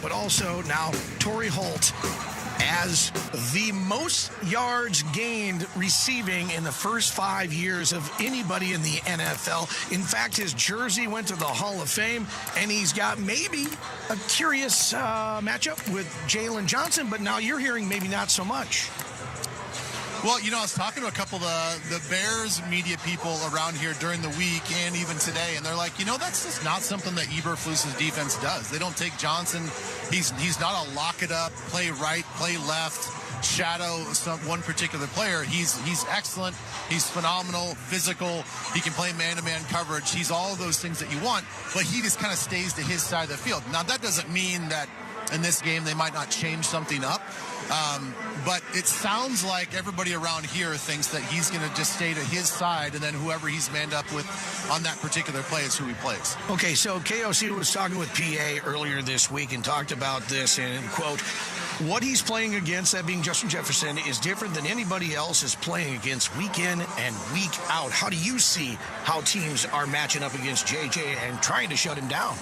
but also now Torrey Holt as the most yards gained receiving in the first 5 years of anybody in the NFL. In fact, his jersey went to the Hall of Fame, and he's got maybe a curious matchup with Jalen Johnson, but now you're hearing maybe not so much. Well, I was talking to a couple of the Bears media people around here during the week and even today, and they're like, that's just not something that Eberflus's defense does. They don't take Johnson. He's not a lock it up, play right, play left, shadow one particular player. He's excellent. He's phenomenal, physical. He can play man-to-man coverage. He's all of those things that you want, but he just kind of stays to his side of the field. Now, that doesn't mean that in this game they might not change something up. But it sounds like everybody around here thinks that he's going to just stay to his side, and then whoever he's manned up with on that particular play is who he plays. Okay, so KOC was talking with PA earlier this week and talked about this, and, quote, what he's playing against, that being Justin Jefferson, is different than anybody else is playing against week in and week out. How do you see how teams are matching up against JJ and trying to shut him down?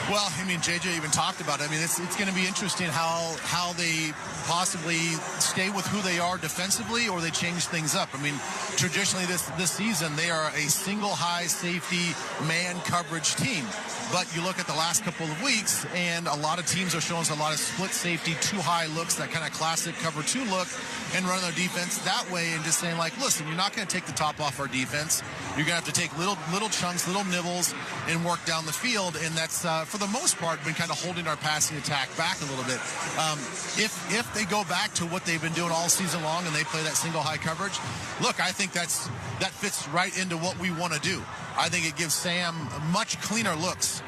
Well, JJ even talked about it. It's going to be interesting how they possibly stay with who they are defensively or they change things up. Traditionally this season, they are a single high safety man coverage team. But you look at the last couple of weeks, and a lot of teams are showing us a lot of split safety, two high looks, that kind of classic cover two look, and running their defense that way and just saying, listen, you're not going to take the top off our defense. You're going to have to take little chunks, little nibbles, and work down the field. And that's, for the most part, been kind of holding our passing attack back a little bit. If they go back to what they've been doing all season long and they play that single high coverage, look, I think that fits right into what we want to do. I think it gives Sam much cleaner looks.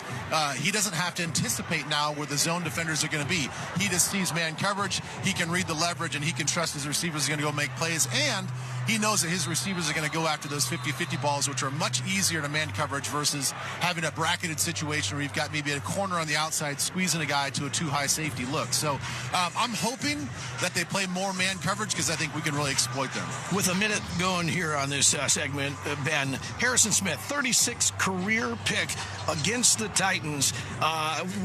He doesn't have to anticipate now where the zone defenders are going to be. He just sees man coverage. He can read the leverage, and he can trust his receivers are going to go make plays. And he knows that his receivers are going to go after those 50-50 balls, which are much easier to man coverage versus having a bracketed situation where you've got maybe a corner on the outside squeezing a guy to a too high safety look. So I'm hoping that they play more man coverage because I think we can really exploit them. With a minute going here on this segment, Ben, Harrison Smith, 36 career pick against the Titans.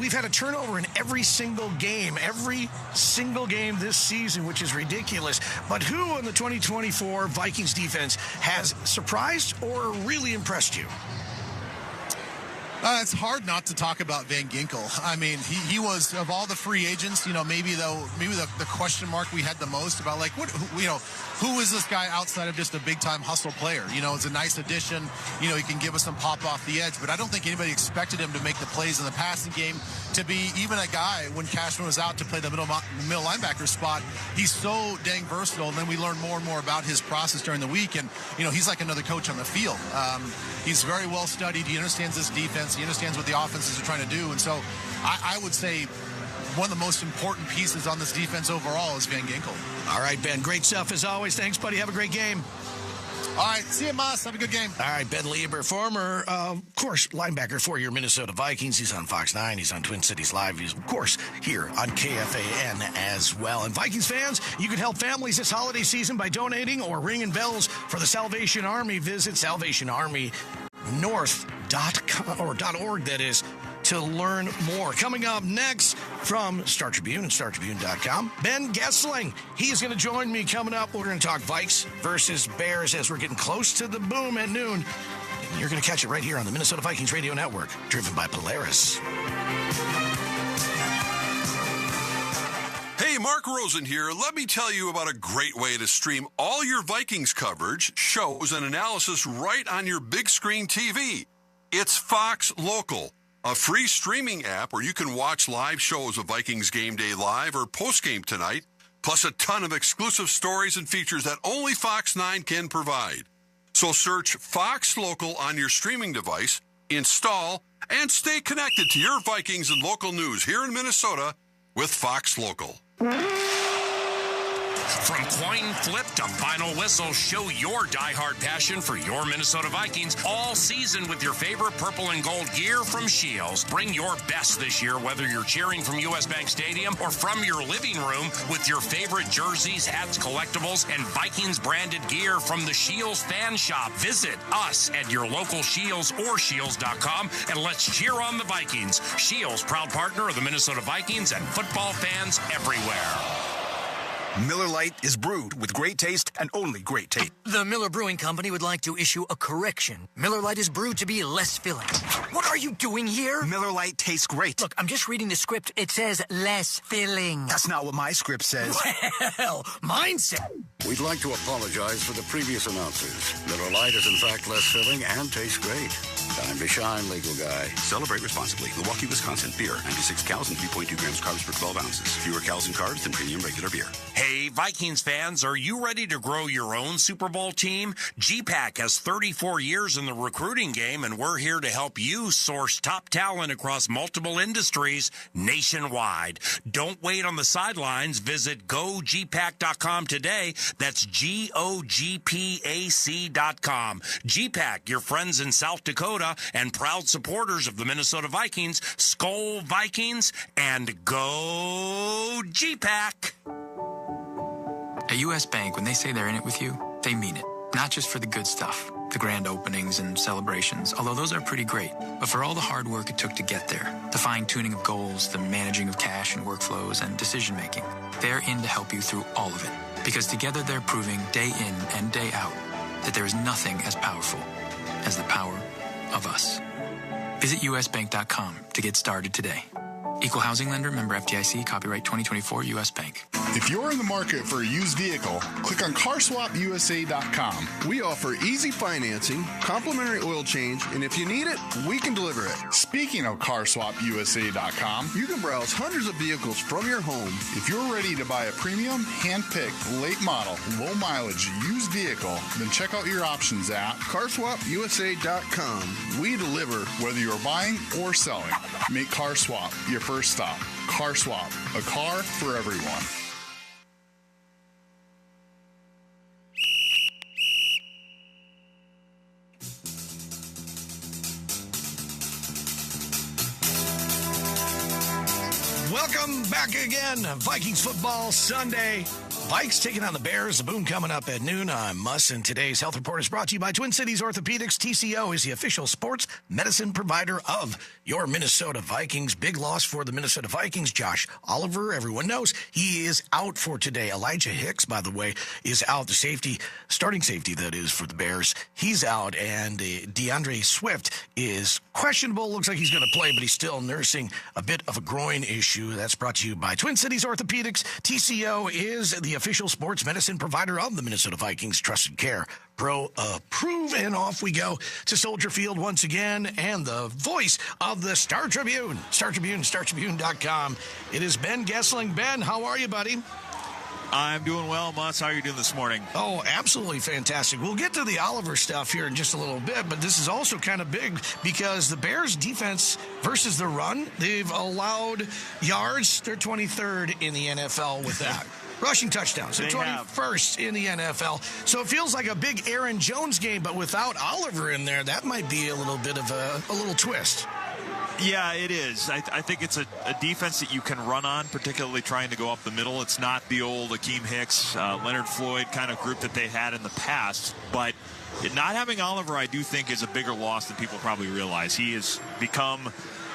We've had a turnover in every single game this season, which is ridiculous. But who in the 2024 Vikings defense has surprised or really impressed you? It's hard not to talk about Van Ginkel. He was, of all the free agents, maybe the question mark we had the most about, who is this guy outside of just a big-time hustle player? It's a nice addition. He can give us some pop off the edge, but I don't think anybody expected him to make the plays in the passing game, to be even a guy when Cashman was out to play the middle linebacker spot. He's so dang versatile, and then we learn more and more about his process during the week, and, he's like another coach on the field. He's very well studied. He understands this defense. He understands what the offenses are trying to do, and so I would say one of the most important pieces on this defense overall is Van Ginkel. All right, Ben, great stuff as always. Thanks, buddy. Have a great game. All right, see you, Moss. Have a good game. All right, Ben Lieber, former, of course, linebacker for your Minnesota Vikings. He's on Fox 9. He's on Twin Cities Live. He's, of course, here on KFAN as well. And Vikings fans, you can help families this holiday season by donating or ringing bells for the Salvation Army. Visit salvationarmynorth.com.org, that is, to learn more. Coming up next from Star Tribune and StarTribune.com, Ben Gessling. He's going to join me coming up. We're going to talk Vikes versus Bears as we're getting close to the boom at noon. And you're going to catch it right here on the Minnesota Vikings Radio Network, driven by Polaris. Hey, Mark Rosen here. Let me tell you about a great way to stream all your Vikings coverage, shows, and analysis right on your big screen TV. It's Fox Local, a free streaming app where you can watch live shows of Vikings Game Day Live or Postgame Tonight, plus a ton of exclusive stories and features that only Fox 9 can provide. So search Fox Local on your streaming device, install, and stay connected to your Vikings and local news here in Minnesota with Fox Local. From coin flip to final whistle, show your diehard passion for your Minnesota Vikings all season with your favorite purple and gold gear from Shields. Bring your best this year, whether you're cheering from US Bank Stadium or from your living room with your favorite jerseys, hats, collectibles, and Vikings branded gear from the Shields Fan Shop. Visit us at your local Shields or Shields.com and let's cheer on the Vikings. Shields, proud partner of the Minnesota Vikings and football fans everywhere. Miller Lite is brewed with great taste and only great taste. The Miller Brewing Company would like to issue a correction. Miller Lite is brewed to be less filling. What are you doing here? Miller Lite tastes great. Look, I'm just reading the script. It says less filling. That's not what my script says. Well, mine says... We'd like to apologize for the previous announcers. Miller Lite is in fact less filling and tastes great. Time to shine, legal guy. Celebrate responsibly. Milwaukee, Wisconsin. Beer. 96 calories and 3.2 grams carbs per 12 ounces. Fewer calories and carbs than premium regular beer. Hey, Vikings fans, are you ready to grow your own Super Bowl team? GPAC has 34 years in the recruiting game, and we're here to help you source top talent across multiple industries nationwide. Don't wait on the sidelines. Visit GoGPAC.com today. That's GOGPAC.com. GPAC, your friends in South Dakota and proud supporters of the Minnesota Vikings. Skol Vikings and go GPAC. At U.S. Bank, when they say they're in it with you, they mean it. Not just for the good stuff, the grand openings and celebrations, although those are pretty great, but for all the hard work it took to get there, the fine-tuning of goals, the managing of cash and workflows, and decision-making. They're in to help you through all of it, because together they're proving day in and day out that there is nothing as powerful as the power of us. Visit usbank.com to get started today. Equal housing lender, member FDIC, copyright 2024 U.S. Bank. If you're in the market for a used vehicle, click on carswapusa.com. We offer easy financing, complimentary oil change, and if you need it, we can deliver it. Speaking of carswapusa.com, you can browse hundreds of vehicles from your home. If you're ready to buy a premium, hand-picked, late model, low mileage used vehicle, then check out your options at carswapusa.com. We deliver whether you're buying or selling. Make CarSwap your first stop. CarSwap, a car for everyone. Welcome back again. Vikings football Sunday. Vikes taking on the Bears. The Boom coming up at noon. I'm Muss, and today's Health Report is brought to you by Twin Cities Orthopedics. TCO is the official sports medicine provider of your Minnesota Vikings. Big loss for the Minnesota Vikings. Josh Oliver, everyone knows, he is out for today. Elijah Hicks, by the way, is out. The safety, starting safety, that is, for the Bears. He's out, and DeAndre Swift is questionable. Looks like he's going to play, but he's still nursing a bit of a groin issue. That's brought to you by Twin Cities Orthopedics. TCO is the official sports medicine provider of the Minnesota Vikings. Trusted care. Pro approve, and off we go to Soldier Field once again, and the voice of the Star Tribune, Star Tribune, StarTribune.com. It is Ben Gessling. Ben, how are you, buddy? I'm doing well, Mutz. How are you doing this morning? Oh, absolutely fantastic. We'll get to the Oliver stuff here in just a little bit, but this is also kind of big because the Bears' defense versus the run, they've allowed yards. They're 23rd in the NFL with that. Rushing touchdowns. They're 21st in the NFL. So it feels like a big Aaron Jones game, but without Oliver in there, that might be a little bit of a little twist. Yeah, it is. I think it's a defense that you can run on, particularly trying to go up the middle. It's not the old Akeem Hicks, Leonard Floyd kind of group that they had in the past. But not having Oliver, I do think, is a bigger loss than people probably realize. He has become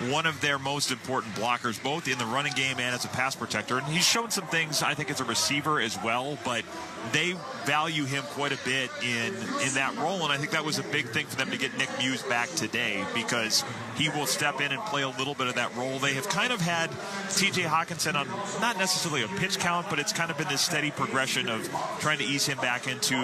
one of their most important blockers, both in the running game and as a pass protector. And he's shown some things, I think, as a receiver as well, but they value him quite a bit in that role. And I think that was a big thing for them to get Nick Muse back today, because he will step in and play a little bit of that role. They have kind of had TJ Hawkinson on not necessarily a pitch count, but it's kind of been this steady progression of trying to ease him back into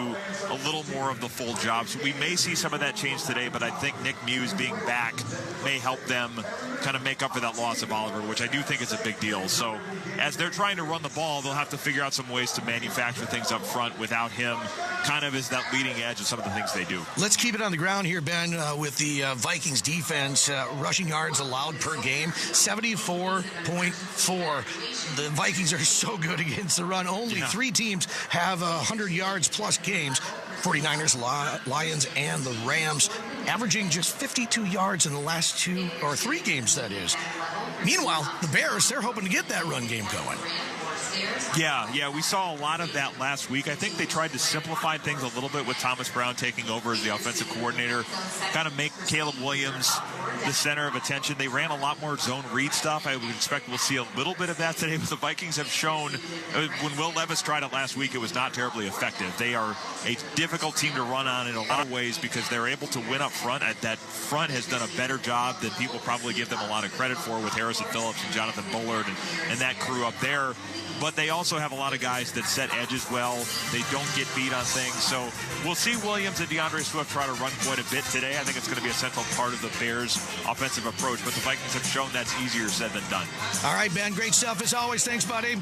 a little more of the full job. So we may see some of that change today, but I think Nick Muse being back may help them kind of make up for that loss of Oliver, which I do think is a big deal. So as they're trying to run the ball, they'll have to figure out some ways to manufacture things up front without him kind of as that leading edge of some of the things they do. Let's keep it on the ground here, Ben, with the Vikings defense. Rushing yards allowed per game, 74.4. The Vikings are so good against the run. Only three teams have 100 yards plus games. 49ers, Lions, and the Rams, averaging just 52 yards in the last 2 or 3 games, that is. Meanwhile, the Bears, they're hoping to get that run game going. Yeah, we saw a lot of that last week. I think they tried to simplify things a little bit with Thomas Brown taking over as the offensive coordinator, kind of make Caleb Williams the center of attention. They ran a lot more zone read stuff. I would expect we'll see a little bit of that today, but the Vikings have shown, when Will Levis tried it last week, it was not terribly effective. They are a difficult team to run on in a lot of ways because they're able to win up front. That front has done a better job than people probably give them a lot of credit for with Harrison Phillips and Jonathan Bullard and that crew up there. But they also have a lot of guys that set edges well. They don't get beat on things. So we'll see Williams and DeAndre Swift try to run quite a bit today. I think it's going to be a central part of the Bears' offensive approach. But the Vikings have shown that's easier said than done. All right, Ben, great stuff as always. Thanks, buddy.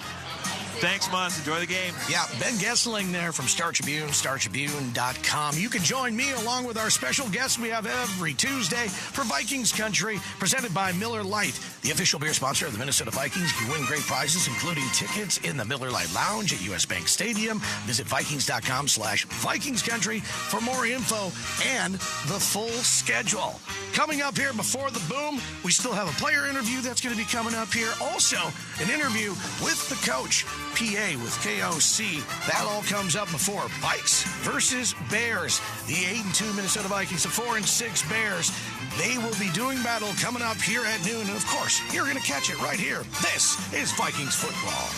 Thanks, Mus. Enjoy the game. Yeah, Ben Gessling there from Star Tribune, StarTribune.com. You can join me along with our special guests we have every Tuesday for Vikings Country, presented by Miller Lite, the official beer sponsor of the Minnesota Vikings. You win great prizes, including tickets in the Miller Lite Lounge at US Bank Stadium. Visit Vikings.com/Vikings Country for more info and the full schedule. Coming up here before the boom, we still have a player interview that's going to be coming up here. Also, an interview with the coach. PA with KOC. That all comes up before Vikes versus Bears. The 8-2 Minnesota Vikings, the 4-6 Bears. They will be doing battle coming up here at noon. And of course, you're going to catch it right here. This is Vikings football.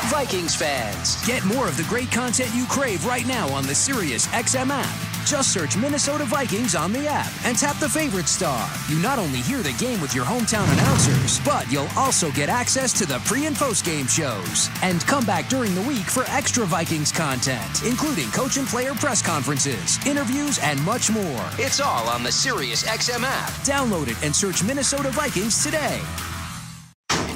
Vikings fans, get more of the great content you crave right now on the Sirius XM app. Just search Minnesota Vikings on the app and tap the favorite star. You not only hear the game with your hometown announcers, but you'll also get access to the pre- and post-game shows. And come back during the week for extra Vikings content, including coach and player press conferences, interviews, and much more. It's all on the Sirius XM app. Download it and search Minnesota Vikings today.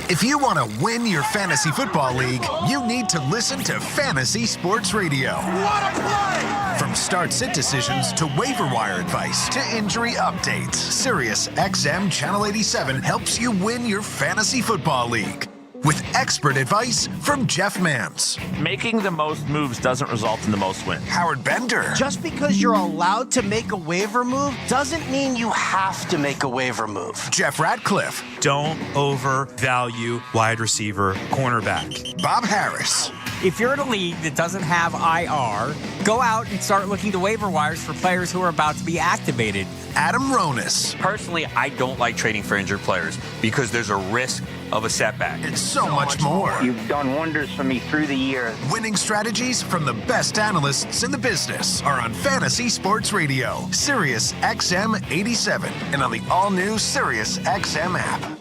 If you want to win your fantasy football league, you need to listen to Fantasy Sports Radio. What a play! From start-sit decisions to waiver wire advice to injury updates, Sirius XM Channel 87 helps you win your fantasy football league. With expert advice from Jeff Mams. Making the most moves doesn't result in the most wins. Howard Bender. Just because you're allowed to make a waiver move doesn't mean you have to make a waiver move. Jeff Ratcliffe. Don't overvalue wide receiver cornerback. Bob Harris. If you're in a league that doesn't have IR, go out and start looking to waiver wires for players who are about to be activated. Adam Ronis. Personally, I don't like trading for injured players because there's a risk of a setback. And so much more. You've done wonders for me through the years. Winning strategies from the best analysts in the business are on Fantasy Sports Radio, Sirius XM 87, and on the all-new Sirius XM app.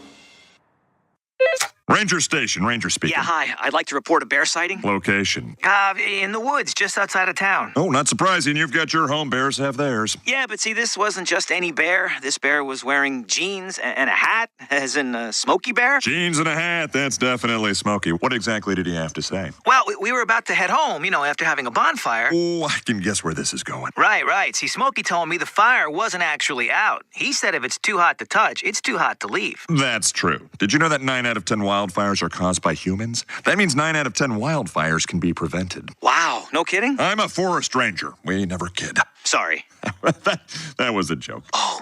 Ranger Station, Ranger speaking. Yeah, hi. I'd like to report a bear sighting. Location? In the woods, just outside of town. Oh, not surprising. You've got your home. Bears have theirs. Yeah, but see, this wasn't just any bear. This bear was wearing jeans and a hat, as in Smokey Bear. Jeans and a hat. That's definitely Smokey. What exactly did he have to say? Well, we were about to head home, after having a bonfire. Oh, I can guess where this is going. Right. See, Smokey told me the fire wasn't actually out. He said if it's too hot to touch, it's too hot to leave. That's true. Did you know that 9 out of 10 wildfires are caused by humans? That means 9 out of 10 wildfires can be prevented. Wow, no kidding? I'm a forest ranger. We never kid. Sorry. that was a joke. Oh.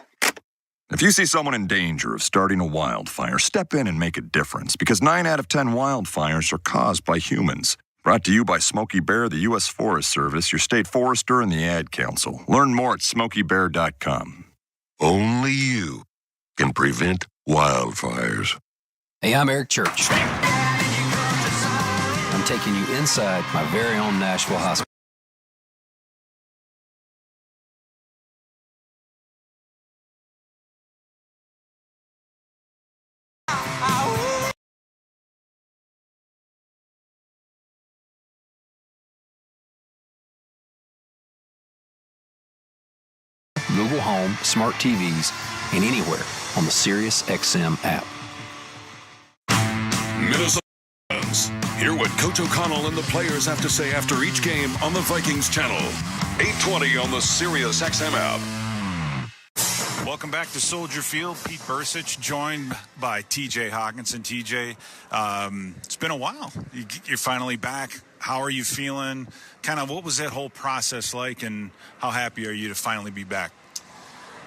If you see someone in danger of starting a wildfire, step in and make a difference, because 9 out of 10 wildfires are caused by humans. Brought to you by Smokey Bear, the U.S. Forest Service, your state forester, and the Ad Council. Learn more at SmokeyBear.com. Only you can prevent wildfires. Hey, I'm Eric Church. I'm taking you inside my very own Nashville hospital. Google Google Home, smart TVs, and anywhere on the SiriusXM app. Minnesota fans, hear what Coach O'Connell and the players have to say after each game on the Vikings channel. 820 on the SiriusXM app. Welcome back to Soldier Field. Pete Bursich joined by TJ Hawkinson. TJ, it's been a while. You're finally back. How are you feeling? Kind of what was that whole process like, and how happy are you to finally be back?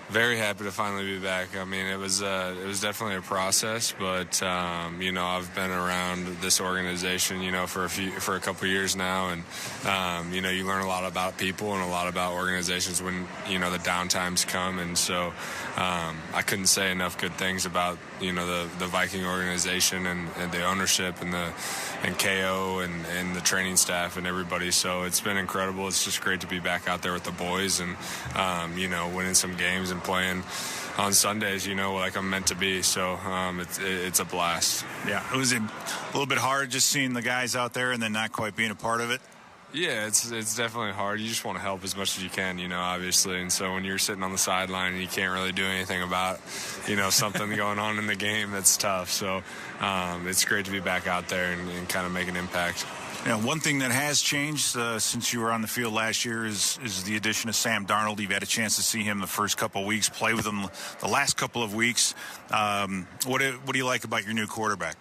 Very happy to finally be back. I mean, it was definitely a process, but I've been around this organization, for a couple of years now, and you learn a lot about people and a lot about organizations when the downtimes come, and so I couldn't say enough good things about the Viking organization and the ownership and KO and the training staff and everybody. So it's been incredible. It's just great to be back out there with the boys and winning some games and playing on Sundays, like I'm meant to be. So it's a blast. Yeah, it was a little bit hard just seeing the guys out there and then not quite being a part of it. Yeah, it's definitely hard. You just want to help as much as you can, obviously. And so when you're sitting on the sideline and you can't really do anything about, something going on in the game, that's tough. So it's great to be back out there and kind of make an impact. One thing that has changed since you were on the field last year is the addition of Sam Darnold. You've had a chance to see him the first couple of weeks, play with him the last couple of weeks. What do you like about your new quarterback?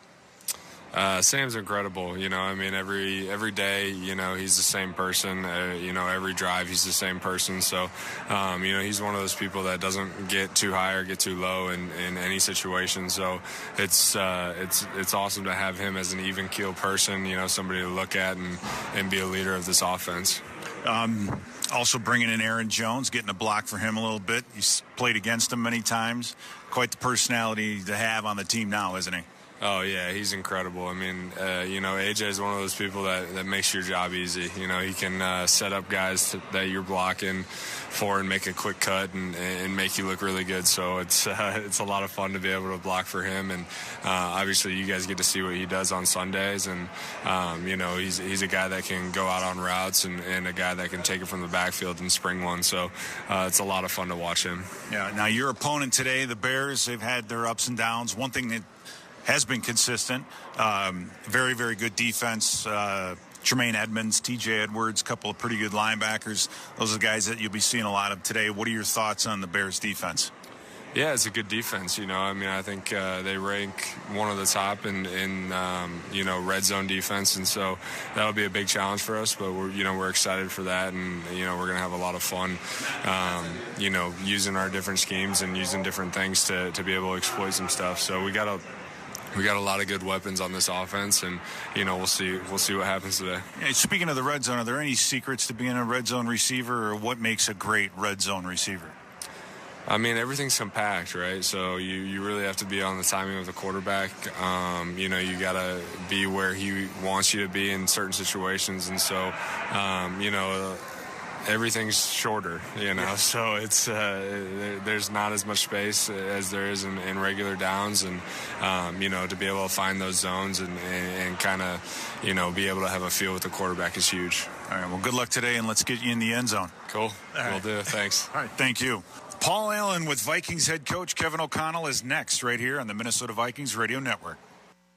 Sam's incredible. Every day, he's the same person. Every drive, he's the same person. So, he's one of those people that doesn't get too high or get too low in any situation. So it's awesome to have him as an even keel person, somebody to look at and be a leader of this offense. Also bringing in Aaron Jones, getting a block for him a little bit. He's played against him many times. Quite the personality to have on the team now, isn't he? Oh, yeah, he's incredible. I mean, AJ is one of those people that makes your job easy. He can set up guys that you're blocking for and make a quick cut and make you look really good. So it's a lot of fun to be able to block for him. And obviously you guys get to see what he does on Sundays. And, he's a guy that can go out on routes and a guy that can take it from the backfield and spring one. So it's a lot of fun to watch him. Yeah, now your opponent today, the Bears, they've had their ups and downs. One thing that has been consistent, very, very good defense. Tremaine Edmonds, TJ Edwards, a couple of pretty good linebackers. Those are the guys that you'll be seeing a lot of today. What are your thoughts on the Bears defense? Yeah, it's a good defense. I think they rank one of the top in red zone defense, and so that'll be a big challenge for us. But we're excited for that, and we're gonna have a lot of fun, using our different schemes and using different things to be able to exploit some stuff. So we got a lot of good weapons on this offense, and we'll see what happens today. Hey, speaking of the red zone, are there any secrets to being a red zone receiver, or what makes a great red zone receiver? I mean, everything's compact, right? So you really have to be on the timing of the quarterback. You got to be where he wants you to be in certain situations, and so everything's shorter, so it's there's not as much space as there is in regular downs, and to be able to find those zones and kind of be able to have a feel with the quarterback is huge. All right, well, good luck today, and let's get you in the end zone. Cool. Will do. Thanks. All right, thank you. Paul Allen with Vikings head coach Kevin O'Connell is next right here on the Minnesota Vikings Radio Network.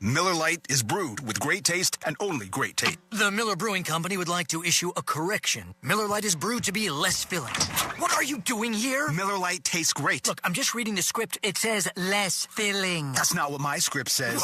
Miller Lite is brewed with great taste and only great taste. The Miller Brewing Company would like to issue a correction. Miller Lite is brewed to be less filling. What are you doing here? Miller Lite tastes great. Look, I'm just reading the script. It says less filling. That's not what my script says.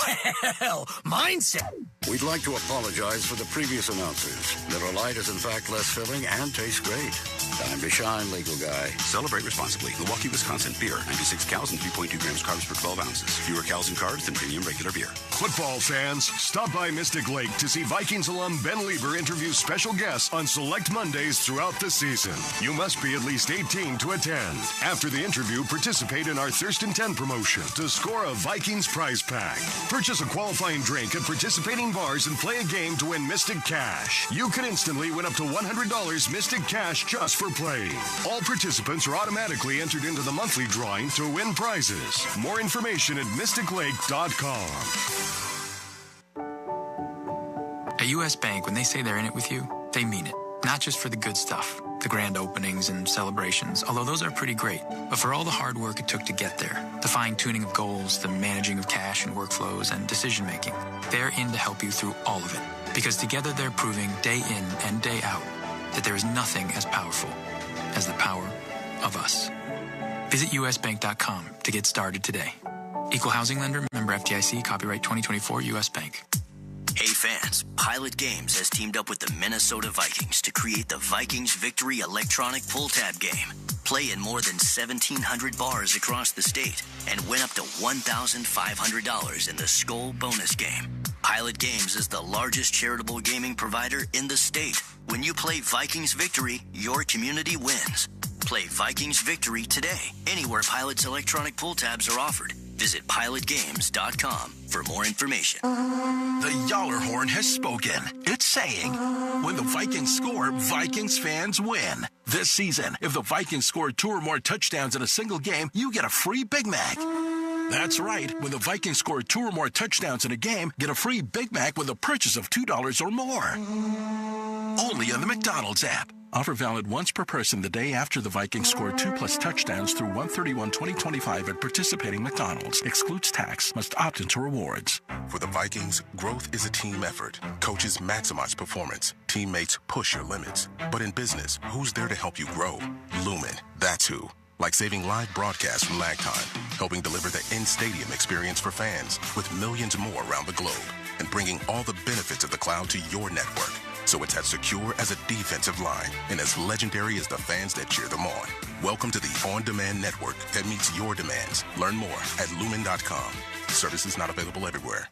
Well, mine said. We'd like to apologize for the previous announcers. Miller Lite is in fact less filling and tastes great. Time to shine, legal guy. Celebrate responsibly. Milwaukee, Wisconsin. Beer. 96 cows and 3.2 grams carbs per 12 ounces. Fewer cows and carbs than premium regular beer. Football fans, stop by Mystic Lake to see Vikings alum Ben Lieber interview special guests on select Mondays throughout the season. You must be at least 18 to attend. After the interview, participate in our Thurston 10 promotion to score a Vikings prize pack. Purchase a qualifying drink at participating bars and play a game to win Mystic Cash. You can instantly win up to $100 Mystic Cash just for playing. All participants are automatically entered into the monthly drawing to win prizes. More information at mysticlake.com. At U.S. Bank, when they say they're in it with you, they mean it. Not just for the good stuff, the grand openings and celebrations, although those are pretty great. But for all the hard work it took to get there, the fine-tuning of goals, the managing of cash and workflows, and decision-making, they're in to help you through all of it. Because together they're proving day in and day out that there is nothing as powerful as the power of us. Visit usbank.com to get started today. Equal housing lender, member FDIC, copyright 2024 U.S. Bank. Hey fans, Pilot Games has teamed up with the Minnesota Vikings to create the Vikings Victory electronic pull tab game. Play in more than 1,700 bars across the state and win up to $1,500 in the Skull bonus game. Pilot Games is the largest charitable gaming provider in the state. When you play Vikings Victory, your community wins. Play Vikings Victory today, anywhere Pilot's electronic pull tabs are offered. Visit pilotgames.com for more information. The Yaller horn has spoken. It's saying, when the Vikings score, Vikings fans win. This season, if the Vikings score 2 or more touchdowns in a single game, you get a free Big Mac. That's right. When the Vikings score 2 or more touchdowns in a game, get a free Big Mac with a purchase of $2 or more. Only on the McDonald's app. Offer valid once per person the day after the Vikings score 2+ touchdowns through 1/31/2025 at participating McDonald's. Excludes tax. Must opt into rewards. For the Vikings, growth is a team effort. Coaches maximize performance. Teammates push your limits. But in business, who's there to help you grow? Lumen. That's who. Like saving live broadcasts from lag time, helping deliver the in-stadium experience for fans with millions more around the globe, and bringing all the benefits of the cloud to your network. So it's as secure as a defensive line and as legendary as the fans that cheer them on. Welcome to the on-demand network that meets your demands. Learn more at lumen.com. Services not available everywhere.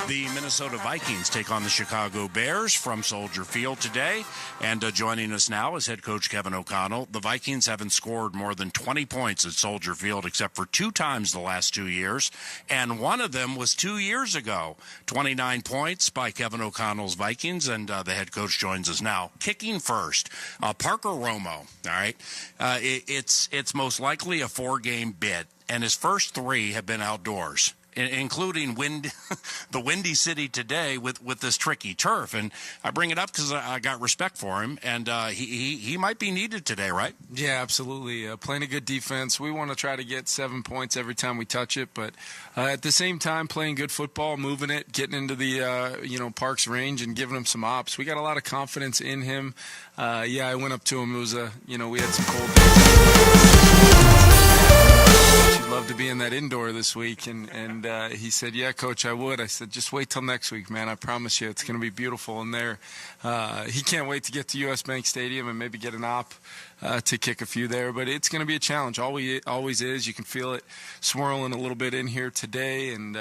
The Minnesota Vikings take on the Chicago Bears from Soldier Field today. And joining us now is head coach Kevin O'Connell. The Vikings haven't scored more than 20 points at Soldier Field except for 2 times the last 2 years. And one of them was 2 years ago. 29 points by Kevin O'Connell's Vikings. And the head coach joins us now. Kicking first, Parker Romo. All right. It's most likely a 4-game bid. And his first 3 have been outdoors, including the Windy City today with this tricky turf. And I bring it up because I got respect for him, and he might be needed today, right? Yeah, absolutely. Playing a good defense. We want to try to get 7 points every time we touch it, but at the same time, playing good football, moving it, getting into the Parks range and giving him some ops. We got a lot of confidence in him. I went up to him. It was we had some cold days. She'd love to be in that indoor this week, and he said, yeah, Coach, I would. I said, just wait till next week, man. I promise you it's going to be beautiful in there. He can't wait to get to U.S. Bank Stadium and maybe get an op to kick a few there, but it's going to be a challenge. Always is. You can feel it swirling a little bit in here today, and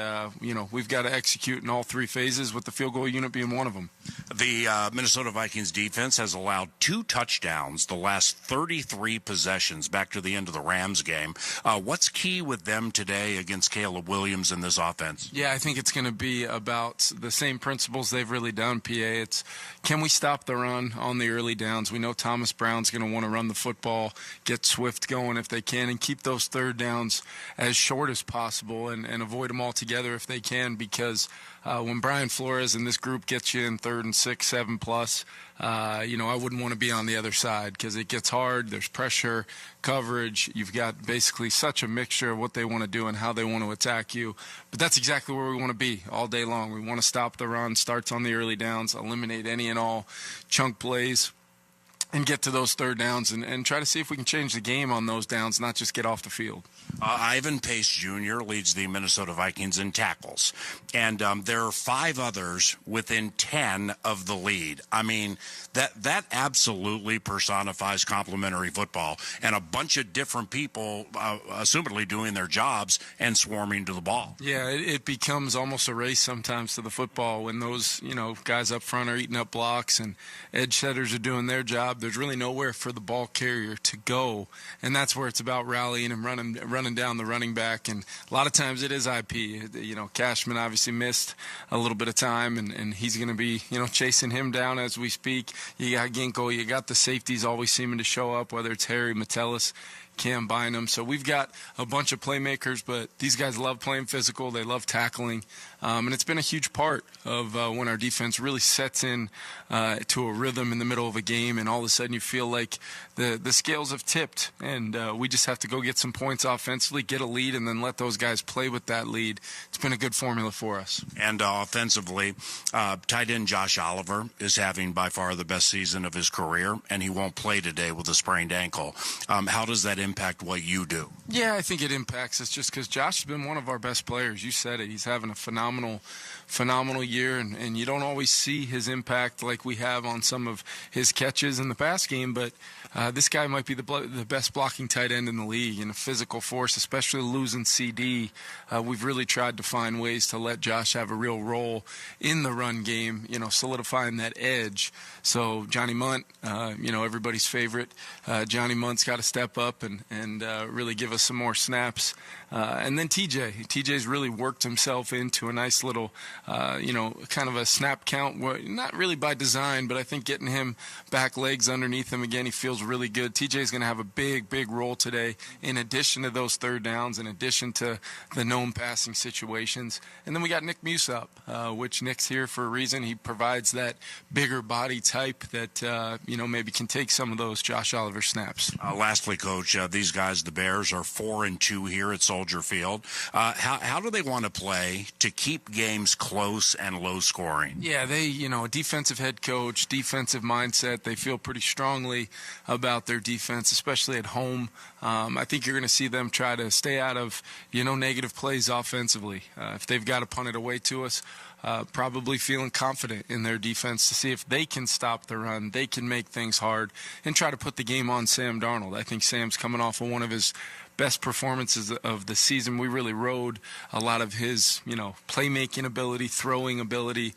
we've got to execute in all 3 phases, with the field goal unit being one of them. The Minnesota Vikings defense has allowed 2 touchdowns the last 33 possessions back to the end of the Rams game. What's key with them today against Caleb Williams in this offense? Yeah, I think it's going to be about the same principles they've really done, PA. It's, can we stop the run on the early downs? We know Thomas Brown's going to want to run the football, get Swift going if they can, and keep those 3rd downs as short as possible and avoid them altogether if they can, because when Brian Flores and this group gets you in 3rd and 6, 7 plus, I wouldn't want to be on the other side, because it gets hard. There's pressure, coverage. You've got basically such a mixture of what they want to do and how they want to attack you. But that's exactly where we want to be all day long. We want to stop the run, starts on the early downs, eliminate any and all chunk plays, and get to those 3rd downs and try to see if we can change the game on those downs, not just get off the field. Ivan Pace Jr. leads the Minnesota Vikings in tackles, and there are 5 others within 10 of the lead. I mean, that absolutely personifies complementary football, and a bunch of different people assumedly doing their jobs and swarming to the ball. Yeah, it becomes almost a race sometimes to the football when those guys up front are eating up blocks and edge setters are doing their job. There's really nowhere for the ball carrier to go, and that's where it's about rallying and running down the running back. And a lot of times it is IP. Cashman obviously missed a little bit of time, and he's going to be chasing him down as we speak. You got Ginkgo, you got the safeties always seeming to show up, whether it's Harry, Metellus, Cam Bynum. So we've got a bunch of playmakers, but these guys love playing physical. They love tackling. And it's been a huge part of when our defense really sets in to a rhythm in the middle of a game, and all of a sudden you feel like the scales have tipped, and we just have to go get some points offensively, get a lead, and then let those guys play with that lead. It's been a good formula for us. And offensively, tight end Josh Oliver is having by far the best season of his career, and he won't play today with a sprained ankle. How does that impact what you do? Yeah, I think it impacts us just because Josh has been one of our best players. You said it. He's having a phenomenal year, and you don't always see his impact like we have on some of his catches in the pass game, but this guy might be the best blocking tight end in the league, and a physical force, especially losing CD. We've really tried to find ways to let Josh have a real role in the run game, solidifying that edge. So Johnny Munt, everybody's favorite. Johnny Munt's got to step up and really give us some more snaps. And then TJ's really worked himself into a nice little, kind of a snap count, not really by design, but I think getting him back legs underneath him again, he feels really good. TJ's going to have a big role today in addition to those third downs, in addition to the known passing situations. And then we got Nick Musop, which Nick's here for a reason. He provides that bigger body type that, maybe can take some of those Josh Oliver snaps. Lastly, Coach, these guys, the Bears, are 4-2 here at Soldier Field. How do they want to play to keep games close and low scoring? Yeah, they, a defensive head coach, defensive mindset. They feel pretty strongly about their defense, especially at home. I think you're going to see them try to stay out of, negative plays offensively. If they've got to punt it away to us, probably feeling confident in their defense to see if they can stop the run, they can make things hard, and try to put the game on Sam Darnold. I think Sam's coming off of one of his best performances of the season. We really rode a lot of his, playmaking ability, throwing ability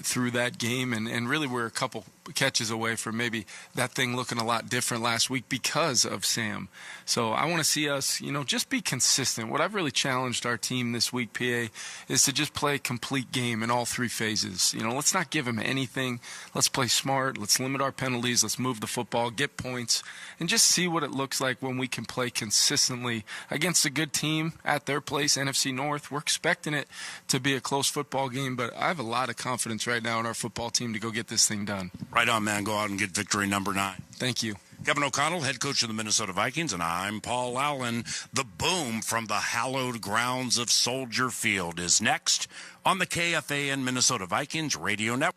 through that game, and really we're a couple catches away from maybe that thing looking a lot different last week because of Sam. So I want to see us, just be consistent. What I've really challenged our team this week, PA, is to just play a complete game in all three phases. Let's not give him anything. Let's play smart. Let's limit our penalties. Let's move the football, get points, and just see what it looks like when we can play consistently against a good team at their place, NFC North. We're expecting it to be a close football game, but I have a lot of confidence right now in our football team to go get this thing done. Right on, man. Go out and get victory number 9. Thank you. Kevin O'Connell, head coach of the Minnesota Vikings, and I'm Paul Allen. The boom from the hallowed grounds of Soldier Field is next on the KFAN Minnesota Vikings Radio Network.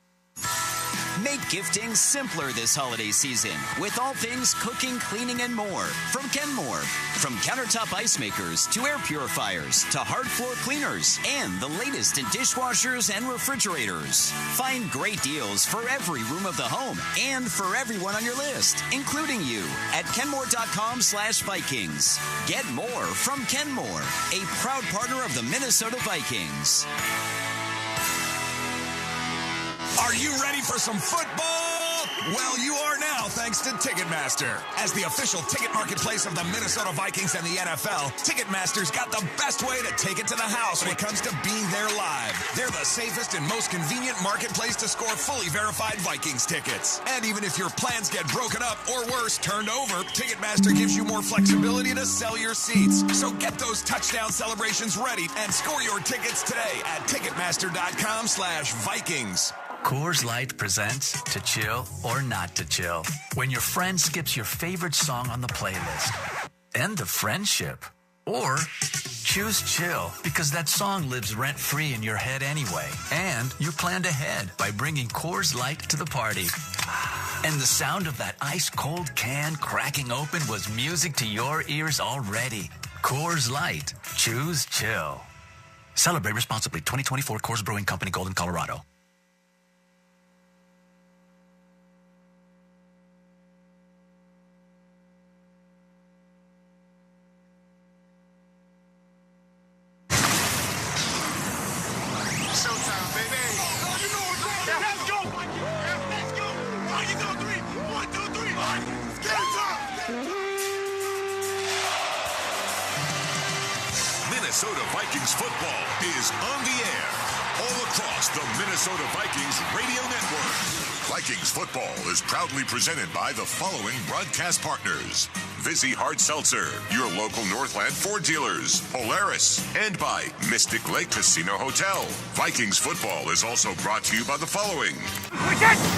Make gifting simpler this holiday season with all things cooking, cleaning, and more from Kenmore. From countertop ice makers to air purifiers to hard floor cleaners and the latest in dishwashers and refrigerators. Find great deals for every room of the home and for everyone on your list, including you, at Kenmore.com/Vikings. Get more from Kenmore, a proud partner of the Minnesota Vikings. Are you ready for some football? Well, you are now, thanks to Ticketmaster. As the official ticket marketplace of the Minnesota Vikings and the NFL, Ticketmaster's got the best way to take it to the house when it comes to being there live. They're the safest and most convenient marketplace to score fully verified Vikings tickets. And even if your plans get broken up or worse, turned over, Ticketmaster gives you more flexibility to sell your seats. So get those touchdown celebrations ready and score your tickets today at Ticketmaster.com/Vikings. Coors Light presents To Chill or Not to Chill. When your friend skips your favorite song on the playlist. End the friendship. Or choose chill because that song lives rent-free in your head anyway. And you planned ahead by bringing Coors Light to the party. And the sound of that ice-cold can cracking open was music to your ears already. Coors Light. Choose chill. Celebrate responsibly. 2024 Coors Brewing Company, Golden, Colorado. Minnesota Vikings football is on the air all across the Minnesota Vikings radio network. Vikings football is proudly presented by the following broadcast partners: Vizzy Hard Seltzer, your local Northland Ford dealers, Polaris, and by Mystic Lake Casino Hotel. Vikings football is also brought to you by the following.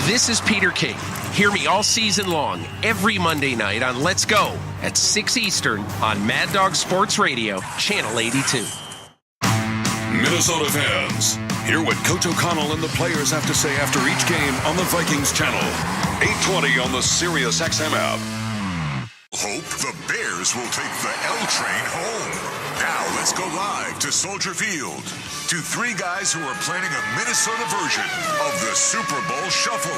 This is Peter King. Hear me all season long, every Monday night on Let's Go at 6 Eastern on Mad Dog Sports Radio, Channel 82. Minnesota fans, hear what Coach O'Connell and the players have to say after each game on the Vikings channel. 820 on the Sirius XM app. Hope the Bears will take the L train home. Now let's go live to Soldier Field to three guys who are planning a Minnesota version of the Super Bowl Shuffle,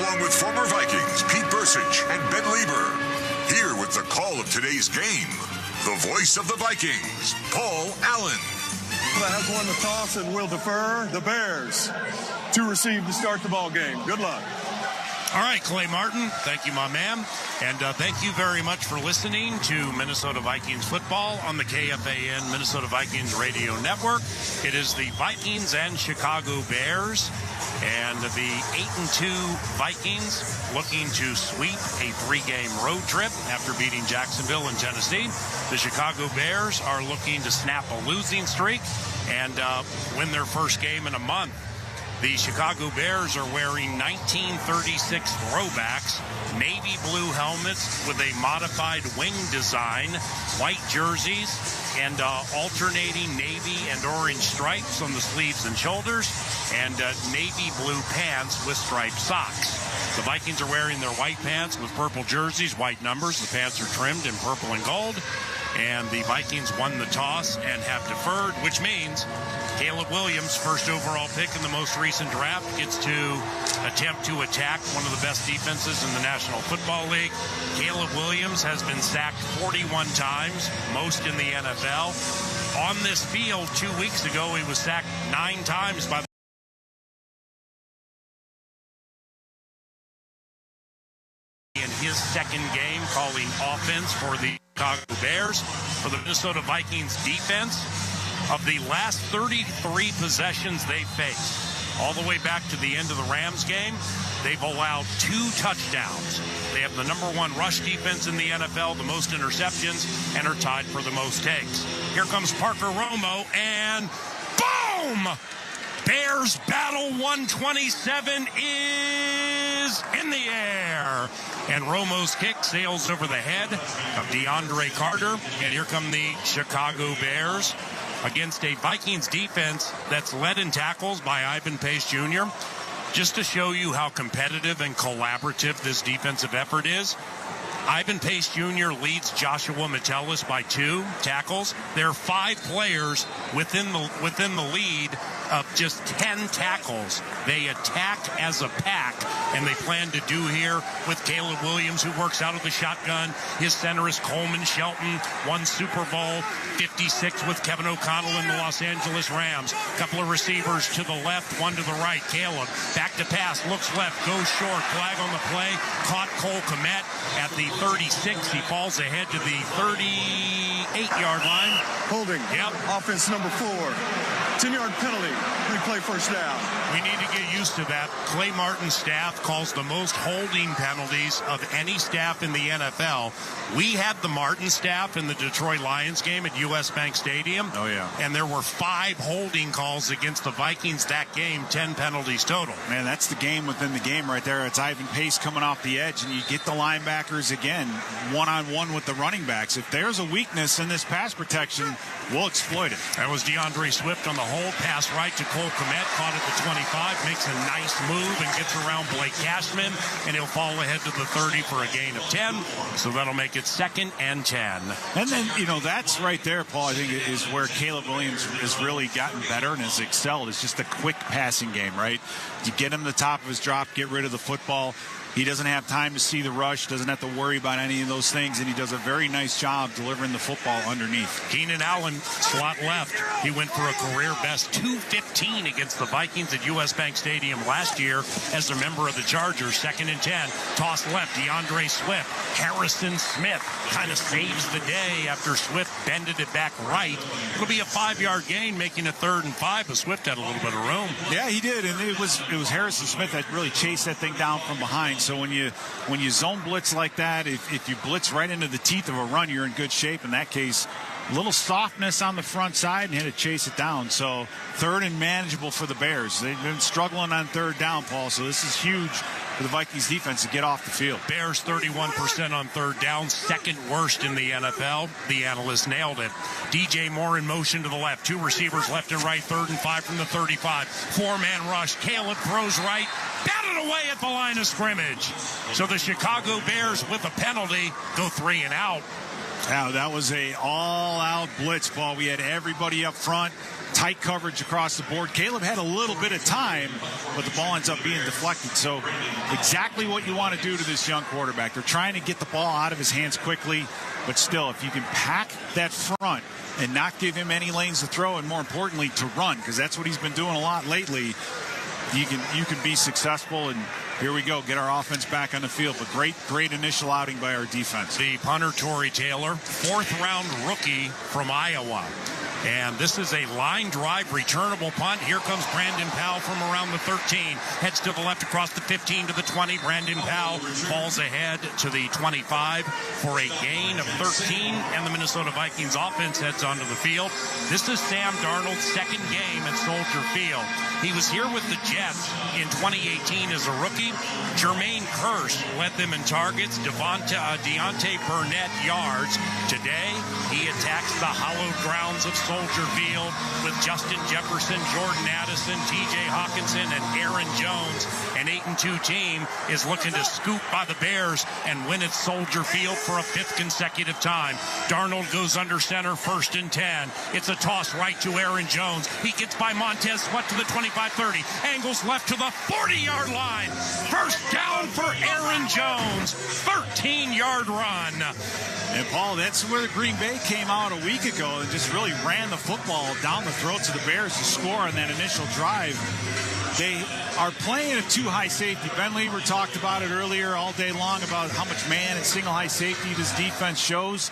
along with former Vikings Pete Bursich and Ben Lieber. Here with the call of today's game, the voice of the Vikings, Paul Allen. That has won the toss and will defer the Bears to receive to start the ball game. Good luck. All right, Clay Martin, thank you, my man. And thank you very much for listening to Minnesota Vikings football on the KFAN Minnesota Vikings radio network. It is the Vikings and Chicago Bears, and the 8-2 Vikings looking to sweep a 3-game road trip after beating Jacksonville and Tennessee. The Chicago Bears are looking to snap a losing streak and win their first game in a month. The Chicago Bears are wearing 1936 throwbacks, navy blue helmets with a modified wing design, white jerseys, and alternating navy and orange stripes on the sleeves and shoulders, and navy blue pants with striped socks. The Vikings are wearing their white pants with purple jerseys, white numbers. The pants are trimmed in purple and gold. And the Vikings won the toss and have deferred, which means Caleb Williams, first overall pick in the most recent draft, gets to attempt to attack one of the best defenses in the National Football League. Caleb Williams has been sacked 41 times, most in the NFL. On this field 2 weeks ago, he was sacked 9 times by the in his second game, calling offense for the Chicago Bears. For the Minnesota Vikings defense, of the last 33 possessions they faced, all the way back to the end of the Rams game, they've allowed 2 touchdowns. They have the number 1 rush defense in the NFL, the most interceptions, and are tied for the most takes. Here comes Parker Romo, and boom! Bears battle 127 is in the air. And Romo's kick sails over the head of DeAndre Carter. And here come the Chicago Bears against a Vikings defense that's led in tackles by Ivan Pace Jr. Just to show you how competitive and collaborative this defensive effort is, Ivan Pace Jr. leads Joshua Metellus by 2 tackles. There are 5 players within the lead of just 10 tackles. They attack as a pack, and they plan to do here with Caleb Williams, who works out of the shotgun. His center is Coleman Shelton, won Super Bowl 56 with Kevin O'Connell in the Los Angeles Rams. A couple of receivers to the left, one to the right. Caleb back to pass, looks left, goes short, flag on the play, caught Cole Kmet at the 36. He falls ahead to the 38-yard line. Holding. Yep. Offense number 4. 10-yard penalty. Replay first down. We need to get used to that. Clay Martin's staff calls the most holding penalties of any staff in the NFL. We had the Martin staff in the Detroit Lions game at US Bank Stadium. Oh, yeah. And there were 5 holding calls against the Vikings that game, 10 penalties total. Man, that's the game within the game right there. It's Ivan Pace coming off the edge, and you get the linebackers again, one-on-one with the running backs. If there's a weakness in this pass protection, we'll exploit it. That was DeAndre Swift on the hold, pass right to Cole Kmet, caught at the 25, makes a nice move and gets around Blake Cashman, and he'll fall ahead to the 30 for a gain of 10. So that'll make it 2nd and 10. And then, that's right there, Paul, I think is where Caleb Williams has really gotten better and has excelled. It's just a quick passing game, right? You get him the top of his drop, get rid of the football. he doesn't have time to see the rush, doesn't have to worry about any of those things, and he does a very nice job delivering the football underneath. Keenan Allen, slot left. He went for a career best 215 against the Vikings at U.S. Bank Stadium last year as a member of the Chargers. 2nd and 10. Toss left, DeAndre Swift. Harrison Smith kind of saves the day after Swift bended it back right. It'll be a 5-yard gain, making it 3rd and 5, but Swift had a little bit of room. Yeah, he did, and it was Harrison Smith that really chased that thing down from behind. So when you zone blitz like that, if you blitz right into the teeth of a run, you're in good shape. In that case, a little softness on the front side and had to chase it down. So 3rd and manageable for the Bears. They've been struggling on 3rd down, Paul, so this is huge for the Vikings defense to get off the field. Bears 31% on 3rd down, 2nd worst in the NFL. The analysts nailed it. DJ Moore in motion to the left. 2 receivers left and right, 3rd and 5 from the 35. 4-man rush. Caleb throws right. Batted away at the line of scrimmage. So the Chicago Bears, with a penalty, go 3 and out. Now, that was a all-out blitz, Paul. We had everybody up front, tight coverage across the board. Caleb had a little bit of time, but the ball ends up being deflected. So exactly what you want to do to this young quarterback. They're trying to get the ball out of his hands quickly, but still, if you can pack that front and not give him any lanes to throw, and more importantly, to run, because that's what he's been doing a lot lately, you can be successful. And here we go, get our offense back on the field. But great initial outing by our defense. The punter, Torrey Taylor, 4th-round rookie from Iowa. And this is a line drive, returnable punt. Here comes Brandon Powell from around the 13. Heads to the left across the 15 to the 20. Brandon Powell falls ahead to the 25 for a gain of 13. And the Minnesota Vikings offense heads onto the field. This is Sam Darnold's 2nd game at Soldier Field. He was here with the Jets in 2018 as a rookie. Jermaine Kearse led them in targets. Deontay Burnett yards. Today, he attacks the hallowed grounds of Soldier Field with Justin Jefferson, Jordan Addison, TJ Hawkinson, and Aaron Jones. An 8-2 team is looking to scoop by the Bears and win at Soldier Field for a 5th consecutive time. Darnold goes under center, 1st and 10. It's a toss right to Aaron Jones. He gets by Montez Sweat to the 25-30. Angles left to the 40-yard line. 1st down for Aaron Jones. 13-yard run. And, Paul, that's where the Green Bay came out a week ago and just really ran the football down the throats of the Bears to score on that initial drive. They are playing a 2-high safety. Ben Lieber talked about it earlier all day long about how much man and single high safety this defense shows.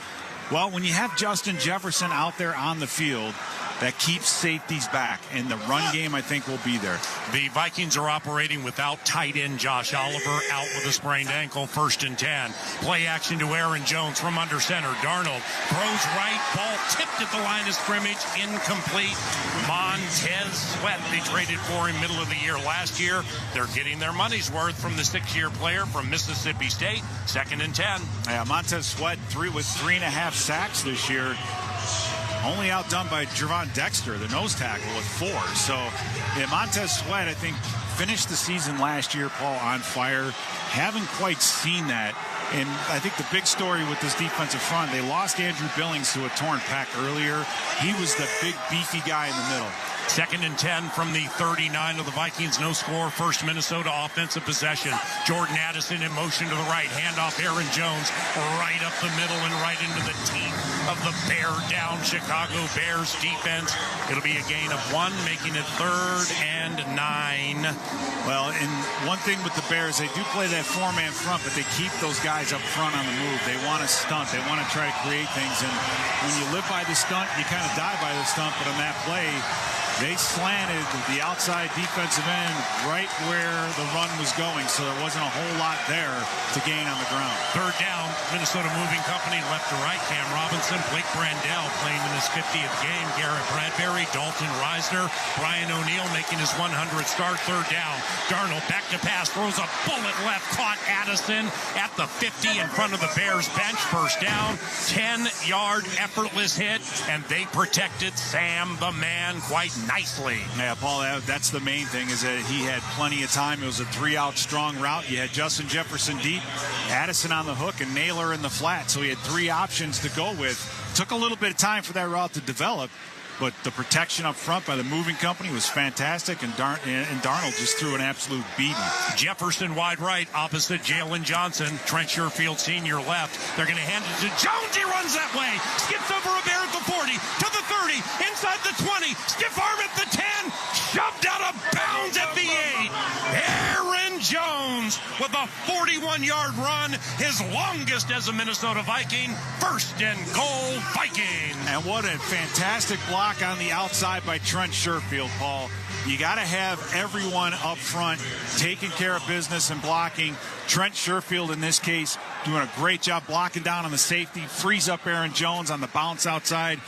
Well, when you have Justin Jefferson out there on the field, that keeps safeties back, and the run game, I think, will be there. The Vikings are operating without tight end Josh Oliver, out with a sprained ankle. 1st and 10. Play action to Aaron Jones from under center. Darnold throws right. Ball tipped at the line of scrimmage. Incomplete. Montez Sweat, they traded for him middle of the year last year. They're getting their money's worth from the 6-year player from Mississippi State. 2nd and 10. Yeah, Montez Sweat with 3.5 sacks this year. Only outdone by Gervon Dexter, the nose tackle, with 4. So, yeah, Montez Sweat, I think, finished the season last year, Paul, on fire. Haven't quite seen that. And I think the big story with this defensive front, they lost Andrew Billings to a torn pec earlier. He was the big, beefy guy in the middle. 2nd and 10 from the 39 of the Vikings. No score. 1st Minnesota offensive possession. Jordan Addison in motion to the right. Handoff Aaron Jones right up the middle and right into the teeth of the bear down Chicago Bears defense. It'll be a gain of 1, making it 3rd and 9. Well, and one thing with the Bears, they do play that 4-man front, but they keep those guys up front on the move. They want to stunt. They want to try to create things. And when you live by the stunt, you kind of die by the stunt. But on that play, they slanted the outside defensive end right where the run was going, so there wasn't a whole lot there to gain on the ground. 3rd down, Minnesota moving company left to right. Cam Robinson, Blake Brandel playing in his 50th game. Garrett Bradbury, Dalton Reisner, Brian O'Neill making his 100th start. 3rd down, Darnold back to pass, throws a bullet left, caught Addison at the 50 in front of the Bears bench. 1st down, 10-yard effortless hit, and they protected Sam the Man quite nicely. Yeah, Paul, that's the main thing, is that he had plenty of time. It was a 3-out strong route. You had Justin Jefferson deep, Addison on the hook, and Naylor in the flat. So he had 3 options to go with. Took a little bit of time for that route to develop, but the protection up front by the moving company was fantastic, and Darnold just threw an absolute beating. Jefferson wide right opposite Jalen Johnson. Trent Sherfield senior left. They're going to hand it to Jones. He runs that way. Skips over a bear at the 40, to the 30, inside the 20. Stiff arm at the 10. Shoved out of bounds at the 8. Aaron Jones with a 41-yard run, his longest as a Minnesota Viking. First and goal, Viking. And what a fantastic block on the outside by Trent Sherfield, Paul. You got to have everyone up front taking care of business and blocking. Trent Sherfield, in this case, doing a great job blocking down on the safety, frees up Aaron Jones on the bounce outside.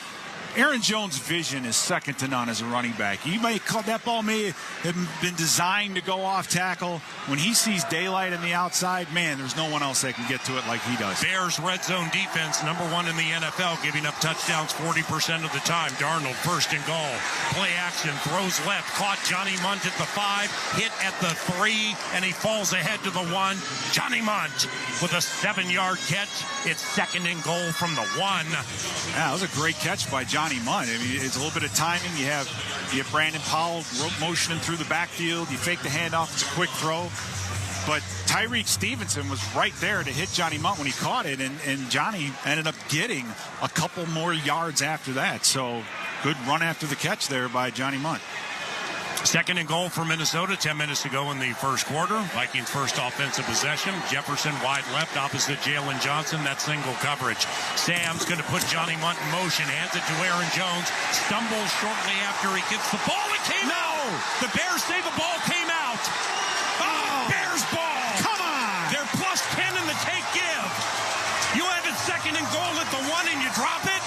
Aaron Jones' vision is second to none as a running back. That ball may have been designed to go off tackle. When he sees daylight in the outside, man, there's no one else that can get to it like he does. Bears red zone defense, number 1 in the NFL, giving up touchdowns 40% of the time. Darnold, first and goal. Play action, throws left, caught Johnny Munt at the 5, hit at the 3, and he falls ahead to the 1. Johnny Munt with a 7-yard catch. It's second and goal from the 1. Yeah, that was a great catch by Johnny Munt. I mean, it's a little bit of timing. You have Brandon Powell motioning through the backfield. You fake the handoff. It's a quick throw. But Tyreek Stevenson was right there to hit Johnny Munt when he caught it, and Johnny ended up getting a couple more yards after that. So good run after the catch there by Johnny Munt. Second and goal for Minnesota, 10 minutes to go in the first quarter. Vikings' first offensive possession. Jefferson wide left opposite Jalen Johnson. That single coverage. Sam's going to put Johnny Munt in motion. Hands it to Aaron Jones. Stumbles shortly after he gets the ball. It came out. The Bears say the ball came out. Oh, Bears ball. Come on. They're plus 10 in the take-give. You have it second and goal at the 1 and you drop it.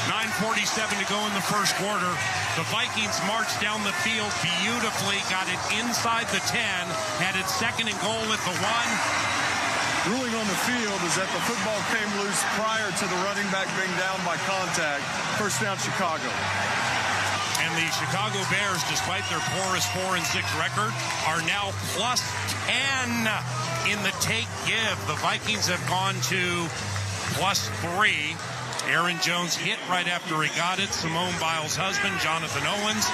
9:47 to go in the first quarter. The Vikings marched down the field beautifully, got it inside the 10, had it second and goal at the 1. Ruling on the field is that the football came loose prior to the running back being down by contact. First down, Chicago. And the Chicago Bears, despite their porous 4-6 record, are now plus 10 in the take-give. The Vikings have gone to plus 3. Aaron Jones hit right after he got it. Simone Biles' husband, Jonathan Owens,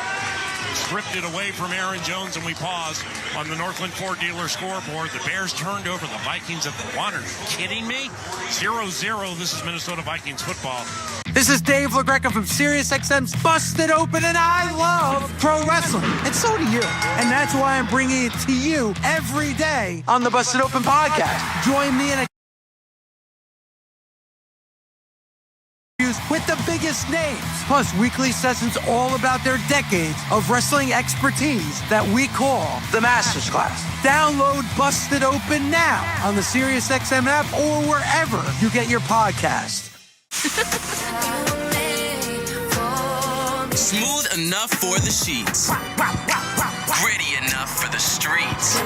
stripped it away from Aaron Jones, and we pause on the Northland Ford dealer scoreboard. The Bears turned over the Vikings at the 1. Are you kidding me? 0-0. This is Minnesota Vikings football. This is Dave LaGreca from SiriusXM's Busted Open, and I love pro wrestling. And so do you. And that's why I'm bringing it to you every day on the Busted Open podcast. Join me in a with the biggest names, plus weekly sessions all about their decades of wrestling expertise that we call the Masters Class. Download Busted Open now on the SiriusXM app or wherever you get your podcasts. Smooth enough for the sheets. Gritty enough for the streets.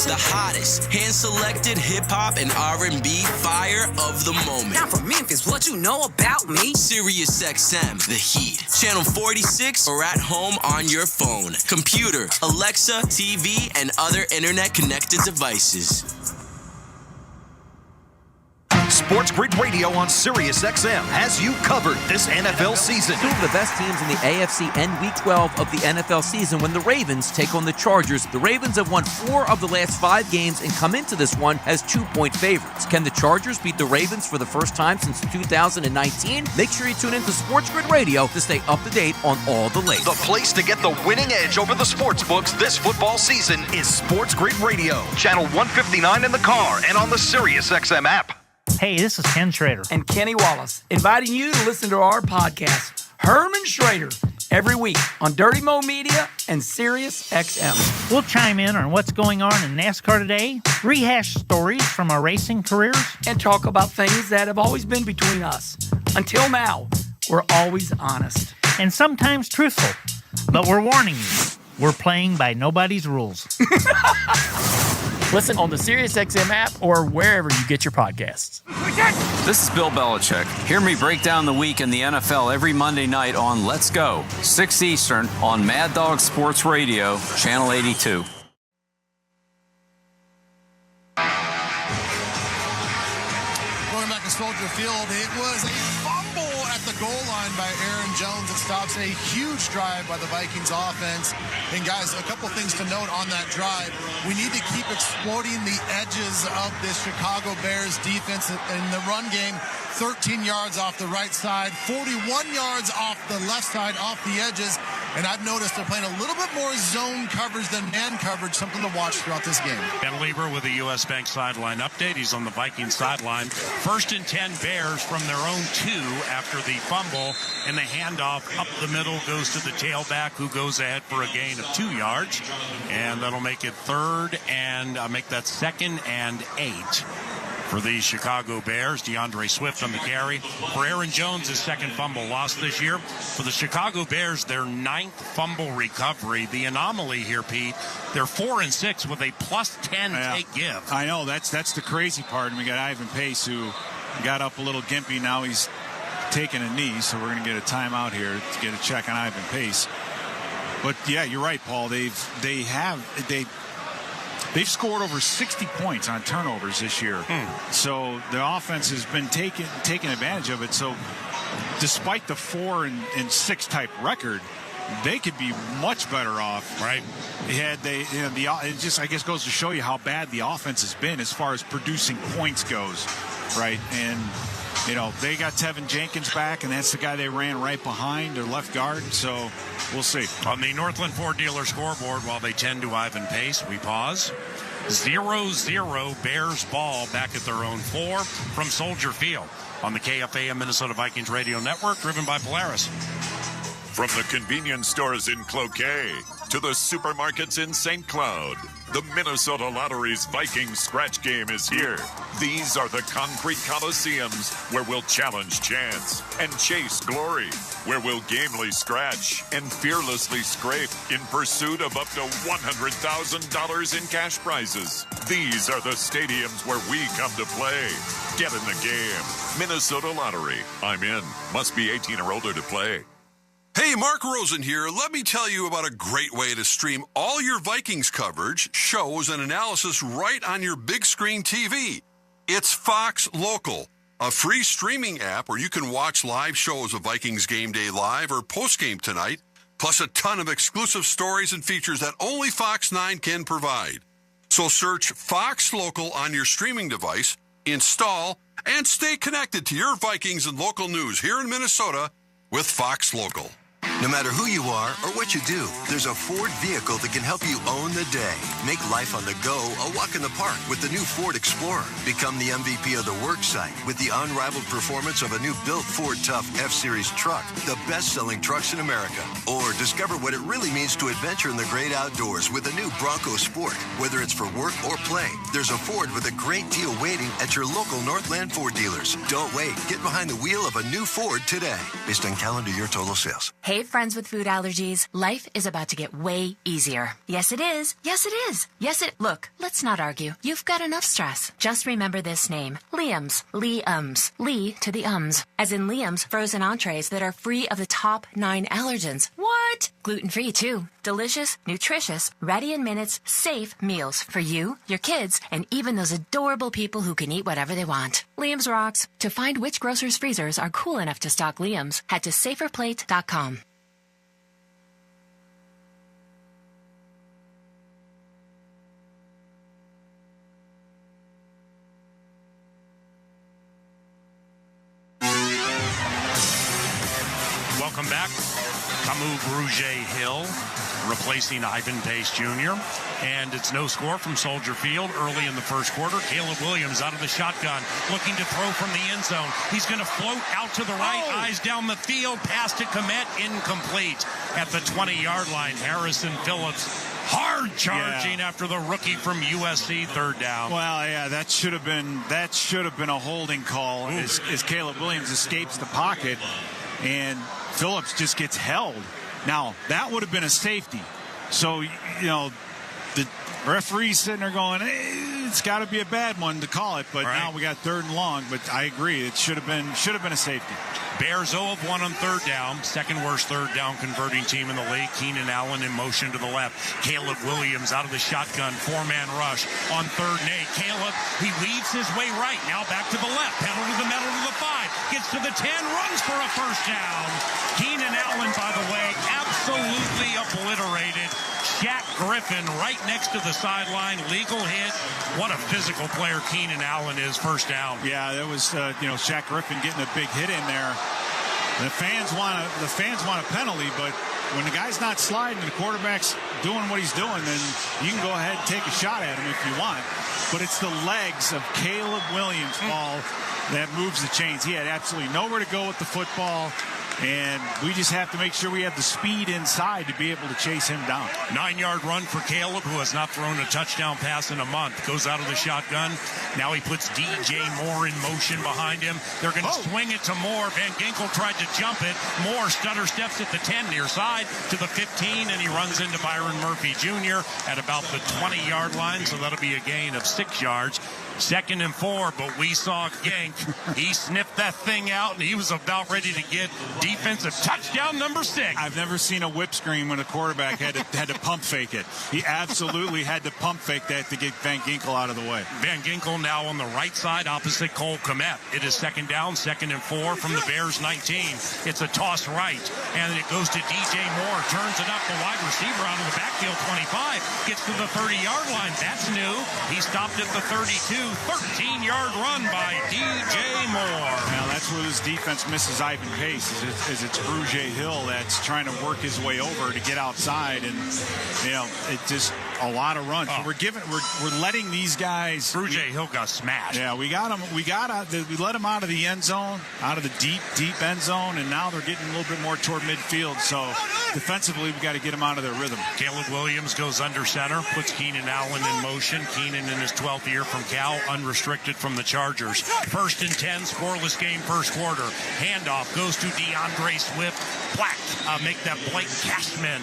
The hottest hand-selected hip-hop and R&B fire of the moment. Now from Memphis, what you know about me? SiriusXM, The Heat. Channel 46 or at home on your phone, computer, Alexa, TV, and other internet-connected devices. Sports Grid Radio on SiriusXM has you covered this NFL season. Two of the best teams in the AFC end Week 12 of the NFL season when the Ravens take on the Chargers. The Ravens have won 4 of the last 5 games and come into this one as 2-point favorites. Can the Chargers beat the Ravens for the first time since 2019? Make sure you tune in to Sports Grid Radio to stay up to date on all the latest. The place to get the winning edge over the sports books this football season is Sports Grid Radio. Channel 159 in the car and on the SiriusXM app. Hey, this is Ken Schrader. And Kenny Wallace, inviting you to listen to our podcast, Herman Schrader, every week on Dirty Mo Media and SiriusXM. We'll chime in on what's going on in NASCAR today, rehash stories from our racing careers, and talk about things that have always been between us. Until now, we're always honest. And sometimes truthful. But we're warning you, we're playing by nobody's rules. Listen on the SiriusXM app or wherever you get your podcasts. This is Bill Belichick. Hear me break down the week in the NFL every Monday night on Let's Go, 6 Eastern on Mad Dog Sports Radio, Channel 82. Going back to Soldier Field, it was a fumble the goal line by Aaron Jones. It stops a huge drive by the Vikings offense. And guys, a couple things to note on that drive. We need to keep exploiting the edges of this Chicago Bears defense in the run game. 13 yards off the right side, 41 yards off the left side, off the edges. And I've noticed they're playing a little bit more zone coverage than man coverage, something to watch throughout this game. Ben Lieber with a U.S. Bank sideline update. He's on the Vikings sideline. 1st and 10 Bears from their own 2 after the fumble, and the handoff up the middle goes to the tailback, who goes ahead for a gain of 2 yards. And that'll make it 3rd and make that 2nd and 8. For the Chicago Bears, DeAndre Swift on the carry. For Aaron Jones, his 2nd fumble lost this year. For the Chicago Bears, their 9th fumble recovery. The anomaly here, Pete, they're 4-6 with a +10 take give. I know, that's the crazy part. And we got Ivan Pace, who got up a little gimpy. Now he's taking a knee, so we're going to get a timeout here to get a check on Ivan Pace. But yeah, you're right, Paul. They've scored over 60 points on turnovers this year. So the offense has been taking advantage of it. So despite the 4-6 type record, they could be much better off. Right. It just, I guess, goes to show you how bad the offense has been as far as producing points goes. Right. And, they got Tevin Jenkins back, and that's the guy they ran right behind, their left guard. So we'll see. On the Northland Ford dealer scoreboard, while they tend to Ivan Pace, we pause. 0-0 Bears ball back at their own 4 from Soldier Field on the KFAM Minnesota Vikings Radio Network, driven by Polaris. From the convenience stores in Cloquet to the supermarkets in St. Cloud, the Minnesota Lottery's Vikings scratch game is here. These are the concrete coliseums where we'll challenge chance and chase glory, where we'll gamely scratch and fearlessly scrape in pursuit of up to $100,000 in cash prizes. These are the stadiums where we come to play. Get in the game. Minnesota Lottery. I'm in. Must be 18 or older to play. Hey, Mark Rosen here. Let me tell you about a great way to stream all your Vikings coverage, shows, and analysis right on your big screen TV. It's Fox Local, a free streaming app where you can watch live shows of Vikings Game Day Live or Postgame Tonight, plus a ton of exclusive stories and features that only Fox 9 can provide. So search Fox Local on your streaming device, install, and stay connected to your Vikings and local news here in Minnesota with Fox Local. No matter who you are or what you do, there's a Ford vehicle that can help you own the day. Make life on the go a walk in the park with the new Ford Explorer. Become the MVP of the work site with the unrivaled performance of a new built Ford Tough F-Series truck, the best-selling trucks in America. Or discover what it really means to adventure in the great outdoors with the new Bronco Sport. Whether it's for work or play, there's a Ford with a great deal waiting at your local Northland Ford dealers. Don't wait. Get behind the wheel of a new Ford today. Based on calendar year total sales. Hey, friends with food allergies, life is about to get way easier. Yes, it is. Yes, it is. Look, let's not argue. You've got enough stress. Just remember this name. Liam's. Liam's. Lee to the ums. As in Liam's frozen entrees that are free of the top 9 allergens. What? Gluten-free, too. Delicious, nutritious, ready in minutes, safe meals for you, your kids, and even those adorable people who can eat whatever they want. Liam's rocks. To find which grocer's freezers are cool enough to stock Liam's, head to saferplate.com. Welcome back. Camus Bruget-Hill replacing Ivan Pace Jr. And it's no score from Soldier Field early in the first quarter. Caleb Williams out of the shotgun, looking to throw from the end zone. He's going to float out to the right, eyes down the field, pass to Komet, incomplete. At the 20-yard line, Harrison Phillips hard charging after the rookie from USC, third down. Well, yeah, that should have been a holding call as Caleb Williams escapes the pocket and Phillips just gets held. Now, that would have been a safety. So, the referee's sitting there going, hey, it's got to be a bad one to call it. But now we got 3rd and long. But I agree, it should have been a safety. Bears 0 of 1 on third down. Second worst third down converting team in the league. Keenan Allen in motion to the left. Caleb Williams out of the shotgun. 4-man rush on 3rd and 8. Caleb, he weaves his way right. Now back to the left. Pedal to the middle to the 5. Gets to the 10. Runs for a first down. Keenan Allen, by the way, absolutely obliterated Shaq Griffin right next to the sideline. Legal hit. What a physical player Keenan Allen is. First down. Yeah, that was Shaq Griffin getting a big hit in there. The fans want a penalty, but when the guy's not sliding and the quarterback's doing what he's doing, then you can go ahead and take a shot at him if you want. But it's the legs of Caleb Williams' ball that moves the chains. He had absolutely nowhere to go with the football. And we just have to make sure we have the speed inside to be able to chase him down. 9-yard run for Caleb, who has not thrown a touchdown pass in a month. Goes out of the shotgun. Now he puts DJ Moore in motion behind him. They're going to swing it to Moore. Van Ginkel tried to jump it. Moore stutter steps at the 10 near side to the 15, and he runs into Byron Murphy Jr. at about the 20-yard line, so that'll be a gain of 6 yards. 2nd and 4, but we saw Genk. He sniffed that thing out, and he was about ready to get defensive touchdown number 6. I've never seen a whip screen when a quarterback had to pump fake it. He absolutely had to pump fake that to get Van Ginkel out of the way. Van Ginkel now on the right side opposite Cole Kmet. It is 2nd down, 2nd and 4 from the Bears 19. It's a toss right, and it goes to DJ Moore. Turns it up, the wide receiver out of the backfield, 25. Gets to the 30-yard line. That's new. He stopped at the 32. 13-yard run by DJ Moore. Now that's where this defense misses Ivan Pace. Is it's Brugier Hill that's trying to work his way over to get outside, and it just a lot of runs. Oh. We're letting these guys. Brugier Hill got smashed. Yeah, we got him. We let him out of the end zone, out of the deep end zone, and now they're getting a little bit more toward midfield. So defensively, we got to get him out of their rhythm. Caleb Williams goes under center, puts Keenan Allen in motion. Keenan in his 12th year from Cal, unrestricted from the Chargers. 1st and 10, scoreless game, first quarter. Handoff goes to DeAndre Swift. Make that Blake Cashman.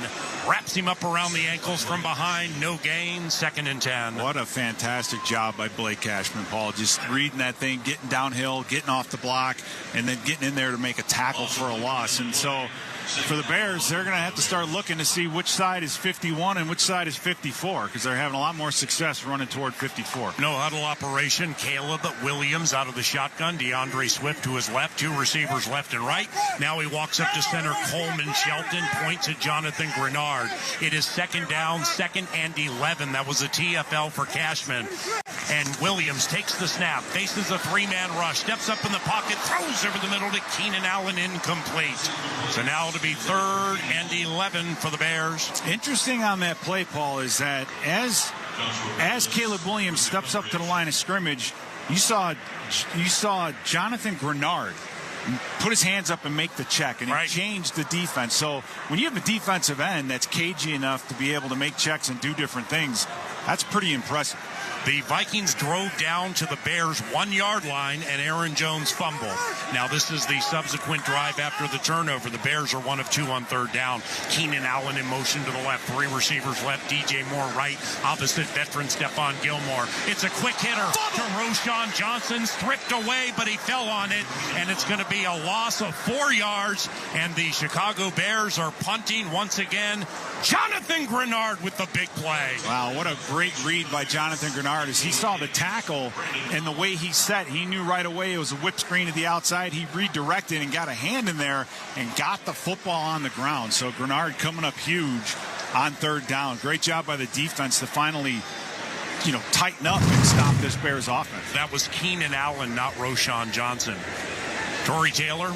Wraps him up around the ankles from behind. No gain. 2nd and 10. What a fantastic job by Blake Cashman, Paul. Just reading that thing, getting downhill, getting off the block, and then getting in there to make a tackle for a loss. And so for the Bears, they're going to have to start looking to see which side is 51 and which side is 54, because they're having a lot more success running toward 54. No huddle operation. Caleb Williams out of the shotgun. DeAndre Swift to his left. 2 receivers left and right. Now he walks up to center. Coleman Shelton points at Jonathan Grenard. It is 2nd down, 2nd and 11. That was a TFL for Cashman. And Williams takes the snap, faces a 3-man rush, steps up in the pocket, throws over the middle to Keenan Allen, incomplete. So now it'll be 3rd and 11 for the Bears. Interesting on that play, Paul, is that as Caleb Williams steps up to the line of scrimmage, you saw Jonathan Grenard put his hands up and make the check, and it changed the defense. So when you have a defensive end that's cagey enough to be able to make checks and do different things, that's pretty impressive. The Vikings drove down to the Bears' 1-yard line, and Aaron Jones fumble. Now this is the subsequent drive after the turnover. The Bears are 1 of 2 on 3rd down. Keenan Allen in motion to the left. 3 receivers left. DJ Moore right. Opposite veteran Stephon Gilmore. It's a quick hitter to Roschon Johnson. Stripped away, but he fell on it. And it's going to be a loss of 4 yards. And the Chicago Bears are punting once again. Jonathan Grenard with the big play. Wow, what a great read by Jonathan Grenard. As he saw the tackle and the way he set, he knew right away it was a whip screen to the outside. He redirected and got a hand in there and got the football on the ground. So Grenard coming up huge on 3rd down. Great job by the defense to finally tighten up and stop this Bears offense. That was Keenan Allen, not Roschon Johnson. Torrey Taylor,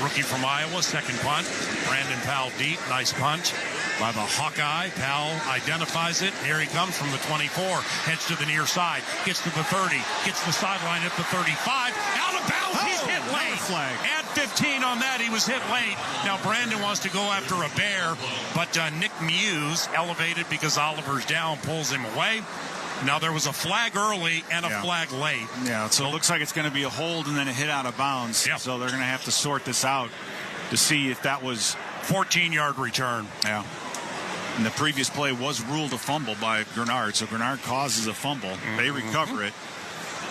rookie from Iowa, 2nd punt. Brandon Powell deep, nice punt by the Hawkeye. Powell identifies it. Here he comes from the 24. Heads to the near side. Gets to the 30. Gets the sideline at the 35. Out of bounds. He's hit late. Flag. At 15 on that. He was hit late. Now Brandon wants to go after a Bear, but Nick Muse, elevated because Oliver's down, pulls him away. Now, there was a flag early and a flag late. Yeah, so it looks like it's going to be a hold and then a hit out of bounds. Yep. So they're going to have to sort this out to see if that was 14-yard return. Yeah. And the previous play was ruled a fumble by Grenard. So Grenard causes a fumble. They recover it.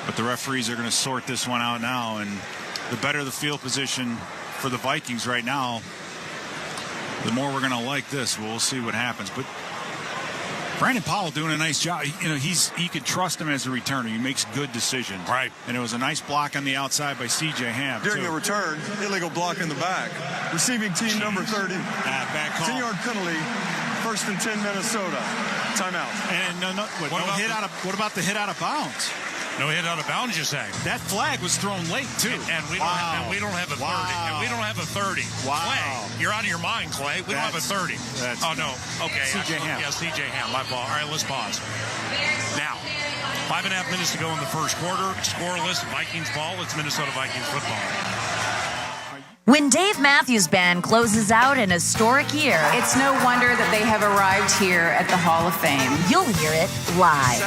But the referees are going to sort this one out now. And the better the field position for the Vikings right now, the more we're going to like this. We'll see what happens. But Brandon Powell doing a nice job. You know, you can trust him as a returner. He makes good decisions. Right. And it was a nice block on the outside by C.J. Ham. During the return, illegal block in the back. Receiving team number 30. Back call. 10-yard penalty. 1st and 10, Minnesota. Timeout. And what about the hit out of bounds? No hit out of bounds, you're saying? That flag was thrown late, too. And we don't have a 30. And we don't have a 30. Wow. Clay, you're out of your mind, Clay. We don't have a 30. Oh, no. Okay. C.J. Ham. Yeah, C.J. Ham. My fault. All right, let's pause. Now, 5.5 minutes to go in the first quarter. Scoreless, Vikings ball. It's Minnesota Vikings football. When Dave Matthews Band closes out an historic year, it's no wonder that they have arrived here at the Hall of Fame. You'll hear it live.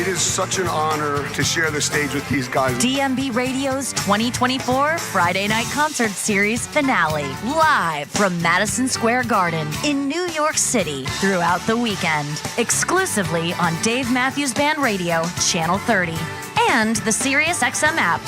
It is such an honor to share the stage with these guys. DMB Radio's 2024 Friday Night Concert Series finale, live from Madison Square Garden in New York City throughout the weekend. Exclusively on Dave Matthews Band Radio, Channel 30, and the SiriusXM app.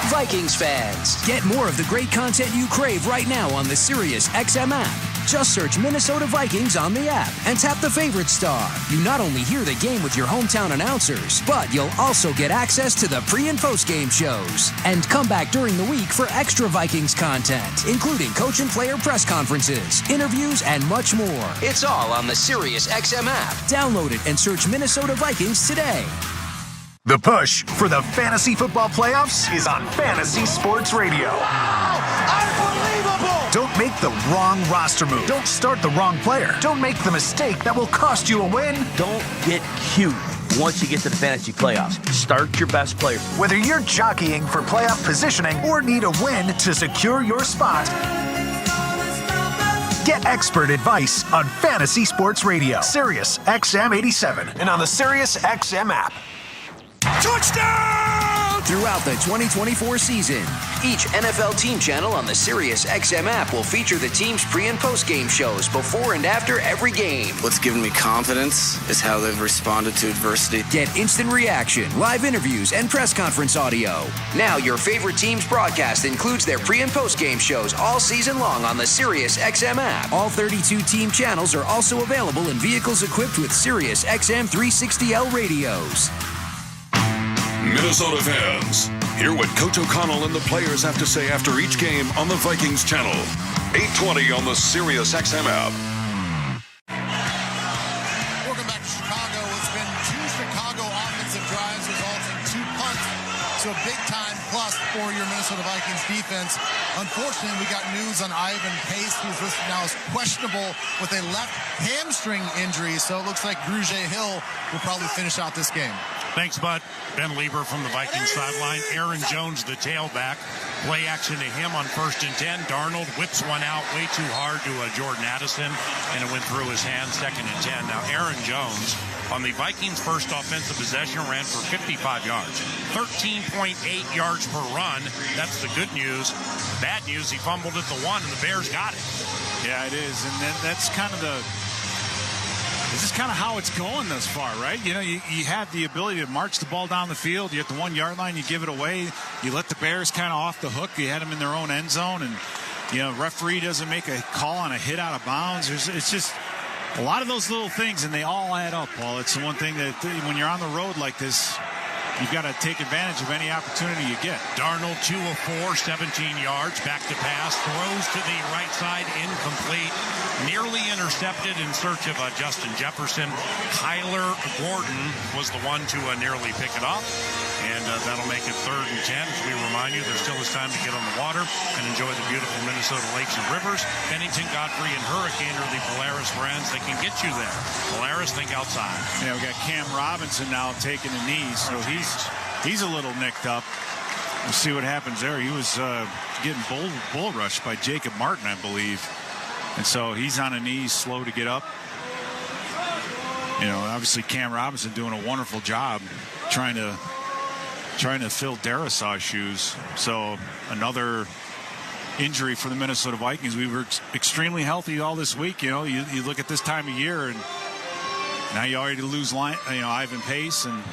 Vikings fans, get more of the great content you crave right now on the SiriusXM app. Just search Minnesota Vikings on the app and tap the favorite star. You not only hear the game with your hometown announcers, but you'll also get access to the pre- and post-game shows. And come back during the week for extra Vikings content, including coach and player press conferences, interviews, and much more. It's all on the SiriusXM app. Download it and search Minnesota Vikings today. The push for the fantasy football playoffs is on Fantasy Sports Radio. Wow! Unbelievable! Don't make the wrong roster move. Don't start the wrong player. Don't make the mistake that will cost you a win. Don't get cute once you get to the fantasy playoffs. Start your best player. Whether you're jockeying for playoff positioning or need a win to secure your spot, get expert advice on Fantasy Sports Radio, Sirius XM 87, and on the Sirius XM app. Touchdown! Throughout the 2024 season, each NFL team channel on the SiriusXM app will feature the team's pre- and post-game shows before and after every game. What's given me confidence is how they've responded to adversity. Get instant reaction, live interviews, and press conference audio. Now your favorite team's broadcast includes their pre- and post-game shows all season long on the SiriusXM app. All 32 team channels are also available in vehicles equipped with SiriusXM 360L radios. Minnesota fans, hear what Coach O'Connell and the players have to say after each game on the Vikings channel. 8:20 on the SiriusXM app. Welcome back to Chicago. It's been 2 Chicago offensive drives resulting in 2 punts. So a big-time plus for your Minnesota Vikings defense. Unfortunately, we got news on Ivan Pace, who's listed now as questionable with a left hamstring injury. So it looks like Grugier Hill will probably finish out this game. Thanks, Bud. Ben Lieber from the Vikings sideline. Aaron Jones, the tailback. Play action to him on 1st and 10. Darnold whips one out way too hard to Jordan Addison, and it went through his hands, 2nd and 10. Now, Aaron Jones, on the Vikings' first offensive possession, ran for 55 yards. 13.8 yards per run. That's the good news. Bad news, he fumbled at the 1, and the Bears got it. Yeah, it is. And then that's kind of this is kind of how it's going thus far, right? You know, you have the ability to march the ball down the field. You at the 1-yard line, you give it away. You let the Bears kind of off the hook. You had them in their own end zone. And, you know, referee doesn't make a call on a hit out of bounds. It's just a lot of those little things, and they all add up, Paul. It's the one thing that when you're on the road like this, you've got to take advantage of any opportunity you get. Darnold, 2 of 4, 17 yards, back to pass, throws to the right side, incomplete, nearly intercepted in search of Justin Jefferson. Kyler Gordon was the one to nearly pick it up, and that'll make it 3rd and 10. As we remind you, there still is time to get on the water and enjoy the beautiful Minnesota lakes and rivers. Bennington, Godfrey, and Hurricane are the Polaris brands that can get you there. Polaris, think outside. Yeah, we got Cam Robinson now taking the knees, so he's a little nicked up. We'll see what happens there. He was getting bull rushed by Jacob Martin, I believe. And so he's on a knee, slow to get up. You know, obviously Cam Robinson doing a wonderful job trying to fill Darrisaw's shoes. So another injury for the Minnesota Vikings. We were extremely healthy all this week. You know, you look at this time of year, and now you already lose Ivan Pace, and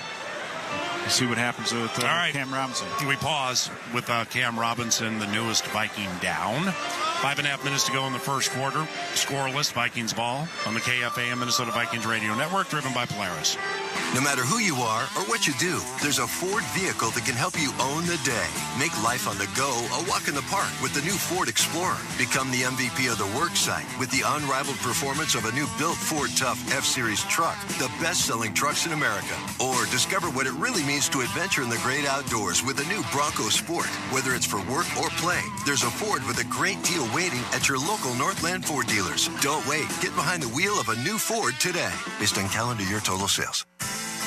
We'll see what happens with Cam Robinson. We pause with Cam Robinson, the newest Viking, down. 5.5 minutes to go in the first quarter. Scoreless, Vikings ball on the KFAM Minnesota Vikings Radio Network, driven by Polaris. No matter who you are or what you do, there's a Ford vehicle that can help you own the day. Make life on the go a walk in the park with the new Ford Explorer. Become the MVP of the work site with the unrivaled performance of a new built Ford Tough F-Series truck, the best-selling trucks in America. Or discover what it really means to adventure in the great outdoors with the new Bronco Sport. Whether it's for work or play, there's a Ford with a great deal waiting at your local Northland Ford dealers. Don't wait. Get behind the wheel of a new Ford today. Based on calendar year total sales.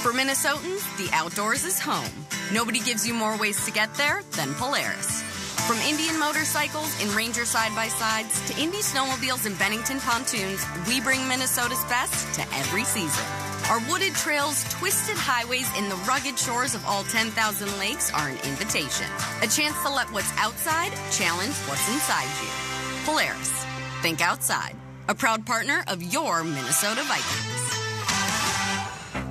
For Minnesotans, the outdoors is home. Nobody gives you more ways to get there than Polaris. From Indian motorcycles and Ranger side-by-sides to Indy snowmobiles and Bennington pontoons, we bring Minnesota's best to every season. Our wooded trails, twisted highways, and the rugged shores of all 10,000 lakes are an invitation. A chance to let what's outside challenge what's inside you. Polaris. Think outside. A proud partner of your Minnesota Vikings.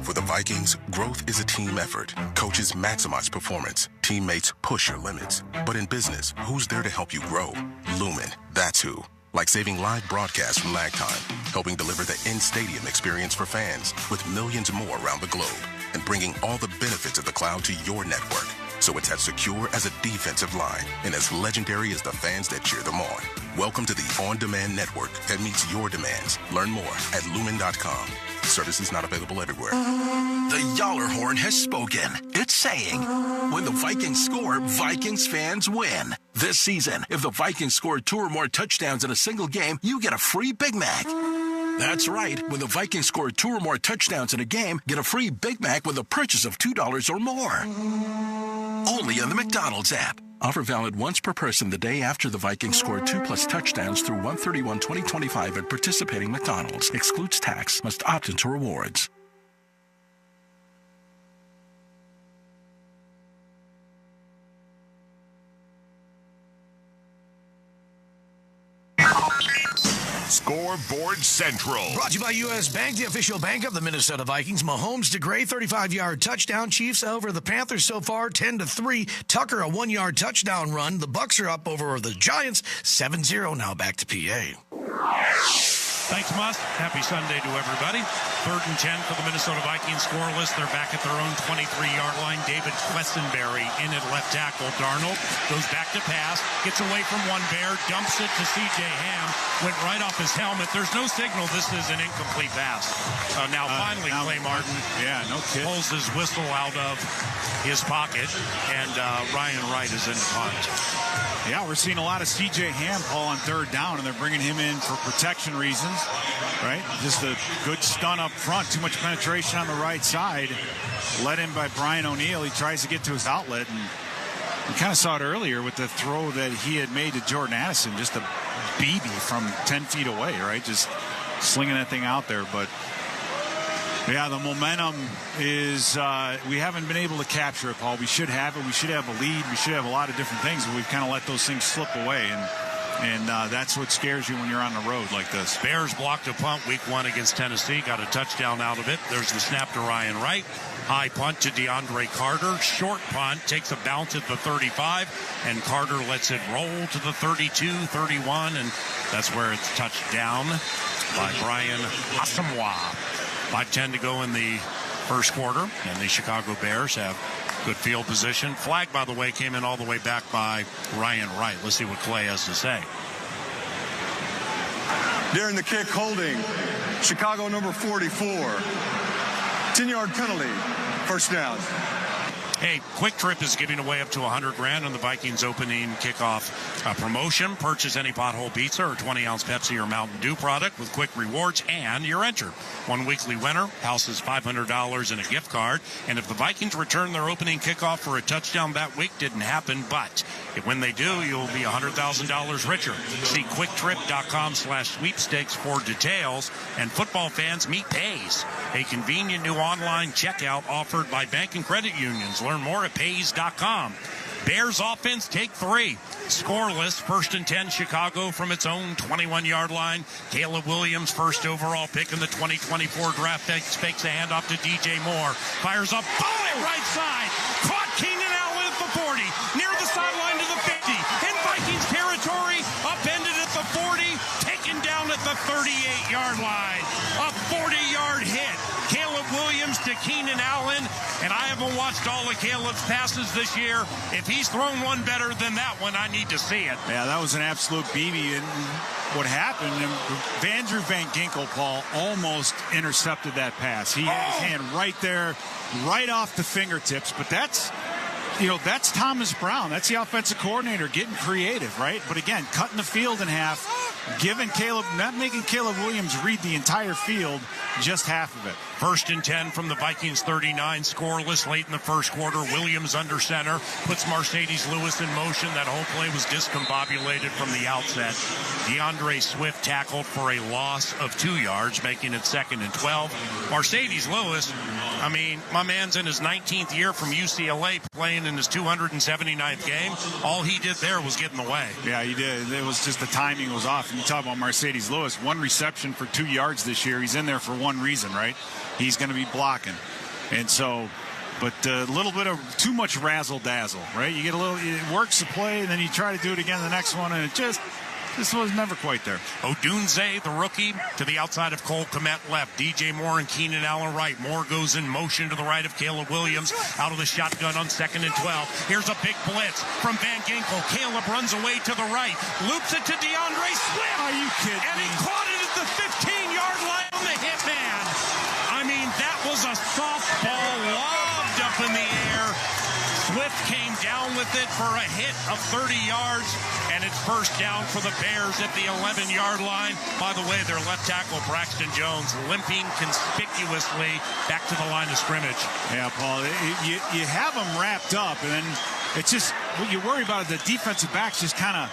For the Vikings, growth is a team effort. Coaches maximize performance. Teammates push your limits. But in business, who's there to help you grow? Lumen. That's who. Like saving live broadcasts from lag time, helping deliver the in-stadium experience for fans with millions more around the globe, and bringing all the benefits of the cloud to your network. So it's as secure as a defensive line and as legendary as the fans that cheer them on. Welcome to the on-demand network that meets your demands. Learn more at lumen.com. Services not available everywhere. The Yaller horn has spoken. It's saying, when the Vikings score, Vikings fans win. This season, if the Vikings score 2 or more touchdowns in a single game, you get a free Big Mac. That's right. When the Vikings score 2 or more touchdowns in a game, get a free Big Mac with a purchase of $2 or more. Only on the McDonald's app. Offer valid once per person the day after the Vikings score 2+ touchdowns through 1/31/2025 at participating McDonald's. Excludes tax. Must opt into rewards. Scoreboard Central. Brought to you by U.S. Bank, the official bank of the Minnesota Vikings. Mahomes to Gray, 35-yard touchdown. Chiefs over the Panthers so far, 10-3. Tucker, a 1-yard touchdown run. The Bucs are up over the Giants, 7-0. Now back to PA. Thanks, Must. Happy Sunday to everybody. 3rd and 10 for the Minnesota Vikings scoreless. They're back at their own 23-yard line. David Quessenberry in at left tackle. Darnold goes back to pass, gets away from one Bear, dumps it to C.J. Ham, went right off his helmet. There's no signal this is an incomplete pass. Finally, Clay Martin pulls his whistle out of his pocket, and Ryan Wright is in the punt. Yeah, we're seeing a lot of C.J. Ham call on 3rd down, and they're bringing him in for protection reasons, right? Just a good stun up front. Too much penetration on the right side. Led in by Brian O'Neill. He tries to get to his outlet, and we kind of saw it earlier with the throw that he had made to Jordan Addison, just a BB from 10 feet away, right? Just slinging that thing out there, but... yeah, the momentum is, we haven't been able to capture it, Paul. We should have it. We should have a lead. We should have a lot of different things, but we've kind of let those things slip away. And that's what scares you when you're on the road like this. Bears blocked a punt week 1 against Tennessee, got a touchdown out of it. There's the snap to Ryan Wright. High punt to DeAndre Carter. Short punt, takes a bounce at the 35, and Carter lets it roll to the 32, 31, and that's where it's touched down by Brian Asamoah. 5:10 to go in the first quarter, and the Chicago Bears have good field position. Flag, by the way, came in all the way back by Ryan Wright. Let's see what Clay has to say. During the kick, holding Chicago number 44. 10-yard penalty, first down. Hey, Quick Trip is giving away up to $100,000 on the Vikings opening kickoff promotion. Purchase any pothole pizza or 20-ounce Pepsi or Mountain Dew product with Quick Rewards, and you're entered. One weekly winner houses $500 in a gift card. And if the Vikings return their opening kickoff for a touchdown that week, didn't happen, but when they do, you'll be $100,000 richer. See quicktrip.com/sweepstakes for details. And football fans, meet Pays, a convenient new online checkout offered by bank and credit unions. Learn more at Pays.com. Bears offense, take 3. Scoreless, 1st and 10, Chicago from its own 21-yard line. Caleb Williams, first overall pick in the 2024 draft, fakes a handoff to DJ Moore. Fires up, right side. Caught Keenan Allen at the 40, near the sideline to the 50. In Vikings territory, upended at the 40, taken down at the 38-yard line. A 40-yard hit. Caleb Williams to Keenan Allen, and I haven't watched all of Caleb's passes this year. If he's thrown one better than that one, I need to see it. Yeah, that was an absolute BB. And what happened, Andrew Van Ginkel, Paul, almost intercepted that pass. He had his hand right there, right off the fingertips, but that's Thomas Brown. That's the offensive coordinator getting creative, right? But again, cutting the field in half, not making Caleb Williams read the entire field, just half of it. 1st and 10 from the Vikings 39, scoreless late in the first quarter. Williams under center, puts Mercedes Lewis in motion. That whole play was discombobulated from the outset. DeAndre Swift tackled for a loss of 2 yards, making it 2nd and 12. Mercedes Lewis, my man's in his 19th year from UCLA, playing in his 279th game. All he did there was get in the way. Yeah, he did. It was just the timing was off. And you talk about Mercedes Lewis, 1 reception for 2 yards this year. He's in there for one reason, right? He's going to be blocking. And so, but a little bit of too much razzle-dazzle, right? You get it works the play, and then you try to do it again the next one, and this was never quite there. Odunze, the rookie, to the outside of Cole Kmet left. DJ Moore and Keenan Allen right. Moore goes in motion to the right of Caleb Williams. Out of the shotgun on 2nd and 12. Here's a big blitz from Van Ginkel. Caleb runs away to the right. Loops it to DeAndre Swift. Are you kidding me? And he caught it at the 15-yard line on the hitman. That was a softball lobbed up in the air. Swift came down with it for a hit of 30 yards, and it's first down for the Bears at the 11-yard line. By the way, their left tackle, Braxton Jones, limping conspicuously back to the line of scrimmage. Yeah, Paul, you have them wrapped up, and then it's just what you worry about is the defensive backs just kind of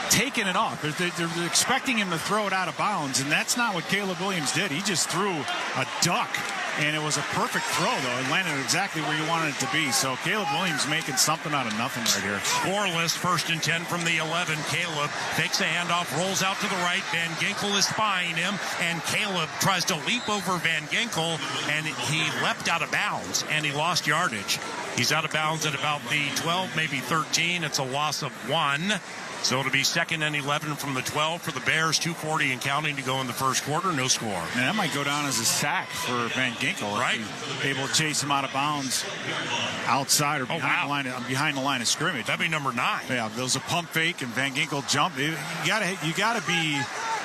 taking it off. They're expecting him to throw it out of bounds, and that's not what Caleb Williams did. He just threw a duck, and it was a perfect throw, though. It landed exactly where you wanted it to be. So Caleb Williams making something out of nothing right here. Scoreless, 1st and 10 from the 11. Caleb takes a handoff, rolls out to the right. Van Ginkel is spying him, and Caleb tries to leap over Van Ginkel, and he leapt out of bounds, and he lost yardage. He's out of bounds at about the 12, maybe 13. It's a loss of 1. So it'll be 2nd and 11 from the 12 for the Bears, 2:40 and counting to go in the first quarter, no score. And that might go down as a sack for Van Ginkel. Right. Able to chase him out of bounds outside or behind the line of scrimmage. That'd be number 9. Yeah, there was a pump fake and Van Ginkel jumped. You gotta be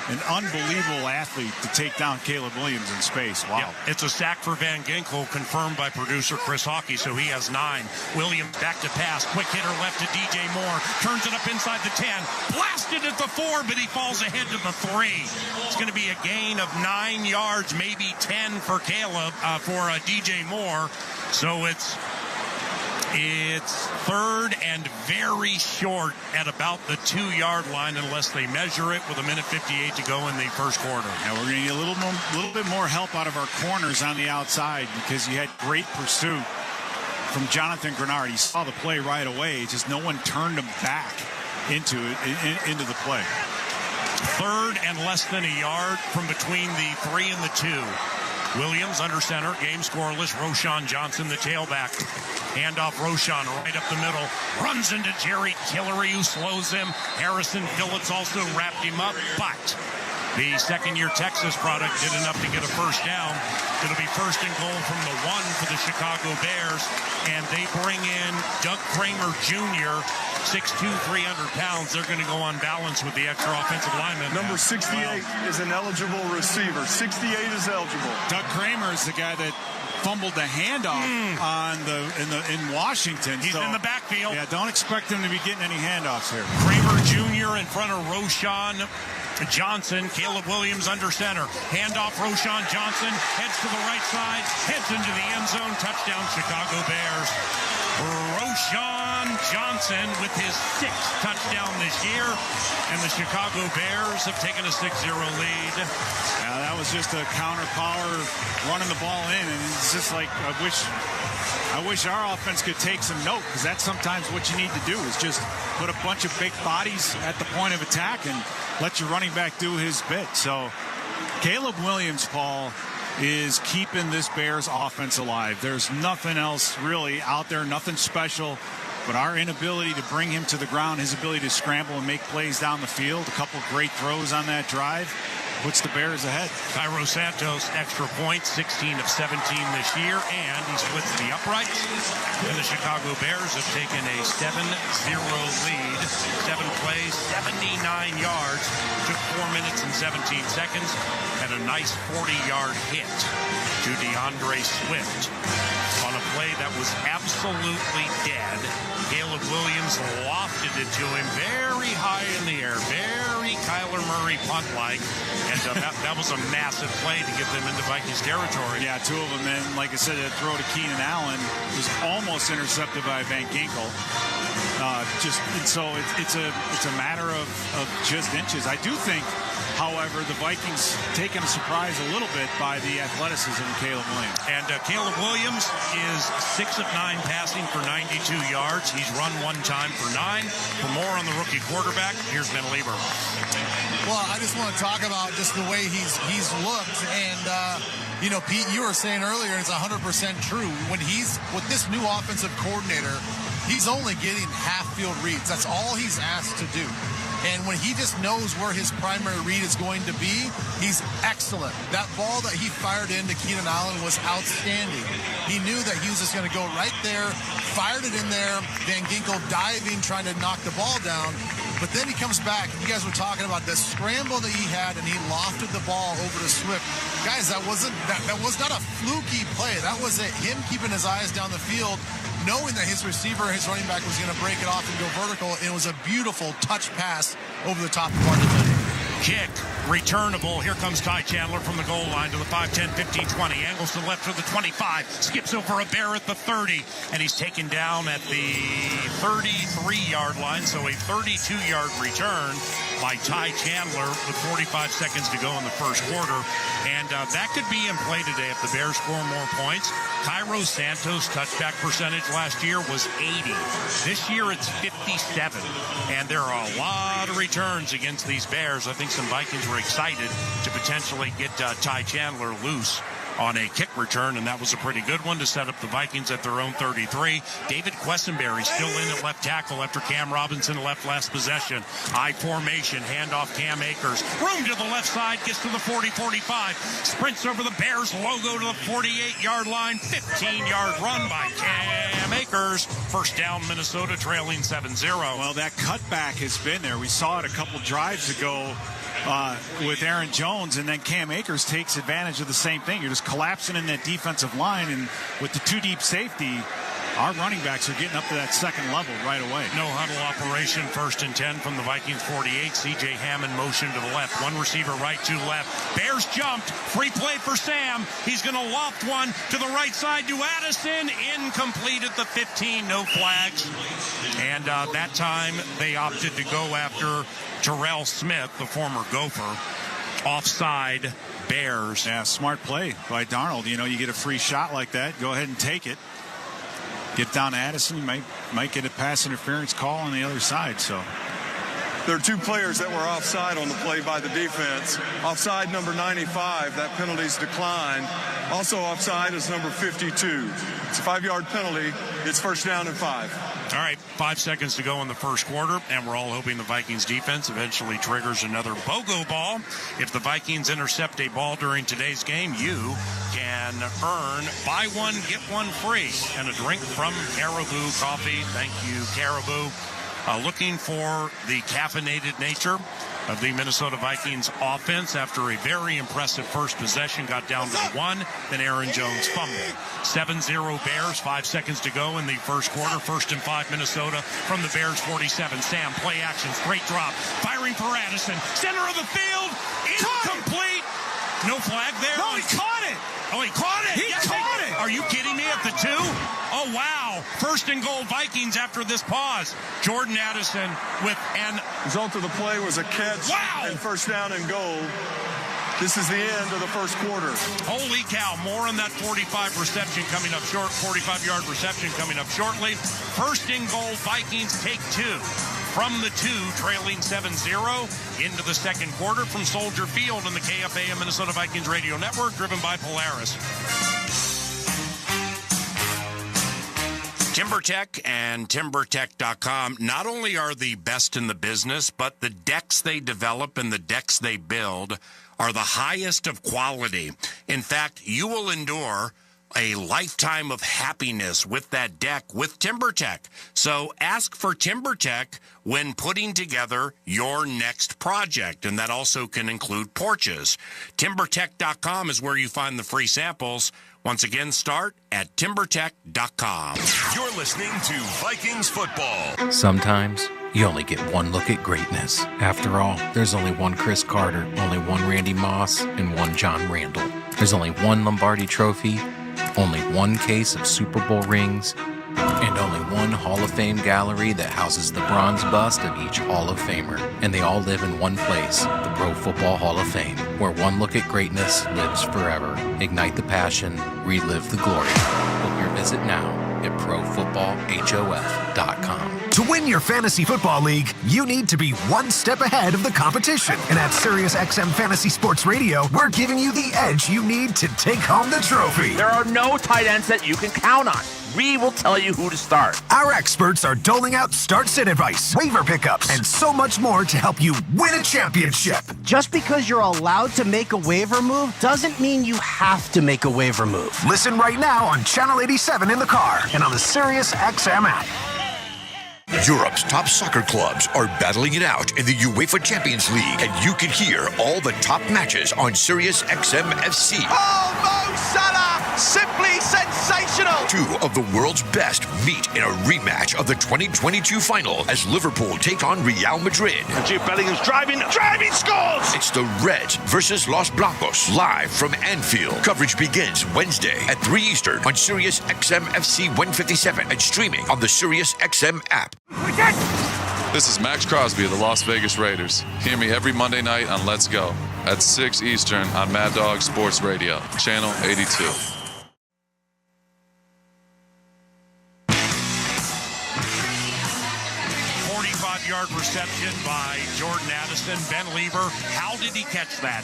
an unbelievable athlete to take down Caleb Williams in space. Wow. Yep. It's a sack for Van Ginkel, confirmed by producer Chris Hockey, so he has 9. Williams back to pass. Quick hitter left to DJ Moore. Turns it up inside the 10. Blasted at the 4, but he falls ahead to the 3. It's going to be a gain of 9 yards, maybe 10 for Caleb, for DJ Moore. So it's 3rd and very short at about the 2-yard line unless they measure it with 1:58 to go in the first quarter. Now we're going to get a little bit more help out of our corners on the outside because you had great pursuit from Jonathan Grenard. He saw the play right away. Just no one turned him back into the play. 3rd and less than a yard from between the 3 and the 2. Williams under center, game scoreless. Roshan Johnson, the tailback. Handoff Roshan right up the middle. Runs into Jerry Tillery, who slows him. Harrison Phillips also wrapped him up, but the second-year Texas product did enough to get a first down. It'll be 1st and goal from the 1 for the Chicago Bears, and they bring in Doug Kramer Jr., 6'2", 300 pounds. They're going to go on balance with the extra offensive lineman. Number 68 is an eligible receiver. 68 is eligible. Doug Kramer is the guy that fumbled the handoff in Washington. He's in the backfield. Yeah, don't expect him to be getting any handoffs here. Kramer Jr. in front of Roshan Johnson. Caleb Williams under center. Handoff Roshan Johnson. Heads to the right side. Heads into the end zone. Touchdown Chicago Bears. Roshan Johnson with his 6th touchdown this year. And the Chicago Bears have taken a 6-0 lead. Yeah, that was just a counter power running the ball in. And it's just like, I wish I wish our offense could take some note, because that's sometimes what you need to do, is just put a bunch of big bodies at the point of attack and let your running back do his bit. So Caleb Williams, Paul, is keeping this Bears offense alive. There's nothing else really out there, nothing special, but our inability to bring him to the ground, his ability to scramble and make plays down the field, a couple great throws on that drive, puts the Bears ahead. Cairo Santos, extra points, 16 of 17 this year, and he splits the uprights. And the Chicago Bears have taken a 7-0 lead. 7 plays, 79 yards, took 4 minutes and 17 seconds, and a nice 40-yard hit to DeAndre Swift on a play that was absolutely dead. Caleb Williams lofted it to him very high in the air, very Kyler Murray punt-like, and that was a massive play to get them into Vikings territory. Yeah, 2 of them, and like I said, that throw to Keenan Allen was almost intercepted by Van Ginkel. So it's a matter of just inches. I do think, however, the Vikings taken a surprise a little bit by the athleticism of Caleb Williams. And Caleb Williams is 6 of 9 passing for 92 yards. He's run 1 time for 9. For more on the rookie quarterback, here's Ben Lieber. Well, I just want to talk about just the way he's looked. And, Pete, you were saying earlier, it's 100% true. When he's with this new offensive coordinator, he's only getting half-field reads. That's all he's asked to do. And when he just knows where his primary read is going to be, he's excellent. That ball that he fired into Keenan Allen was outstanding. He knew that he was just going to go right there, fired it in there, Van Ginkel diving, trying to knock the ball down. But then he comes back. You guys were talking about the scramble that he had, and he lofted the ball over to Swift. Guys, that was not a fluky play. That was him keeping his eyes down the field, knowing that his receiver, his running back, was going to break it off and go vertical. It was a beautiful touch pass over the top of our defender. Kick, returnable. Here comes Ty Chandler from the goal line to the 5, 10, 15, 20. Angles to the left for the 25. Skips over a Bear at the 30. And he's taken down at the 33-yard line. So a 32-yard return by Ty Chandler with 45 seconds to go in the first quarter. And that could be in play today if the Bears score more points. Cairo Santos' touchback percentage last year was 80. This year it's 57. And there are a lot of returns against these Bears. I think some Vikings were excited to potentially get Ty Chandler loose on a kick return, and that was a pretty good one to set up the Vikings at their own 33. David Quessenberry still in at left tackle after Cam Robinson left last possession. I formation, handoff Cam Akers. Room to the left side, gets to the 40-45. Sprints over the Bears logo to the 48-yard line. 15-yard run by Cam Akers. First down, Minnesota trailing 7-0. Well, that cutback has been there. We saw it a couple drives ago with Aaron Jones, and then Cam Akers takes advantage of the same thing. You're just collapsing in that defensive line, and with the 2 deep safety, our running backs are getting up to that second level right away. No huddle operation, 1st and 10 from the Vikings 48. C.J. Hammond motion to the left. 1 receiver right, 2 left. Bears jumped. Free play for Sam. He's going to loft one to the right side to Addison. Incomplete at the 15. No flags. And that time they opted to go after Terrell Smith, the former Gopher. Offside Bears. Yeah, smart play by Darnold. You get a free shot like that, go ahead and take it. Get down to Addison, you might get a pass interference call on the other side. So there are 2 players that were offside on the play by the defense. Offside number 95, that penalty's declined. Also offside is number 52. It's a 5-yard penalty. It's first down and 5. All right, 5 seconds to go in the first quarter, and we're all hoping the Vikings defense eventually triggers another BOGO ball. If the Vikings intercept a ball during today's game, you can earn buy one, get one free, and a drink from Caribou Coffee. Thank you, Caribou. Looking for the caffeinated nature of the Minnesota Vikings offense after a very impressive first possession, got down to the 1, then Aaron Jones fumbled. 7-0 Bears, 5 seconds to go in the first quarter. 1st and 5 Minnesota from the Bears 47. Sam, play action, straight drop, firing for Addison. Center of the field, incomplete. No flag there. No, he caught it. Oh, he caught it. He caught it. Are you kidding me at the 2? Oh, wow. 1st and goal Vikings after this pause. Jordan Addison with an... Result of the play was a catch. Wow. And first down and goal. This is the end of the first quarter. Holy cow, more on that 45 reception coming up short, 45-yard reception coming up shortly. First and goal, Vikings take 2. From the 2, trailing 7-0 into the second quarter from Soldier Field in the KFAM Minnesota Vikings Radio Network, driven by Polaris. TimberTech and TimberTech.com not only are the best in the business, but the decks they develop and the decks they build are the highest of quality. In fact, you will endure a lifetime of happiness with that deck with TimberTech. So ask for TimberTech when putting together your next project, and that also can include porches. TimberTech.com is where you find the free samples. Once again, start at TimberTech.com. You're listening to Vikings football. Sometimes you only get one look at greatness. After all, there's only one Chris Carter, only one Randy Moss, and one John Randall. There's only one Lombardi Trophy, only one case of Super Bowl rings, and only one Hall of Fame gallery that houses the bronze bust of each Hall of Famer. And they all live in one place, the Pro Football Hall of Fame, where one look at greatness lives forever. Ignite the passion, relive the glory. Book your visit now at ProFootballHof.com. To win your fantasy football league, you need to be one step ahead of the competition. And at SiriusXM Fantasy Sports Radio, we're giving you the edge you need to take home the trophy. There are no tight ends that you can count on. We will tell you who to start. Our experts are doling out start-sit advice, waiver pickups, and so much more to help you win a championship. Just because you're allowed to make a waiver move doesn't mean you have to make a waiver move. Listen right now on Channel 87 in the car and on the SiriusXM app. Europe's top soccer clubs are battling it out in the UEFA Champions League, and you can hear all the top matches on Sirius XM FC. Oh, Mo Salah! Simply sensational! 2 of the world's best meet in a rematch of the 2022 final as Liverpool take on Real Madrid. And Jude Bellingham's driving, scores! It's the Reds versus Los Blancos, live from Anfield. Coverage begins Wednesday at 3 Eastern on Sirius XM FC 157 and streaming on the Sirius XM app. This is Max Crosby of the Las Vegas Raiders. Hear me every Monday night on Let's Go at 6 Eastern on Mad Dog Sports Radio, Channel 82. Yard reception by Jordan Addison. Ben Lieber, how did he catch that?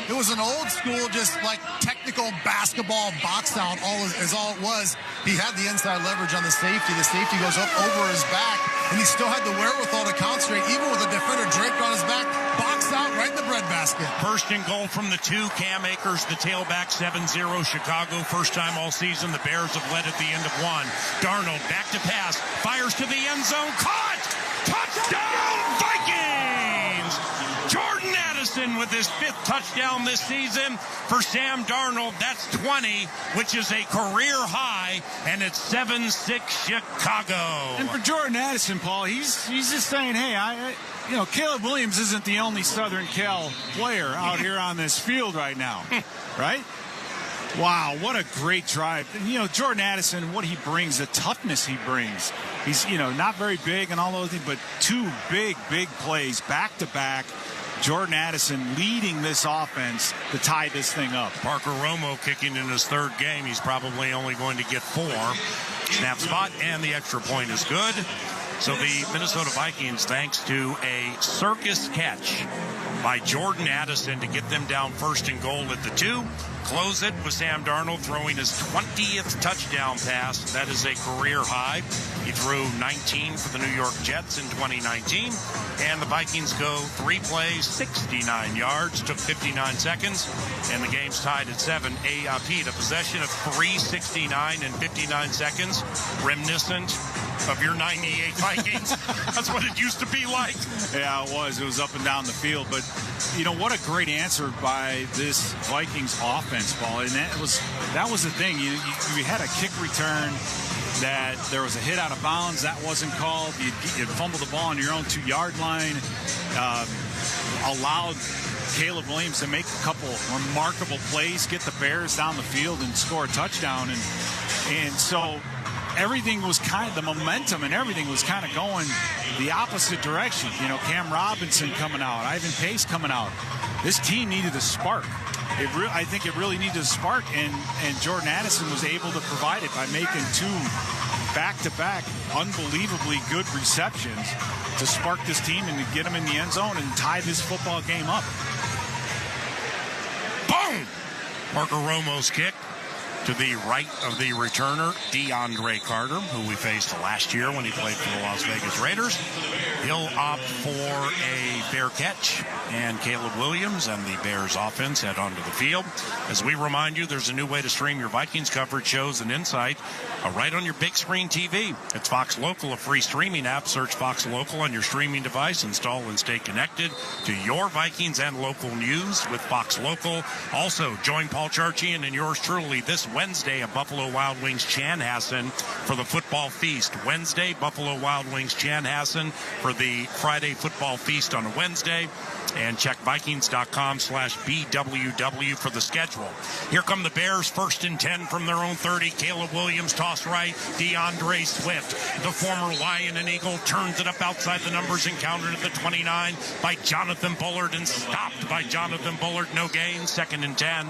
It was an old school, just like technical basketball box out, is all it was. He had the inside leverage on the safety. The safety goes up over his back, and he still had the wherewithal to concentrate, even with a defender draped on his back. Box out right in the breadbasket. First and goal from the 2. Cam Akers, the tailback, 7-0 Chicago. First time all season. The Bears have led at the end of 1. Darnold back to pass, fires to the end zone, caught! Touchdown, Vikings! Jordan Addison with his 5th touchdown this season. For Sam Darnold, that's 20, which is a career high, and it's 7-6 Chicago. And for Jordan Addison, Paul, he's just saying, hey, Caleb Williams isn't the only Southern Cal player out here on this field right now, right? Wow, what a great drive. Jordan Addison, what he brings, the toughness he brings. He's, not very big and all those things, but 2 big plays back-to-back. Jordan Addison leading this offense to tie this thing up. Parker Romo kicking in his 3rd game. He's probably only going to get 4. Snap spot, and the extra point is good. So the Minnesota Vikings, thanks to a circus catch by Jordan Addison to get them down first and goal at the 2. Close it with Sam Darnold throwing his 20th touchdown pass. That is a career high. He threw 19 for the New York Jets in 2019. And the Vikings go 3 plays, 69 yards, took 59 seconds, and the game's tied at 7. Pete, a possession of 3:69 and 59 seconds, reminiscent of your 98 Vikings. That's what it used to be like. Yeah, it was. It was up and down the field. But, what a great answer by this Vikings offense, Paul. And that was the thing. You had a kick return that there was a hit out of bounds. That wasn't called. You fumbled the ball on your own 2-yard line. Allowed Caleb Williams to make a couple remarkable plays, get the Bears down the field and score a touchdown. And so everything was the momentum and everything was kind of going the opposite direction. You know, Cam Robinson coming out, Ivan Pace coming out. This team needed a spark. I think it really needed a spark, and Jordan Addison was able to provide it by making 2 back-to-back unbelievably good receptions to spark this team and to get them in the end zone and tie this football game up. Boom! Parker Romo's kick to the right of the returner, DeAndre Carter, who we faced last year when he played for the Las Vegas Raiders. He'll opt for a fair catch, and Caleb Williams and the Bears offense head onto the field. As we remind you, there's a new way to stream your Vikings coverage, shows, and insight right on your big screen TV. It's Fox Local, a free streaming app. Search Fox Local on your streaming device. Install and stay connected to your Vikings and local news with Fox Local. Also, join Paul Charchian and yours truly this Wednesday at Buffalo Wild Wings Chanhassen for the football feast. Wednesday, Buffalo Wild Wings Chanhassen for the Friday football feast on a Wednesday. And check Vikings.com/BWW for the schedule. Here come the Bears, 1st and 10 from their own 30. Caleb Williams, toss right. DeAndre Swift, the former Lion and Eagle, turns it up outside the numbers and countered at the 29 by Jonathan Bullard and stopped by Jonathan Bullard. No gain, 2nd and 10.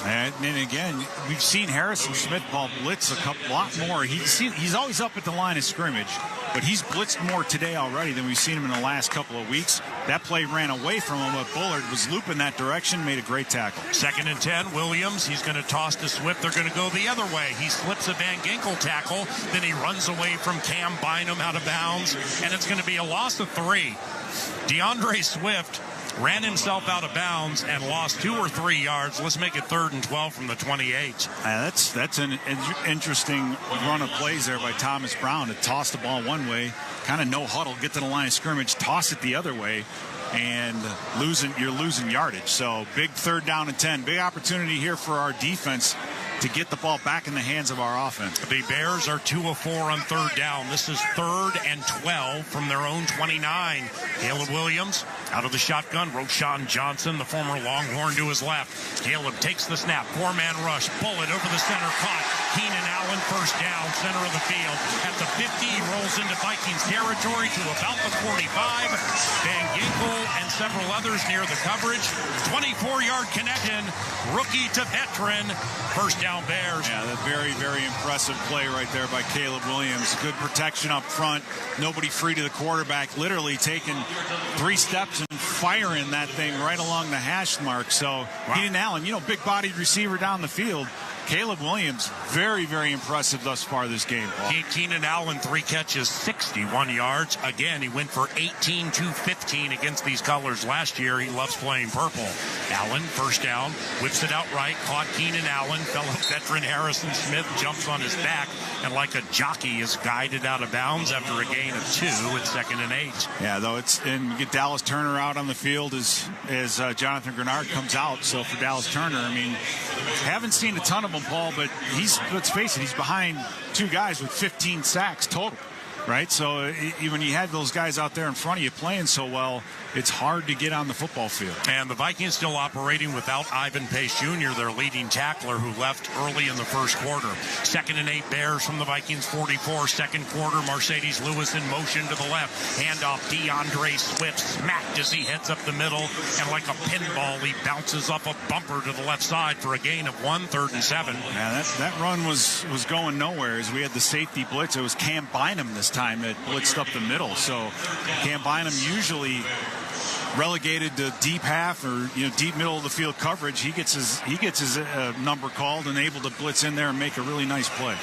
And again, we've seen Harrison Smith ball blitz a lot more. He's always up at the line of scrimmage, but he's blitzed more today already than we've seen him in the last couple of weeks. That play ran away from him, but Bullard was looping that direction, made a great tackle. 2nd and 10, Williams, he's going to toss to Swift. They're going to go the other way. He slips a Van Ginkel tackle, then he runs away from Cam Bynum out of bounds, and it's going to be a loss of 3. DeAndre Swift ran himself out of bounds and lost 2 or 3 yards. Let's make it 3rd and 12 from the 28. That's an interesting run of plays there by Thomas Brown to toss the ball one way, kind of no huddle, get to the line of scrimmage, toss it the other way, and you're losing yardage. So big 3rd down and 10. Big opportunity here for our defense to get the ball back in the hands of our offense. The Bears are 2 of 4 on 3rd down. This is 3rd and 12 from their own 29. Caleb Williams out of the shotgun. Roshan Johnson, the former Longhorn, to his left. Caleb takes the snap. 4-man rush. Bullet over the center. Caught. Keenan Allen, 1st down, center of the field. At the 50, he rolls into Vikings territory to about the 45. Van Ginkel and several others near the coverage. 24-yard connection. Rookie to veteran. 1st down Bears. Yeah, that very, very impressive play right there by Caleb Williams. Good protection up front. Nobody free to the quarterback. Literally taking 3 steps and firing that thing right along the hash mark. So Keenan Allen, big-bodied receiver down the field. Caleb Williams, very, very impressive thus far this game, Paul. Keenan Allen, 3 catches, 61 yards. Again, he went for 18-15 against these colors last year. He loves playing purple. Allen, 1st down, whips it out right, caught Keenan Allen. Fellow veteran Harrison Smith jumps on his back, and like a jockey is guided out of bounds after a gain of 2 at 2nd and 8. Yeah, though and you get Dallas Turner out on the field as Jonathan Grenard comes out. So for Dallas Turner, haven't seen a ton of him, Paul, but let's face it, he's behind 2 guys with 15 sacks total, right? So when you had those guys out there in front of you playing so well, it's hard to get on the football field. And the Vikings still operating without Ivan Pace Jr., their leading tackler, who left early in the 1st quarter. 2nd and 8 Bears from the Vikings 44. 2nd quarter, Mercedes Lewis in motion to the left. Handoff, DeAndre Swift smacked as he heads up the middle. And like a pinball, he bounces up a bumper to the left side for a gain of 1, 3rd and 7. Yeah, that run was going nowhere as we had the safety blitz. It was Cam Bynum this time that blitzed up the middle. So Cam Bynum usually relegated to deep half or deep middle of the field coverage. He gets his number called and able to blitz in there and make a really nice play.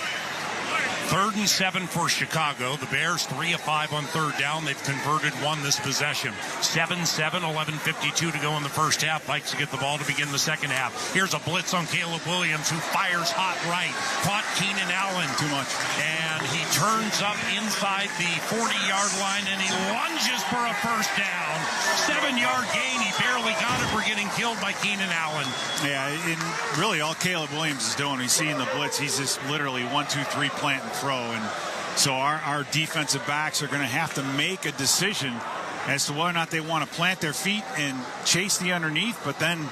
3rd and 7 for Chicago. The Bears 3 of 5 on 3rd down. They've converted 1 this possession. 7-7, 11:52 to go in the 1st half. Vikes get the ball to begin the 2nd half. Here's a blitz on Caleb Williams, who fires hot right. Caught Keenan Allen. Too much. And he turns up inside the 40-yard line, and he lunges for a 1st down. 7-yard gain. He barely got it. We're getting killed by Keenan Allen. Yeah, and really all Caleb Williams is doing, he's seeing the blitz. He's just literally 1, 2, 3 plant and throw. And so our defensive backs are going to have to make a decision as to whether or not they want to plant their feet and chase the underneath, but then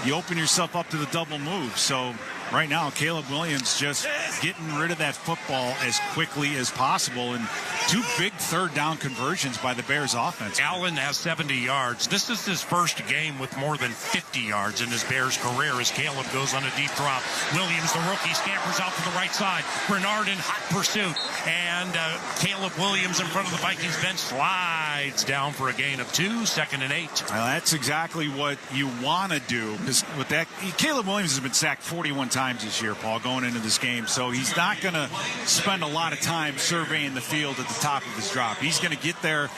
you open yourself up to the double move. So right now, Caleb Williams just getting rid of that football as quickly as possible, and 2 big third down conversions by the Bears offense. Allen has 70 yards. This is his first game with more than 50 yards in his Bears career as Caleb goes on a deep drop. Williams, the rookie, scampers out to the right side. Bernard in hot pursuit. And Caleb Williams in front of the Vikings bench slides down for a gain of 2, 2nd and 8. Well, that's exactly what you want to do, because with that, Caleb Williams has been sacked 41 times this year, Paul, going into this game. So he's not going to spend a lot of time surveying the field at the top of his drop. He's going to get there.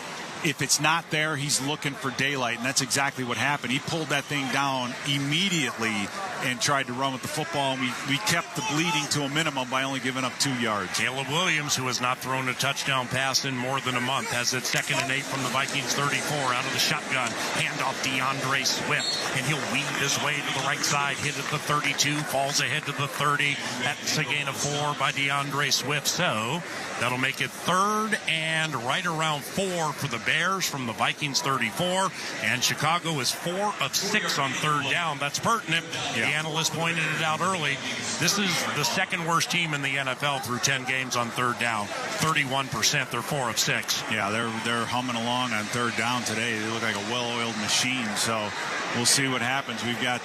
If it's not there, he's looking for daylight, and that's exactly what happened. He pulled that thing down immediately and tried to run with the football, and we kept the bleeding to a minimum by only giving up 2 yards. Caleb Williams, who has not thrown a touchdown pass in more than a month, has it 2nd and 8 from the Vikings 34 out of the shotgun. Handoff DeAndre Swift, and he'll weave his way to the right side, hit at the 32, falls ahead to the 30. That's a gain of 4 by DeAndre Swift, so that'll make it 3rd and right around 4 for the Bears from the Vikings 34, and Chicago is 4 of 6 on 3rd down. That's pertinent. Yeah. The analyst pointed it out early. This is the 2nd worst team in the NFL through 10 games on 3rd down. 31%. They're 4 of 6. Yeah, they're humming along on 3rd down today. They look like a well-oiled machine. So we'll see what happens. We've got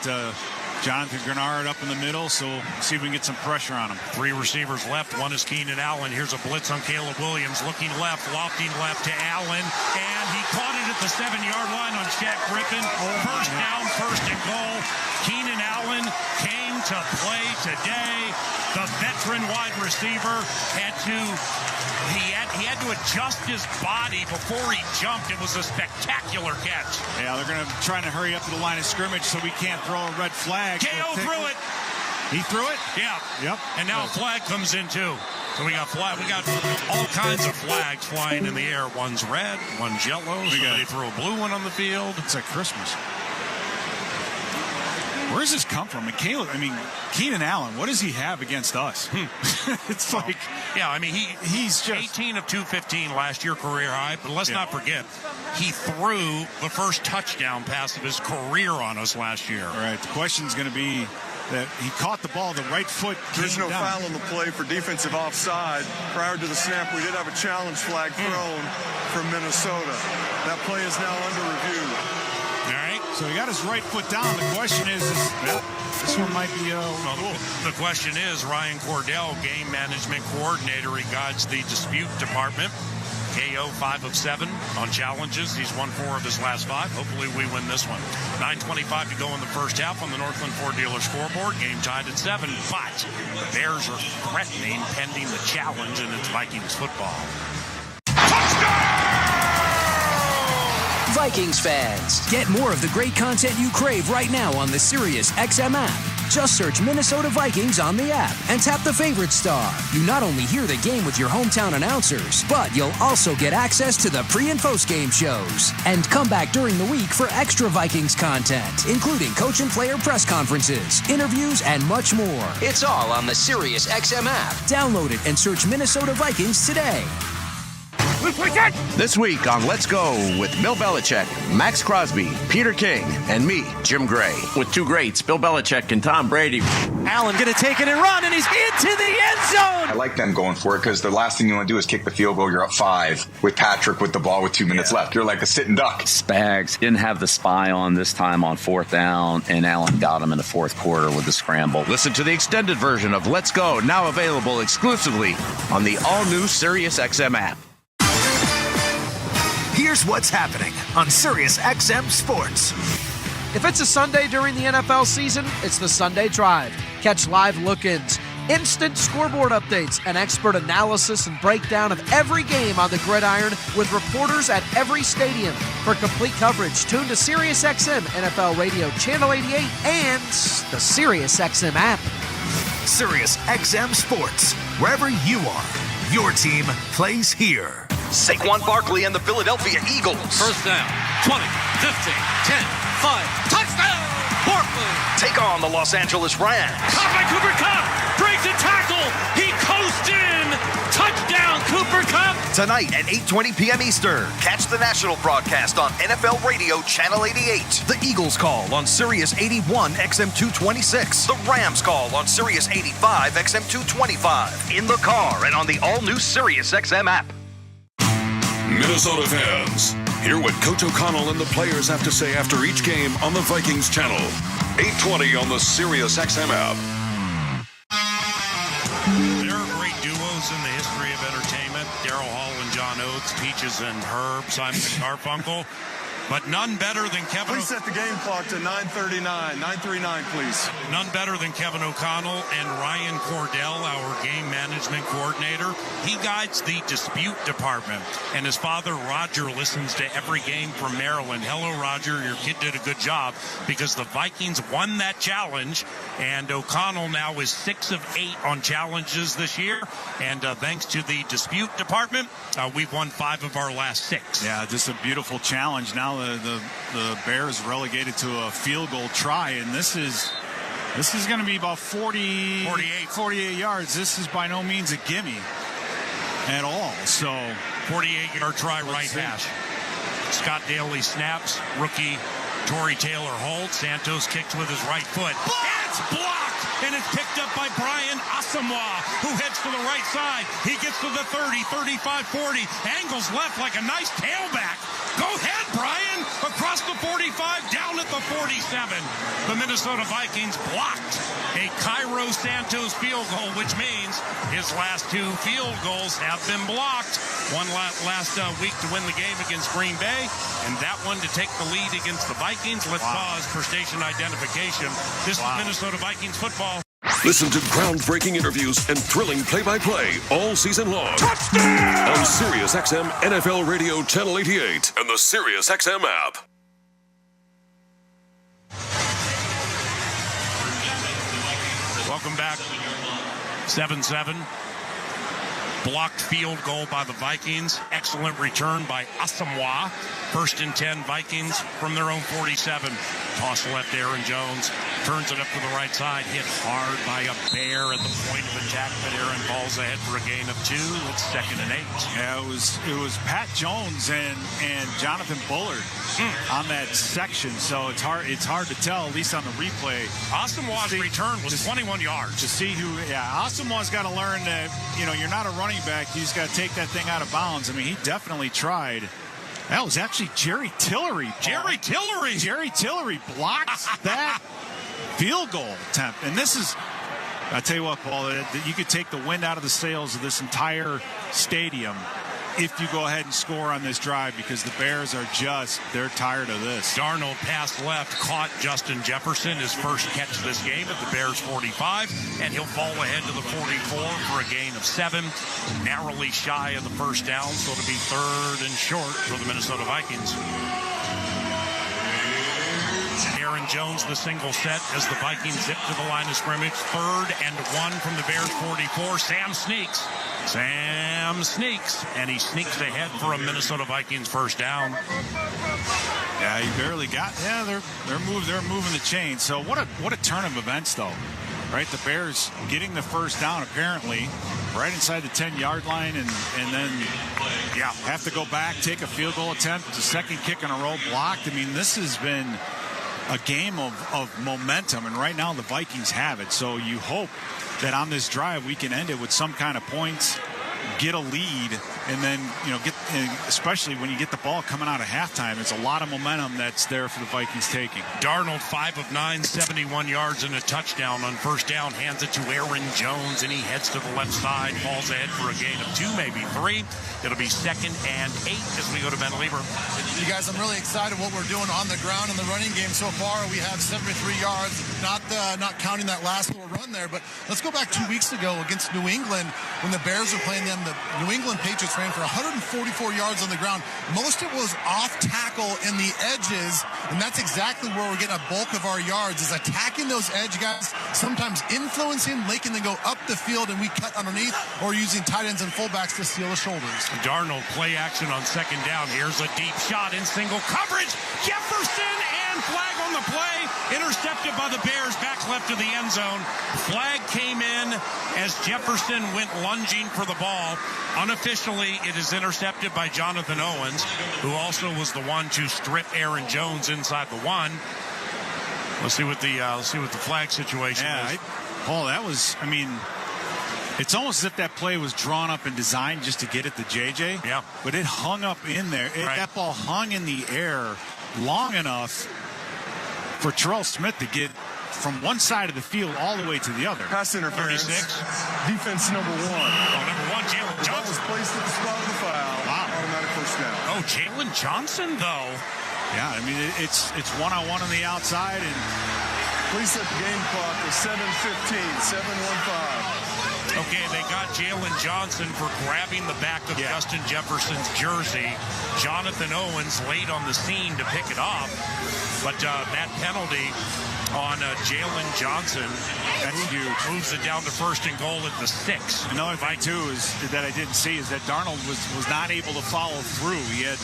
Jonathan Grenard up in the middle, so see if we can get some pressure on him. 3 receivers left. One is Keenan Allen. Here's a blitz on Caleb Williams. Looking left, lofting left to Allen, and he caught it at the 7-yard line on Shaq Griffin. First down, 1st and goal. Keenan Allen came to play today. The veteran wide receiver had to adjust his body before he jumped. It was a spectacular catch. Yeah, they're going to try to hurry up to the line of scrimmage so we can't throw a red flag. KO threw it. He threw it? Yeah. Yep. And now a flag comes in too. So we got all kinds of flags flying in the air. One's red, one's yellow. Somebody threw a blue one on the field. It's like Christmas. Where does this come from? Keenan Allen, what does he have against us? It's like... Yeah, he's just 18 of 215 last year, career high. But let's not forget, he threw the first touchdown pass of his career on us last year. All right, the question's going to be that he caught the ball, the right foot. There's no foul on the play for defensive offside. Prior to the snap, we did have a challenge flag thrown from Minnesota. That play is now under review. So he got his right foot down. The question is this one might be the question is, Ryan Cordell, game management coordinator, he guides the dispute department. KO 5 of 7 on challenges. He's won 4 of his last 5. Hopefully we win this one. 9:25 to go in the first half on the Northland Ford dealer scoreboard. Game tied at 7, but the Bears are threatening pending the challenge, and it's Vikings football. Vikings fans, get more of the great content you crave right now on the Sirius XM app. Just search Minnesota Vikings on the app and tap the favorite star. You not only hear the game with your hometown announcers, but you'll also get access to the pre- and post-game shows. And come back during the week for extra Vikings content, including coach and player press conferences, interviews, and much more. It's all on the Sirius XM app. Download it and search Minnesota Vikings today. This week on Let's Go with Bill Belichick, Max Crosby, Peter King, and me, Jim Gray. With 2 greats, Bill Belichick and Tom Brady. Allen going to take it and run, and he's into the end zone. I like them going for it because the last thing you want to do is kick the field goal. You're up 5 with Patrick with the ball with 2 minutes left. You're like a sitting duck. Spags didn't have the spy on this time on 4th down, and Allen got him in the 4th quarter with the scramble. Listen to the extended version of Let's Go, now available exclusively on the all-new Sirius XM app. Here's what's happening on Sirius XM Sports. If it's a Sunday during the NFL season, it's the Sunday Drive. Catch live look-ins, instant scoreboard updates, and expert analysis and breakdown of every game on the gridiron with reporters at every stadium. For complete coverage, tune to Sirius XM NFL Radio Channel 88 and the Sirius XM app. Sirius XM Sports. Wherever you are, your team plays here. Saquon Barkley and the Philadelphia Eagles. First down, 20, 15, 10, 5. Touchdown, Barkley. Take on the Los Angeles Rams. Caught by Cooper Kupp. Breaks a tackle. He coasts in. Touchdown, Cooper Kupp. Tonight at 8:20 p.m. Eastern. Catch the the national broadcast on NFL Radio Channel 88. The Eagles call on Sirius 81 XM 226. The Rams call on Sirius 85 XM 225. In the car and on the all-new Sirius XM app. Minnesota fans, hear what Coach O'Connell and the players have to say after each game on the Vikings channel. 820 on the Sirius XM app. There are great duos in the history of entertainment. Daryl Hall and John Oates, Peaches and Herb, Simon and Garfunkel. But none better than Kevin. Please set the game clock to 9:39. 9:39, please. None better than Kevin O'Connell and Ryan Cordell, our game management coordinator. He guides the dispute department, and his father, Roger, listens to every game from Maryland. Hello, Roger. Your kid did a good job because the Vikings won that challenge, and O'Connell now is 6 of 8 on challenges this year. And thanks to the dispute department, we've won 5 of our last 6. Yeah, just a beautiful challenge. Now the Bears relegated to a field goal try, and this is going to be about 48 yards. This is by no means a gimme at all. So 48-yard try right hash. Scott Daly snaps. Rookie Torrey Taylor holds. Santos kicks with his right foot. It's blocked, and it's picked up by Brian Asamoah, who heads to the right side. He gets to the 30, 35, 40. Angles left like a nice tailback. Go ahead, Brian. Across the 45, down at the 47. The Minnesota Vikings blocked a Cairo Santos field goal, which means his last 2 field goals have been blocked. One last week to win the game against Green Bay, and that one to take the lead against the Vikings. Let's pause for station identification. This is Minnesota Vikings football. Listen to groundbreaking interviews and thrilling play-by-play all season long. Touchdown! On Sirius XM NFL Radio Channel 88 and the Sirius XM app. Welcome back. 7-7. Blocked field goal by the Vikings. Excellent return by Asamoah. 1st and 10 Vikings from their own 47. Toss left Aaron Jones. Turns it up to the right side. Hit hard by a Bear at the point of attack, but Aaron falls ahead for a gain of 2. It's 2nd and 8. Yeah, it was Pat Jones and Jonathan Bullard on that section. So it's hard to tell, at least on the replay. Asamoah's return was 21 yards. To see who, Asamoah's got to learn that, you're not a running back. You just got to take that thing out of bounds. I mean, he definitely tried. That was actually Jerry Tillery. Jerry Tillery blocked that field goal attempt. And this is, I tell you what, Paul, you could take the wind out of the sails of this entire stadium if you go ahead and score on this drive, because the Bears are they're tired of this. Darnold pass left, caught Justin Jefferson, his first catch this game at the Bears 45, and he'll fall ahead to the 44 for a gain of 7, narrowly shy of the first down, so it'll be 3rd and short for the Minnesota Vikings. Aaron Jones, the single set as the Vikings zip to the line of scrimmage. 3rd and 1 from the Bears 44. Sam sneaks, and he sneaks ahead for a Minnesota Vikings first down. Yeah, he barely got. Yeah, they're moving the chain. So what a turn of events, though, right? The Bears getting the first down apparently right inside the 10-yard line, and then have to go back, take a field goal attempt, the second kick in a row blocked. I mean, this has been a game of momentum, and right now the Vikings have it. So you hope that on this drive we can end it with some kind of points, get a lead, and then especially when you get the ball coming out of halftime, it's a lot of momentum that's there for the Vikings taking. Darnold 5 of 9, 71 yards and a touchdown on first down, hands it to Aaron Jones, and he heads to the left side, falls ahead for a gain of 2, maybe 3. It'll be 2nd and 8 as we go to Ben Lieber. You guys, I'm really excited what we're doing on the ground in the running game so far. We have 73 yards, not counting that last little run there. But let's go back 2 weeks ago against New England when the Bears were playing them. The New England Patriots ran for 144 yards on the ground. Most of it was off tackle in the edges, and that's exactly where we're getting a bulk of our yards, is attacking those edge guys, sometimes influencing, making them go up the field, and we cut underneath, or using tight ends and fullbacks to steal the shoulders. Darnold play action on 2nd down. Here's a deep shot in single coverage. Jefferson and again. Flag on the play. Intercepted by the Bears back left of the end zone. Flag came in as Jefferson went lunging for the ball. Unofficially, it is intercepted by Jonathan Owens, who also was the one to strip Aaron Jones inside the one. Let's see what the flag situation is. Paul, that was, it's almost as if that play was drawn up and designed just to get it to JJ. Yeah. But it hung up in there. That ball hung in the air long enough for Terrell Smith to get from one side of the field all the way to the other. Pass interference. 36. Defense number 1. Number 1, Jalen Johnson. Was placed at the spot of the foul. Wow. Automatic first down. Oh, Jalen Johnson, though. Yeah, it's one-on-one on the outside. And please set the game clock to 7:15, 7:15. Okay, they got Jalen Johnson for grabbing the back of Justin Jefferson's jersey. Jonathan Owens late on the scene to pick it up. But that penalty on Jalen Johnson, that's huge. Moves it down to first and goal at the 6. Another thing, too, is that I didn't see is that Darnold was not able to follow through. He had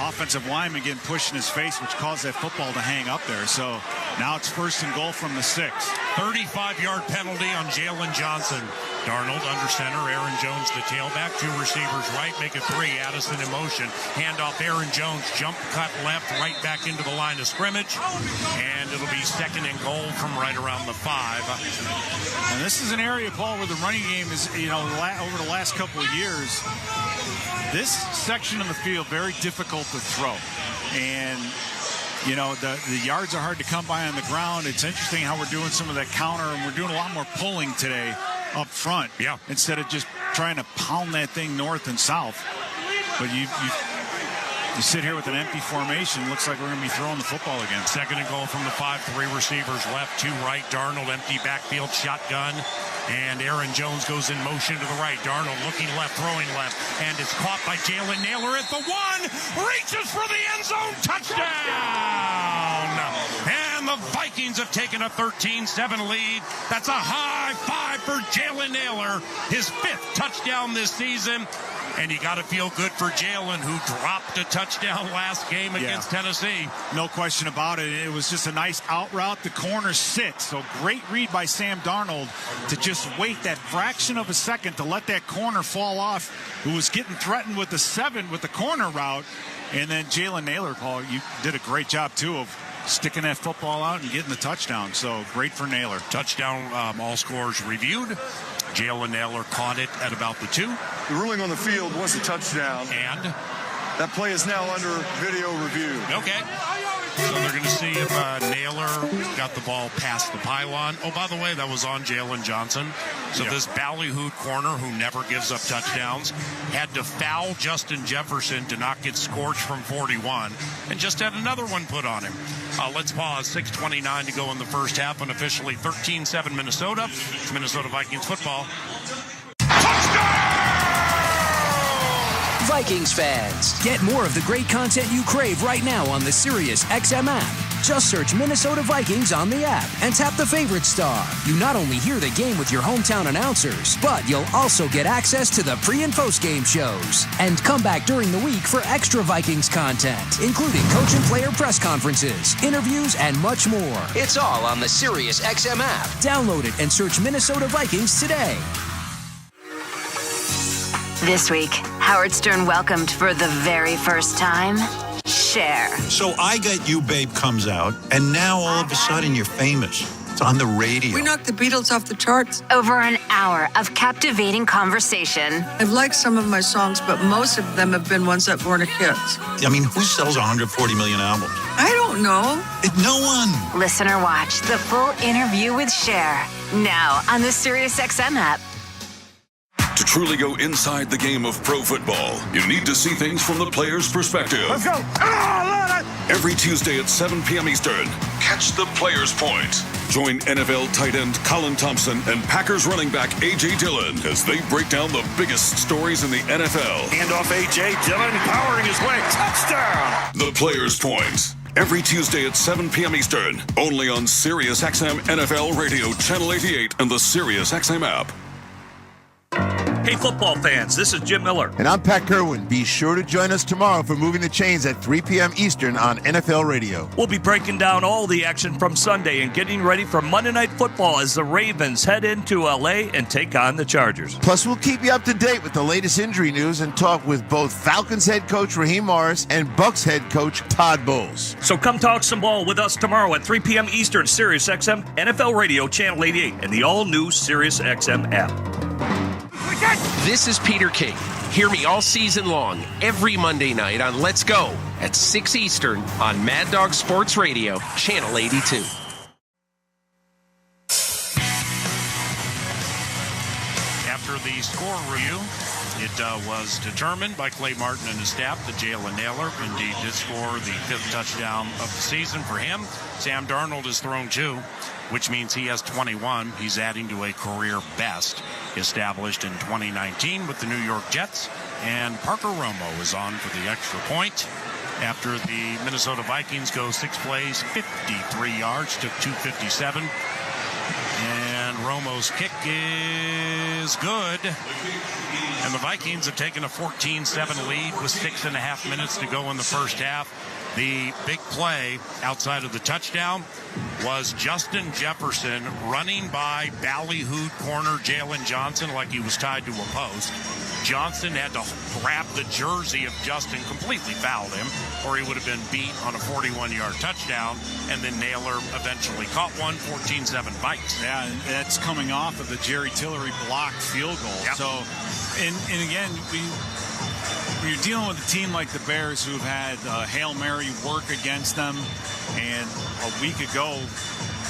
offensive lineman getting pushed in his face, which caused that football to hang up there. So now it's first and goal from the 6. 35-yard penalty on Jalen Johnson. Darnold under center. Aaron Jones, the tailback. 2 receivers right. Make it 3. Addison in motion. Handoff. Aaron Jones. Jump cut left. Right back into the line of scrimmage. And it'll be second and goal from right around the 5. And this is an area, Paul, where the running game is, over the last couple of years, this section of the field very difficult to throw. And the yards are hard to come by on the ground. It's interesting how we're doing some of that counter, and we're doing a lot more pulling today up front. Yeah. Instead of just trying to pound that thing north and south. But you sit here with an empty formation. Looks like we're going to be throwing the football again. Second and goal from the 5. 3 receivers left, 2 right. Darnold empty backfield shotgun. And Aaron Jones goes in motion to the right. Darnold looking left, throwing left. And it's caught by Jalen Naylor at the 1. Reaches for the end zone. Touchdown! And the Vikings have taken a 13-7 lead. That's a high 5 for Jalen Naylor. His 5th touchdown this season. And you got to feel good for Jalen, who dropped a touchdown last game against Tennessee. No question about it. It was just a nice out route. The corner sits. So great read by Sam Darnold to just wait that fraction of a second to let that corner fall off, who was getting threatened with the 7 with the corner route. And then Jalen Naylor, Paul, you did a great job, too, of sticking that football out and getting the touchdown. So great for Naylor. Touchdown, all scores reviewed. Jalen Naylor caught it at about the 2. The ruling on the field was a touchdown. And that play is now under video review. Okay. So they're going to see if Naylor got the ball past the pylon. Oh, by the way, that was on Jalen Johnson. So this ballyhooed corner, who never gives up touchdowns, had to foul Justin Jefferson to not get scorched from 41, and just had another one put on him. Let's pause. 6:29 to go in the first half, and officially 13-7 Minnesota. It's Minnesota Vikings football. Vikings fans, get more of the great content you crave right now on the Sirius XM app. Just search Minnesota Vikings on the app and tap the favorite star. You not only hear the game with your hometown announcers, but you'll also get access to the pre- and post-game shows. And come back during the week for extra Vikings content, including coach and player press conferences, interviews, and much more. It's all on the Sirius XM app. Download it and search Minnesota Vikings today. This week, Howard Stern welcomed for the very first time, Cher. So I Got You, Babe comes out, and now all of a sudden you're famous. It's on the radio. We knocked the Beatles off the charts. Over an hour of captivating conversation. I've liked some of my songs, but most of them have been ones that weren't hits. I mean, who sells 140 million albums? I don't know. No one. Listen or watch the full interview with Cher. Now on the SiriusXM app. To truly go inside the game of pro football, you need to see things from the player's perspective. Let's go. Every Tuesday at 7 p.m. Eastern, catch the Player's Point. Join NFL tight end Colin Thompson and Packers running back A.J. Dillon as they break down the biggest stories in the NFL. Handoff A.J. Dillon powering his way. Touchdown. The Player's Point. Every Tuesday at 7 p.m. Eastern, only on SiriusXM NFL Radio, Channel 88, and the SiriusXM app. Hey, football fans, this is Jim Miller. And I'm Pat Kerwin. Be sure to join us tomorrow for Moving the Chains at 3 p.m. Eastern on NFL Radio. We'll be breaking down all the action from Sunday and getting ready for Monday Night Football as the Ravens head into L.A. and take on the Chargers. Plus, we'll keep you up to date with the latest injury news and talk with both Falcons head coach Raheem Morris and Bucs head coach Todd Bowles. So come talk some ball with us tomorrow at 3 p.m. Eastern, Sirius XM, NFL Radio, Channel 88, and the all-new Sirius XM app. This is Peter King. Hear me all season long, every Monday night on Let's Go at 6 Eastern on Mad Dog Sports Radio, Channel 82. After the score review, it was determined by Clay Martin and his staff that Jalen Naylor indeed did score the 5th touchdown of the season for him. Sam Darnold has thrown 2, which means he has 21. He's adding to a career best established in 2019 with the New York Jets. And Parker Romo is on for the extra point after the Minnesota Vikings go 6 plays, 53 yards, took 257. And Romo's kick is good. And the Vikings have taken a 14-7 lead with 6.5 minutes to go in the first half. The big play outside of the touchdown was Justin Jefferson running by ballyhooed corner Jalen Johnson like he was tied to a post. Johnson had to grab the jersey of Justin, completely fouled him, or he would have been beat on a 41-yard touchdown, and then Naylor eventually caught one, 14-7 Vikes. Yeah, and that's coming off of the Jerry Tillery blocked field goal. Yep. So, and again, when you're dealing with a team like the Bears who've had Hail Mary work against them, and a week ago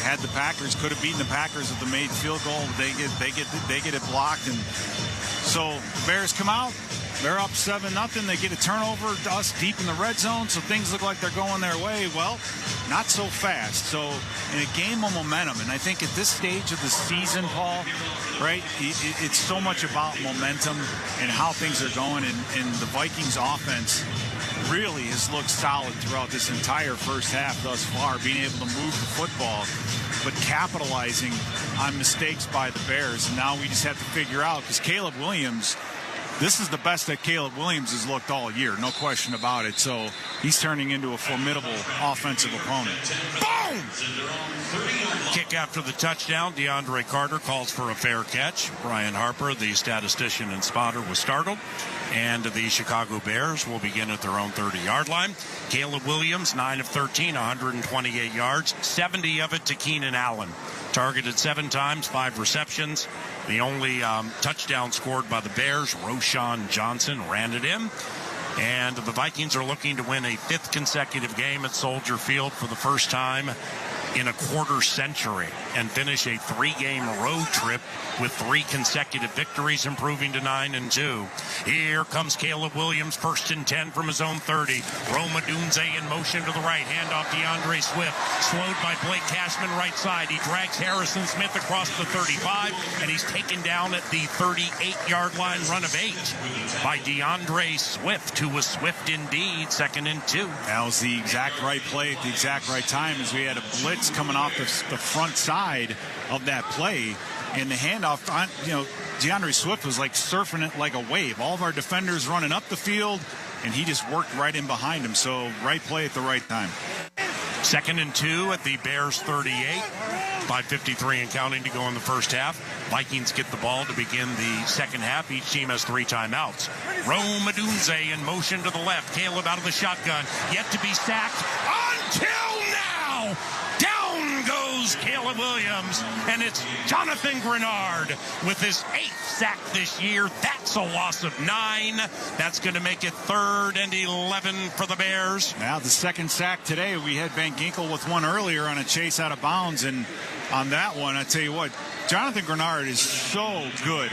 had the Packers, could have beaten the Packers if they made field goal, they get it blocked. And so the Bears come out, they're up 7-0. They get a turnover to us deep in the red zone, so things look like they're going their way. Well, not so fast. So in a game of momentum, and I think at this stage of the season, Paul, right, it's so much about momentum and how things are going. And the Vikings offense really has looked solid throughout this entire first half thus far, being able to move the football, but capitalizing on mistakes by the Bears. And now we just have to figure out, because Caleb Williams, this is the best that Caleb Williams has looked all year, no question about it. So he's turning into a formidable offensive opponent. Boom! Kick after the touchdown. DeAndre Carter calls for a fair catch. Brian Harper, the statistician and spotter, was startled. And the Chicago Bears will begin at their own 30-yard line. Caleb Williams, 9 of 13, 128 yards, 70 of it to Keenan Allen. Targeted 7 times, 5 receptions. The only touchdown scored by the Bears, Roschon Johnson ran it in. And the Vikings are looking to win a 5th consecutive game at Soldier Field for the first time in a quarter century and finish a 3-game road trip with 3 consecutive victories, improving to 9-2. Here comes Caleb Williams, 1st and 10 from his own 30. Roma Dunze in motion to the right, handoff DeAndre Swift, slowed by Blake Cashman right side. He drags Harrison Smith across the 35, and he's taken down at the 38-yard line, run of 8 by DeAndre Swift, who was swift indeed, 2nd and 2. That was the exact right play at the exact right time, as we had a blitz coming off the front side of that play. And the handoff, DeAndre Swift was like surfing it like a wave. All of our defenders running up the field, and he just worked right in behind him. So right play at the right time. 2nd and 2 at the Bears 38. 5:53 and counting to go in the first half. Vikings get the ball to begin the second half. Each team has 3 timeouts. Rome Odunze in motion to the left. Caleb out of the shotgun. Yet to be sacked until now. Down goes Caleb Williams, and it's Jonathan Grenard with his 8th sack this year. That's a loss of 9. That's going to make it 3rd and 11 for the Bears. Now the 2nd sack today. We had Van Ginkel with one earlier on a chase out of bounds, and on that one, I tell you what, Jonathan Grenard is so good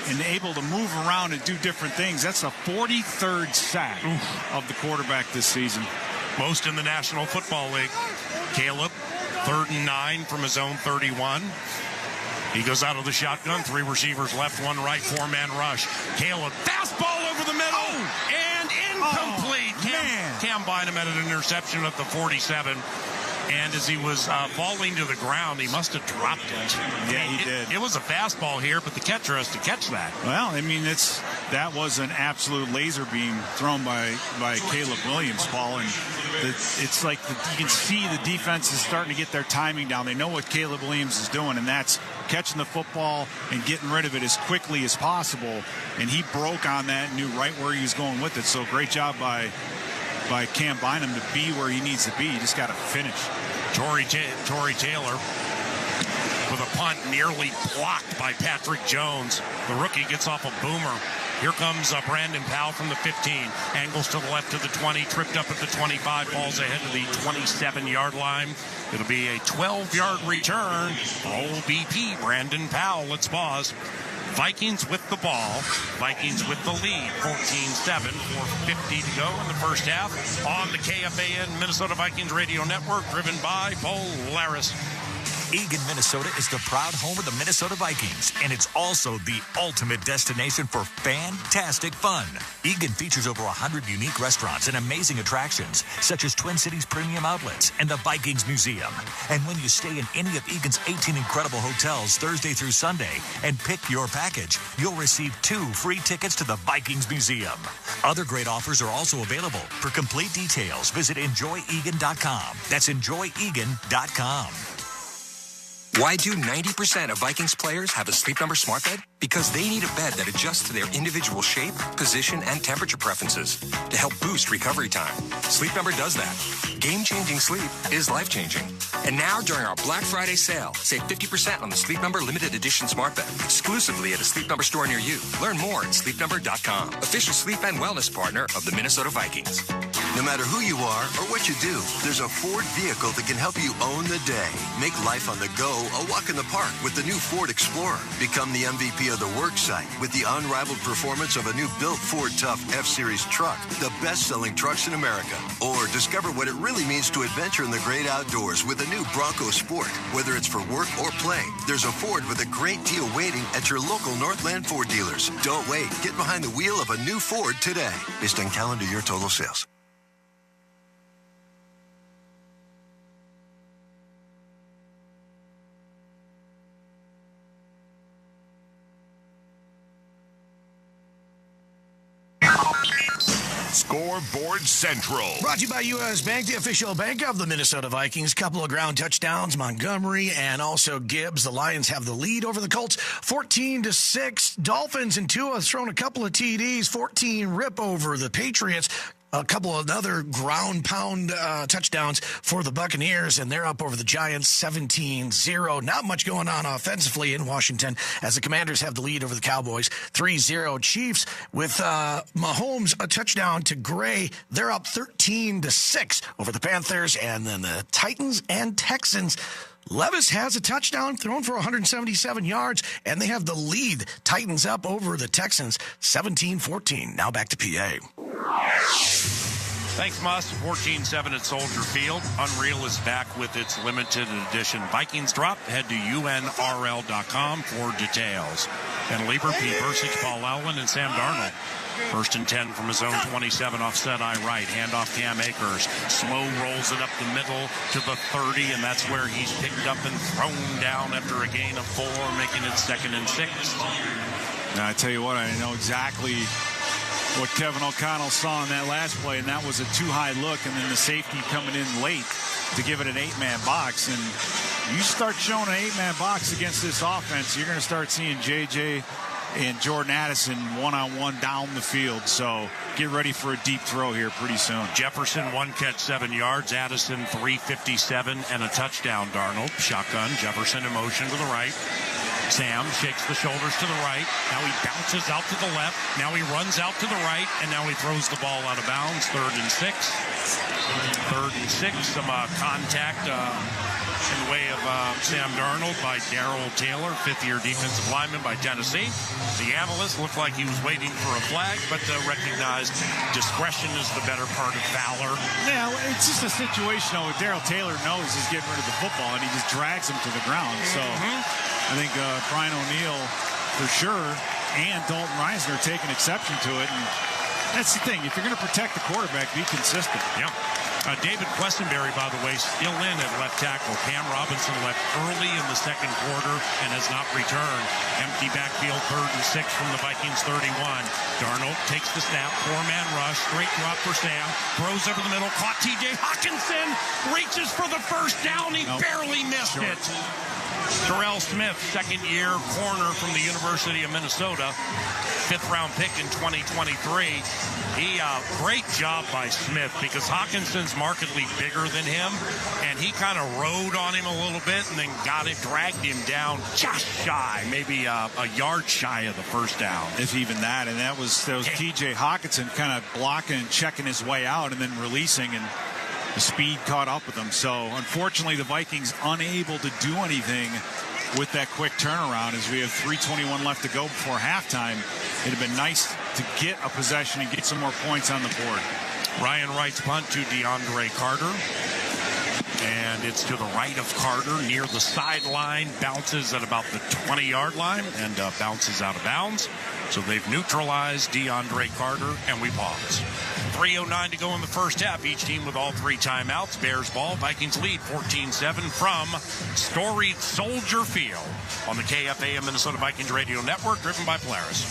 and able to move around and do different things. That's a 43rd sack of the quarterback this season. Most in the National Football League. Caleb, 3rd and 9 from his own 31. He goes out of the shotgun, 3 receivers left, 1 right, 4-man rush. Caleb, fastball over the middle, and incomplete. Cam Bynum had an interception at the 47. And as he was falling to the ground, he must have dropped it. Yeah, he did. It was a fastball here, but the catcher has to catch that. Well, I mean, that was an absolute laser beam thrown by Caleb Williams, Paul. And it's like you can see the defense is starting to get their timing down. They know what Caleb Williams is doing, and that's catching the football and getting rid of it as quickly as possible. And he broke on that and knew right where he was going with it. So great job by Cam Bynum to be where he needs to be. You just got to finish. Torrey Taylor with a punt nearly blocked by Patrick Jones. The rookie gets off a boomer. Here comes Brandon Powell from the 15. Angles to the left to the 20. Tripped up at the 25. Falls ahead to the 27-yard line. It'll be a 12-yard return for old BP, Brandon Powell. Let's pause. Vikings with the ball. Vikings with the lead. 14-7. 4:50 to go in the first half. On the KFAN Minnesota Vikings Radio Network, driven by Polaris. Eagan, Minnesota is the proud home of the Minnesota Vikings, and it's also the ultimate destination for fantastic fun. Eagan features over 100 unique restaurants and amazing attractions, such as Twin Cities Premium Outlets and the Vikings Museum. And when you stay in any of Eagan's 18 incredible hotels Thursday through Sunday and pick your package, you'll receive 2 free tickets to the Vikings Museum. Other great offers are also available. For complete details, visit enjoyegan.com. That's enjoyegan.com. Why do 90% of Vikings players have a Sleep Number smart bed? Because they need a bed that adjusts to their individual shape, position, and temperature preferences to help boost recovery time. Sleep Number does that. Game-changing sleep is life-changing. And now, during our Black Friday sale, save 50% on the Sleep Number limited edition smart bed, exclusively at a Sleep Number store near you. Learn more at sleepnumber.com. Official sleep and wellness partner of the Minnesota Vikings. No matter who you are or what you do, there's a Ford vehicle that can help you own the day. Make life on the go a walk in the park with the new Ford Explorer. Become the MVP of the work site with the unrivaled performance of a new built Ford Tough F-Series truck, the best-selling trucks in America. Or discover what it really means to adventure in the great outdoors with a new Bronco Sport. Whether it's for work or play, there's a Ford with a great deal waiting at your local Northland Ford dealers. Don't wait. Get behind the wheel of a new Ford today. Based on calendar year total sales. Scoreboard Central. Brought to you by U.S. Bank, the official bank of the Minnesota Vikings. Couple of ground touchdowns, Montgomery and also Gibbs. The Lions have the lead over the Colts, 14-6. Dolphins and Tua thrown a couple of TDs, 14 rip over the Patriots. A couple of other ground pound touchdowns for the Buccaneers, and they're up over the Giants 17-0. Not much going on offensively in Washington as the Commanders have the lead over the Cowboys 3-0. Chiefs with Mahomes a touchdown to Gray. They're up 13-6 over the Panthers, and then the Titans and Texans. Levis has a touchdown thrown for 177 yards, and they have the lead. Titans up over the Texans 17-14. Now back to PA. Thanks, Moss. 14-7 at Soldier Field. Unreal is back with its limited edition Vikings drop. Head to unrl.com for details. And Lieber P. Versich, Paul Allen, and Sam Darnold. 1st and 10 from his own 27 offset eye right. Handoff Cam Akers. Slow rolls it up the middle to the 30, and that's where he's picked up and thrown down after a gain of 4, making it 2nd and 6. Now, I tell you what, I know exactly what Kevin O'Connell saw in that last play, and that was a too high look, and then the safety coming in late to give it an 8-man box. And you start showing an 8-man box against this offense, you're going to start seeing J.J. and Jordan Addison one-on-one down the field. So get ready for a deep throw here pretty soon. Jefferson, 1 catch, 7 yards. Addison, 357 and a touchdown. Darnold, shotgun. Jefferson in motion to the right. Sam shakes the shoulders to the right. Now he bounces out to the left. Now he runs out to the right. And now he throws the ball out of bounds. 3rd and 6. 3rd and 6. Some contact in the way of Sam Darnold by Darrell Taylor, 5th-year defensive lineman by Tennessee. The analyst looked like he was waiting for a flag, but recognized discretion is the better part of valor. Yeah, it's just a situation where Darrell Taylor knows he's getting rid of the football, and he just drags him to the ground. So I think Brian O'Neill, for sure, and Dalton Reisner taking exception to it. And that's the thing. If you're going to protect the quarterback, be consistent. Yeah. David Questenberry, by the way, still in at left tackle. Cam Robinson left early in the second quarter and has not returned. Empty backfield, 3rd and 6 from the Vikings 31. Darnold takes the snap, 4-man rush, straight drop for Sam, throws over the middle, caught T.J. Hawkinson, reaches for the first down, he barely missed it. Terrell Smith, second-year corner from the University of Minnesota, 5th-round pick in 2023. Great job by Smith because Hawkinson's markedly bigger than him, and he kind of rode on him a little bit and then dragged him down just shy, maybe a yard shy of the first down. If even that, and that was T.J. Hawkinson kind of blocking and checking his way out and then releasing, and the speed caught up with him. So unfortunately the Vikings unable to do anything with that quick turnaround as we have 3:21 left to go before halftime. It'd have been nice to get a possession and get some more points on the board. Ryan Wright's punt to DeAndre Carter. And it's to the right of Carter near the sideline. Bounces at about the 20-yard line and bounces out of bounds. So they've neutralized DeAndre Carter, and we pause. 3:09 to go in the first half. Each team with all 3 timeouts. Bears ball. Vikings lead 14-7 from storied Soldier Field on the KFAM Minnesota Vikings Radio Network, driven by Polaris.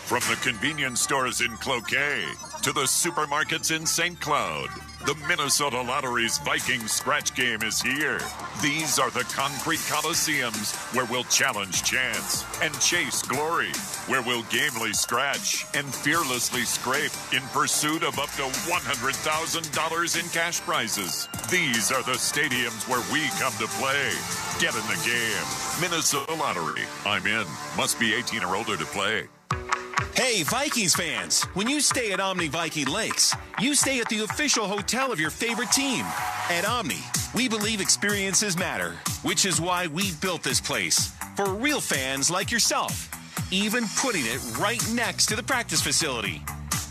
From the convenience stores in Cloquet to the supermarkets in St. Cloud, the Minnesota Lottery's Vikings scratch game is here. These are the concrete coliseums where we'll challenge chance and chase glory, where we'll gamely scratch and fearlessly scrape in pursuit of up to $100,000 in cash prizes. These are the stadiums where we come to play. Get in the game. Minnesota Lottery. I'm in. Must be 18 or older to play. Hey, Vikings fans, when you stay at Omni Viking Lakes, you stay at the official hotel of your favorite team. At Omni, we believe experiences matter, which is why we built this place for real fans like yourself, even putting it right next to the practice facility.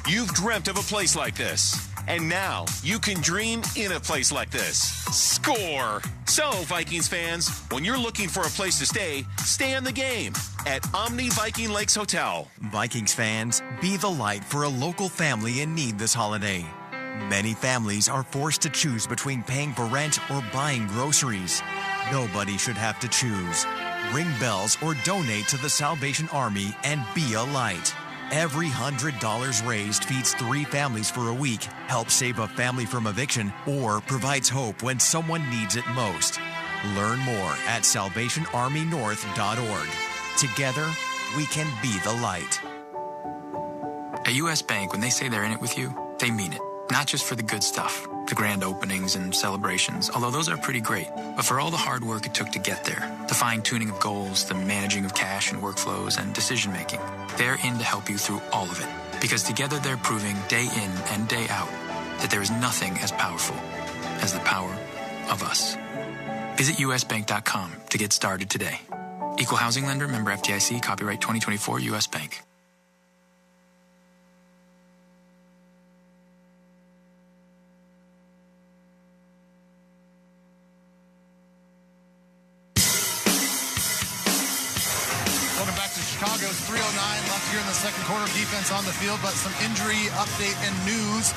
You've dreamt of a place like this, and now you can dream in a place like this. Score! So, Vikings fans, when you're looking for a place to stay on the game at Omni Viking Lakes Hotel. Vikings fans, be the light for a local family in need this holiday. Many families are forced to choose between paying for rent or buying groceries. Nobody should have to choose. Ring bells or donate to the Salvation Army and be a light. Every $100 raised feeds 3 families for a week, helps save a family from eviction, or provides hope when someone needs it most. Learn more at salvationarmynorth.org. Together, we can be the light. At U.S. Bank, when they say they're in it with you, they mean it. Not just for the good stuff, the grand openings and celebrations, although those are pretty great, but for all the hard work it took to get there, the fine-tuning of goals, the managing of cash and workflows, and decision-making. They're in to help you through all of it, because together they're proving day in and day out that there is nothing as powerful as the power of us. Visit usbank.com to get started today. Equal housing lender, member FDIC, copyright 2024 U.S. Bank. Chicago's 3:09 left here in the second quarter. Defense on the field, but some injury update and news.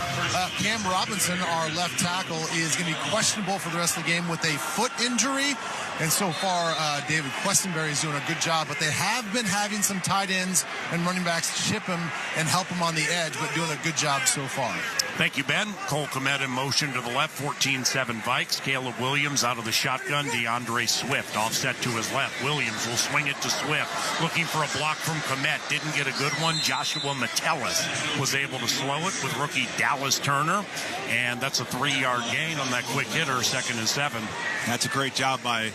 Cam Robinson, our left tackle, is going to be questionable for the rest of the game with a foot injury. And so far, David Questenberry is doing a good job, but they have been having some tight ends and running backs chip him and help him on the edge, but doing a good job so far. Thank you, Ben. Cole Kmet in motion to the left, 14-7 Vikes. Caleb Williams out of the shotgun. DeAndre Swift offset to his left. Williams will swing it to Swift. Looking for a block from Kmet. Didn't get a good one. Joshua Metellus was able to slow it with rookie Dallas Turner. And that's a 3-yard gain on that quick hitter, 2nd and 7. That's a great job by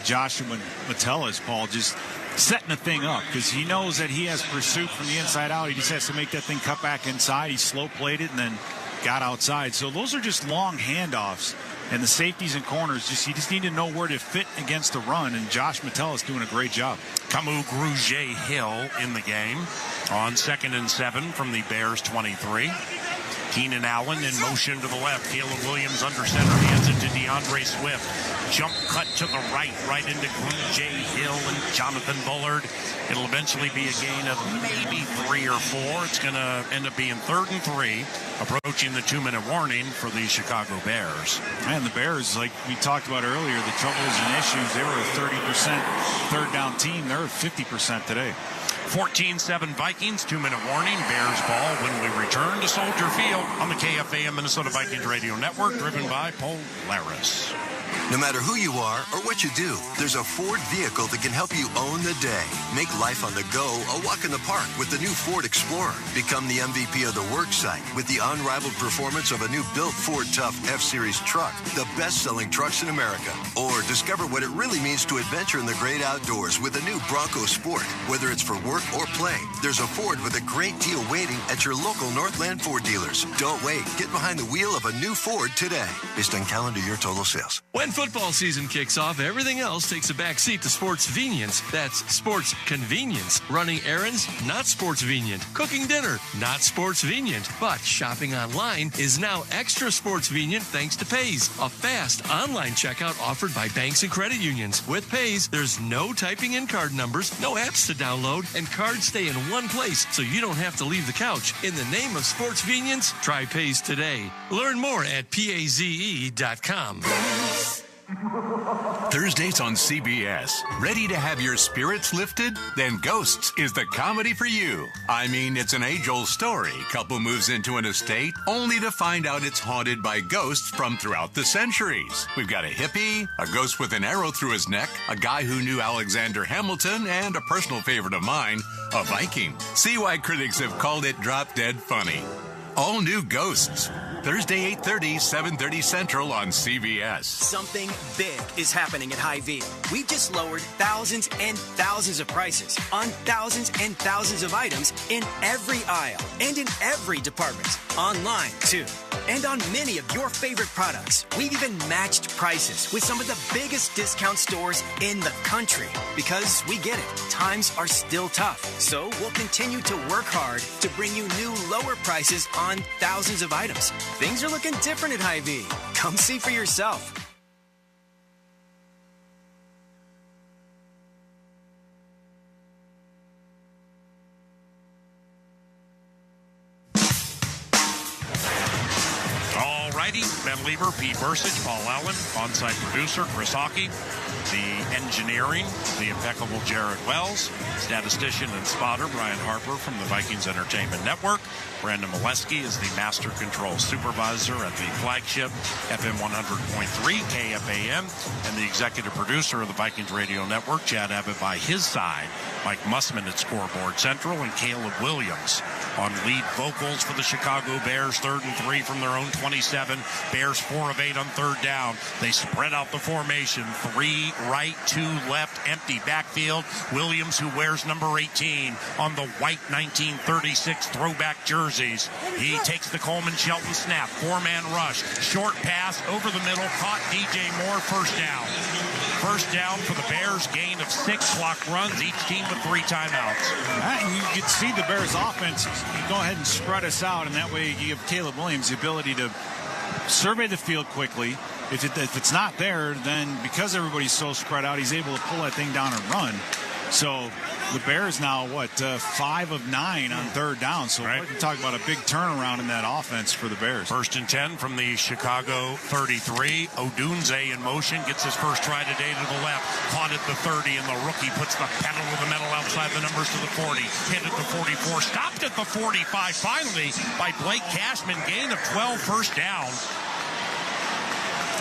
Joshua Metellus, Paul, just setting the thing up because he knows that he has pursuit from the inside out. He just has to make that thing cut back inside. He slow played it and then got outside. So those are just long handoffs. And the safeties and corners, you just need to know where to fit against the run. And Josh Metellus doing a great job. Camus Grugier-Hill in the game on 2nd and 7 from the Bears 23. Keenan Allen in motion to the left. Caleb Williams under center, hands it to DeAndre Swift. jump cut to the right into J. Hill and Jonathan Bullard. It'll eventually be a gain of maybe 3 or 4. It's going to end up being 3rd and 3, approaching the 2-minute warning for the Chicago Bears. And the Bears, like we talked about earlier, the troubles and issues, they were a 30% third down team. They're at 50% today. 14-7 Vikings, 2-minute warning. Bears ball when we return to Soldier Field on the KFAN Minnesota Vikings Radio Network, driven by Polaris. No matter who you are or what you do, there's a Ford vehicle that can help you own the day. Make life on the go a walk in the park with the new Ford Explorer. Become the MVP of the work site with the unrivaled performance of a new built Ford Tough F-Series truck, the best-selling trucks in America. Or discover what it really means to adventure in the great outdoors with the new Bronco Sport. Whether it's for work or play, there's a Ford with a great deal waiting at your local Northland Ford dealers. Don't wait. Get behind the wheel of a new Ford today. Based on calendar year total sales. When football season kicks off, everything else takes a back seat to sports convenience. That's sports convenience. Running errands, not sports convenient. Cooking dinner, not sports convenient. But shopping online is now extra sports convenient thanks to Pays, a fast online checkout offered by banks and credit unions. With Pays, there's no typing in card numbers, no apps to download, and cards stay in one place so you don't have to leave the couch. In the name of sports convenience, try Pays today. Learn more at PAZE.com. Thursdays on CBS. Ready to have your spirits lifted? Then Ghosts is the comedy for you. I mean, it's an age-old story. Couple moves into an estate only to find out it's haunted by ghosts from throughout the centuries. We've got a hippie, a ghost with an arrow through his neck, a guy who knew Alexander Hamilton, and a personal favorite of mine, a Viking. See why critics have called it drop-dead funny. All new Ghosts. Thursday, 8:30, 7:30 Central on CBS. Something big is happening at Hy-Vee. We've just lowered thousands and thousands of prices on thousands and thousands of items in every aisle and in every department. Online, too. And on many of your favorite products. We've even matched prices with some of the biggest discount stores in the country. Because we get it. Times are still tough. So we'll continue to work hard to bring you new lower prices on thousands of items. Things are looking different at Hy-Vee. Come see for yourself. Ben Lieber, Pete Bursich, Paul Allen, on-site producer Chris Hockey, the engineering, the impeccable Jared Wells, statistician and spotter Brian Harper from the Vikings Entertainment Network. Brandon Molesky is the master control supervisor at the flagship FM 100.3 KFAN, and the executive producer of the Vikings Radio Network, Chad Abbott, by his side. Mike Mussman at Scoreboard Central, and Caleb Williams on lead vocals for the Chicago Bears. 3rd and 3 from their own 27. Bears 4 of 8 on 3rd down. They spread out the formation. 3 right, 2 left, empty backfield. Williams, who wears number 18 on the white 1936 throwback jerseys. He takes the Coleman Shelton snap. 4-man rush. Short pass over the middle. Caught DJ Moore. First down. First down for the Bears. Gain of 6 clock runs. Each team with 3 timeouts. You can see the Bears offense. You go ahead and spread us out, and that way you give Caleb Williams the ability to survey the field quickly. If it's not there, then because everybody's so spread out, he's able to pull that thing down and run. So the Bears now, 5 of 9 on 3rd down. So we're talking about a big turnaround in that offense for the Bears. 1st and 10 from the Chicago 33. Odunze in motion, gets his first try today to the left. Caught at the 30, and the rookie puts the pedal to the metal outside the numbers to the 40. Hit at the 44, stopped at the 45 finally by Blake Cashman. Gain of 12, first down.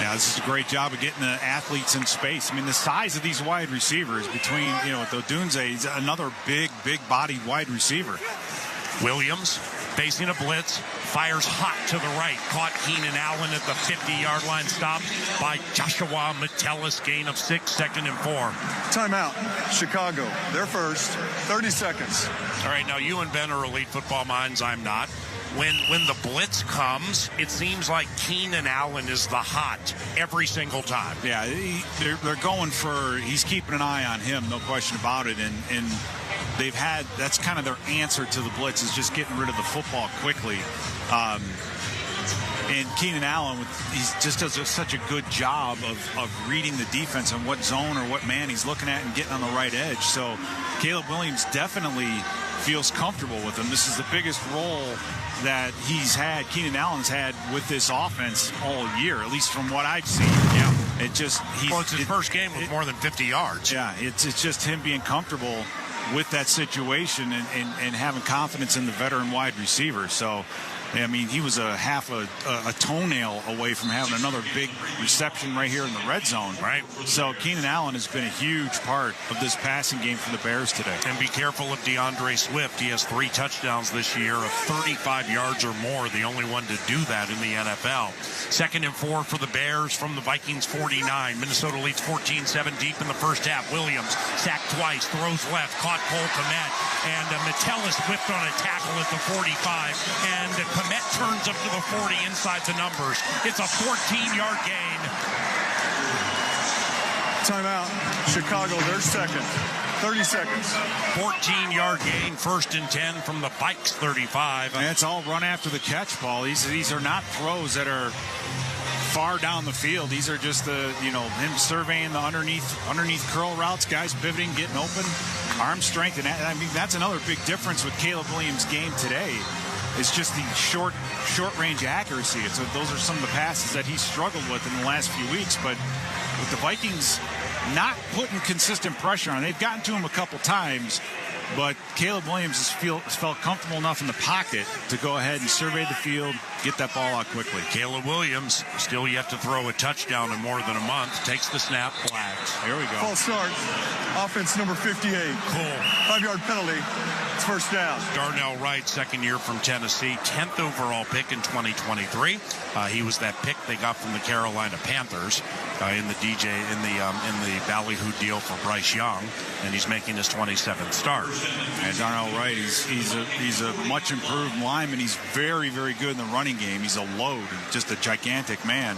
Yeah, this is a great job of getting the athletes in space. I mean, the size of these wide receivers between, with Odunze, he's another big-bodied wide receiver. Williams facing a blitz, fires hot to the right. Caught Keenan Allen at the 50-yard line, stopped by Joshua Metellus. Gain of 6, 2nd and 4. Timeout. Chicago, they're first. 30 seconds. All right, now you and Ben are elite football minds. I'm not. When the blitz comes, it seems like Keenan Allen is the hot every single time. Yeah, they're going for, he's keeping an eye on him, no question about it. And they've had, that's kind of their answer to the blitz, is just getting rid of the football quickly. And Keenan Allen, he just does such a good job of reading the defense and what zone or what man he's looking at and getting on the right edge. So Caleb Williams definitely feels comfortable with him. This is the biggest role that Keenan Allen's had with this offense all year, at least from what I've seen. Yeah. It's his first game with more than 50 yards. Yeah, it's just him being comfortable with that situation and having confidence in the veteran wide receiver. So, I mean, he was a half a toenail away from having another big reception right here in the red zone. Right. So Keenan Allen has been a huge part of this passing game for the Bears today. And be careful of DeAndre Swift. He has 3 touchdowns this year of 35 yards or more, the only one to do that in the NFL. 2nd and 4 for the Bears from the Vikings 49. Minnesota leads 14-7 deep in the first half. Williams sacked twice, throws left, caught Cole Kmet, and Metellus whipped on a tackle at the 45, and Kmet turns up to the 40 inside the numbers. It's a 14-yard gain. Timeout. Chicago, their second. 30 seconds. 14-yard gain, 1st and 10 from the Vikes 35. And it's all run after the catch, Paul. These are not throws that are far down the field. These are just him surveying the underneath curl routes, guys pivoting, getting open, arm strength, and I mean that's another big difference with Caleb Williams' game today. It's just the short range accuracy. Those are some of the passes that he struggled with in the last few weeks. But with the Vikings not putting consistent pressure on, they've gotten to him a couple times. But Caleb Williams has felt comfortable enough in the pocket to go ahead and survey the field, get that ball out quickly. Caleb Williams still yet to throw a touchdown in more than a month. Takes the snap, flags. Here we go. False start. Offense number 58. Cool. 5-yard penalty. It's first down. Darnell Wright, 2nd year from Tennessee, 10th overall pick in 2023. He was that pick they got from the Carolina Panthers in the ballyhoo deal for Bryce Young, and he's making his 27th start. And Darnell Wright, he's a much improved lineman. He's very, very good in the running game. He's a load, just a gigantic man.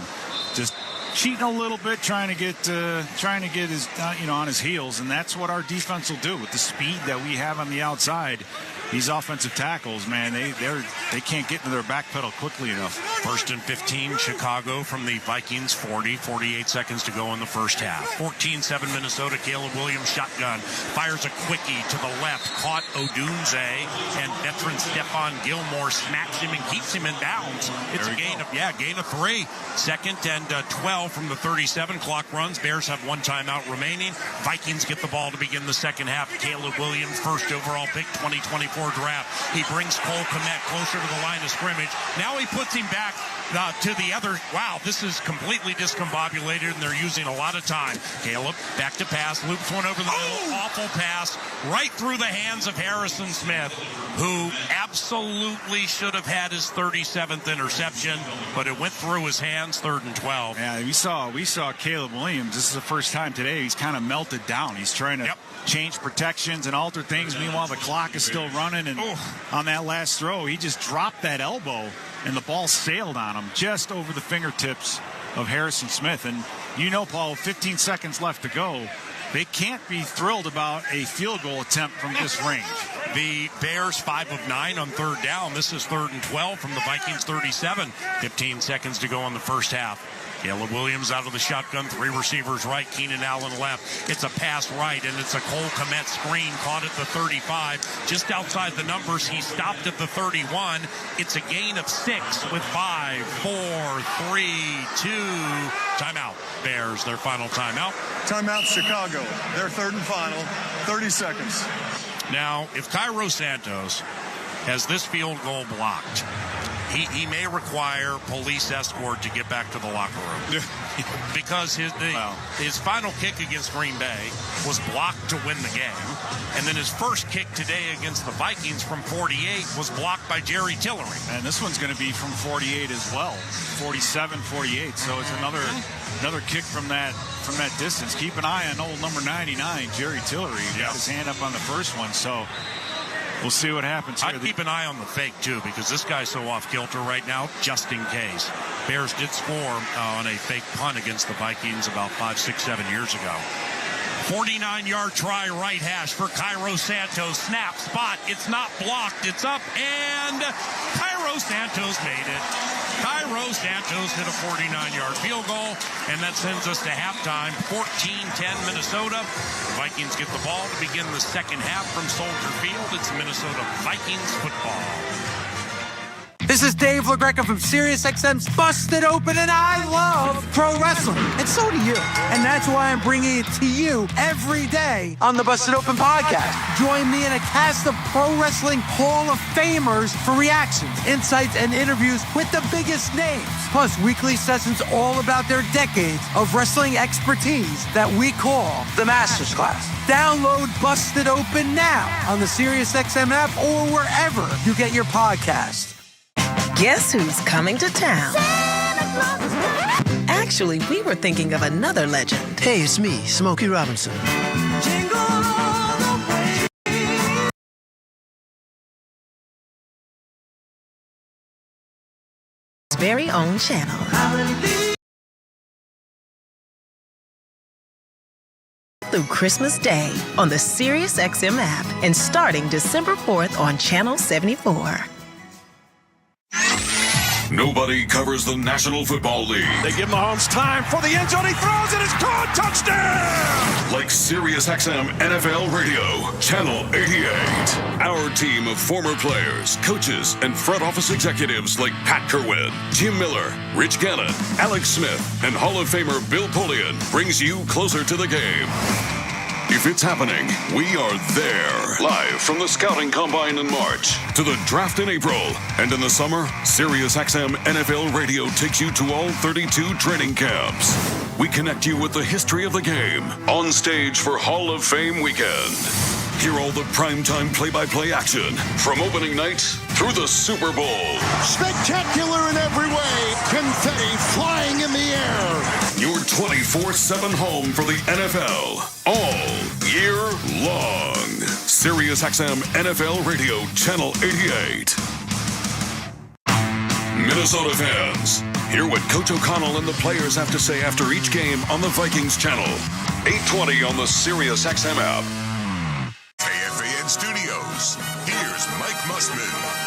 Just cheating a little bit, trying to get his on his heels, and that's what our defense will do with the speed that we have on the outside. These offensive tackles, man, they can't get into their back pedal quickly enough. 1st and 15, Chicago from the Vikings 40. 48 seconds to go in the first half. 14-7 Minnesota. Caleb Williams shotgun. Fires a quickie to the left. Caught Odunze, and veteran Stephon Gilmore smacks him and keeps him in bounds. It's a gain of 3. 2nd and 12 from the 37. Clock runs. Bears have 1 timeout remaining. Vikings get the ball to begin the second half. Caleb Williams, 1st overall pick, 2024 draft. He brings Cole Kmet closer to the line of scrimmage. Now he puts him back to the other. Wow, this is completely discombobulated, and they're using a lot of time. Caleb back to pass, loops one over the middle. Awful pass right through the hands of Harrison Smith, who absolutely should have had his 37th interception, but it went through his hands. 3rd and 12. Yeah, we saw Caleb Williams. This is the first time today he's kind of melted down. He's trying to change protections and alter things. Meanwhile, the clock is still running, and on that last throw, he just dropped that elbow, and the ball sailed on him just over the fingertips of Harrison Smith. And Paul, 15 seconds left to go. They can't be thrilled about a field goal attempt from this range. The Bears 5 of 9 on 3rd down. This is 3rd and 12 from the Vikings 37. 15 seconds to go in the first half. Caleb Williams out of the shotgun, 3 receivers right, Keenan Allen left. It's a pass right, and it's a Cole Kmet screen caught at the 35. Just outside the numbers, he stopped at the 31. It's a gain of 6 with 5, 4, 3, 2. Timeout. Bears, their final timeout. Timeout, Chicago. Their 3rd and final. 30 seconds. Now, if Cairo Santos has this field goal blocked, he may require police escort to get back to the locker room because his final kick against Green Bay was blocked to win the game, and then his first kick today against the Vikings from 48 was blocked by Jerry Tillery. And this one's going to be from 48 as well, 47, 48. So it's another kick from that distance. Keep an eye on old number 99, Jerry Tillery. He got his hand up on the first one, so we'll see what happens here. I'd keep an eye on the fake, too, because this guy's so off kilter right now, just in case. Bears did score on a fake punt against the Vikings about 5, 6, 7 years ago. 49-yard try right hash for Cairo Santos. Snap, spot, it's not blocked, it's up, and Cairo Santos made it. Cairo Santos hit a 49-yard field goal, and that sends us to halftime, 14-10 Minnesota. The Vikings get the ball to begin the second half from Soldier Field. It's Minnesota Vikings football. This is Dave LaGreca from SiriusXM's Busted Open, and I love pro wrestling. And so do you. And that's why I'm bringing it to you every day on the Busted Open podcast. Join me in a cast of pro wrestling Hall of Famers for reactions, insights, and interviews with the biggest names. Plus, weekly sessions all about their decades of wrestling expertise that we call the Masters Class. Download Busted Open now on the SiriusXM app or wherever you get your podcasts. Guess who's coming to town? Actually, we were thinking of another legend. Hey, it's me, Smokey Robinson. Very own channel. Through Christmas Day on the SiriusXM app and starting December 4th on Channel 74. Nobody covers the National Football League. They give Mahomes time for the end zone. He throws it. It's caught. Touchdown! Like SiriusXM NFL Radio, Channel 88. Our team of former players, coaches, and front office executives like Pat Kerwin, Jim Miller, Rich Gannon, Alex Smith, and Hall of Famer Bill Polian brings you closer to the game. If it's happening, we are there. Live from the Scouting Combine in March to the Draft in April. And in the summer, SiriusXM NFL Radio takes you to all 32 training camps. We connect you with the history of the game on stage for Hall of Fame weekend. Hear all the primetime play-by-play action from opening night through the Super Bowl. Spectacular in every way. Confetti flying in the air. Your 24/7 home for the NFL all year long. SiriusXM NFL Radio, Channel 88. Minnesota fans, hear what Coach O'Connell and the players have to say after each game on the Vikings channel. 820 on the SiriusXM app. KFAN Studios, here's Mike Mussman.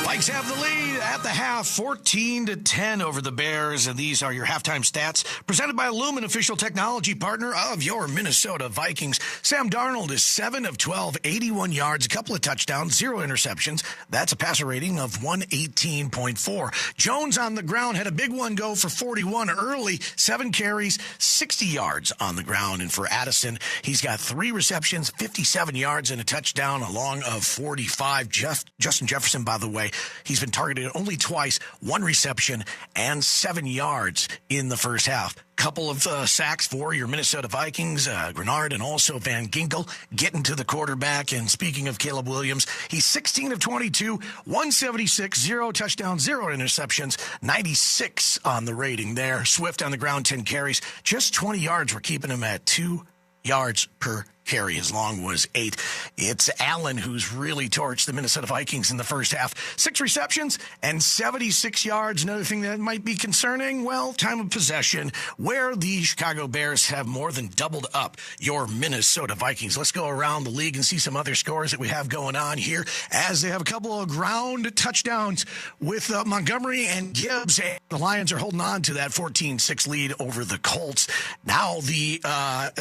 Vikes have the lead at the half, 14-10 over the Bears, and these are your halftime stats presented by Lumen, official technology partner of your Minnesota Vikings. Sam Darnold is 7 of 12, 81 yards, a couple of touchdowns, 0 interceptions. That's a passer rating of 118.4. Jones on the ground had a big one go for 41 early, 7 carries, 60 yards on the ground. And for Addison, he's got 3 receptions, 57 yards, and a touchdown, a long of 45. Justin Jefferson, by the way, he's been targeted only twice, 1 reception and 7 yards in the first half. Couple of sacks for your Minnesota Vikings, Grenard and also Van Ginkel getting to the quarterback. And speaking of Caleb Williams, he's 16 of 22, 176, 0 touchdowns, 0 interceptions, 96 on the rating there. Swift on the ground, 10 carries, just 20 yards. We're keeping him at 2 yards per carry. His long was 8. It's Allen who's really torched the Minnesota Vikings in the first half. 6 receptions and 76 yards. Another thing that might be concerning, well, time of possession, where the Chicago Bears have more than doubled up your Minnesota Vikings. Let's go around the league and see some other scores that we have going on here, as they have a couple of ground touchdowns with Montgomery and Gibbs. The Lions are holding on to that 14-6 lead over the Colts. Now the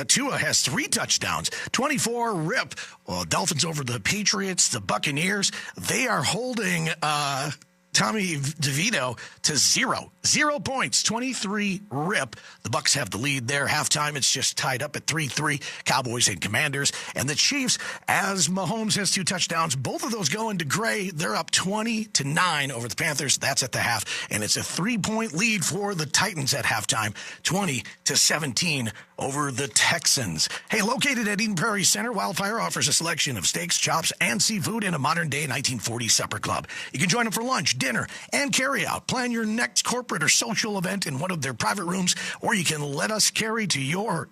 Tua has 3 touchdowns. 24 rip. Well, Dolphins over the Patriots, the Buccaneers. They are holding Tommy DeVito to 0 points, 23 rip. The Bucs have the lead there. Halftime, it's just tied up at 3-3. Cowboys and Commanders. And the Chiefs, as Mahomes has 2 touchdowns, both of those go into gray. They're up 20-9 over the Panthers. That's at the half. And it's a 3-point lead for the Titans at halftime, 20-17 over the Texans. Hey, located at Eden Prairie Center, Wildfire offers a selection of steaks, chops, and seafood in a modern-day 1940s supper club. You can join them for lunch, dinner, and carry-out. Plan your next corporate or social event in one of their private rooms, or you can let us cater to your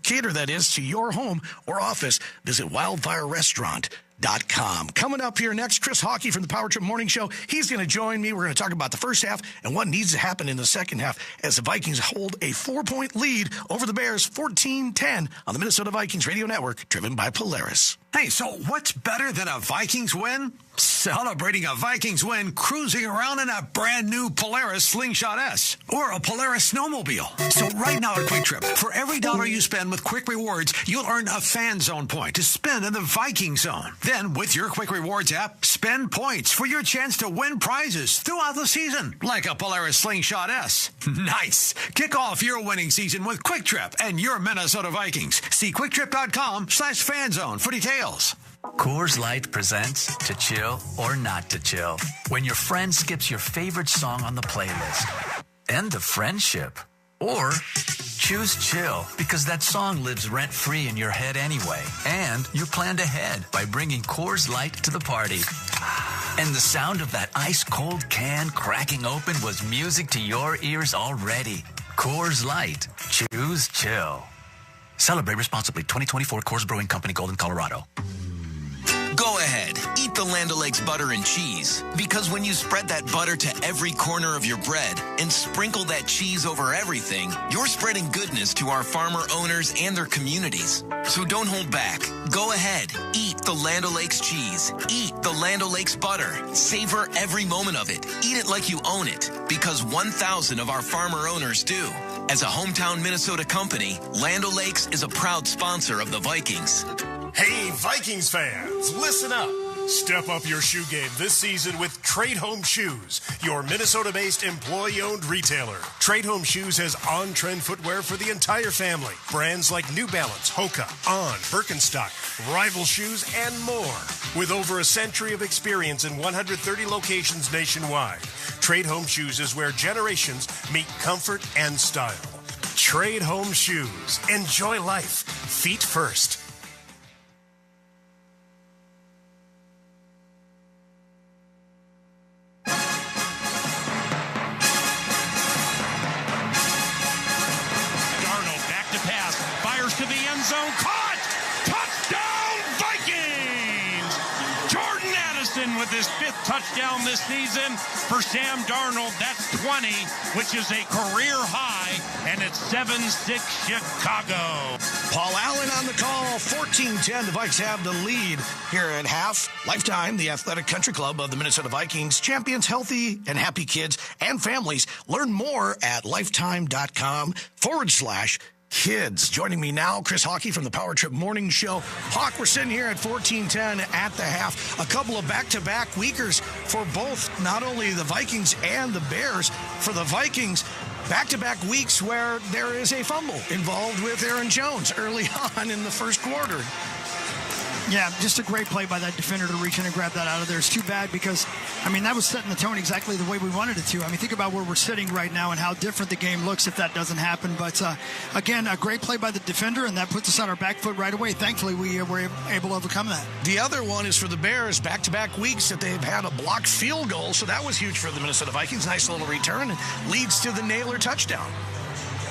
home or office. Visit wildfirerestaurant.com. Coming up here next, Chris Hawkey from the Power Trip Morning Show. He's going to join me. We're going to talk about the first half and what needs to happen in the second half as the Vikings hold a 4-point lead over the Bears, 14-10 on the Minnesota Vikings Radio Network, driven by Polaris. Hey, so what's better than a Vikings win? Celebrating a Vikings win, cruising around in a brand new Polaris Slingshot S or a Polaris snowmobile. So right now at Quick Trip, for every $1 you spend with Quick Rewards, you'll earn a Fan Zone point to spend in the Viking Zone. Then with your Quick Rewards app, spend points for your chance to win prizes throughout the season, like a Polaris Slingshot S. Nice. Kick off your winning season with Quick Trip and your Minnesota Vikings. See quicktrip.com/fanzone for details. Coors Light presents To Chill or Not to Chill. When your friend skips your favorite song on the playlist. End of friendship. Or choose chill because that song lives rent-free in your head anyway. And you planned ahead by bringing Coors Light to the party. And the sound of that ice-cold can cracking open was music to your ears already. Coors Light. Choose chill. Celebrate responsibly. 2024 Coors Brewing Company, Golden, Colorado. Go ahead, eat the Land O'Lakes butter and cheese, because when you spread that butter to every corner of your bread and sprinkle that cheese over everything, you're spreading goodness to our farmer owners and their communities. So don't hold back. Go ahead, eat the Land O'Lakes cheese. Eat the Land O'Lakes butter. Savor every moment of it. Eat it like you own it, because 1,000 of our farmer owners do. As a hometown Minnesota company, Land O'Lakes is a proud sponsor of the Vikings. Hey, Vikings fans, listen up. Step up your shoe game this season with Trade Home Shoes, your Minnesota-based employee-owned retailer. Trade Home Shoes has on-trend footwear for the entire family. Brands like New Balance, Hoka, On, Birkenstock, Rival Shoes, and more. With over a century of experience in 130 locations nationwide, Trade Home Shoes is where generations meet comfort and style. Trade Home Shoes. Enjoy life. Feet first. To the end zone, caught! Touchdown, Vikings! Jordan Addison with his 5th touchdown this season for Sam Darnold. That's 20, which is a career high, and it's 7-6 Chicago. Paul Allen on the call, 14-10. The Vikes have the lead here at half. Lifetime, the athletic country club of the Minnesota Vikings, champions healthy and happy kids and families. Learn more at lifetime.com/kids. Joining me now, Chris Hockey from the Power Trip Morning Show. Hawk, we're sitting here at 14-10 at the half. A couple of back-to-back weekers for both, not only the Vikings and the Bears. For the Vikings, back-to-back weeks where there is a fumble involved with Aaron Jones early on in the first quarter. Yeah, just a great play by that defender to reach in and grab that out of there. It's too bad because, that was setting the tone exactly the way we wanted it to. Think about where we're sitting right now and how different the game looks if that doesn't happen. But, again, a great play by the defender, and that puts us on our back foot right away. Thankfully, we were able to overcome that. The other one is for the Bears, back-to-back weeks that they've had a blocked field goal, so that was huge for the Minnesota Vikings. Nice little return and leads to the Naylor touchdown.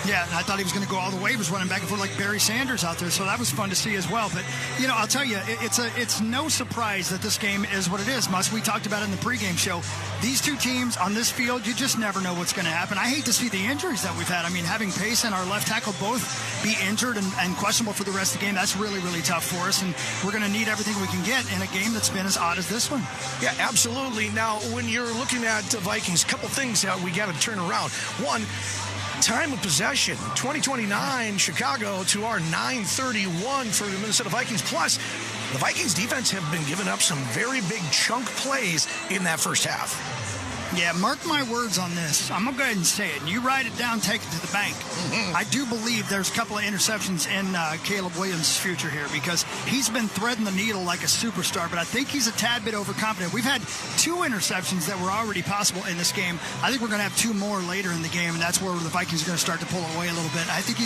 Yeah, and I thought he was going to go all the way. He was running back and forth like Barry Sanders out there, so that was fun to see as well. But, I'll tell you, it's no surprise that this game is what it is. We talked about it in the pregame show. These two teams on this field, you just never know what's going to happen. I hate to see the injuries that we've had. Having Pace and our left tackle both be injured and questionable for the rest of the game, that's really, really tough for us. And we're going to need everything we can get in a game that's been as odd as this one. Yeah, absolutely. Now, when you're looking at the Vikings, a couple things that we got to turn around. One, time of possession, 2029 Chicago to our 931 for the Minnesota Vikings. Plus, the Vikings defense have been giving up some very big chunk plays in that first half. Yeah, mark my words on this. I'm going to go ahead and say it. And you write it down, take it to the bank. Mm-hmm. I do believe there's a couple of interceptions in Caleb Williams' future here because he's been threading the needle like a superstar, but I think he's a tad bit overconfident. We've had 2 interceptions that were already possible in this game. I think we're going to have 2 more later in the game, and that's where the Vikings are going to start to pull away a little bit. I think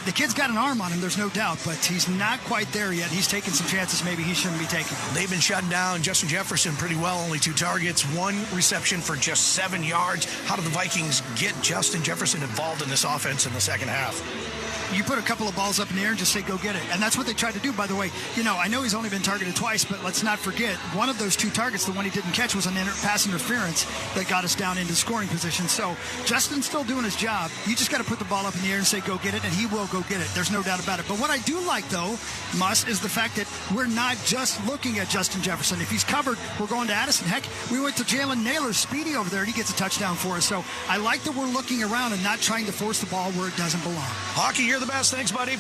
the kid's got an arm on him, there's no doubt, but he's not quite there yet. He's taking some chances maybe he shouldn't be taking. They've been shutting down Justin Jefferson pretty well, only 2 targets, 1 reception for just 7 yards. How do the Vikings get Justin Jefferson involved in this offense in the second half? You put a couple of balls up in the air and just say, go get it. And that's what they tried to do, by the way. I know he's only been targeted twice, but let's not forget, one of those 2 targets, the one he didn't catch, was an pass interference that got us down into scoring position. So Justin's still doing his job. You just got to put the ball up in the air and say, go get it, and he will go get it. There's no doubt about it. But what I do like, though, Muss, is the fact that we're not just looking at Justin Jefferson. If he's covered, we're going to Addison. Heck, we went to Jalen Naylor, Speedy over there, and he gets a touchdown for us. So I like that we're looking around and not trying to force the ball where it doesn't belong. Hockey, you're the best. Thanks, buddy.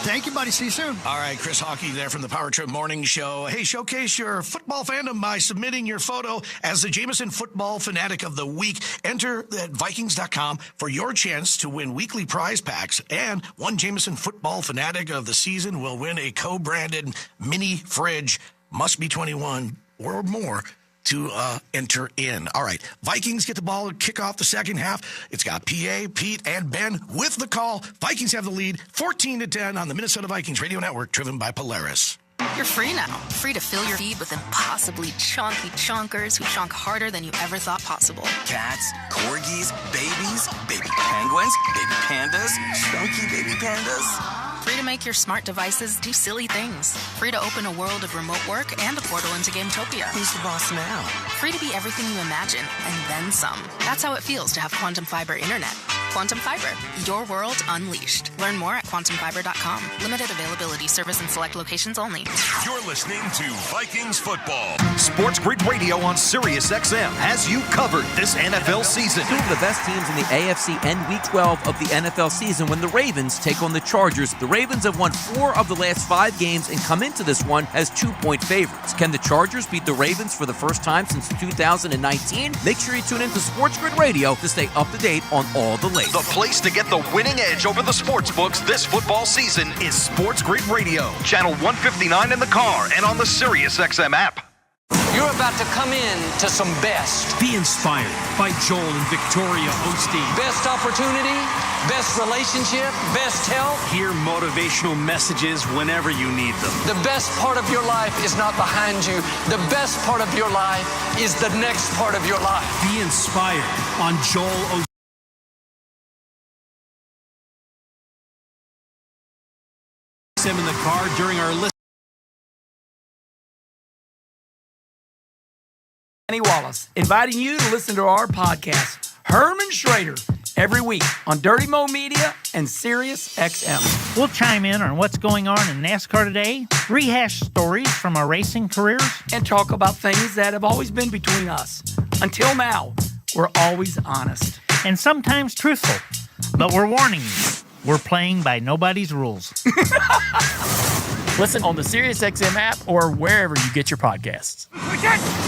Thank you, buddy. See you soon. All right, Chris Hockey there from the Power Trip Morning Show. Hey, showcase your football fandom by submitting your photo as the Jameson Football Fanatic of the Week. Enter at Vikings.com for your chance to win weekly prize packs. And one Jameson Football Fanatic of the season will win a co-branded mini fridge. Must be 21 or more to enter in. All right, Vikings get the ball to kick off the second half. It's got PA, Pete, and Ben with the call. Vikings have the lead, 14-10 on the Minnesota Vikings Radio Network, driven by Polaris. You're free now. Free to fill your feed with impossibly chunky chunkers who chunk harder than you ever thought possible. Cats, corgis, babies, baby penguins, baby pandas, chunky baby pandas. Free to make your smart devices do silly things. Free to open a world of remote work and a portal into Gametopia. Who's the boss now? Free to be everything you imagine, and then some. That's how it feels to have Quantum Fiber Internet. Quantum Fiber, your world unleashed. Learn more at quantumfiber.com. Limited availability, service in select locations only. You're listening to Vikings football. Sports Grid Radio on Sirius XM has you covered this NFL season. Two of the best teams in the AFC end Week 12 of the NFL season when the Ravens take on the Chargers. The Ravens have won 4 of the last 5 games and come into this one as 2-point favorites. Can the Chargers beat the Ravens for the first time since 2019? Make sure you tune into Sports Grid Radio to stay up to date on all the latest. The place to get the winning edge over the sports books this football season is Sports Grid Radio. Channel 159 in the car and on the Sirius XM app. You're about to come in to some best. Be inspired by Joel and Victoria Osteen. Best opportunity, best relationship, best health. Hear motivational messages whenever you need them. The best part of your life is not behind you. The best part of your life is the next part of your life. Be inspired on Joel Osteen. Him in the car during our list. Kenny Wallace, inviting you to listen to our podcast, Herman Schrader, every week on Dirty Mo Media and Sirius XM. We'll chime in on what's going on in NASCAR today, rehash stories from our racing careers, and talk about things that have always been between us. Until now, we're always honest. And sometimes truthful. But we're warning you. We're playing by nobody's rules. Listen on the SiriusXM app or wherever you get your podcasts.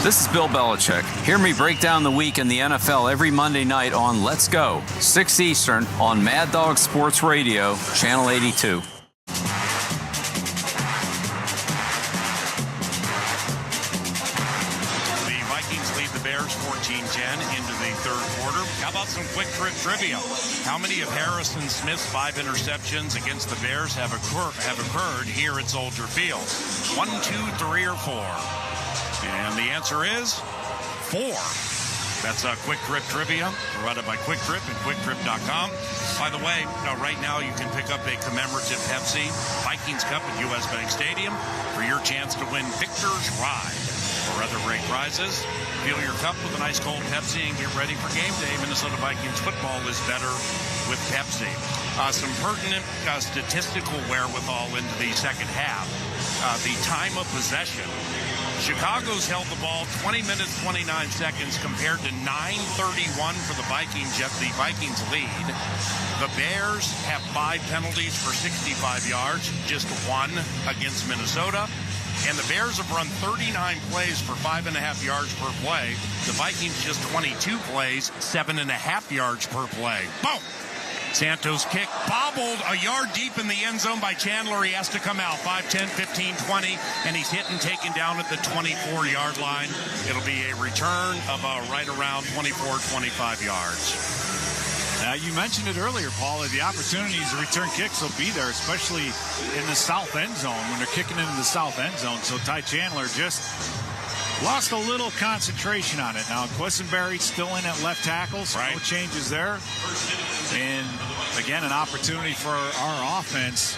This is Bill Belichick. Hear me break down the week in the NFL every Monday night on Let's Go, 6 Eastern on Mad Dog Sports Radio, Channel 82. The Vikings lead the Bears 14-10 into the third quarter. How about some quick trip trivia? How many of Harrison Smith's 5 interceptions against the Bears have occurred here at Soldier Field? 1, 2, 3, or 4? And the answer is 4. That's Quick Trip Trivia, provided by Quick Trip and QuickTrip.com. By the way, right now you can pick up a commemorative Pepsi Vikings Cup at U.S. Bank Stadium for your chance to win Victor's Ride or other great prizes. Fill your cup with an ice cold Pepsi and get ready for game day. Minnesota Vikings football is better with Pepsi. Some pertinent statistical wherewithal into the second half. The time of possession. Chicago's held the ball 20 minutes, 29 seconds compared to 9:31 for the Vikings, yet the Vikings lead. The Bears have 5 penalties for 65 yards, just 1 against Minnesota. And the Bears have run 39 plays for 5.5 yards per play. The Vikings just 22 plays, 7.5 yards per play. Boom! Santos kick bobbled a yard deep in the end zone by Chandler. He has to come out 5, 10, 15, 20, and he's hit and taken down at the 24-yard line. It'll be a return of right around 24, 25 yards. You mentioned it earlier, Paul. The opportunities to return kicks will be there, especially in the south end zone when they're kicking into the south end zone. So Ty Chandler just lost a little concentration on it. Now, Quessenberry's still in at left tackle, so no changes there. And again, an opportunity for our offense.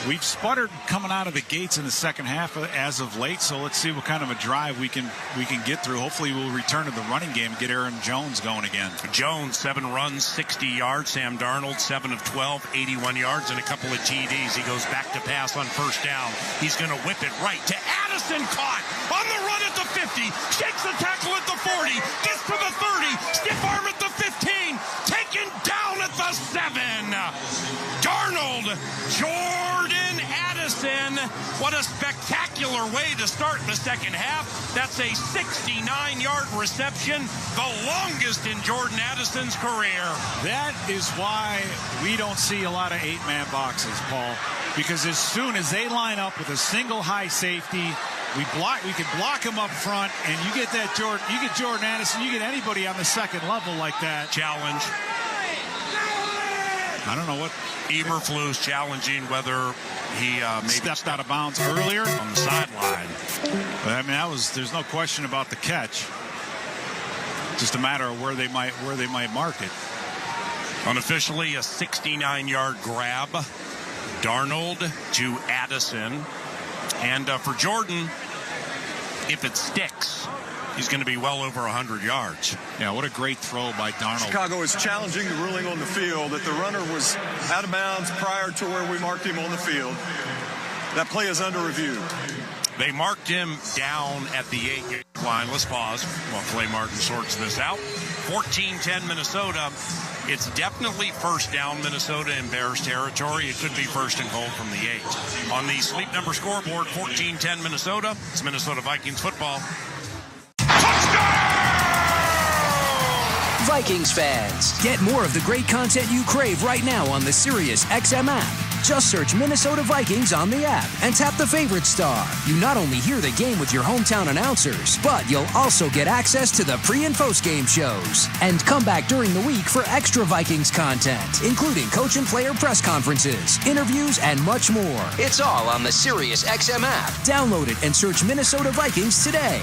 We've sputtered coming out of the gates in the second half as of late, so let's see what kind of a drive we can get through. Hopefully we'll return to the running game and get Aaron Jones going again. Jones, 7 runs, 60 yards. Sam Darnold, 7 of 12, 81 yards, and a couple of TDs. He goes back to pass on first down. He's going to whip it right to Addison, caught on the run at the 50, shakes the tackle at the 40, gets to the 30, stiff arm at the 15, taken down at the 7. Darnold, Jordan Addison. What a spectacular way to start the second half. That's a 69-yard reception, the longest in Jordan Addison's career. That is why we don't see a lot of 8-man boxes, Paul, because as soon as they line up with a single high safety, we can block him up front, and you get Jordan Addison, you get anybody on the second level like that. Challenge. I don't know what Eberflus challenging whether he maybe stepped out of bounds earlier on the sideline. But I mean, there's no question about the catch. Just a matter of where they might mark it. Unofficially, a 69-yard grab. Darnold to Addison, and for Jordan, if it sticks, he's going to be well over 100 yards. Yeah, what a great throw by Darnold. Chicago is challenging the ruling on the field that the runner was out of bounds prior to where we marked him on the field. That play is under review. They marked him down at the 8-yard line. Let's pause while Clay Martin sorts this out. 14-10 Minnesota. It's definitely first down Minnesota in Bears territory. It could be first and goal from the 8. On the Sleep Number scoreboard, 14-10 Minnesota. It's Minnesota Vikings football. Vikings fans, get more of the great content you crave right now on the Sirius XM app. Just search Minnesota Vikings on the app and tap the favorite star. You not only hear the game with your hometown announcers, but you'll also get access to the pre- and post-game shows. And come back during the week for extra Vikings content, including coach and player press conferences, interviews, and much more. It's all on the Sirius XM app. Download it and search Minnesota Vikings today.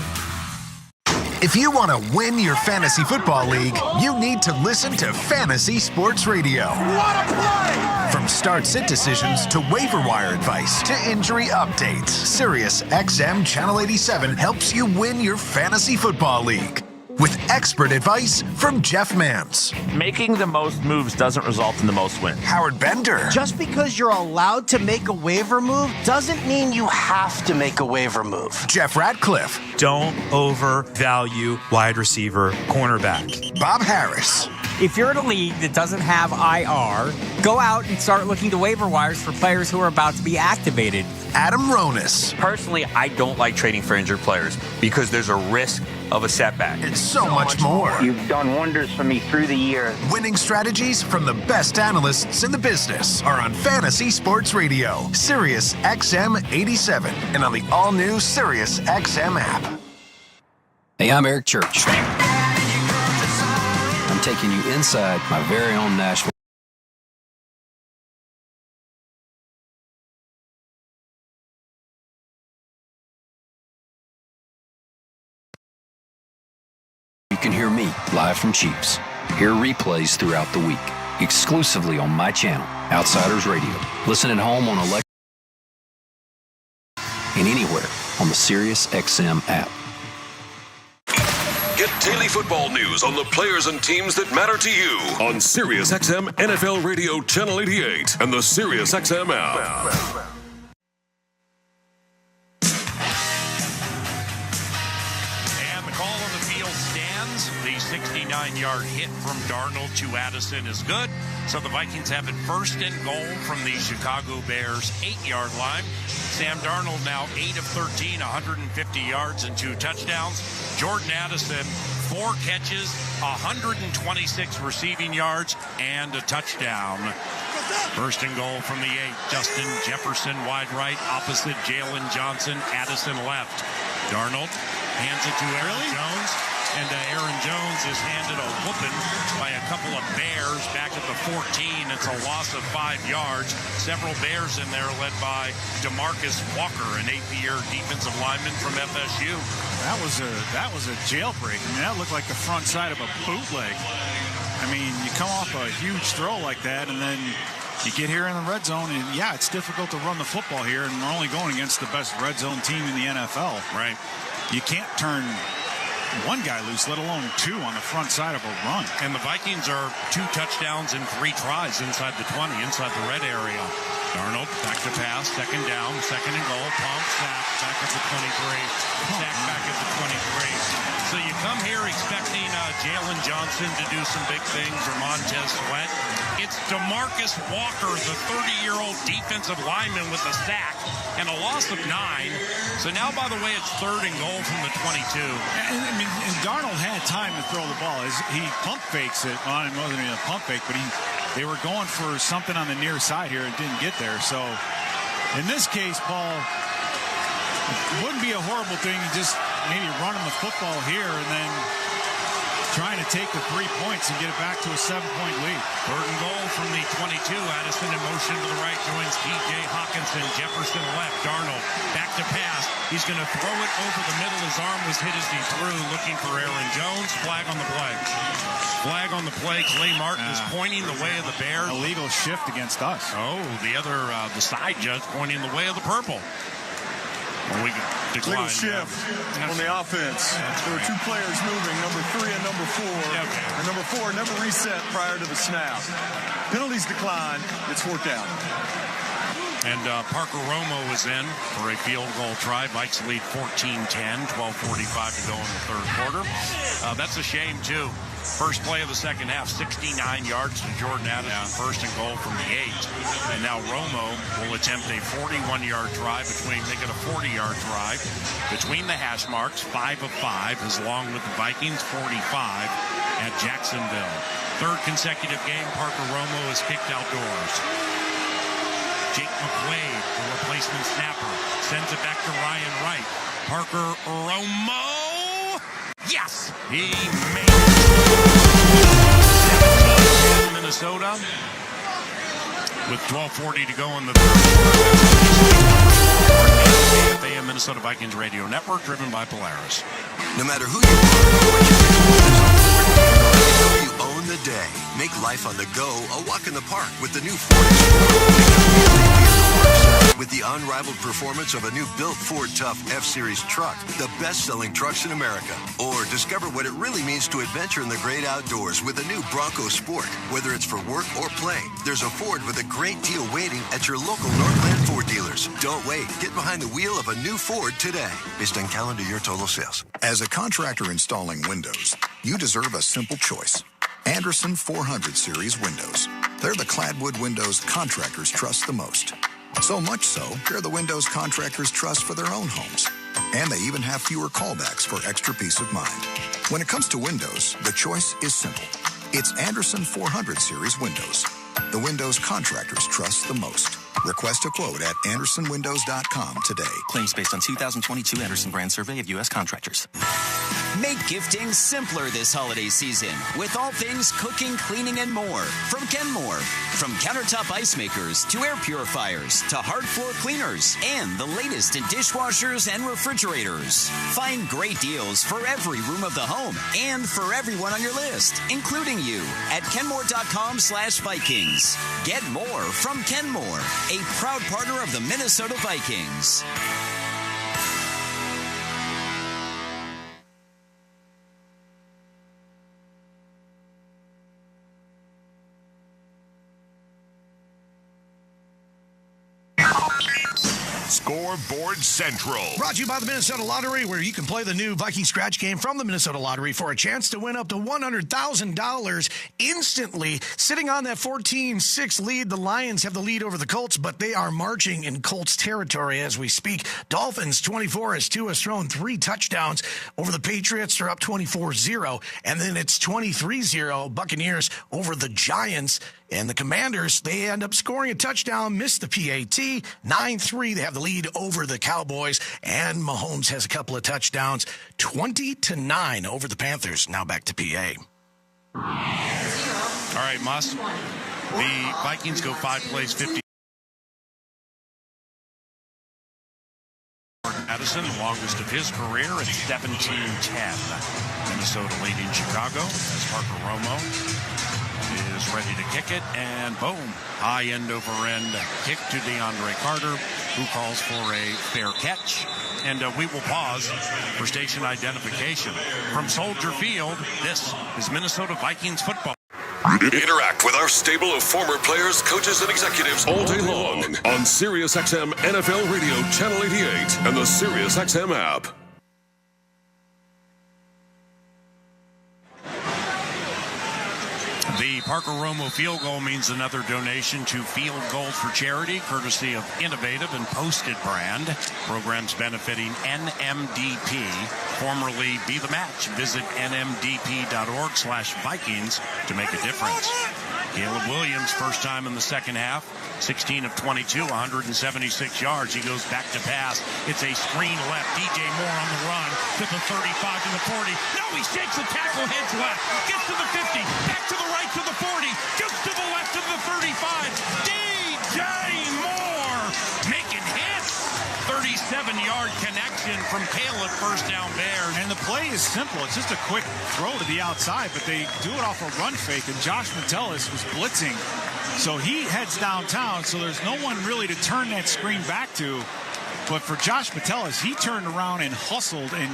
If you want to win your fantasy football league, you need to listen to Fantasy Sports Radio. What a play! From start-sit decisions to waiver wire advice to injury updates, Sirius XM Channel 87 helps you win your fantasy football league. With expert advice from Jeff Mans. Making the most moves doesn't result in the most wins. Howard Bender. Just because you're allowed to make a waiver move doesn't mean you have to make a waiver move. Jeff Ratcliffe. Don't overvalue wide receiver cornerback. Bob Harris. If you're in a league that doesn't have IR, go out and start looking to waiver wires for players who are about to be activated. Adam Ronis. Personally, I don't like trading for injured players because there's a risk of a setback. And so much more. You've done wonders for me through the years. Winning strategies from the best analysts in the business are on Fantasy Sports Radio, Sirius XM 87, and on the all-new Sirius XM app. Hey, I'm Eric Church. I'm taking you inside my very own Nashville. You can hear me live from Chiefs. Hear replays throughout the week, exclusively on my channel, Outsiders Radio. Listen at home on Alexa and anywhere on the Sirius XM app. Get daily football news on the players and teams that matter to you on Sirius XM NFL Radio Channel 88 and the Sirius XM app. And the call on the field stands. The 69-yard hit from Darnold to Addison is good. So the Vikings have it first and goal from the Chicago Bears 8-yard line. Sam Darnold now 8 of 13, 150 yards and 2 touchdowns. Jordan Addison, 4 catches, 126 receiving yards, and a touchdown. First and goal from the 8. Justin Jefferson wide right, opposite Jalen Johnson. Addison left. Darnold hands it to Aaron Jones. And Aaron Jones is handed a whooping by a couple of Bears back at the 14. It's a loss of 5 yards. Several Bears in there led by DeMarcus Walker, an 8th-year defensive lineman from FSU. That was a jailbreak. I mean, that looked like the front side of a bootleg. I mean, you come off a huge throw like that, and then you get here in the red zone, and yeah, it's difficult to run the football here, and we're only going against the best red zone team in the NFL. Right. You can't turn one guy loose, let alone two on the front side of a run. And the Vikings are 2 touchdowns and 3 tries inside the 20, inside the red area. Darnold, back to pass, second down, second and goal, pump, sack, back at the 23, sack back at the 23. So you come here expecting Jalen Johnson to do some big things, or Montez Sweat. It's DeMarcus Walker, the 30-year-old defensive lineman, with a sack and a loss of 9. So now, by the way, it's third and goal from the 22. And Darnold had time to throw the ball. He pump fakes it on, it wasn't even a pump fake, but they were going for something on the near side here and didn't get there. So in this case, Paul, it wouldn't be a horrible thing to just maybe running the football here and then trying to take the 3 points and get it back to a 7-point lead. Third and goal from the 22. Addison in motion to the right, joins P.J. Hawkinson. Jefferson left. Darnold back to pass. He's going to throw it over the middle. His arm was hit as he threw, looking for Aaron Jones. Flag on the play. Flag on the play. Clay Martin is pointing the way of the Bears. Illegal shift against us. Oh, the side judge pointing the way of the purple. We Legal shift on the offense. There were 2 players moving, number 3 and number 4. And number 4 never reset prior to the snap. Penalties decline. It's 4th down. And Parker Romo was in for a field goal try. Vikes lead 14-10, 12:45 to go in the third quarter. That's a shame, too. First play of the second half, 69 yards to Jordan Addison, first and goal from the 8. And now Romo will attempt a 41-yard try make it a 40-yard try between the hash marks, 5 of 5, as long with the Vikings, 45 at Jacksonville. Third consecutive game, Parker Romo is kicked outdoors. Jake McQuaid, the replacement snapper, sends it back to Ryan Wright. Parker Romo. Yes! He made it. Minnesota with 12:40 to go in the third. AFAM Minnesota Vikings Radio Network, driven by Polaris. No matter who you are, you own the day. Make life on the go a walk in the park with the new Ford Explorer. With the unrivaled performance of a new built Ford Tough F-Series truck, the best-selling trucks in America. Or discover what it really means to adventure in the great outdoors with a new Bronco Sport. Whether it's for work or play, there's a Ford with a great deal waiting at your local Northland Ford dealers. Don't wait. Get behind the wheel of a new Ford today. Based on calendar year total sales. As a contractor installing windows, you deserve a simple choice. Anderson 400 Series windows. They're the cladwood windows contractors trust the most. So much so, they're the windows contractors trust for their own homes. And they even have fewer callbacks for extra peace of mind. When it comes to windows, the choice is simple. It's Anderson 400 Series windows. The windows contractors trust the most. Request a quote at AndersonWindows.com today. Claims based on 2022 Anderson brand survey of U.S. contractors. Make gifting simpler this holiday season with all things cooking, cleaning, and more from Kenmore. From countertop ice makers to air purifiers to hard floor cleaners and the latest in dishwashers and refrigerators. Find great deals for every room of the home and for everyone on your list, including you, at Kenmore.com/Vikings. Get more from Kenmore, a proud partner of the Minnesota Vikings. Scoreboard Central. Brought to you by the Minnesota Lottery, where you can play the new Viking scratch game from the Minnesota Lottery for a chance to win up to $100,000 instantly. Sitting on that 14-6 lead, the Lions have the lead over the Colts, but they are marching in Colts territory as we speak. Dolphins 24 as Tua has thrown 3 touchdowns over the Patriots. They're up 24-0, and then it's 23-0 Buccaneers over the Giants. And the Commanders, they end up scoring a touchdown, miss the PAT, 9-3. They have the lead over the Cowboys, and Mahomes has a couple of touchdowns, 20-9 over the Panthers. Now back to PA. All right, Moss. The Vikings go 5 plays, 50. Addison, the longest of his career at 17-10. Minnesota leading Chicago as Parker Romo is ready to kick it, and boom, high end over end kick to DeAndre Carter, who calls for a fair catch. And we will pause for station identification. From Soldier Field, this is Minnesota Vikings football. Interact with our stable of former players, coaches, and executives all day long on SiriusXM NFL Radio Channel 88 and the SiriusXM app. The Parker Romo field goal means another donation to Field Goals for Charity, courtesy of Innovative and Posted Brand. Programs benefiting NMDP, formerly Be the Match. Visit nmdp.org/Vikings to make a difference. Caleb Williams, first time in the second half, 16 of 22, 176 yards. He goes back to pass. It's a screen left. DJ Moore on the run to the 35 to the 40. No, he shakes the tackle, heads left, gets to the 50, back to the right to the 40, jumps to the left to the 35. DJ Moore making hits. 37-yard connection from Caleb, first down Bears. And the play is simple. It's just a quick throw to the outside, but they do it off a run fake, and Josh Metellus was blitzing. So he heads downtown, so there's no one really to turn that screen back to. But for Josh Metellus, he turned around and hustled and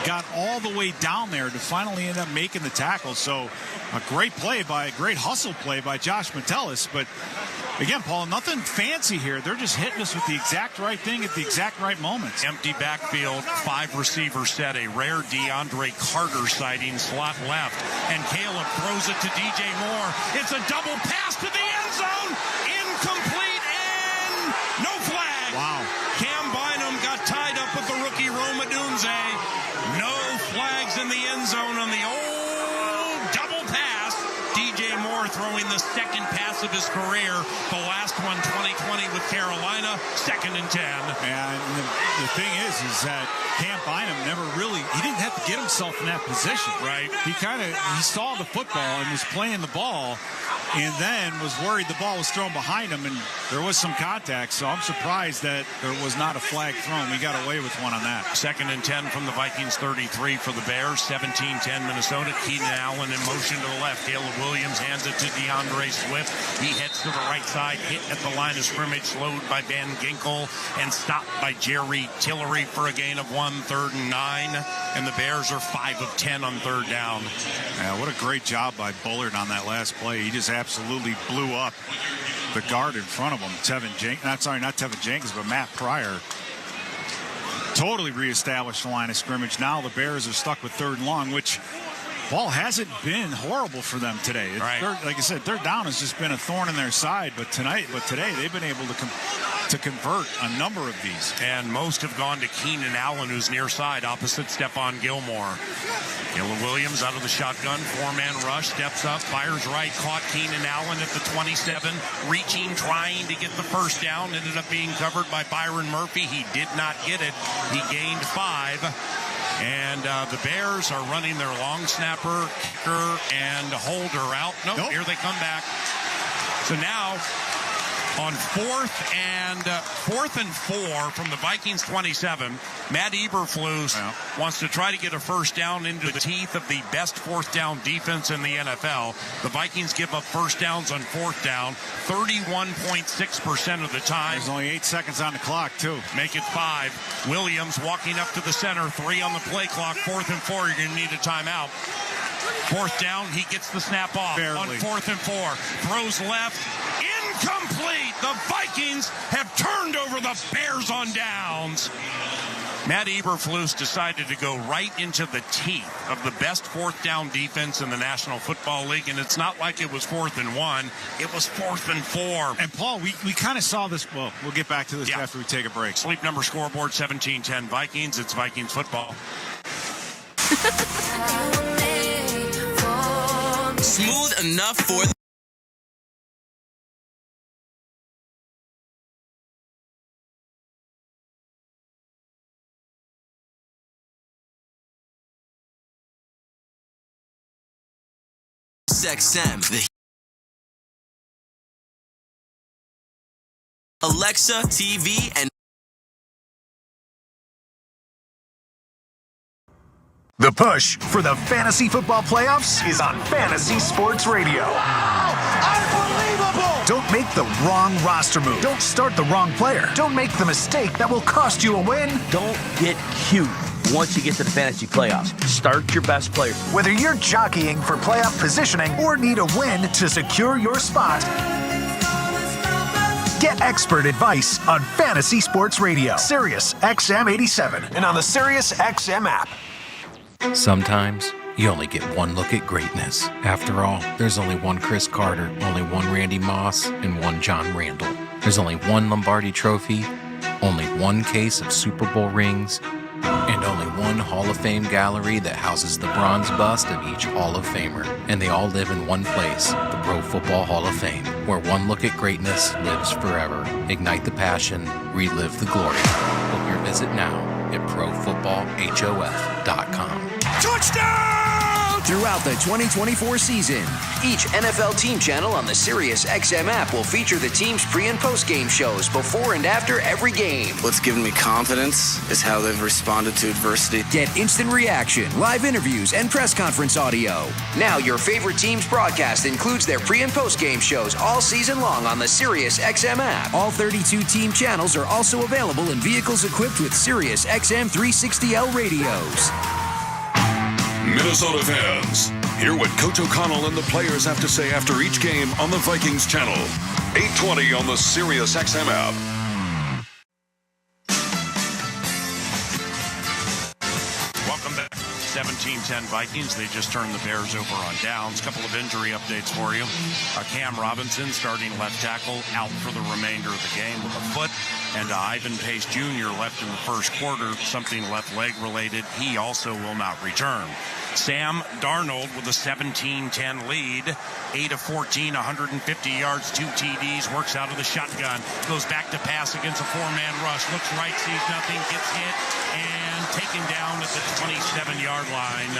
got all the way down there to finally end up making the tackle. So a great hustle play by Josh Metellus. But again, Paul, nothing fancy here. They're just hitting us with the exact right thing at the exact right moments. Empty backfield, 5 receiver set, a rare DeAndre Carter sighting, slot left, and Caleb throws it to DJ Moore. It's a double pass to the end zone, incomplete, and no flag. Wow. Cam Bynum got tied up with the rookie Roma Dunze. No flags in the end zone on the old double pass. DJ Moore throwing the second pass of his career. The last one, 2020 with Carolina, 2nd and 10. And the thing is that Cam Bynum he didn't have to get himself in that position. Right. He saw the football and was playing the ball, and then was worried the ball was thrown behind him, and there was some contact. So I'm surprised that there was not a flag thrown. We got away with one on that. 2nd and 10 from the Vikings, 33 for the Bears, 17-10 Minnesota. Keenan Allen in motion to the left. Caleb Williams hands it to DeAndre Swift. He heads to the right side, hit at the line of scrimmage, slowed by Van Ginkel, and stopped by Jerry Tillery for a gain of 1, 3rd and 9. And the Bears are 5 of 10 on 3rd down. Yeah, what a great job by Bullard on that last play. He just absolutely blew up the guard in front of him. Not Tevin Jenkins, but Matt Pryor. Totally reestablished the line of scrimmage. Now the Bears are stuck with 3rd and long, which ball hasn't been horrible for them today. Right. Like I said, 3rd down has just been a thorn in their side. But today they've been able to convert a number of these. And most have gone to Keenan Allen, who's near side, opposite Stephon Gilmore. Caleb Williams out of the shotgun, 4-man rush, steps up, fires right, caught Keenan Allen at the 27, reaching, trying to get the first down, ended up being covered by Byron Murphy. He did not get it. He gained 5. And the Bears are running their long snapper, kicker, and holder out. Nope. Here they come back. So now on 4th and 4 from the Vikings 27, Matt Eberflus wants to try to get a first down into the teeth of the best 4th down defense in the NFL. The Vikings give up first downs on 4th down 31.6% of the time. There's only 8 seconds on the clock, too. Make it 5. Williams walking up to the center, 3 on the play clock, 4th and 4. You're going to need a timeout. 4th down, he gets the snap off. Barely. On 4th and 4. Throws left. Incomplete. The Vikings have turned over the Bears on downs. Matt Eberflus decided to go right into the teeth of the best 4th down defense in the National Football League, and it's not like it was 4th and 1. It was 4th and 4. And, Paul, we kind of saw this. Well, we'll get back to this after we take a break. Sleep number scoreboard, 17-10 Vikings. It's Vikings football. Smooth enough for XM, the Alexa, TV, and The push for the fantasy football playoffs is on Fantasy Sports Radio. Unbelievable! Don't make the wrong roster move. Don't start the wrong player. Don't make the mistake that will cost you a win. Don't get cute once you get to the fantasy playoffs. Start your best player. Whether you're jockeying for playoff positioning or need a win to secure your spot, get expert advice on Fantasy Sports Radio, Sirius XM 87, and on the Sirius XM app. Sometimes you only get one look at greatness. After all, there's only one Chris Carter, only one Randy Moss, and one John Randall. There's only one Lombardi Trophy, only one case of Super Bowl rings, and only one Hall of Fame gallery that houses the bronze bust of each Hall of Famer. And they all live in one place, the Pro Football Hall of Fame, where one look at greatness lives forever. Ignite the passion, relive the glory. Book your visit now at ProFootballHof.com. Touchdown! Throughout the 2024 season, each NFL team channel on the Sirius XM app will feature the team's pre- and post-game shows before and after every game. What's given me confidence is how they've responded to adversity. Get instant reaction, live interviews, and press conference audio. Now your favorite team's broadcast includes their pre- and post-game shows all season long on the Sirius XM app. All 32 team channels are also available in vehicles equipped with Sirius XM 360L radios. Minnesota fans, hear what Coach O'Connell and the players have to say after each game on the Vikings channel. 820 on the Sirius XM app. Welcome back. 17-10 Vikings. They just turned the Bears over on downs. Couple of injury updates for you. Cam Robinson, starting left tackle, out for the remainder of the game with a foot. And Ivan Pace Jr. left in the first quarter, something left leg related. He also will not return. Sam Darnold with a 17-10 lead, 8 of 14, 150 yards, 2 TDs, works out of the shotgun, goes back to pass against a 4-man rush, looks right, sees nothing, gets hit, and taken down at the 27-yard line.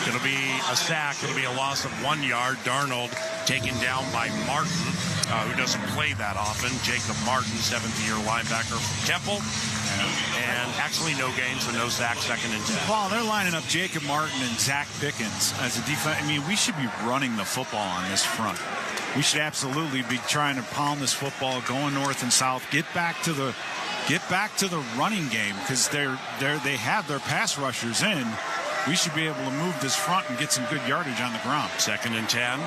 It'll be a sack. It'll be a loss of 1 yard. Darnold taken down by Martin, who doesn't play that often. Jacob Martin, 7th-year linebacker from Temple. And actually no gain, so no sack, 2nd and 10. Paul, they're lining up Jacob Martin and Zach Pickens as a defense. I mean, we should be running the football on this front. We should absolutely be trying to pound this football, going north and south, get back to the running game, because they have their pass rushers in. We should be able to move this front and get some good yardage on the ground. 2nd and 10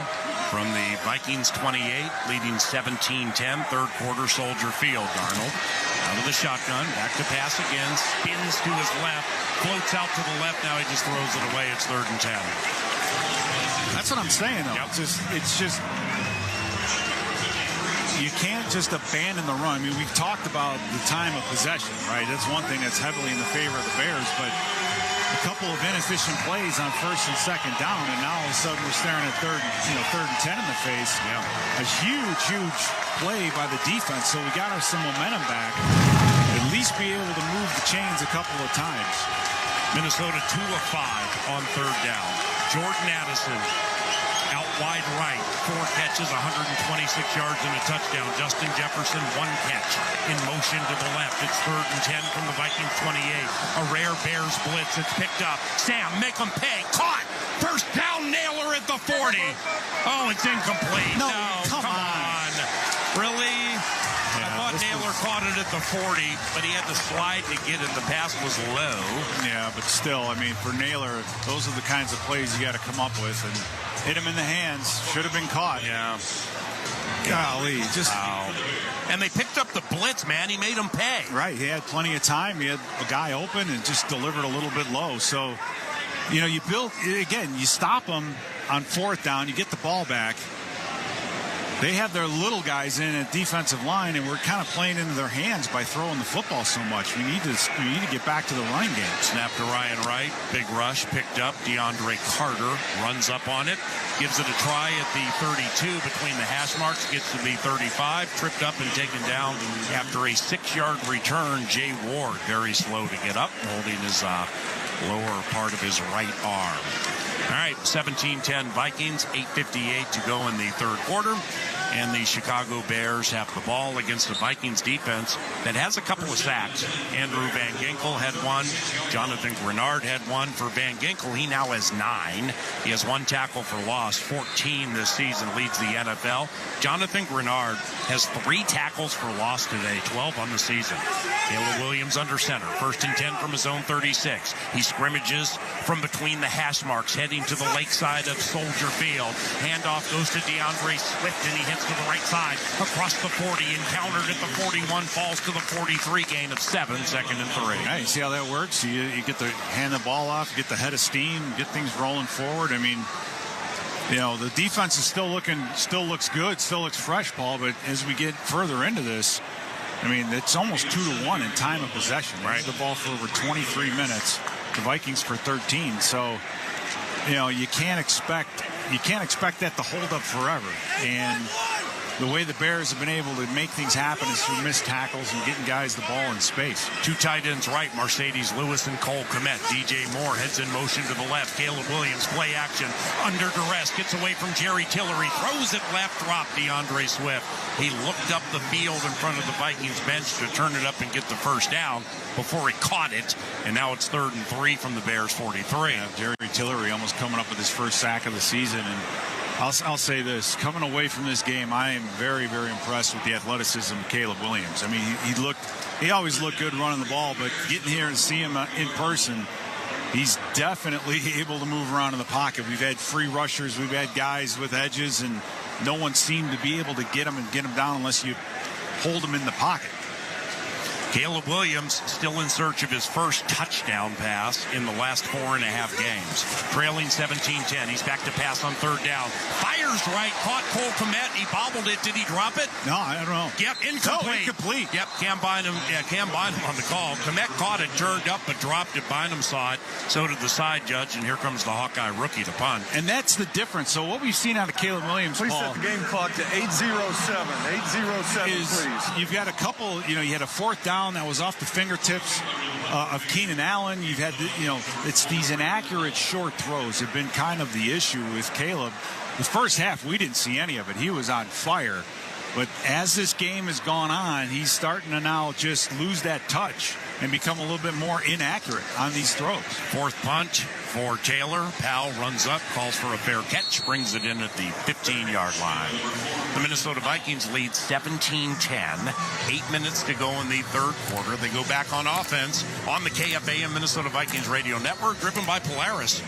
from the Vikings 28, leading 17-10, third quarter, Soldier Field. Darnold out of the shotgun, back to pass again, spins to his left, floats out to the left. Now he just throws it away. It's 3rd and 10. That's what I'm saying, though. Yep. It's just you can't just abandon the run. I mean, we've talked about the time of possession, right? That's one thing that's heavily in the favor of the Bears, but a couple of inefficient plays on 1st and 2nd down, and now all of a sudden we're staring at 3rd and 10 in the face. Yeah. A huge play by the defense, so we got some momentum back. At least be able to move the chains a couple of times. Minnesota 2 of 5 on 3rd down. Jordan Addison out wide right, 4 catches, 126 yards and a touchdown. Justin Jefferson, 1 catch in motion to the left. It's 3rd and 10 from the Vikings 28. A rare Bears blitz. It's picked up. Sam, make them pay. Caught. First down, Naylor at the 40. Oh, it's incomplete. No, come on. Really? I thought Naylor caught it at the 40, but he had to slide to get it. The pass was low. Yeah, but still, I mean, for Naylor, those are the kinds of plays you got to come up with, and hit him in the hands. Should have been caught. Yeah. Golly, just. Wow. And they picked up the blitz, man. He made him pay. Right. He had plenty of time. He had a guy open and just delivered a little bit low. So, you know, you stop them on 4th down. You get the ball back. They have their little guys in at defensive line, and we're kind of playing into their hands by throwing the football so much. We need to get back to the running game. Snap to Ryan Wright. Big rush picked up. DeAndre Carter runs up on it. Gives it a try at the 32 between the hash marks. Gets to the 35. Tripped up and taken down after a 6-yard return. Jay Ward very slow to get up, holding his lower part of his right arm. All right, 17-10 Vikings, 8:58 to go in the third quarter. and the Chicago Bears have the ball against the Vikings defense that has a couple of sacks. Andrew Van Ginkel had one. Jonathan Grenard had one. For Van Ginkel, he now has 9. He has 1 tackle for loss. 14 this season, leads the NFL. Jonathan Grenard has 3 tackles for loss today, 12 on the season. Caleb Williams under center, 1st and 10 from his own 36. He scrimmages from between the hash marks, heading to the lakeside of Soldier Field. Handoff goes to DeAndre Swift, and he hits to the right side across the 40, encountered at the 41, falls to the 43, gain of 7, 2nd and 3. Yeah, you see how that works? You get to hand the ball off, get the head of steam, get things rolling forward. I mean, the defense is still looks good, still looks fresh, Paul, but as we get further into this, I mean, it's almost 2-1 in time of possession. Right, the ball for over 23 minutes. The Vikings for 13. So, you can't expect that to hold up forever. And the way the Bears have been able to make things happen is through missed tackles and getting guys the ball in space. 2 tight ends right, Mercedes Lewis and Cole Kmet. DJ Moore heads in motion to the left. Caleb Williams, play action, under duress, gets away from Jerry Tillery, throws it left, drop DeAndre Swift. He looked up the field in front of the Vikings bench to turn it up and get the first down before he caught it, and now it's 3rd and 3 from the Bears 43. Yeah, Jerry Tillery almost coming up with his first sack of the season, and I'll say this, coming away from this game, I am very, very impressed with the athleticism of Caleb Williams. I mean, he always looked good running the ball, but getting here and see him in person, he's definitely able to move around in the pocket. We've had free rushers, we've had guys with edges, and no one seemed to be able to get him down unless you hold him in the pocket. Caleb Williams still in search of his first touchdown pass in the last 4.5 games. Trailing 17-10. He's back to pass on 3rd down. Fires right. Caught Cole Kmet. He bobbled it. Did he drop it? No, I don't know. Yep, incomplete. No, incomplete. Yep, Cam Bynum on the call. Kmet caught it, turned up, but dropped it. Bynum saw it. So did the side judge, and here comes the Hawkeye rookie to punt. And that's the difference. So what we've seen out of Caleb Williams, please Paul, set the game clock to 8:07. 8:07, please. You've got a couple, you had a 4th down that was off the fingertips of Keenan Allen. You've had, it's these inaccurate short throws have been kind of the issue with Caleb. The first half, we didn't see any of it. He was on fire. But as this game has gone on, he's starting to now just lose that touch and become a little bit more inaccurate on these throws. 4th punt for Taylor. Powell runs up, calls for a fair catch, brings it in at the 15-yard line. The Minnesota Vikings lead 17-10. 8 minutes to go in the 3rd quarter. They go back on offense on the KFAM Minnesota Vikings radio network, driven by Polaris.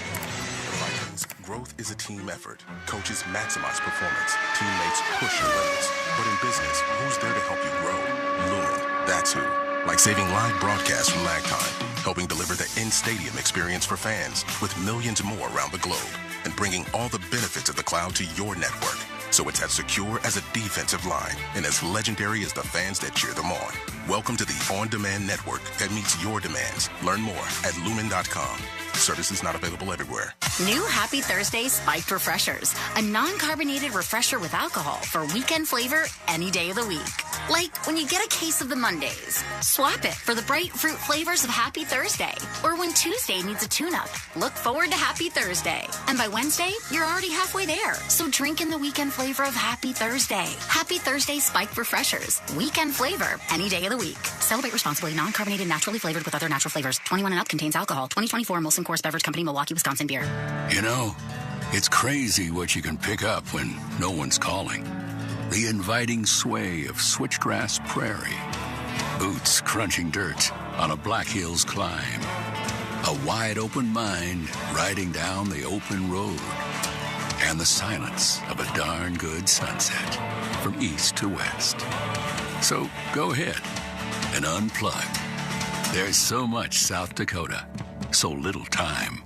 Growth is a team effort. Coaches maximize performance. Teammates push your limits. But in business, who's there to help you grow? Lumen. That's who. Like saving live broadcasts from lag time, helping deliver the in-stadium experience for fans with millions more around the globe, and bringing all the benefits of the cloud to your network. So it's as secure as a defensive line and as legendary as the fans that cheer them on. Welcome to the on-demand network that meets your demands. Learn more at lumen.com. Services not available everywhere. New Happy Thursday Spiked Refreshers. A non-carbonated refresher with alcohol for weekend flavor any day of the week. Like when you get a case of the Mondays. Swap it for the bright fruit flavors of Happy Thursday. Or when Tuesday needs a tune-up. Look forward to Happy Thursday. And by Wednesday, you're already halfway there. So drink in the weekend flavor of Happy Thursday. Happy Thursday Spiked Refreshers. Weekend flavor any day of the week. Celebrate responsibly. Non-carbonated, naturally flavored with other natural flavors. 21 and up contains alcohol. 2024 Molson Coors Beverage Company, Milwaukee, Wisconsin beer. It's crazy what you can pick up when no one's calling. The inviting sway of switchgrass prairie. Boots crunching dirt on a Black Hills climb. A wide open mind riding down the open road. And the silence of a darn good sunset from east to west. So go ahead and unplug. There's so much South Dakota, so little time.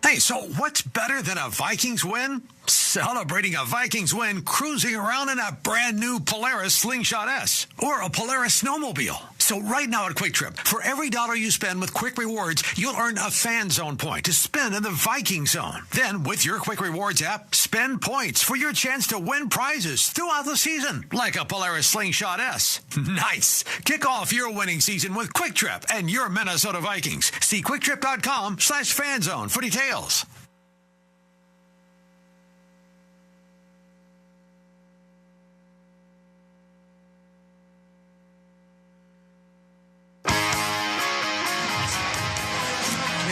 Hey, so what's better than a Vikings win? Celebrating a Vikings win cruising around in a brand new Polaris Slingshot S or a Polaris snowmobile. So right now at Quick Trip, for every $1 you spend with Quick Rewards, you'll earn a Fan Zone point to spend in the Viking Zone. Then with your Quick Rewards app, spend points for your chance to win prizes throughout the season, like a Polaris Slingshot S. Nice. Kick off your winning season with Quick Trip and your Minnesota Vikings. See QuickTrip.com/fanzone for details.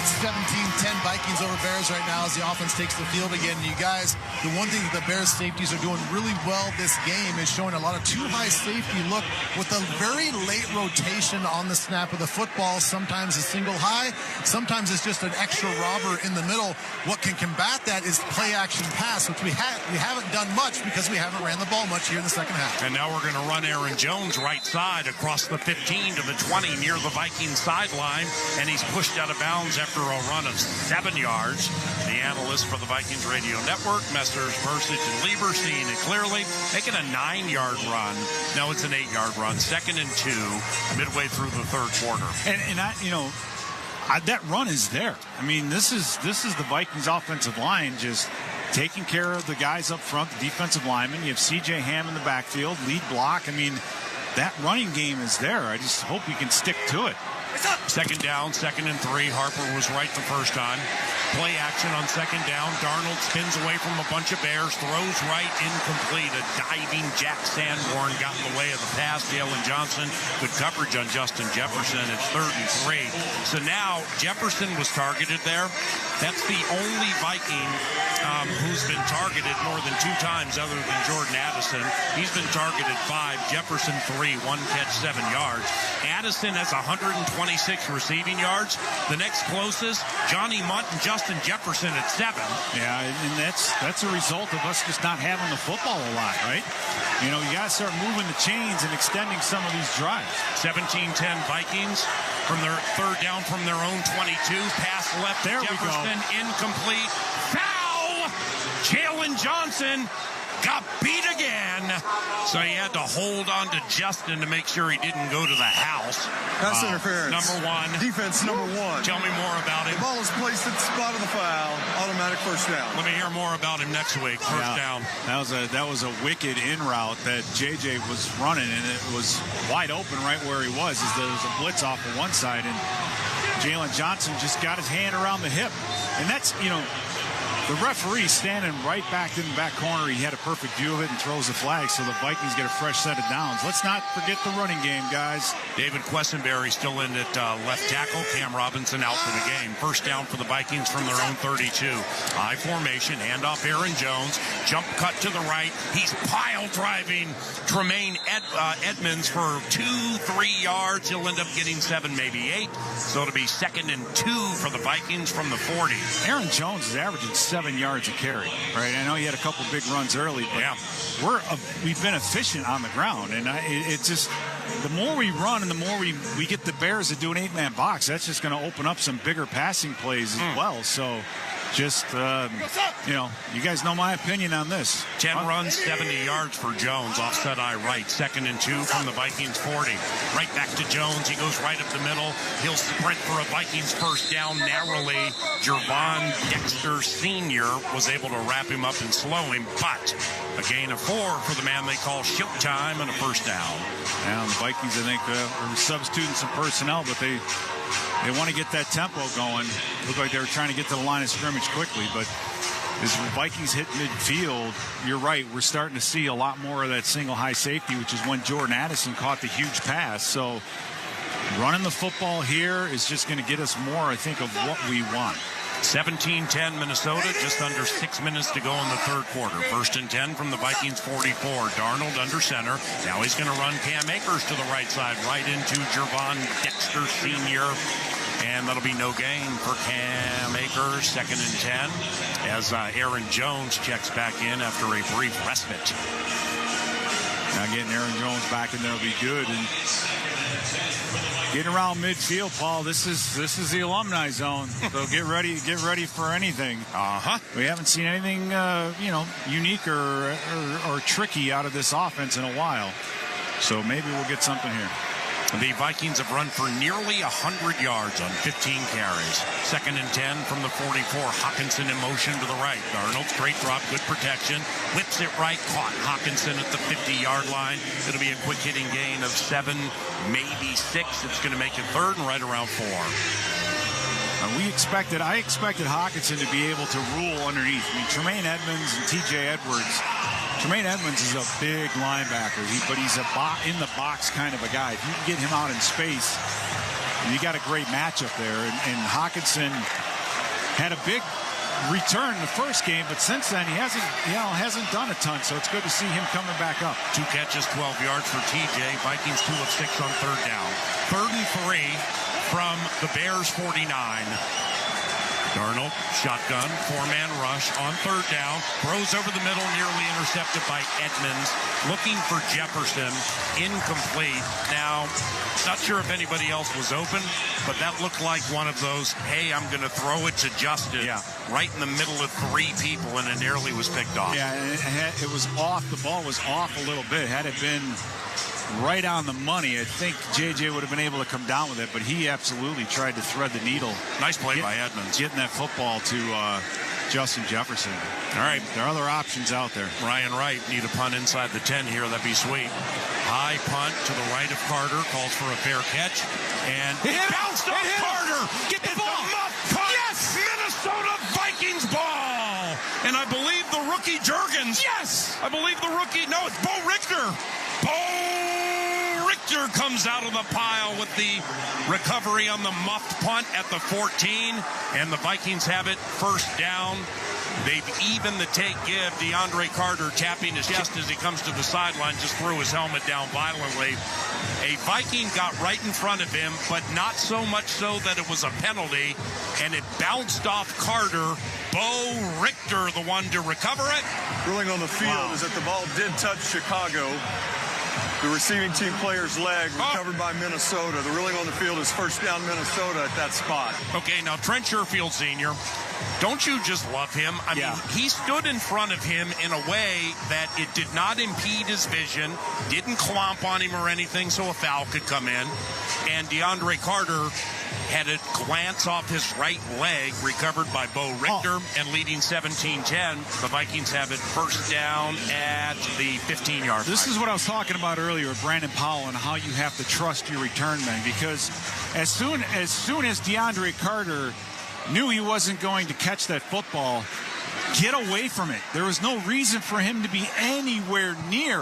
It's 17-10 Vikings over Bears right now as the offense takes the field again. You guys, the one thing that the Bears safeties are doing really well this game is showing a lot of too high safety look with a very late rotation on the snap of the football. Sometimes a single high, sometimes it's just an extra robber in the middle. What can combat that is play action pass, which we haven't done much because we haven't ran the ball much here in the second half. And now we're going to run Aaron Jones right side across the 15 to the 20 near the Vikings sideline, and he's pushed out of bounds after a run of 7 yards. The analyst for the Vikings Radio Network, Messrs. Bursich and Lieber, seeing it clearly, making a 9-yard run. No, it's an 8-yard run. 2nd and 2, midway through the third quarter. And that run is there. I mean, this is the Vikings offensive line just taking care of the guys up front, the defensive linemen. You have C.J. Ham in the backfield, lead block. I mean, that running game is there. I just hope we can stick to it. Second down, 2nd and 3. Harper was right the first time. Play action on 2nd down. Darnold spins away from a bunch of Bears, throws right, incomplete. A diving Jack Sanborn got in the way of the pass. Jalen Johnson, good coverage on Justin Jefferson. It's 3rd and 3. So now Jefferson was targeted there. That's the only Viking who's been targeted more than 2 times other than Jordan Addison. He's been targeted 5. Jefferson 3, 1 catch, 7 yards. Addison has 126 receiving yards. The next closest, Johnny Munt and Justin Jefferson at 7. Yeah, and that's a result of us just not having the football a lot, right? You got to start moving the chains and extending some of these drives. 17-10 Vikings from their 3rd down from their own 22. Pass left, there Jefferson, incomplete. Foul! Jalen Johnson got beat again. So he had to hold on to Justin to make sure he didn't go to the house. That's interference. Number 1. Defense number 1. Tell me more about him. The ball is placed at the spot of the foul. Automatic first down. Let me hear more about him next week. First down. That was a wicked in route that JJ was running, and it was wide open right where he was. As there was a blitz off of one side, and Jalen Johnson just got his hand around the hip. And that's, the referee standing right back in the back corner. He had a perfect view of it and throws the flag, so the Vikings get a fresh set of downs. Let's not forget the running game, guys. David Quessenberry still in at left tackle. Cam Robinson out for the game. First down for the Vikings from their own 32. High formation, handoff Aaron Jones. Jump cut to the right. He's pile driving Tremaine Edmonds for 2-3 yards. He'll end up getting 7, maybe 8. So it'll be 2nd and 2 for the Vikings from the 40. Aaron Jones is averaging 7 yards a carry, right? I know he had a couple big runs early, but we've been efficient on the ground, and it's just the more we run and the more we get the Bears to do an 8-man box, that's just going to open up some bigger passing plays as well. So just, you guys know my opinion on this. 10 runs, 70 yards for Jones. Offset eye right. 2nd and 2 from the Vikings 40. Right back to Jones. He goes right up the middle. He'll sprint for a Vikings first down narrowly. Jervon Dexter Sr. was able to wrap him up and slow him, but a gain of 4 for the man they call Showtime and a first down. Now the Vikings, I think, are substituting some personnel, but they want to get that tempo going. Looked like they were trying to get to the line of scrimmage quickly, but as the Vikings hit midfield, you're right, we're starting to see a lot more of that single high safety, which is when Jordan Addison caught the huge pass. So running the football here is just going to get us more, I think, of what we want. 17-10 Minnesota, just under 6 minutes to go in the third quarter. 1st and 10 from the Vikings 44. Darnold under center. Now he's going to run Cam Akers to the right side, right into Jervon Dexter Sr. And that'll be no gain for Cam Akers. 2nd and 10 as Aaron Jones checks back in after a brief respite. Now getting Aaron Jones back in there will be good. And getting around midfield, Paul, this is the alumni zone. So get ready for anything. We haven't seen anything unique or tricky out of this offense in a while. So maybe we'll get something here. The Vikings have run for nearly 100 yards on 15 carries. 2nd and 10 from the 44. Hawkinson in motion to the right. Darnold straight drop, good protection. Whips it right, caught Hawkinson at the 50-yard line. It'll be a quick hitting gain of 7, maybe 6. It's going to make it 3rd and right around 4. I expected Hawkinson to be able to rule underneath. I mean, Tremaine Edmonds and T.J. Edwards. Tremaine Edmonds is a big linebacker, but he's a in the box kind of a guy. If you can get him out in space, You got a great matchup there. And Hawkinson had a big return in the first game, but since then he hasn't done a ton, so it's good to see him coming back up. 2 catches, 12 yards for TJ. Vikings 2 of 6 on third down. 3rd and 3 from the Bears 49. Darnold, shotgun, 4-man rush on third down, throws over the middle, nearly intercepted by Edmonds, looking for Jefferson, incomplete. Now, not sure if anybody else was open, but that looked like one of those, hey, I'm going to throw it to Justin, right in the middle of 3 people, and it nearly was picked off. Yeah, it was off. The ball was off a little bit. Had it been right on the money, I think JJ would have been able to come down with it, but he absolutely tried to thread the needle. Nice play by Edmonds. Getting that football to Justin Jefferson. All right. There are other options out there. Ryan Wright need a punt inside the 10 here. That'd be sweet. High punt to the right of Carter. Calls for a fair catch. And it bounced off Carter. Get the ball. Yes! Minnesota Vikings ball. And I believe the rookie Juergens. Yes! I believe the rookie. No, it's Bo Richter. Bo Richter comes out of the pile with the recovery on the muffed punt at the 14, and the Vikings have it first down. They've evened the take-give. DeAndre Carter tapping his chest as he comes to the sideline, just threw his helmet down violently. A Viking got right in front of him, but not so much so that it was a penalty, and it bounced off Carter. Bo Richter, the one to recover it. Ruling on the field is that the ball did touch Chicago. The receiving team player's leg recovered by Minnesota. The ruling on the field is first down Minnesota at that spot. Okay, now Trent Sherfield Sr., don't you just love him? I mean, he stood in front of him in a way that it did not impede his vision, didn't clomp on him or anything so a foul could come in. And DeAndre Carter had a glance off his right leg, recovered by Bo Richter, and leading 17-10. The Vikings have it first down at the 15-yard line. This is what I was talking about earlier with Brandon Powell and how you have to trust your return men, because as soon as DeAndre Carter knew he wasn't going to catch that football, get away from it. There was no reason for him to be anywhere near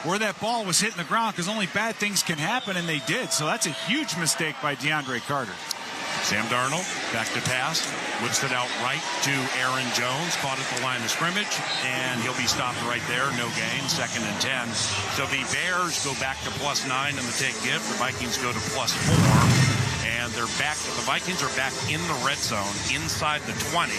where that ball was hitting the ground, because only bad things can happen, and they did. So that's a huge mistake by DeAndre Carter. Sam Darnold back to pass, whips it out right to Aaron Jones, caught at the line of scrimmage, and he'll be stopped right there. No gain, 2nd and 10. So the Bears go back to +9 in the take give. The Vikings go to +4. And they're back. The Vikings are back in the red zone inside the 20.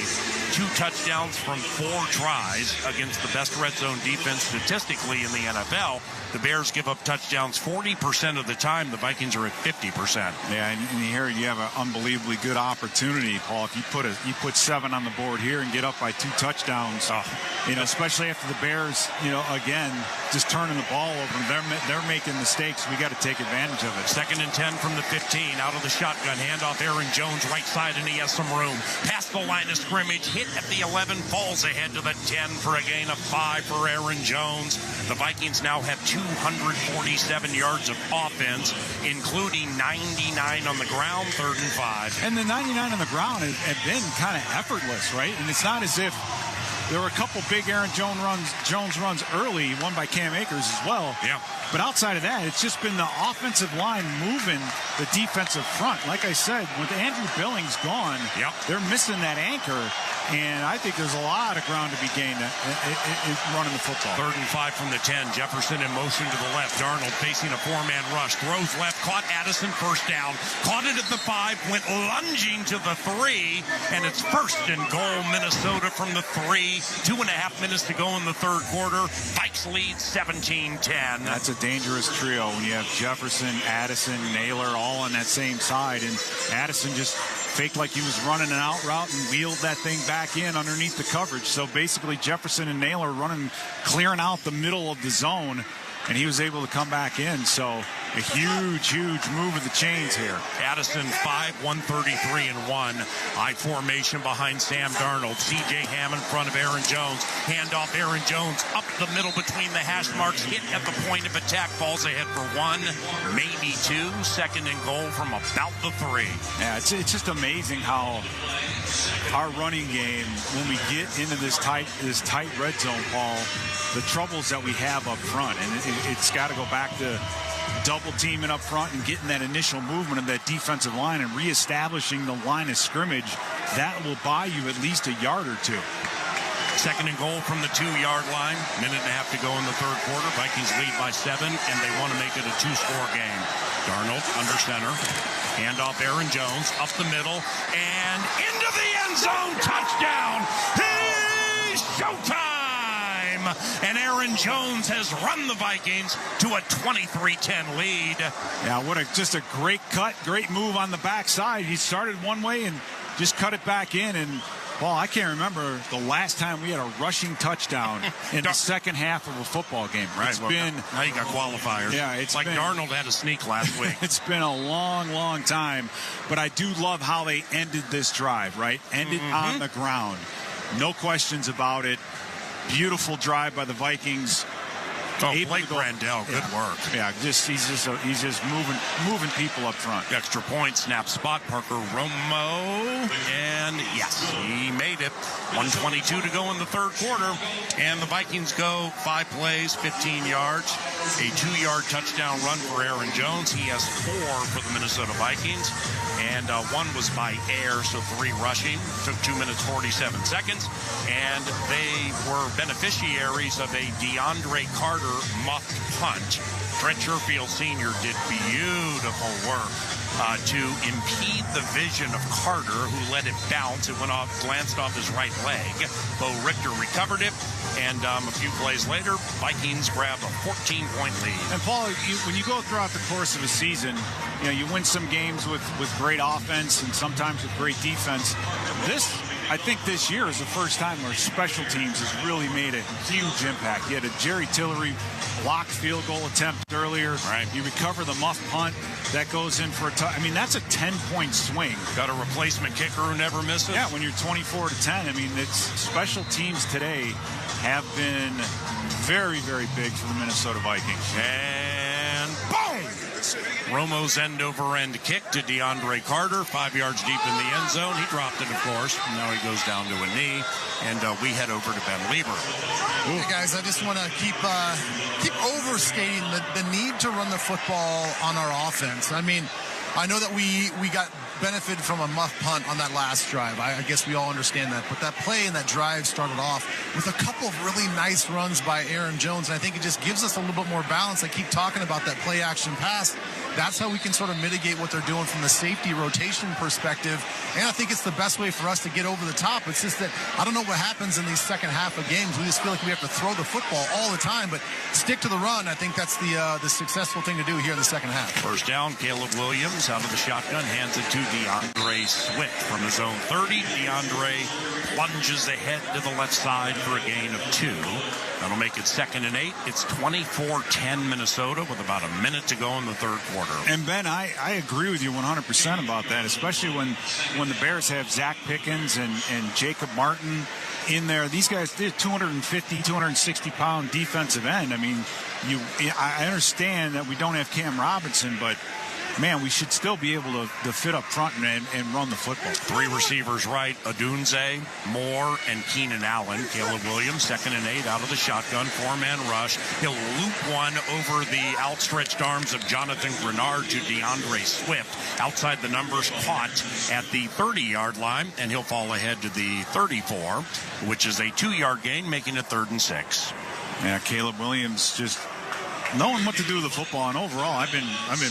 2 touchdowns from 4 tries against the best red zone defense statistically in the NFL. The Bears give up touchdowns 40% of the time. The Vikings are at 50%. Yeah, and here you have an unbelievably good opportunity, Paul. If you put 7 on the board here and get up by 2 touchdowns, especially after the Bears, again, just turning the ball over. They're making mistakes. We got to take advantage of it. 2nd and 10 from the 15. Out of the shotgun, handoff Aaron Jones right side, and he has some room. Past the line of scrimmage, hit at the 11, falls ahead to the 10 for a gain of 5 for Aaron Jones. The Vikings now have 247 yards of offense, including 99 on the ground, 3rd and 5. And the 99 on the ground have been kind of effortless, right? And it's not as if there were a couple big Aaron Jones runs early, one by Cam Akers as well. Yeah. But outside of that, it's just been the offensive line moving the defensive front. Like I said, with Andrew Billings gone, they're missing that anchor. And I think there's a lot of ground to be gained running the football. 3rd and 5 from the 10. Jefferson in motion to the left. Darnold facing a 4-man rush. Throws left. Caught Addison. First down. Caught it at the 5. Went lunging to the 3. And it's 1st and goal, Minnesota from the 3. 2.5 minutes to go in the 3rd quarter. Vikes lead 17-10. That's a dangerous trio when you have Jefferson, Addison, Naylor all on that same side. And Addison just faked like he was running an out route and wheeled that thing back in underneath the coverage. So basically Jefferson and Naylor clearing out the middle of the zone, and he was able to come back in. So a huge move of the chains here. Addison 5, 133 and 1. I formation behind Sam Darnold. C.J. Ham in front of Aaron Jones. Handoff Aaron Jones up the middle between the hash marks. Hit at the point of attack. Falls ahead for 1, maybe 2. 2nd and goal from about the 3. Yeah, it's just amazing how our running game, when we get into this tight red zone, Paul, the troubles that we have up front. And it's got to go back to double teaming up front and getting that initial movement of that defensive line and reestablishing the line of scrimmage, that will buy you at least a yard or two. Second and goal from the 2-yard line. Minute and a half to go in the third quarter. Vikings lead by 7, and they want to make it a 2-score game. Darnold under center. Handoff Aaron Jones up the middle and into the end zone. Touchdown. He's showtime. And Aaron Jones has run the Vikings to a 23-10 lead. Yeah, just a great cut, great move on the backside. He started one way and just cut it back in. And Paul, I can't remember the last time we had a rushing touchdown in the second half of a football game. Right. Now you got qualifiers. Yeah, it's like Darnold had a sneak last week. It's been a long, long time. But I do love how they ended this drive, right? Ended on the ground. No questions about it. Beautiful drive by the Vikings. Oh, Blake Brandel, good work. Yeah, he's just moving people up front. Extra point, snap spot, Parker Romo, and yes, he made it. 1:22 to go in the third quarter, and the Vikings go 5 plays, 15 yards, a 2-yard touchdown run for Aaron Jones. He has 4 for the Minnesota Vikings, and 1 was by air, so 3 rushing. Took 2 minutes 47 seconds, and they were beneficiaries of a DeAndre Carter muffed punt. Trent Sherfield Sr. did beautiful work to impede the vision of Carter, who let it bounce. It went off, glanced off his right leg. Bo Richter recovered it, and a few plays later, Vikings grab a 14-point lead. And Paul, when you go throughout the course of a season, you win some games with great offense and sometimes with great defense. I think this year is the first time where special teams has really made a huge impact. You had a Jerry Tillery blocked field goal attempt earlier. Right. You recover the muff punt. That goes in for a that's a 10-point swing. Got a replacement kicker who never misses. Yeah, when you're 24-10. It's special teams today have been very, very big for the Minnesota Vikings. And boom! Romo's end-over-end kick to DeAndre Carter, 5 yards deep in the end zone. He dropped it, of course. Now he goes down to a knee, and we head over to Ben Lieber. Hey guys, I just want to keep overstating the need to run the football on our offense. I know that we got benefited from a muff punt on that last drive. I guess we all understand that. But that play and that drive started off with a couple of really nice runs by Aaron Jones. And I think it just gives us a little bit more balance. I keep talking about that play action pass. That's how we can sort of mitigate what they're doing from the safety rotation perspective. And I think it's the best way for us to get over the top. It's just that I don't know what happens in these second half of games. We just feel like we have to throw the football all the time. But stick to the run. I think that's the successful thing to do here in the second half. First down, Caleb Williams out of the shotgun, hands it to DeAndre Swift from his own 30. DeAndre plunges ahead to the left side for a gain of 2. That'll make it 2nd and 8. It's 24-10 Minnesota with about a minute to go in the third quarter. And Ben, I agree with you 100% about that, especially when the Bears have Zach Pickens and Jacob Martin in there. These guys did 250, 260-pound defensive end. I understand that we don't have Cam Robinson, but man, we should still be able to fit up front and run the football. 3 receivers right, Odunze, Moore, and Keenan Allen. Caleb Williams, 2nd and 8 out of the shotgun, 4-man rush. He'll loop one over the outstretched arms of Jonathan Grenard to DeAndre Swift. Outside the numbers, caught at the 30-yard line, and he'll fall ahead to the 34, which is a 2-yard gain, making it 3rd and 6. Yeah, Caleb Williams just knowing what to do with the football, and overall, I've been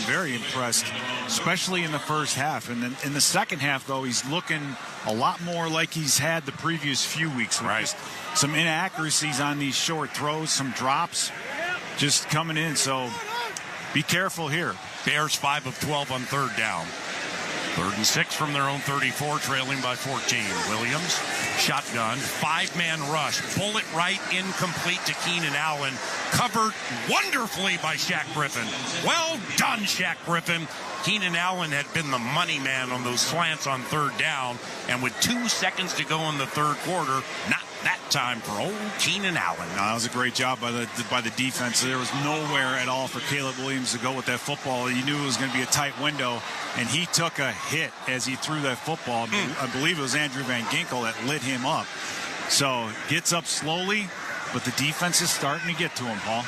very impressed, especially in the first half. And then in the second half, though, he's looking a lot more like he's had the previous few weeks. Right. Some inaccuracies on these short throws, some drops just coming in. So be careful here. Bears 5 of 12 on 3rd down. 3rd and 6 from their own 34, trailing by 14. Williams, shotgun, 5-man rush, bullet right, incomplete to Keenan Allen, covered wonderfully by Shaq Griffin. Well done, Shaq Griffin. Keenan Allen had been the money man on those slants on 3rd down, and with 2 seconds to go in the third quarter, not that time for old Keenan Allen. No, that was a great job by the defense. There was nowhere at all for Caleb Williams to go with that football. You knew it was going to be a tight window, and he took a hit as he threw that football. I believe it was Andrew Van Ginkel that lit him up. So gets up slowly, but the defense is starting to get to him, Paul.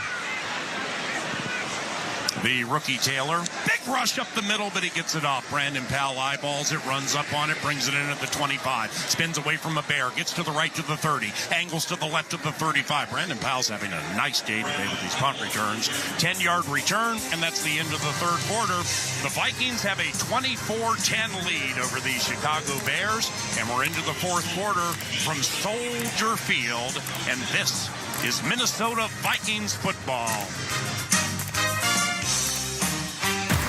the rookie Taylor. Big rush up the middle, but he gets it off. Brandon Powell eyeballs it, runs up on it, brings it in at the 25. Spins away from a bear, gets to the right to the 30. Angles to the left of the 35. Brandon Powell's having a nice day today with these punt returns. 10-yard return, and that's the end of the third quarter. The Vikings have a 24-10 lead over the Chicago Bears, and we're into the fourth quarter from Soldier Field, and this is Minnesota Vikings football.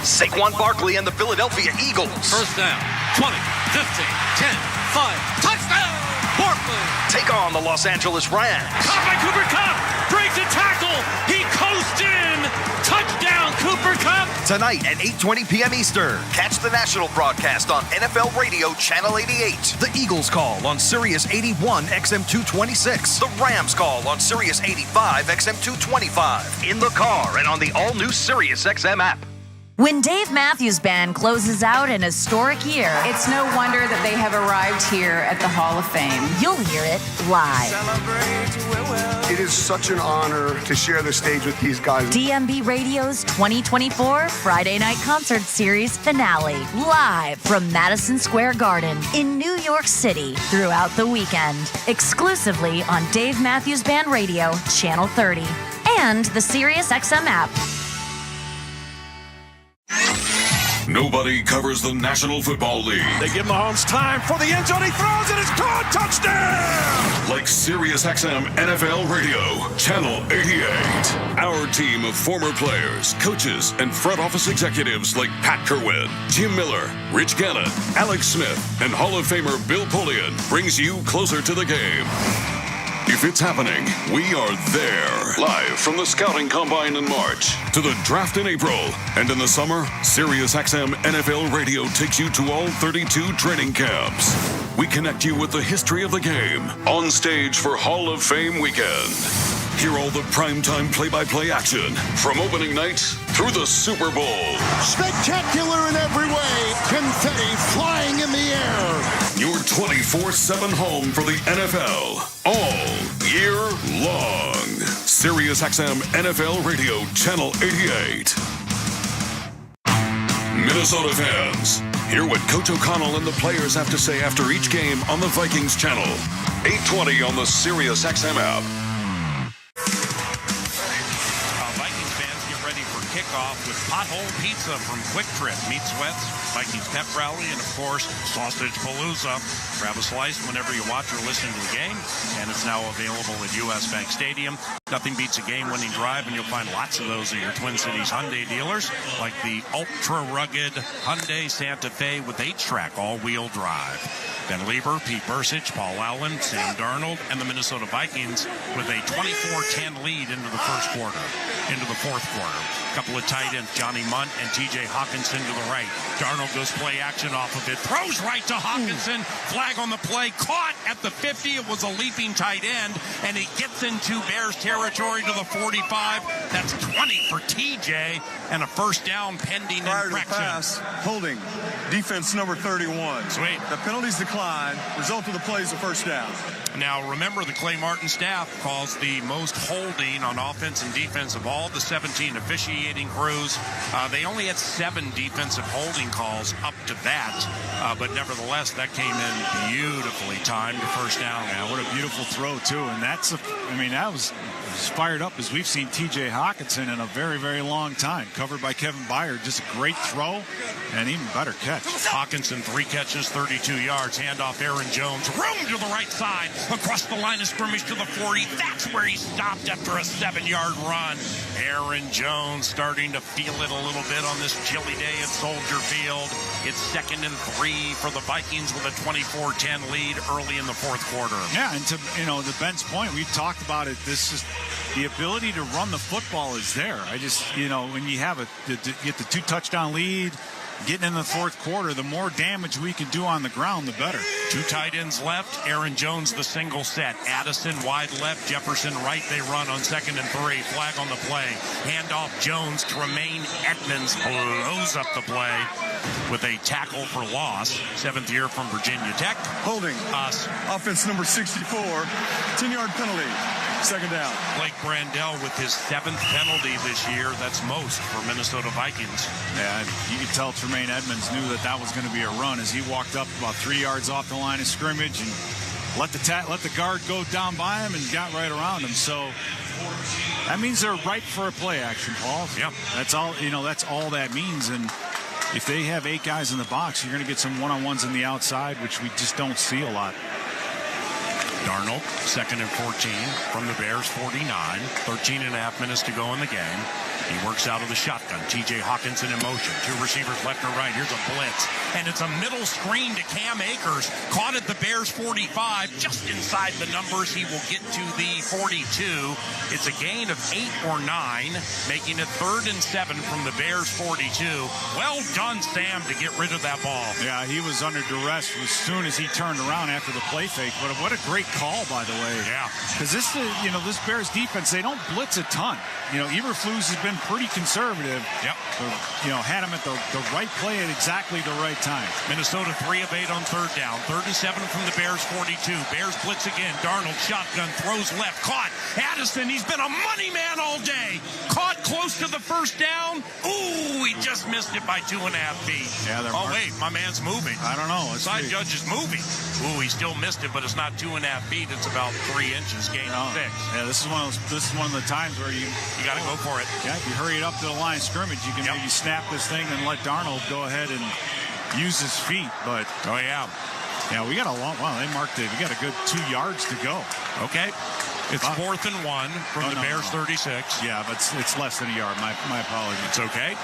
Saquon Barkley and the Philadelphia Eagles. First down, 20, 15, 10, 5, touchdown, Barkley. Take on the Los Angeles Rams. Caught by Cooper Kupp, breaks a tackle, he coasts in, touchdown Cooper Kupp. Tonight at 8:20 p.m. Eastern, catch the national broadcast on NFL Radio Channel 88. The Eagles call on Sirius 81 XM 226. The Rams call on Sirius 85 XM 225. In the car and on the all-new Sirius XM app. When Dave Matthews Band closes out an historic year, it's no wonder that they have arrived here at the Hall of Fame. You'll hear it live. It is such an honor to share the stage with these guys. DMB Radio's 2024 Friday Night Concert Series finale, live from Madison Square Garden in New York City throughout the weekend. Exclusively on Dave Matthews Band Radio, Channel 30, and the SiriusXM app. Nobody covers the National Football League. They give Mahomes time for the end zone. He throws it. It's caught. Touchdown! Like SiriusXM NFL Radio, Channel 88. Our team of former players, coaches, and front office executives like Pat Kerwin, Jim Miller, Rich Gannon, Alex Smith, and Hall of Famer Bill Polian brings you closer to the game. If it's happening, we are there. Live from the Scouting Combine in March to the Draft in April. And in the summer, SiriusXM NFL Radio takes you to all 32 training camps. We connect you with the history of the game on stage for Hall of Fame weekend. Hear all the primetime play-by-play action from opening night through the Super Bowl. Spectacular in every way. Confetti flying in the air. Your 24/7 home for the NFL all year long. SiriusXM NFL Radio Channel 88. Minnesota fans, hear what Coach O'Connell and the players have to say after each game on the Vikings channel. 8:20 on the SiriusXM app. Vikings fans get ready for kickoff with pothole pizza from Quick Trip. Meat Sweats, Vikings pep rally, and of course, Sausage Palooza. Grab a slice whenever you watch or listen to the game, and it's now available at US Bank Stadium. Nothing beats a game-winning drive, and you'll find lots of those at your Twin Cities Hyundai dealers, like the ultra-rugged Hyundai Santa Fe with H-Track all-wheel drive. Ben Lieber, Pete Bursich, Paul Allen, Sam Darnold, and the Minnesota Vikings with a 24-10 lead into the fourth quarter. A couple of tight ends, Johnny Munt and TJ Hawkinson to the right. Darnold goes play action off of it, throws right to Hawkinson, flag on the play, caught at the 50. It was a leaping tight end, and he gets into Bears territory to the 45. That's 20 for TJ, and a first down pending infraction. Pass, holding, defense number 31. Sweet. The penalties decline, result of the play is a first down. Now, remember, the Clay Martin staff calls the most holding on offense and defense of all the 17 officiating crews. They only had 7 defensive holding calls up to that, but nevertheless, that came in beautifully timed to first down. Yeah, what a beautiful throw, too. And that was as fired up as we've seen TJ Hawkinson in a very, very long time. Covered by Kevin Byard. Just a great throw and even better catch. Hawkinson, 3 catches, 32 yards. Handoff Aaron Jones. Room to the right side. Across the line of scrimmage to the 40. That's where he stopped after a 7-yard run. Aaron Jones starting to feel it a little bit on this chilly day at Soldier Field. It's 2nd and 3 for the Vikings with a 24-10 lead early in the fourth quarter. Yeah, and to Ben's point, we talked about it. This is the ability to run the football is there. I just, when you have get the 2 touchdown lead, getting in the fourth quarter, the more damage we can do on the ground, the better. 2 tight ends left. Aaron Jones, the single set. Addison wide left. Jefferson right. They run on 2nd and 3. Flag on the play. Handoff Jones. Tremaine Edmonds blows up the play with a tackle for loss. 7th year from Virginia Tech. Holding. Us. Offense number 64. 10-yard penalty. Second down. Blake Brandel with his 7th penalty this year. That's most for Minnesota Vikings. Yeah, you could tell Tremaine Edmonds knew that was going to be a run as he walked up about 3 yards off the line of scrimmage and let the guard go down by him and got right around him. So that means they're ripe for a play action, Paul. Yep. That's all. That's all that means. And if they have 8 guys in the box, you're going to get some one-on-ones in the outside, which we just don't see a lot. Darnold, 2nd and 14 from the Bears 49. 13 and a half minutes to go in the game. He works out of the shotgun. T.J. Hawkinson in motion. 2 receivers left and right. Here's a blitz. And it's a middle screen to Cam Akers. Caught at the Bears 45. Just inside the numbers. He will get to the 42. It's a gain of 8 or 9. Making it 3rd and 7 from the Bears 42. Well done, Sam, to get rid of that ball. Yeah, he was under duress as soon as he turned around after the play fake. But what a great call, by the way. Yeah. Because this Bears defense, they don't blitz a ton. Eberflus has been pretty conservative. Yep. So, had him at the right play at exactly the right time. Minnesota 3 of 8 on 3rd down. 3rd and 7 from the Bears 42. Bears blitz again. Darnold shotgun throws left. Caught. Addison, he's been a money man all day. Caught close to the 1st down. Ooh, he just missed it by 2.5 feet. Yeah, wait, my man's moving. I don't know. Side judge is moving. Ooh, he still missed it, but it's not 2.5 feet. It's about 3 inches. Gain of 6. Yeah, this is one of the times where you got to go for it. Yeah, if you hurry it up to the line of scrimmage, you can maybe snap this thing and let Darnold go ahead and use his feet. But we got a long. Well, they marked it. We got a good 2 yards to go. Okay, it's 4th and 1 from the Bears 36. Yeah, but it's less than a yard. My apologies. It's okay.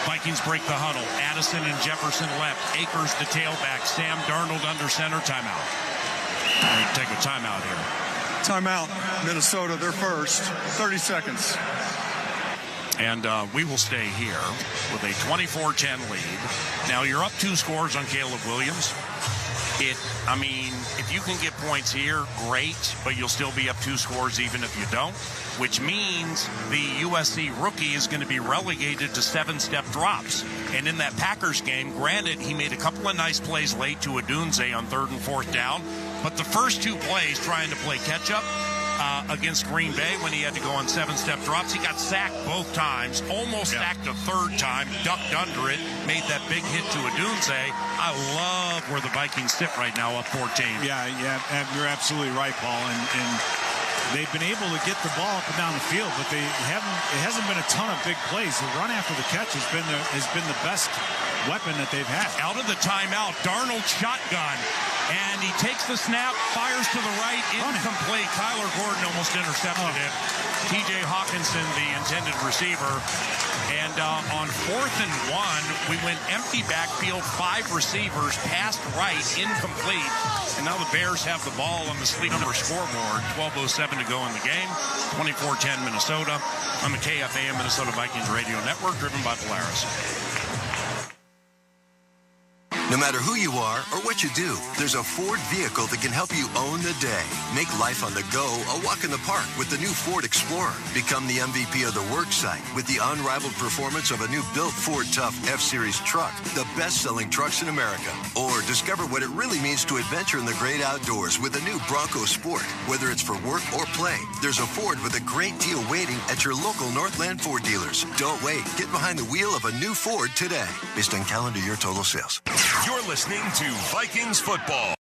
Vikings break the huddle. Addison and Jefferson left. Akers the tailback. Sam Darnold under center. Timeout. We're going to take a timeout here. Timeout. Minnesota, they're first. 30 seconds. And we will stay here with a 24-10 lead. Now, you're up 2 scores on Caleb Williams. If you can get points here, great, but you'll still be up 2 scores even if you don't, which means the USC rookie is going to be relegated to 7-step drops. And in that Packers game, granted, he made a couple of nice plays late to Odunze on 3rd and 4th down, but the first 2 plays trying to play catch-up against Green Bay when he had to go on 7-step drops, he got sacked both times, almost sacked a 3rd time, ducked under it, made that big hit to Odunze. I love where the Vikings sit right now, up 14. Yeah, you're absolutely right, Paul. And they've been able to get the ball up and down the field, but it hasn't been a ton of big plays. The run after the catch has been the best weapon that they've had. Out of the timeout, Darnold shotgun. And he takes the snap, fires to the right, incomplete. Kyler Gordon almost intercepted it. T.J. Hawkinson, the intended receiver. And on 4th and 1, we went empty backfield, 5 receivers, passed right, incomplete. And now the Bears have the ball on the sleep number scoreboard. 12:07 to go in the game. 24-10 Minnesota on the KFAN Minnesota Vikings Radio Network, driven by Polaris. No matter who you are or what you do, there's a Ford vehicle that can help you own the day. Make life on the go a walk in the park with the new Ford Explorer. Become the MVP of the work site with the unrivaled performance of a new built Ford Tough F-Series truck, the best-selling trucks in America. Or discover what it really means to adventure in the great outdoors with the new Bronco Sport. Whether it's for work or play, there's a Ford with a great deal waiting at your local Northland Ford dealers. Don't wait. Get behind the wheel of a new Ford today. Based on calendar year total sales. You're listening to Vikings football.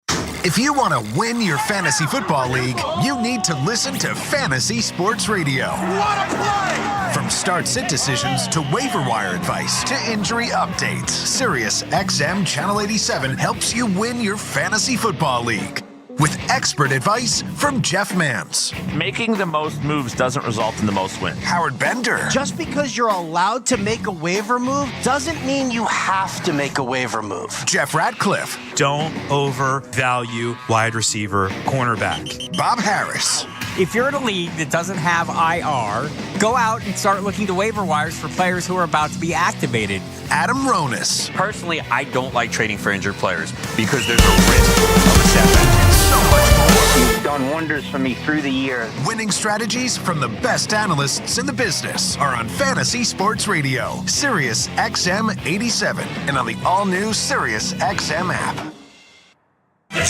If you want to win your fantasy football league, you need to listen to Fantasy Sports Radio. What a play! From start-sit decisions to waiver wire advice to injury updates, Sirius XM Channel 87 helps you win your fantasy football league. With expert advice from Jeff Mans. Making the most moves doesn't result in the most wins. Howard Bender. Just because you're allowed to make a waiver move doesn't mean you have to make a waiver move. Jeff Ratcliffe. Don't overvalue wide receiver cornerback. Bob Harris. If you're in a league that doesn't have IR, go out and start looking to waiver wires for players who are about to be activated. Adam Ronis. Personally, I don't like trading for injured players because there's a risk of a setback. So much more. You've done wonders for me through the years. Winning strategies from the best analysts in the business are on Fantasy Sports Radio, Sirius XM 87, and on the all-new Sirius XM app.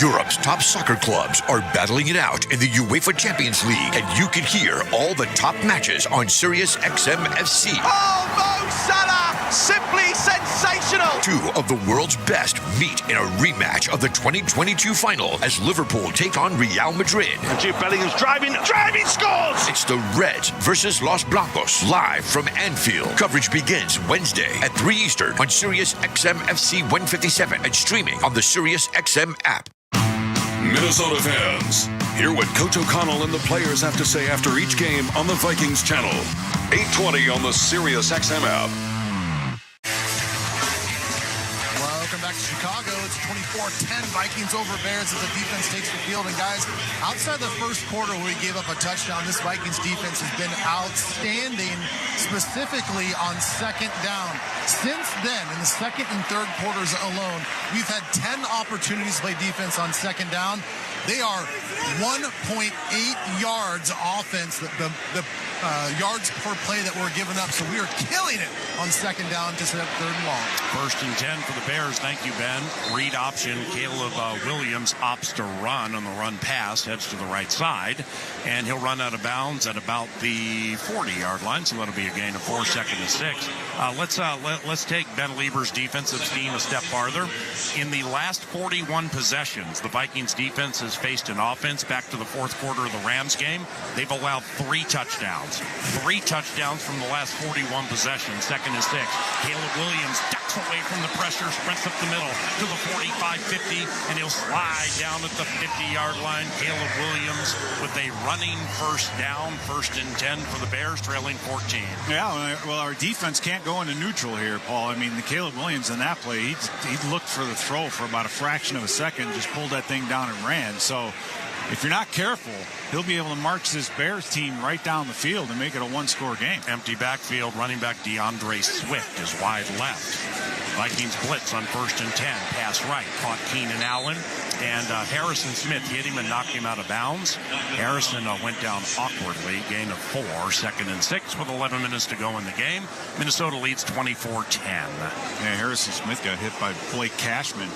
Europe's top soccer clubs are battling it out in the UEFA Champions League, and you can hear all the top matches on Sirius XM FC. Oh, Mo Salah! Simply sensational! Two of the world's best meet in a rematch of the 2022 final as Liverpool take on Real Madrid. And Jude Bellingham's driving, scores! It's the Reds versus Los Blancos, live from Anfield. Coverage begins Wednesday at 3 Eastern on Sirius XM FC 157 and streaming on the Sirius XM app. Minnesota fans, hear what Coach O'Connell and the players have to say after each game on the Vikings channel. 8:20 on the Sirius XM app. Welcome back to Chicago. It's 24-10 Vikings over Bears as the defense takes the field. And guys, outside the first quarter where we gave up a touchdown, this Vikings defense has been outstanding, specifically on second down. Since then, in the second and third quarters alone, we've had 10 opportunities to play defense on second down. They are 1.8 yards offense, the yards per play that we're giving up. So we are killing it on second down to set up third and long. 1st and 10 for the Bears. Thank you, Ben. Read option. Caleb Williams opts to run on the run pass, heads to the right side, and he'll run out of bounds at about the 40-yard line. So that'll be a gain of 4, 2nd and 6. Let's take Ben Lieber's defensive scheme a step farther. In the last 41 possessions, the Vikings defense has faced an offense back to the fourth quarter of the Rams game. They've allowed 3 touchdowns. 3 touchdowns from the last 41 possessions, 2nd and 6. Caleb Williams ducks away from the pressure, sprints up the middle to the 45-50, and he'll slide down at the 50-yard line. Caleb Williams with a running first down, 1st and 10 for the Bears, trailing 14. Yeah, well, our defense can't go into neutral here, Paul. I mean, the Caleb Williams in that play, he looked for the throw for about a fraction of a second, just pulled that thing down and ran. So if you're not careful, he'll be able to march this Bears team right down the field and make it a one-score game. Empty backfield, running back DeAndre Swift is wide left. Vikings blitz on 1st and 10, pass right, caught Keenan Allen, and Harrison Smith hit him and knocked him out of bounds. Harrison went down awkwardly, gain of 4, 2nd and 6 with 11 minutes to go in the game. Minnesota leads 24-10. Yeah, Harrison Smith got hit by Blake Cashman,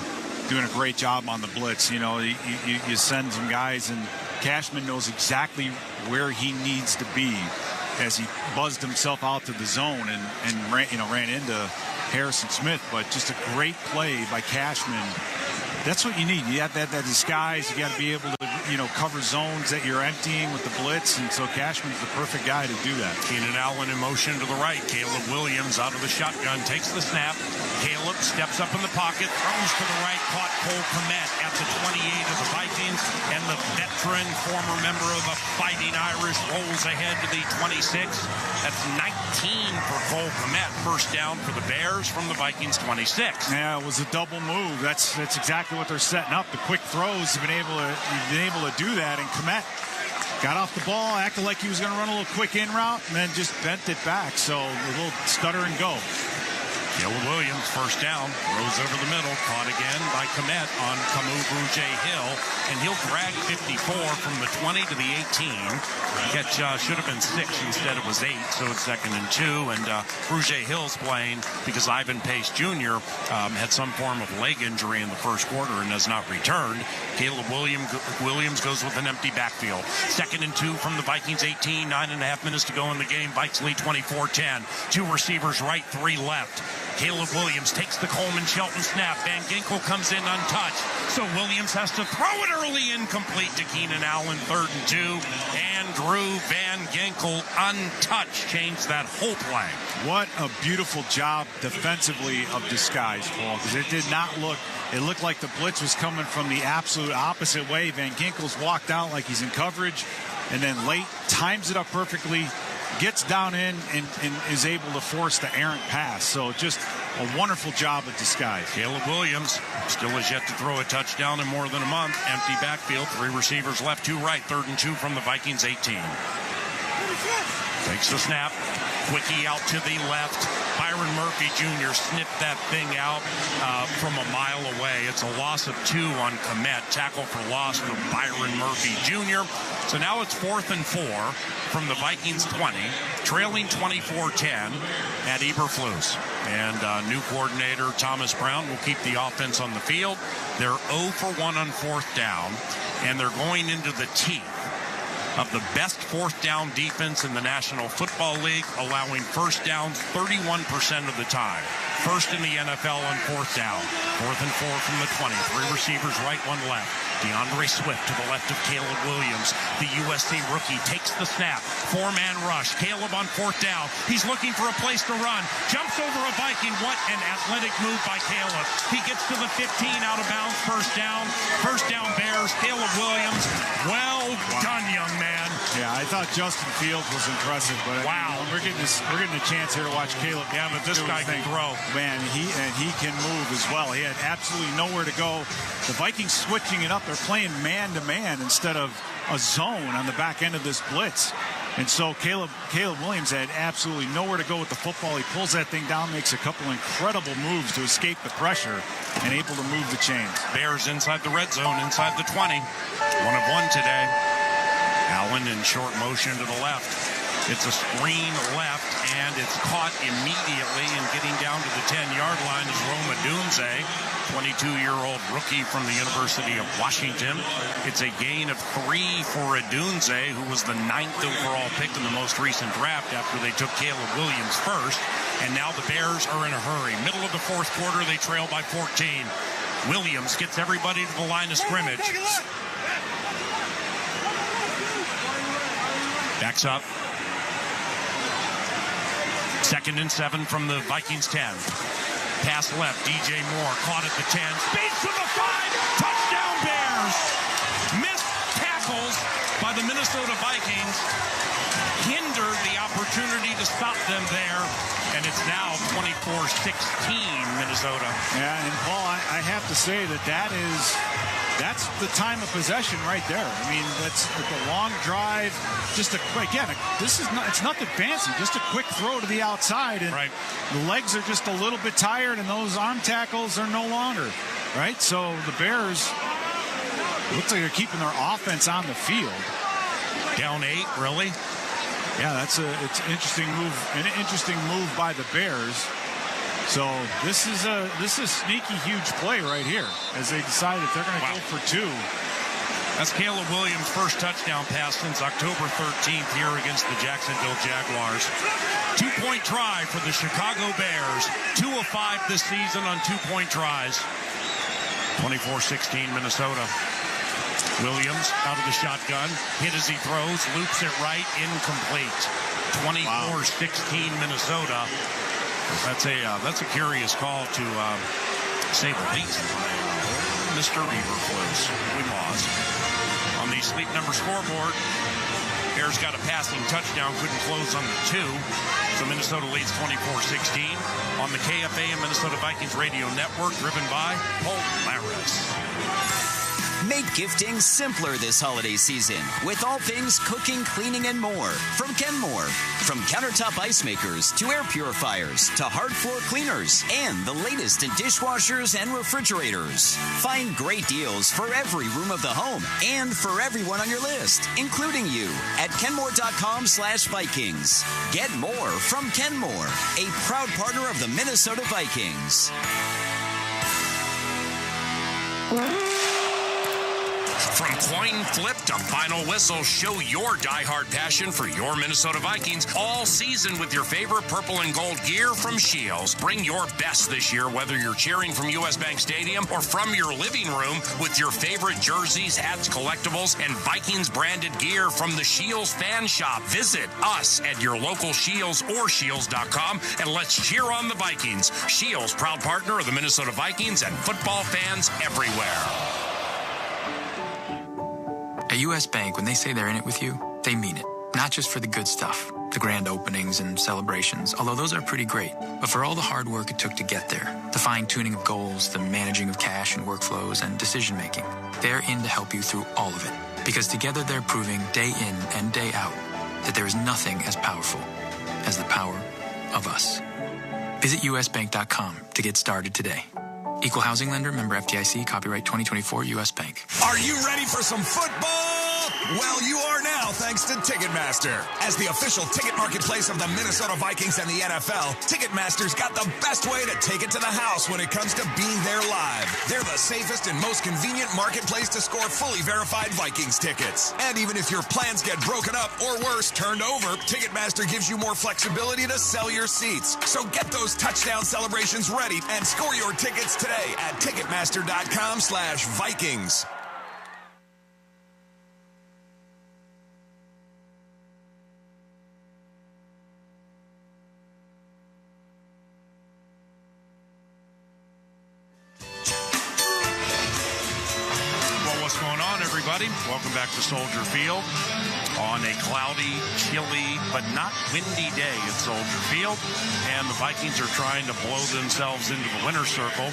doing a great job on the blitz. You know, you send some guys, and Cashman knows exactly where he needs to be as he buzzed himself out to the zone and ran into Harrison Smith. But just a great play by Cashman. That's what you need. You have that disguise. You got to be able to, cover zones that you're emptying with the blitz, and so Cashman's the perfect guy to do that. Keenan Allen in motion to the right. Caleb Williams out of the shotgun, takes the snap. Caleb steps up in the pocket, throws to the right, caught Cole Kmet at the 28 of the Vikings, and the veteran, former member of the Fighting Irish, rolls ahead to the 26. That's 19 for Cole Kmet. First down for the Bears from the Vikings 26. Yeah, it was a double move. That's exactly what they're setting up. The quick throws, you've been able to do that, and Kmet got off the ball, acted like he was going to run a little quick in route, and then just bent it back. So a little stutter and go. Caleb Williams, first down, throws over the middle, caught again by Kmet on Camus Brugier-Hill, and he'll drag 54 from the 20 to the 18. Catch should have been 6, instead it was 8, so it's 2nd and 2, and Brugier-Hill's playing because Ivan Pace Jr. Had some form of leg injury in the first quarter and has not returned. Caleb Williams goes with an empty backfield. 2nd and 2 from the Vikings 18, 9.5 minutes to go in the game. Vikes lead 24-10. 2 receivers right, 3 left. Caleb Williams takes the Coleman Shelton snap. Van Ginkel comes in untouched. So Williams has to throw it early, incomplete to Keenan Allen, 3rd and 2. Andrew Van Ginkel untouched, changed that whole play. What a beautiful job defensively of disguise, Paul, because it looked like the blitz was coming from the absolute opposite way. Van Ginkel's walked out like he's in coverage, and then late times it up perfectly, gets down in and is able to force the errant pass. So just a wonderful job of disguise. Caleb Williams still has yet to throw a touchdown in more than a month. Empty backfield, 3 receivers left, 2 right, 3rd and 2 from the Vikings 18. Takes the snap. Quickie out to the left. Byron Murphy Jr. snipped that thing out from a mile away. It's a loss of 2 on Kmet. Tackle for loss from Byron Murphy Jr. So now it's 4th and 4 from the Vikings 20, trailing 24-10 at Eberflus. And new coordinator Thomas Brown will keep the offense on the field. They're 0 for 1 on 4th down, and they're going into the teeth of the best 4th down defense in the National Football League, allowing first downs 31% of the time. First in the NFL on 4th down. 4th and 4 from the 20. 3 receivers, right, 1 left. DeAndre Swift to the left of Caleb Williams. The USC rookie takes the snap. 4-man rush. Caleb on 4th down. He's looking for a place to run. Jumps over a Viking. What an athletic move by Caleb. He gets to the 15, out of bounds. First down. First down Bears. Caleb Williams. Well done, young man. Yeah, I thought Justin Fields was impressive, but wow, we're getting a chance here to watch Caleb. Yeah, but this guy can throw. Man, he can move as well. He had absolutely nowhere to go. The Vikings switching it up. They're playing man-to-man instead of a zone on the back end of this blitz. And so Caleb Williams had absolutely nowhere to go with the football. He pulls that thing down, makes a couple incredible moves to escape the pressure, and able to move the chains. Bears inside the red zone, inside the 20. 1 of 1 today. Allen in short motion to the left. It's a screen left, and it's caught immediately, and getting down to the 10-yard line is Rome Odunze, 22-year-old rookie from the University of Washington. It's a gain of 3 for Odunze, who was the 9th overall pick in the most recent draft after they took Caleb Williams first. And now the Bears are in a hurry. Middle of the 4th quarter, they trail by 14. Williams gets everybody to the line of scrimmage. Backs up. 2nd and 7 from the Vikings 10. Pass left, DJ Moore caught at the 10. Speeds to the 5. Touchdown Bears. Missed tackles by the Minnesota Vikings hindered the opportunity to stop them there. And it's now 24-16 Minnesota. Yeah, and Paul, I have to say that's the time of possession right there. I mean, that's a long drive. Just it's nothing fancy. Just a quick throw to the outside, and right. The legs are just a little bit tired, and those arm tackles are no longer. Right, so the Bears looks like they're keeping their offense on the field. Down 8, really? Yeah, it's an interesting move. An interesting move by the Bears. So this is a sneaky huge play right here as they decide that they're going to go for 2. That's Caleb Williams' first touchdown pass since October 13th here against the Jacksonville Jaguars. 2-point try for the Chicago Bears. 2 of 5 this season on 2-point tries. 24-16 Minnesota. Williams out of the shotgun. Hit as he throws. Loops it right. Incomplete. 24-16 Minnesota. That's a curious call to say the least. Mr. Eberflus. We pause. On the Sleep Number scoreboard, Bears got a passing touchdown, couldn't close on the 2. So Minnesota leads 24-16 on the KFA and Minnesota Vikings Radio Network, driven by Paul Maris. Make gifting simpler this holiday season with all things cooking, cleaning, and more from Kenmore. From countertop ice makers to air purifiers to hard floor cleaners and the latest in dishwashers and refrigerators. Find great deals for every room of the home and for everyone on your list, including you, at Kenmore.com/Vikings. Get more from Kenmore, a proud partner of the Minnesota Vikings. From coin flip to final whistle, show your diehard passion for your Minnesota Vikings all season with your favorite purple and gold gear from Shields. Bring your best this year, whether you're cheering from US Bank Stadium or from your living room with your favorite jerseys, hats, collectibles, and Vikings branded gear from the Shields Fan Shop. Visit us at your local Shields or Shields.com and let's cheer on the Vikings. Shields, proud partner of the Minnesota Vikings and football fans everywhere. At U.S. Bank, when they say they're in it with you, they mean it. Not just for the good stuff, the grand openings and celebrations, although those are pretty great, but for all the hard work it took to get there, the fine-tuning of goals, the managing of cash and workflows, and decision-making. They're in to help you through all of it, because together they're proving day in and day out that there is nothing as powerful as the power of us. Visit usbank.com to get started today. Equal housing lender, member FDIC, copyright 2024 U.S. Bank. Are you ready for some football? up? Well, you are now thanks to Ticketmaster. As the official ticket marketplace of the Minnesota Vikings and the NFL, Ticketmaster's got the best way to take it to the house when it comes to being there live. They're the safest and most convenient marketplace to score fully verified Vikings tickets. And even if your plans get broken up or worse, turned over, Ticketmaster gives you more flexibility to sell your seats. So get those touchdown celebrations ready and score your tickets today at Ticketmaster.com/Vikings. Welcome back to Soldier Field on a cloudy, chilly, but not windy day at Soldier Field. And the Vikings are trying to blow themselves into the winner's circle,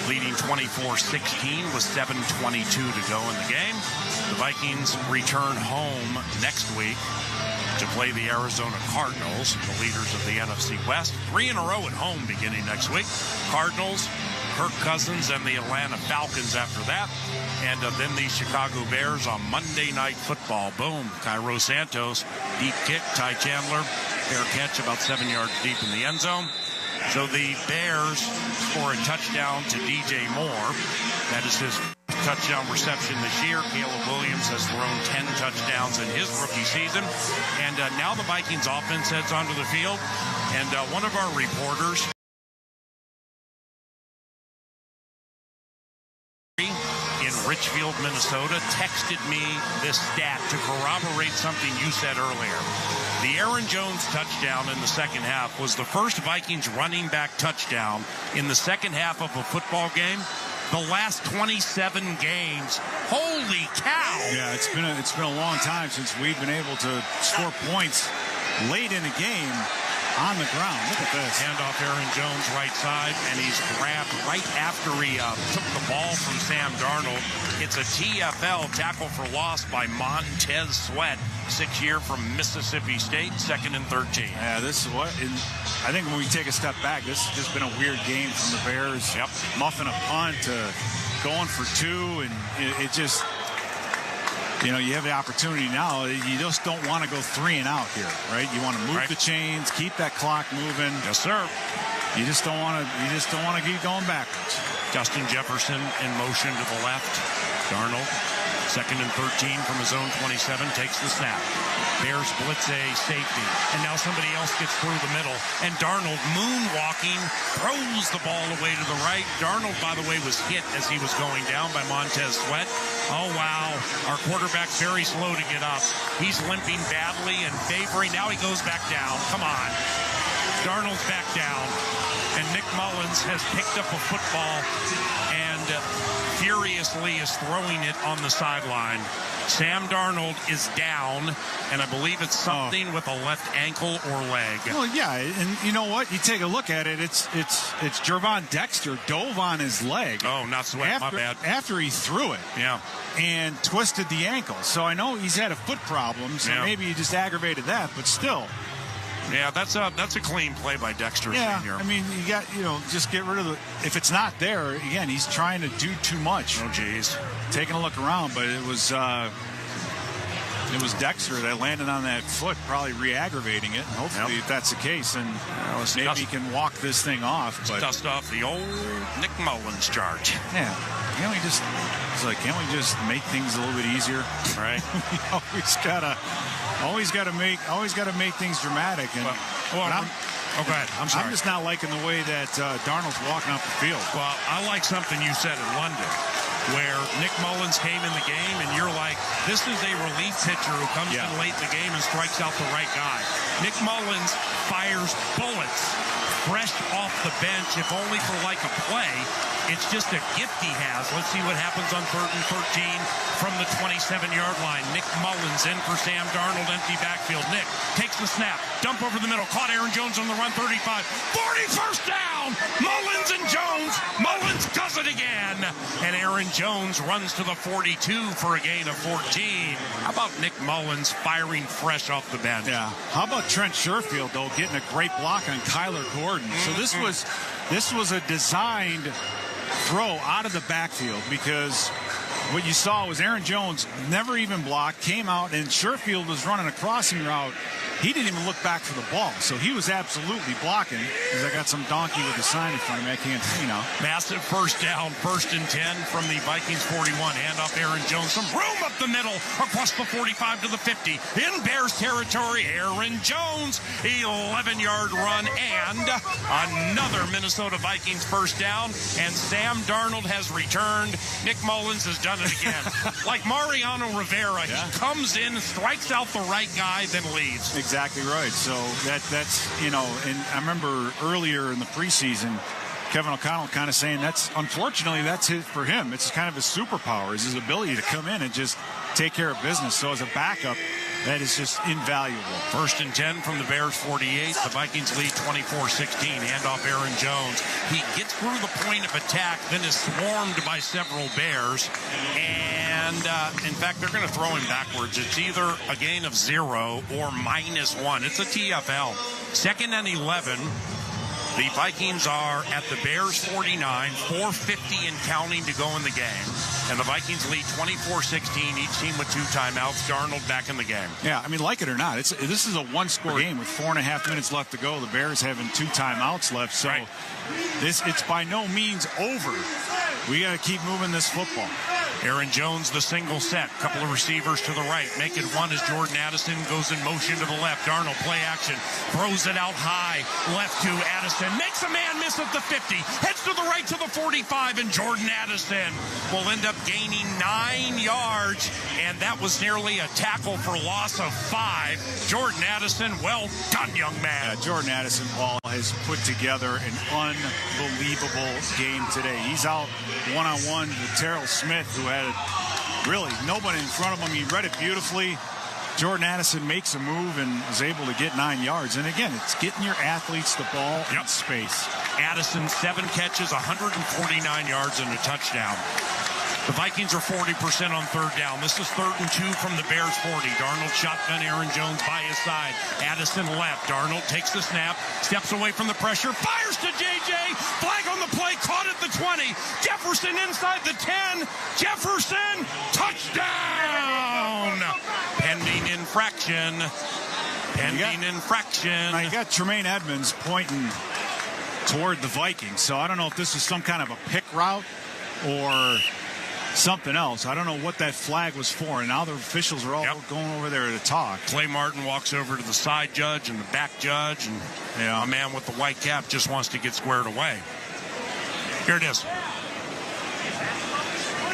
leading 24-16 with 7:22 to go in the game. The Vikings return home next week to play the Arizona Cardinals, the leaders of the NFC West. 3 in a row at home beginning next week. Cardinals, Kirk Cousins, and the Atlanta Falcons after that. And then the Chicago Bears on Monday Night Football. Boom. Cairo Santos, deep kick. Ty Chandler, fair catch about 7 yards deep in the end zone. So the Bears score a touchdown to DJ Moore. That is his touchdown reception this year. Caleb Williams has thrown 10 touchdowns in his rookie season. And now the Vikings offense heads onto the field. And one of our reporters in Richfield, Minnesota, texted me this stat to corroborate something you said earlier. The Aaron Jones touchdown in the second half was the first Vikings running back touchdown in the second half of a football game. The last 27 games. Holy cow! Yeah, it's been a long time since we've been able to score points late in a game on the ground. Look at this. Handoff Aaron Jones right side, and he's grabbed right after he took the ball from Sam Darnold. It's a TFL, tackle for loss by Montez Sweat, 6-year from Mississippi State, 2nd and 13. Yeah, this is what, I think when we take a step back, this has just been a weird game from the Bears. Yep. Muffing a punt to going for 2, and it just, you know, you have the opportunity now. You just don't want to go 3 and out here, right? You want to move the chains, keep that clock moving. Yes, sir. You just don't want to keep going backwards. Justin Jefferson in motion to the left. Darnold, 2nd and 13 from his own 27, takes the snap. Bears blitz a safety, and now somebody else gets through the middle, and Darnold moonwalking, throws the ball away to the right. Darnold, by the way, was hit as he was going down by Montez Sweat. Oh, wow. Our quarterback's very slow to get up. He's limping badly and favoring. Now he goes back down. Come on. Darnold's back down, and Nick Mullins has picked up a football and furiously is throwing it on the sideline. Sam Darnold is down, and I believe it's something with a left ankle or leg. Well, yeah, and you know what? You take a look at it. It's Gervon Dexter dove on his leg. Oh, not Sweat, my bad. After he threw it. Yeah. And twisted the ankle. So I know he's had a foot problem, so maybe he just aggravated that, but still. Yeah, that's a clean play by Dexter Sr. I mean, you got, just get rid of the, if it's not there, again, he's trying to do too much. Oh, geez. Taking a look around, but it was Dexter that landed on that foot, probably re-aggravating it. And hopefully, if that's the case, and maybe he can walk this thing off. But dust off the old Nick Mullins charge. Yeah. Can't we just make things a little bit easier? Right. We always gotta make things dramatic. And go ahead. I'm sorry. I'm just not liking the way that Darnold's walking off the field. Well, I like something you said in London, where Nick Mullins came in the game, and you're like, this is a relief pitcher who comes in late in the game and strikes out the right guy. Nick Mullins fires bullets fresh off the bench, if only for like a play. It's just a gift he has. Let's see what happens on 3rd and 13 from the 27-yard line. Nick Mullins in for Sam Darnold, empty backfield. Nick takes the snap, dump over the middle, caught Aaron Jones on the run, 35, 40, first down! Mullins and Jones. Mullins does it again. And Aaron Jones runs to the 42 for a gain of 14. How about Nick Mullins firing fresh off the bench? Yeah. How about Trent Sherfield, though, getting a great block on Kyler Gordon? So this was a designed throw out of the backfield because what you saw was Aaron Jones never even blocked, came out, and Sherfield was running a crossing route. He didn't even look back for the ball, so he was absolutely blocking. Because I got some donkey with a sign in front of me. I can't, Massive first down, 1st and 10 from the Vikings 41. Hand off Aaron Jones. Some room up the middle, across the 45 to the 50. In Bears territory, Aaron Jones, 11-yard run, and another Minnesota Vikings first down. And Sam Darnold has returned. Nick Mullins has done it again. Like Mariano Rivera, he comes in, strikes out the right guy, then leaves. Exactly right. So that's, and I remember earlier in the preseason, Kevin O'Connell kind of saying unfortunately, that's it for him. It's kind of his superpower, is his ability to come in and just take care of business. So as a backup, that is just invaluable. 1st and 10 from the Bears 48. The Vikings lead 24-16. Hand off Aaron Jones. He gets through the point of attack, then is swarmed by several Bears. And, in fact, they're going to throw him backwards. It's either a gain of 0 or -1. It's a TFL. 2nd and 11. The Vikings are at the Bears 49, 4:50 and counting to go in the game. And the Vikings lead 24-16, each team with 2 timeouts. Darnold back in the game. Yeah, I mean, like it or not, this is a one-score game with 4.5 minutes left to go. The Bears having 2 timeouts left, so it's by no means over. We got to keep moving this football. Aaron Jones, the single set. Couple of receivers to the right. Make it one as Jordan Addison goes in motion to the left. Darnold, play action. Throws it out high. Left to Addison. Makes a man miss at the 50. Heads to the right to the 45. And Jordan Addison will end up gaining 9 yards. And that was nearly a tackle for loss of 5. Jordan Addison, well done, young man. Yeah, Jordan Addison, Paul, has put together an unbelievable game today. He's out one-on-one with Terrell Smith, who had really nobody in front of him. He read it beautifully. Jordan Addison makes a move and is able to get 9 yards. And again, it's getting your athletes the ball in space. Addison, 7 catches, 149 yards and a touchdown. The Vikings are 40% on 3rd down. This is 3rd and 2 from the Bears 40. Darnold shotgun, Aaron Jones by his side. Addison left. Darnold takes the snap, steps away from the pressure, fires to JJ. Flag on the play, caught at the 20. Jefferson inside the 10. Jefferson, touchdown! Pending infraction. Infraction. I got Tremaine Edmonds pointing toward the Vikings, so I don't know if this is some kind of a pick route or something else. I don't know what that flag was for, and now the officials are all going over there to talk. Clay Martin walks over to the side judge and the back judge, and a man with the white cap just wants to get squared away. Here it is.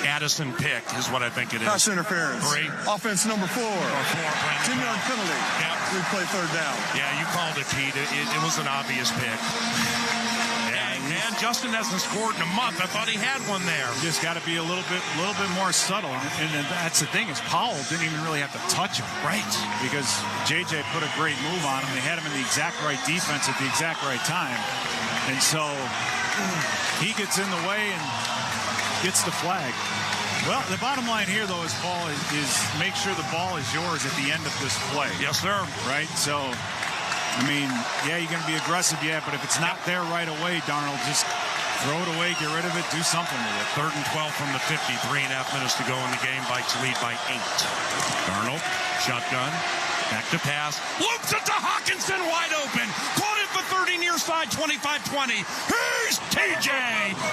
Addison pick is what I think it is. Pass interference. 3. Offense number 4. 10-yard penalty. Replay 3rd down. Yeah, you called it, Pete. It was an obvious pick. And Justin hasn't scored in a month. I thought he had one there. You just got to be a little bit more subtle. And that's the thing, is Powell didn't even really have to touch him. Right. Because JJ put a great move on him. They had him in the exact right defense at the exact right time. And so he gets in the way and gets the flag. Well, the bottom line here, though, is Paul, is make sure the ball is yours at the end of this play. Yes, sir. Right? So, I mean, you're going to be aggressive, but if it's not there right away, Darnold, just throw it away, get rid of it, do something with it. 3rd and 12 from the 50, 3.5 minutes to go in the game. Vikes lead by 8. Darnold, shotgun, back to pass, loops it to Hawkinson, wide open. Caught it the 30 near side, 25-20. Here's TJ,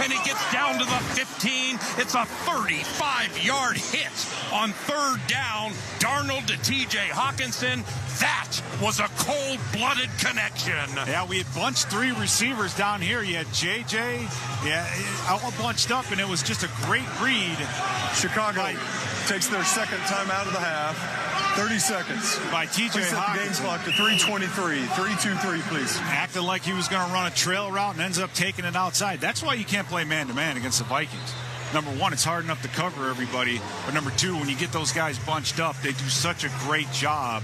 and he gets down to the 15. It's a 35-yard hit on 3rd down. Darnold to TJ Hawkinson. That was a cold-blooded connection. Yeah, we had bunched 3 receivers down here. You had JJ, all bunched up, and it was just a great read. Chicago takes their 2nd timeout of the half. 30 seconds. By TJ Hawkinson. Game clock to 3:23. 3-2-3, please. Acted like he was going to run a trail route and ends up taking it outside. That's why you can't play man-to-man against the Vikings. Number 1, it's hard enough to cover everybody. But number 2, when you get those guys bunched up, they do such a great job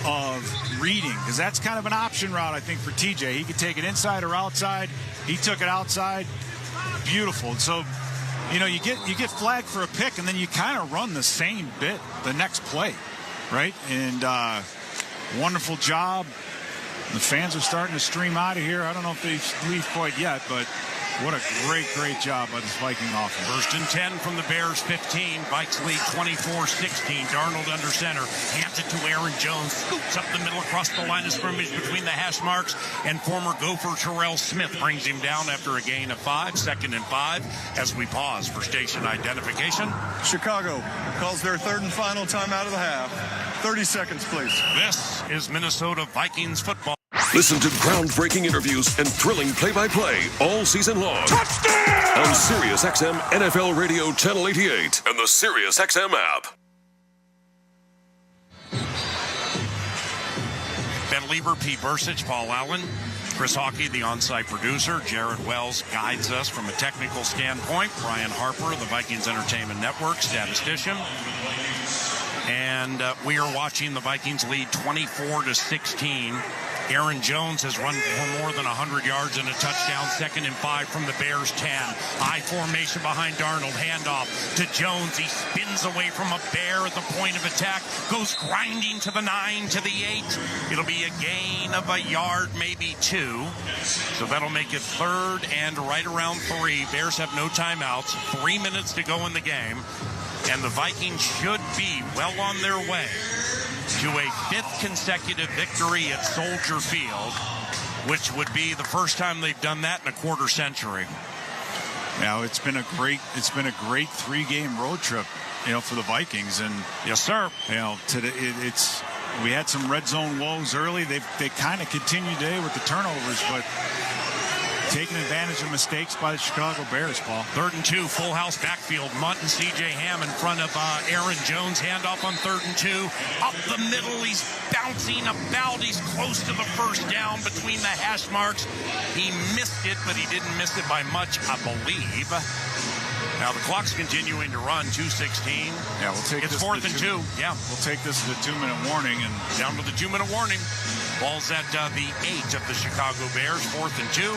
of reading, because that's kind of an option route, I think, for TJ. He could take it inside or outside. He took it outside. Beautiful. So, you get flagged for a pick, and then you kind of run the same bit the next play, right? And wonderful job. The fans are starting to stream out of here. I don't know if they leave quite yet, but What a great job by this Viking offense. First and 10 from the Bears 15. Vikes lead 24-16. Darnold under center. Hands it to Aaron Jones. Scoops up the middle across the line of scrimmage between the hash marks. And former Gopher Terrell Smith brings him down after a gain of 5. 2nd and 5 as we pause for station identification. Chicago calls their third and final timeout of the half. 30 seconds, please. This is Minnesota Vikings football. Listen to groundbreaking interviews and thrilling play-by-play all season long. Touchdown! On Sirius XM NFL Radio Channel 88 and the Sirius XM app. Ben Lieber, Pete Bursich, Paul Allen, Chris Hawkey, the on-site producer. Jared Wells guides us from a technical standpoint. Brian Harper, the Vikings Entertainment Network statistician. And we are watching the Vikings lead 24-16. Aaron Jones has run for more than 100 yards and a touchdown. 2nd and 5 from the Bears 10. I formation behind Darnold. Handoff to Jones. He spins away from a bear at the point of attack. Goes grinding to the 9, to the 8. It'll be a gain of a yard, maybe 2. So that'll make it 3rd and right around 3. Bears have no timeouts. 3 minutes to go in the game. And the Vikings should be well on their way to a 5th consecutive victory at Soldier Field, which would be the first time they've done that in a quarter century. Now it's been a great 3-game road trip, for the Vikings. And yes, sir. Today we had some red zone woes early. They kind of continue today with the turnovers, but taking advantage of mistakes by the Chicago Bears, Paul. 3rd and 2, full house backfield. Munt and C.J. Ham in front of Aaron Jones. Handoff on 3rd and 2. Up the middle, he's bouncing about. He's close to the first down between the hash marks. He missed it, but he didn't miss it by much, I believe. Now the clock's continuing to run, 2:16. Yeah, we'll take it's this 4th and 2. Yeah. We'll take this to the 2-minute warning. And down to the 2-minute warning. Ball's at the 8 of the Chicago Bears, 4th and 2.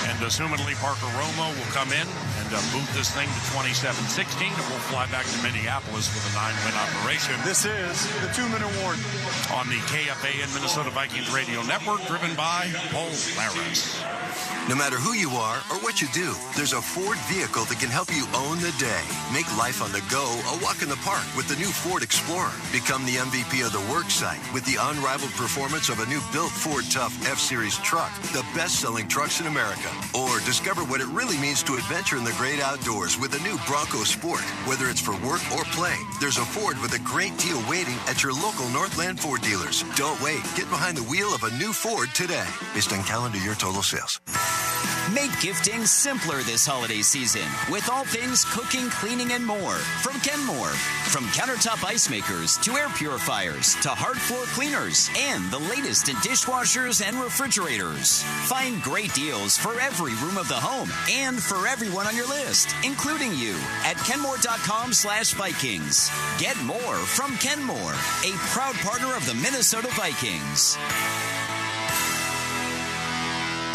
And assumedly Parker Romo will come in and boot this thing to 27-16, and we'll fly back to Minneapolis with a 9-win operation. This is the 2-minute warning. On the KFAN Minnesota Vikings Radio Network, driven by Polaris. No matter who you are or what you do, there's a Ford vehicle that can help you own the day. Make life on the go a walk in the park with the new Ford Explorer. Become the MVP of the work site with the unrivaled performance of a new built Ford Tough F-Series truck, the best-selling trucks in America. Or discover what it really means to adventure in the great outdoors with the new Bronco Sport. Whether it's for work or play, there's a Ford with a great deal waiting at your local Northland Ford dealers. Don't wait. Get behind the wheel of a new Ford today. Based on calendar year total sales. Make gifting simpler this holiday season with all things cooking, cleaning, and more from Kenmore. From countertop ice makers to air purifiers to hard floor cleaners and the latest in dishwashers and refrigerators. Find great deals for every room of the home and for everyone on your list, including you, at Kenmore.com/Vikings. Get more from Kenmore, a proud partner of the Minnesota Vikings.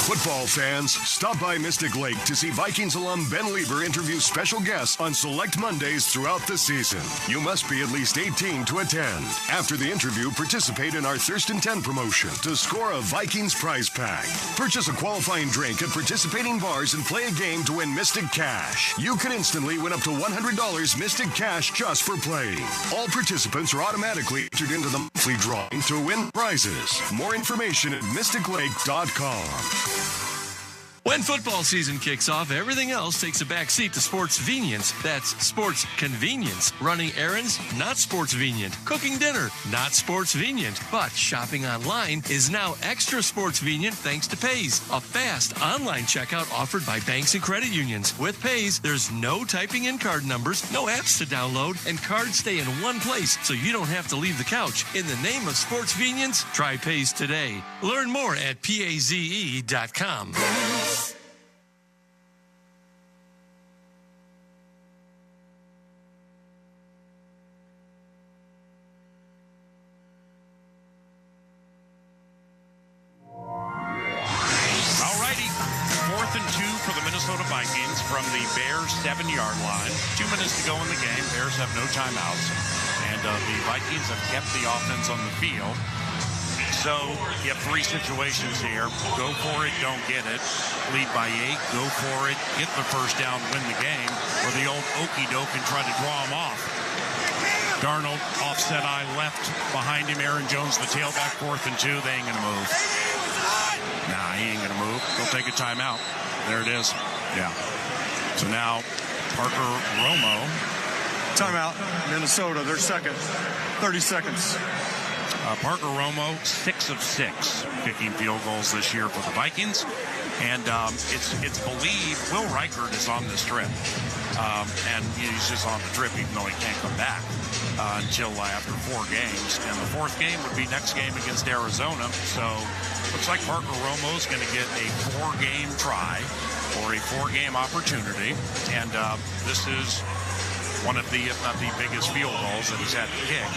Football fans, stop by Mystic Lake to see Vikings alum Ben Lieber interview special guests on select Mondays throughout the season. You must be at least 18 to attend. After the interview, participate in our Thirst and 10 promotion to score a Vikings prize pack. Purchase a qualifying drink at participating bars and play a game to win Mystic Cash. You can instantly win up to $100 Mystic Cash just for playing. All participants are automatically entered into the monthly drawing to win prizes. More information at mysticlake.com. When football season kicks off, everything else takes a back seat to sports-venience. That's sports convenience. Running errands, not sports-venient. Cooking dinner, not sports-venient. But shopping online is now extra sports-venient thanks to Paze, a fast online checkout offered by banks and credit unions. With Paze, there's no typing in card numbers, no apps to download, and cards stay in one place so you don't have to leave the couch. In the name of sports-venience, try Paze today. Learn more at paze.com. Vikings from the Bears 7-yard line. 2 minutes to go in the game. Bears have no timeouts. And the Vikings have kept the offense on the field. So you have three situations here. Go for it, don't get it. Lead by 8, go for it, get the first down, win the game. Or the old okey-doke and try to draw him off. Darnold, offset eye left. Behind him, Aaron Jones, the tailback, 4th and 2. They ain't going to move. Nah, he ain't going to move. They'll take a timeout. There it is. Yeah. So now, Parker Romo. Timeout. Minnesota, their second. 30 seconds. Parker Romo, 6 of 6 kicking field goals this year for the Vikings. And it's believed Will Reichert is on this trip. And he's just on the trip even though he can't come back until after 4 games. And the 4th game would be next game against Arizona. So looks like Parker Romo's going to get a 4-game try or a 4-game opportunity. And this is one of the, if not the biggest field goals that he's had to kick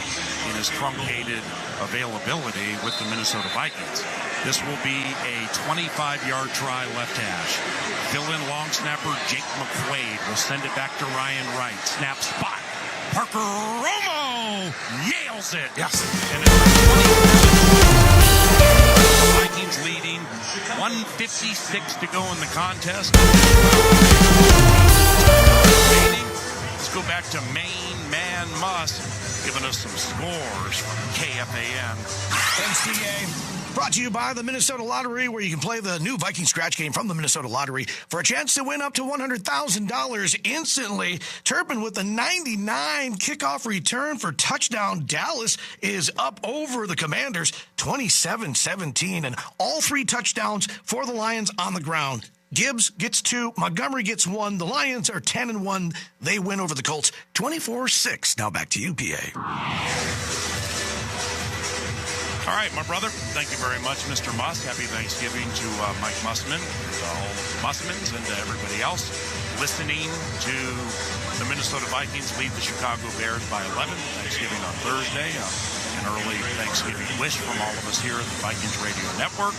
in his truncated availability with the Minnesota Vikings. This will be a 25-yard try left hash. Fill-in long snapper Jake McQuaid will send it back to Ryan Wright. Snap spot. Parker Romo nails it. Yes. And Vikings leading. 1:56 to go in the contest. Let's go back to Main Man Must, giving us some scores from KFAN. Thanks, DA. Brought to you by the Minnesota Lottery, where you can play the new Viking scratch game from the Minnesota Lottery for a chance to win up to $100,000 instantly. Turpin with the 99 kickoff return for touchdown. Dallas is up over the Commanders, 27-17, and all 3 touchdowns for the Lions on the ground. Gibbs gets 2, Montgomery gets 1. The Lions are 10-1. They win over the Colts 24-6. Now back to you, PA. All right, my brother, thank you very much, Mr. Musk. Happy Thanksgiving to Mike Mussman, to all Mussmans, and to everybody else listening to the Minnesota Vikings lead the Chicago Bears by 11. Thanksgiving on Thursday. An early Thanksgiving wish from all of us here at the Vikings Radio Network.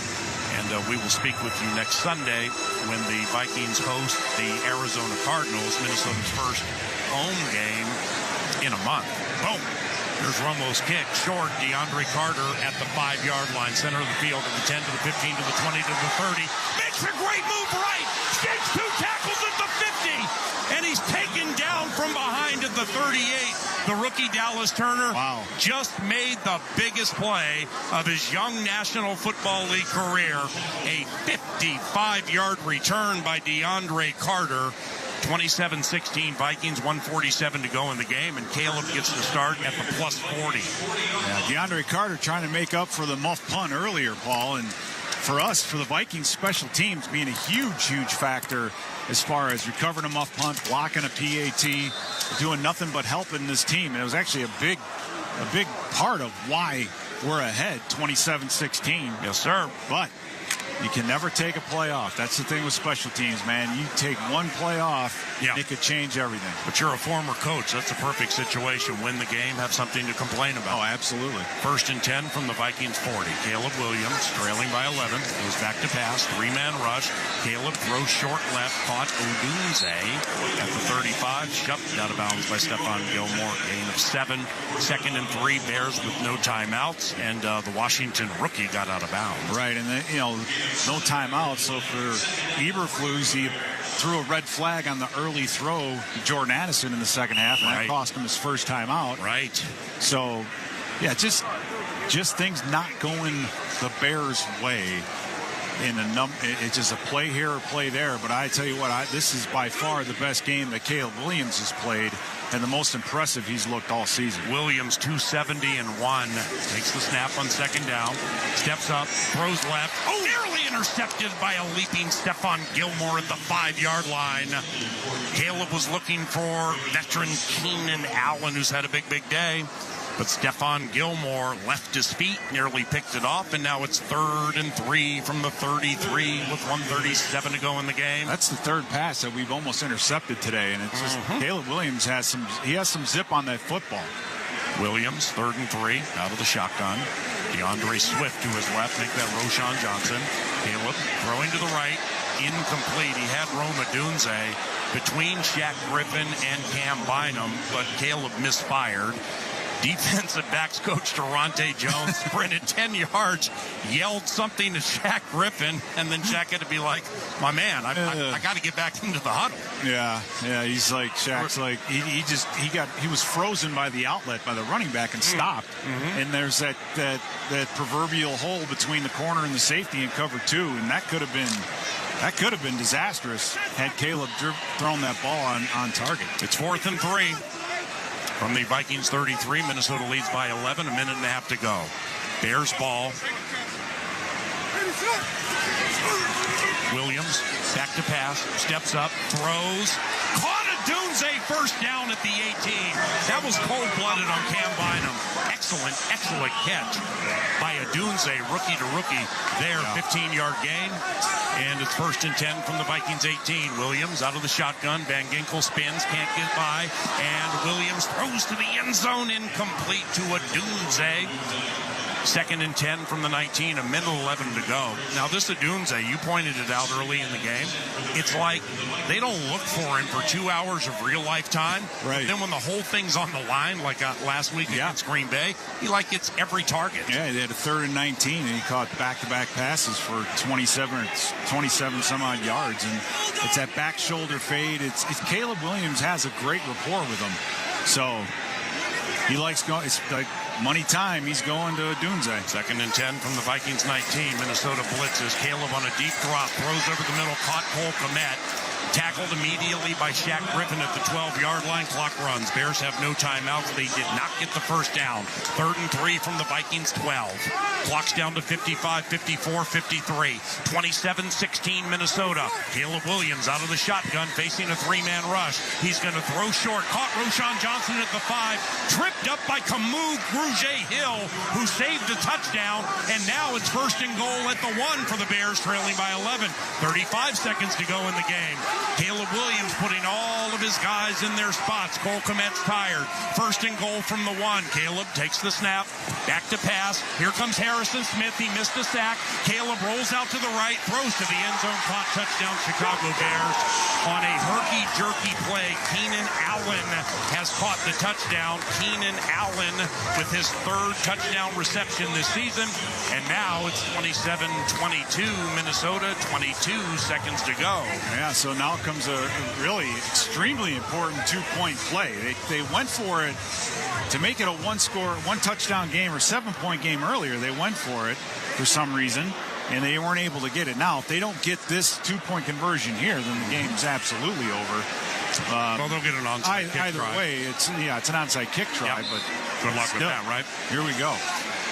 And we will speak with you next Sunday when the Vikings host the Arizona Cardinals, Minnesota's first home game in a month. Boom. There's Romo's kick, short. DeAndre Carter at the 5-yard line, center of the field, to the 10, to the 15, to the 20, to the 30. Makes a great move right. Stakes 2 tackles at the 50. And he's taken down from behind at the 38. The rookie Dallas Turner just made the biggest play of his young National Football League career. A 55-yard return by DeAndre Carter. 27-16 Vikings, 1:47 to go in the game, and Caleb gets the start at the plus 40. Yeah, DeAndre Carter trying to make up for the muff punt earlier, Paul, and for us, for the Vikings special teams being a huge factor as far as recovering a muff punt, blocking a PAT, doing nothing but helping this team. And it was actually a big part of why we're ahead, 27-16. Yes, sir. But you can never take a play off. That's the thing with special teams, man. You take one play off, it could change everything. But you're a former coach. That's a perfect situation. Win the game, have something to complain about. Oh, absolutely. 1st and 10 from the Vikings 40. Caleb Williams trailing by 11. Goes back to pass. 3-man rush. Caleb throws short left. Caught Odunze at the 35. Shoved out of bounds by Stephon Gilmore. Gain of 7. 2nd and 3. Bears with no timeouts. And the Washington rookie got out of bounds. Right, and then, no timeout. So for Eberflus, he threw a red flag on the early throw to Jordan Addison in the second half, and that cost him his first timeout. Right. So, yeah, just things not going the Bears' way. It's just a play here or play there. But I tell you what, this is by far the best game that Caleb Williams has played, and the most impressive he's looked all season. Williams, 271, takes the snap on 2nd down, steps up, throws left. Oh, nearly intercepted by a leaping Stephon Gilmore at the 5-yard line. Caleb was looking for veteran Keenan Allen, who's had a big day. But Stephon Gilmore left his feet, nearly picked it off, and now it's 3rd and 3 from the 33 with 1:37 to go in the game. That's the 3rd pass that we've almost intercepted today, and it's just Caleb Williams has some zip on that football. Williams, 3rd and 3, out of the shotgun. DeAndre Swift to his left, make that Roshan Johnson. Caleb throwing to the right, incomplete. He had Rome Odunze between Shaq Griffin and Cam Bynum, but Caleb misfired. Defensive backs coach Durante Jones sprinted 10 yards, yelled something to Shaq Griffin, and then Shaq had to be like, my man, I got to get back into the huddle. Yeah, he's like, Shaq's like, he was frozen by the outlet by the running back and stopped. And there's that proverbial hole between the corner and the safety in cover 2, and that could have been disastrous had Caleb thrown that ball on target. It's 4th and 3 from the Vikings 33. Minnesota leads by 11, a minute and a half to go. Bears ball. Williams back to pass, steps up, throws, caught a Dunze first down at the 18. That was cold-blooded on Cam Bynum. Excellent catch by a Dunze, rookie to rookie. There, 15-yard gain, and it's 1st and 10 from the Vikings 18. Williams out of the shotgun. Van Ginkel spins, can't get by, and Williams throws to the end zone, incomplete to a Dunze. 2nd and 10 from the 19, a minute 11 to go. Now, this Adunze, you pointed it out early in the game. It's like they don't look for him for 2 hours of real-life time. Right. But then when the whole thing's on the line, like last week against Green Bay, he gets every target. Yeah, they had a 3rd and 19, and he caught back-to-back passes for 27 some odd yards. And it's that back shoulder fade. It's Caleb Williams has a great rapport with him. So he likes going. It's like money time. He's going to Dunze. 2nd and 10 from the Vikings 19. Minnesota blitzes. Caleb on a deep drop. Throws over the middle. Caught Cole Kmet. Tackled immediately by Shaq Griffin at the 12-yard line. Clock runs. Bears have no timeouts. They did not get the first down. 3rd and 3 from the Vikings 12. Clock's down to 55, 54, 53. 27-16 Minnesota. Caleb Williams out of the shotgun facing a 3-man rush. He's going to throw short. Caught Roschon Johnson at the 5. Tripped up by Camus Grugier-Hill, who saved a touchdown. And now it's 1st and goal at the 1 for the Bears, trailing by 11. 35 seconds to go in the game. Caleb Williams putting all of his guys in their spots. Cole Kmet's tired. 1st and goal from the 1. Caleb takes the snap. Back to pass. Here comes Harrison Smith. He missed a sack. Caleb rolls out to the right. Throws to the end zone. Caught touchdown Chicago Bears. On a herky-jerky play, Keenan Allen has caught the touchdown. Keenan Allen with his 3rd touchdown reception this season. And now it's 27-22 Minnesota. 22 seconds to go. Yeah, so now comes a really extremely important 2-point play. They went for it to make it a one touchdown game or 7-point game earlier. They went for it for some reason, and they weren't able to get it. Now, if they don't get this 2-point conversion here, then the game's absolutely over. Well, they'll get an onside kick either try. way, it's an onside kick try, Yep. but good luck with that, right? Here we go.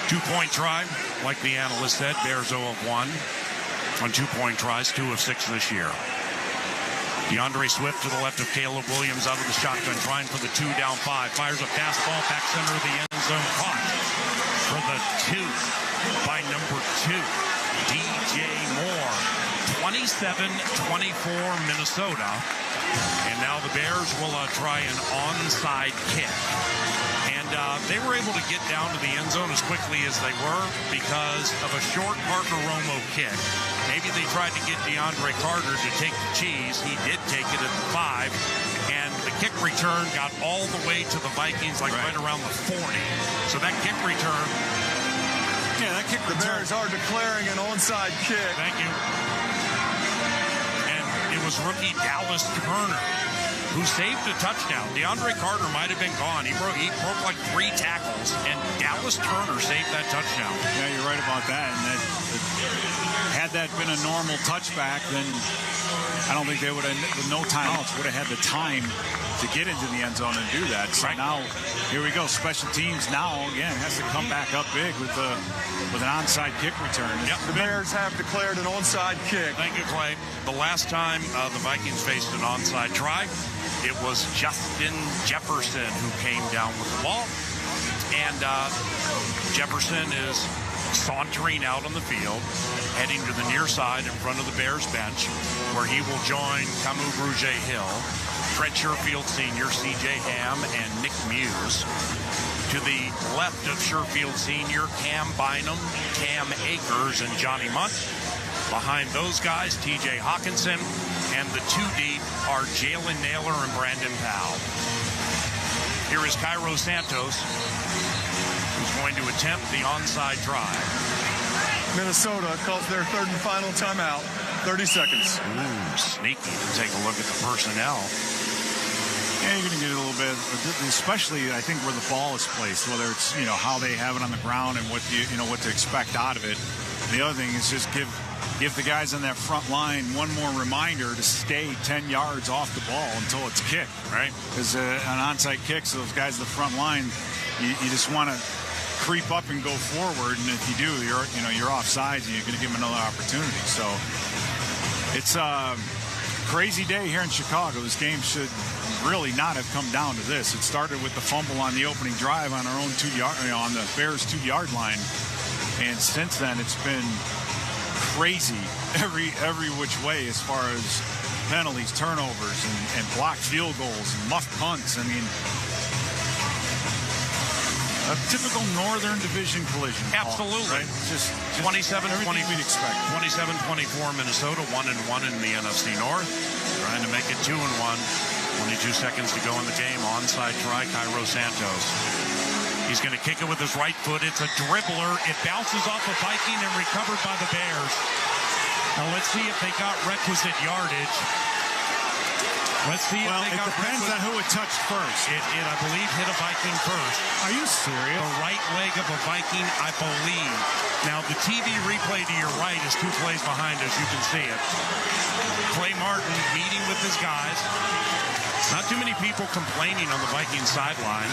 2-point try, like the analyst said. Bears 0 of 1 on 2-point tries, 2 of 6 this year. DeAndre Swift to the left of Caleb Williams out of the shotgun, trying for the 2 down 5. Fires a fastball back center of the end zone. Caught for the 2 by number 2, DJ Moore. 27-24 Minnesota. And now the Bears will try an onside kick. And they were able to get down to the end zone as quickly as they were because of a short Parker Romo kick. Maybe they tried to get DeAndre Carter to take the cheese. He did take it at the 5. And the kick return got all the way to the Vikings, right around the 40. So that kick return. Yeah, that kick return. The Bears are declaring an onside kick. Thank you. And it was rookie Dallas Turner who saved a touchdown. DeAndre Carter might have been gone. He broke like 3 tackles, and Dallas Turner saved that touchdown. Yeah, you're right about that. And had that been a normal touchback, then I don't think they would have, with no timeouts, would have had the time to get into the end zone and do that. So now, here we go. Special teams now, again, has to come back up big with an onside kick return. Yep. The Bears have declared an onside kick. Thank you, Clay. The last time the Vikings faced an onside try, it was Justin Jefferson who came down with the ball. And Jefferson is sauntering out on the field, heading to the near side in front of the Bears bench, where he will join Camus Grugier-Hill, Fred Sherfield Sr., C.J. Ham, and Nick Muse. To the left of Sherfield Sr., Cam Bynum, Cam Akers, and Johnny Munt. Behind those guys, T.J. Hawkinson, and the 2 deep are Jalen Naylor and Brandon Powell. Here is Cairo Santos, who's going to attempt the onside try. Minnesota calls their third and final timeout. 30 seconds. Ooh, sneaky. Take a look at the personnel. Yeah, you're going to get a little bit, especially I think where the ball is placed, whether it's how they have it on the ground and what what to expect out of it. The other thing is just give the guys on that front line one more reminder to stay 10 yards off the ball until it's kicked, right? Because an onside kick, so those guys at the front line, you just want to creep up and go forward, and if you do, you're offsides and you're going to give them another opportunity. So it's a crazy day here in Chicago. This game should really not have come down to this. It started with the fumble on the opening drive on our own 2-yard, on the Bears 2-yard line, and since then it's been crazy every which way as far as penalties, turnovers, and blocked field goals and muffed punts. I mean, a typical Northern Division collision. Absolutely. Right? Just 27-20 we'd expect. 27-24 Minnesota, 1-1 in the NFC North. Trying to make it 2-1. 22 seconds to go in the game. Onside try, Cairo Santos. He's going to kick it with his right foot. It's a dribbler. It bounces off a Viking and recovered by the Bears. Now let's see if they got requisite yardage. Let's see if they got depends on who it touched first. It, I believe, hit a Viking first. Are you serious? The right leg of a Viking, I believe. Now, the TV replay to your right is 2 plays behind us. You can see it. Clay Martin meeting with his guys. Not too many people complaining on the Viking sideline.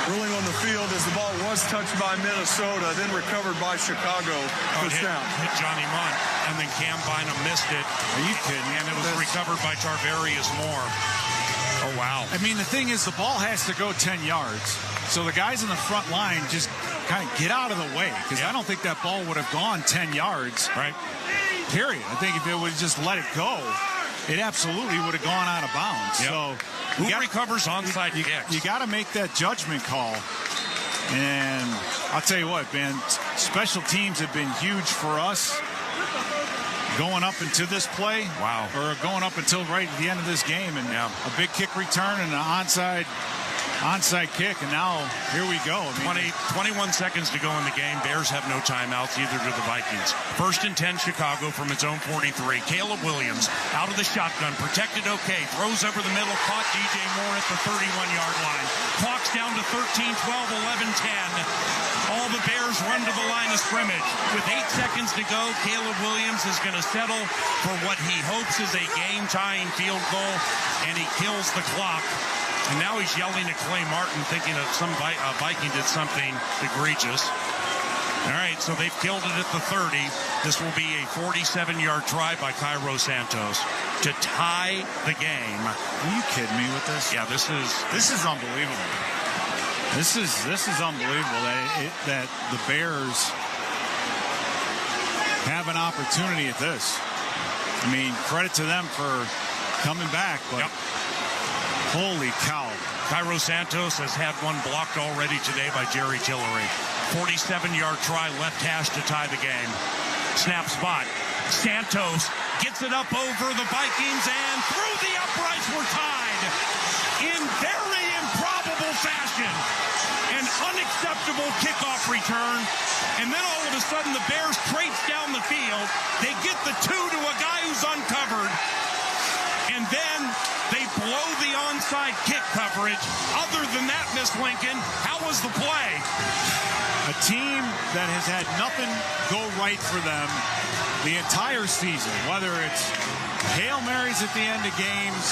Ruling on the field as the ball was touched by Minnesota, then recovered by Chicago. Touchdown. Hit Johnny Munt, and then Cam Bynum missed it. Are you kidding? And it was recovered by Tarvarius Moore. Oh, wow. I mean, the thing is, the ball has to go 10 yards. So the guys in the front line just kind of get out of the way, because I don't think that ball would have gone 10 yards. Right. Period. I think if it would just let it go, it absolutely would have gone out of bounds. Yep. So who recovers onside kicks? You got to make that judgment call. And I'll tell you what, man, special teams have been huge for us going up into this play. Wow. Or going up until right at the end of this game. And a big kick return and an onside kick, and now here we go. I mean, 21 seconds to go in the game. Bears have no timeouts, either do the Vikings. 1st and 10, Chicago from its own 43. Caleb Williams out of the shotgun, protected okay, throws over the middle, caught DJ Moore at the 31-yard line. Clock's down to 13, 12, 11, 10. All the Bears run to the line of scrimmage. With 8 seconds to go, Caleb Williams is going to settle for what he hopes is a game-tying field goal, and he kills the clock. And now he's yelling at Clay Martin, thinking that some Viking did something egregious. All right, so they've killed it at the 30. This will be a 47-yard try by Cairo Santos to tie the game. Are you kidding me with this? Yeah, this is unbelievable. This is unbelievable that the Bears have an opportunity at this. I mean, credit to them for coming back, but. Yep. Holy cow. Cairo Santos has had one blocked already today by Jerry Tillery. 47-yard try, left hash to tie the game. Snap spot. Santos gets it up over the Vikings, and through the uprights were tied in very improbable fashion. An unacceptable kickoff return. And then all of a sudden the Bears trace down the field. They get the 2 to a guy who's uncovered. And then they blow the onside kick coverage. Other than that, Miss Lincoln, how was the play? A team that has had nothing go right for them the entire season, whether it's Hail Marys at the end of games,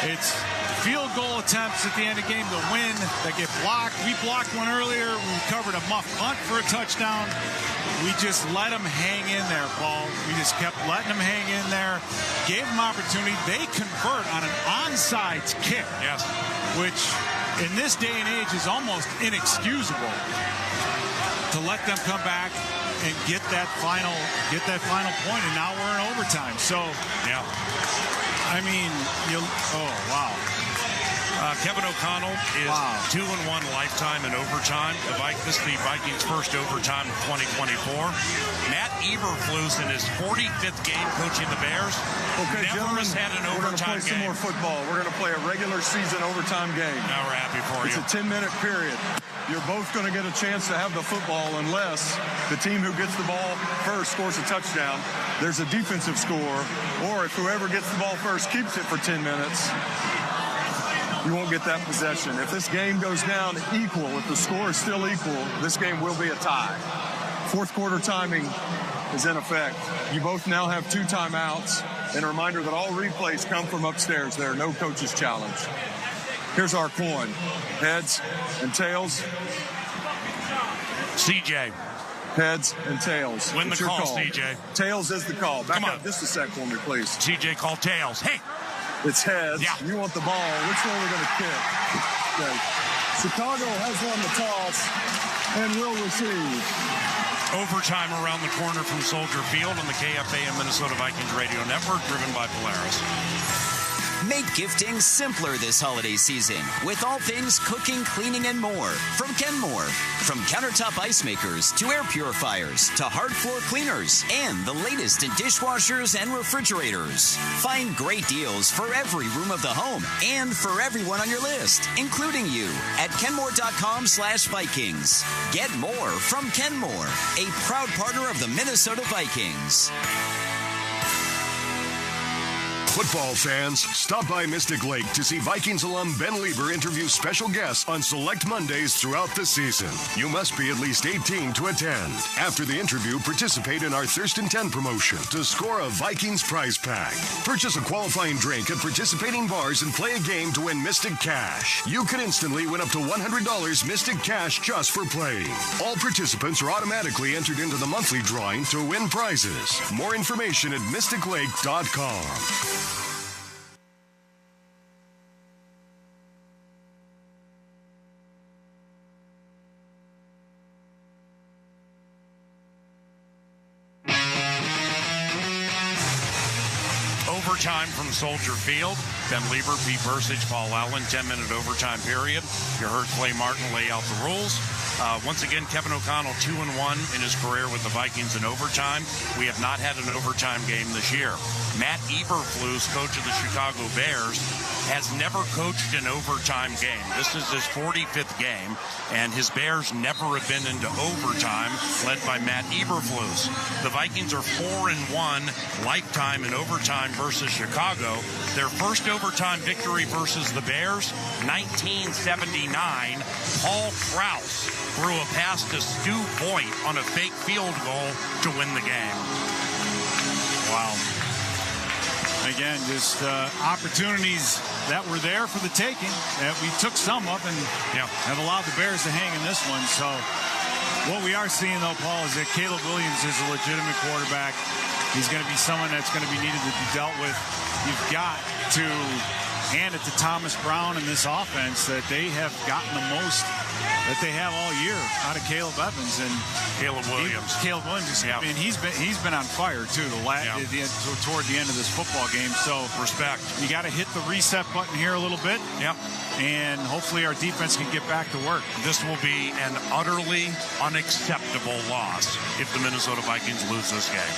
it's field goal attempts at the end of game to win that get blocked. We blocked one earlier. We recovered a muff punt for a touchdown. We just let them hang in there, Paul. We just kept letting them hang in there. Gave them opportunity. They convert on an onside kick. Yes. Which in this day and age is almost inexcusable to let them come back and get that final point. And now we're in overtime. So, yeah. I mean, oh, wow. Kevin O'Connell is 2-1 lifetime in overtime. This is the Vikings' first overtime of 2024. Matt Eberflus in his 45th game coaching the Bears. Okay, never gentlemen, has had an we're going to play overtime some game. more football. We're going to play a regular season overtime game. Now we're happy for you. It's a 10-minute period. You're both going to get a chance to have the football unless the team who gets the ball first scores a touchdown. There's a defensive score, or if whoever gets the ball first keeps it for 10 minutes, you won't get that possession. If this game goes down equal, if the score is still equal, this game will be a tie. Fourth quarter timing is in effect. You both now have 2 timeouts. And a reminder that all replays come from upstairs. There are no coaches challenged. Here's our coin. Heads and tails. CJ. Heads and tails. Win the It's your call, CJ. Tails is the call. Back Come on. up just a sec for me, please. CJ, call tails. Hey! It's heads. Yeah. You want the ball. Which one are we going to kick? Okay. Chicago has won the toss and will receive. Overtime around the corner from Soldier Field on the KFA and Minnesota Vikings Radio Network, driven by Polaris. Make gifting simpler this holiday season with all things cooking, cleaning, and more from Kenmore. From countertop ice makers to air purifiers to hard floor cleaners and the latest in dishwashers and refrigerators. Find great deals for every room of the home and for everyone on your list, including you, at kenmore.com/Vikings. Get more from Kenmore, a proud partner of the Minnesota Vikings. Football fans, stop by Mystic Lake to see Vikings alum Ben Lieber interview special guests on select Mondays throughout the season. You must be at least 18 to attend. After the interview, participate in our Thurston 10 promotion to score a Vikings prize pack. Purchase a qualifying drink at participating bars and play a game to win Mystic Cash. You could instantly win up to $100 Mystic Cash just for playing. All participants are automatically entered into the monthly drawing to win prizes. More information at mysticlake.com. Overtime from Soldier Field. Ben Lieber, Pete Bursage, Paul Allen, 10-minute overtime period. You heard Clay Martin lay out the rules. Once again, Kevin O'Connell 2-1 in his career with the Vikings in overtime. We have not had an overtime game this year. Matt Eberflus, coach of the Chicago Bears, has never coached an overtime game. This is his 45th game, and his Bears never have been into overtime, led by Matt Eberflus. The Vikings are 4-1 lifetime in overtime versus Chicago. Their first overtime victory versus the Bears, 1979. Paul Krause threw a pass to Stu Voigt on a fake field goal to win the game. Wow. Again, just opportunities that were there for the taking, that we took some of and have allowed the Bears to hang in this one. So what we are seeing, though, Paul, is that Caleb Williams is a legitimate quarterback. He's going to be someone that's going to be needed to be dealt with. You've got to hand it to Thomas Brown in this offense that they have gotten the most that they have all year out of Caleb Evans and Caleb Williams. I mean, he's been on fire too toward the end of this football game. So respect. You got to hit the reset button here a little bit. Yep. And hopefully our defense can get back to work. This will be an utterly unacceptable loss if the Minnesota Vikings lose this game.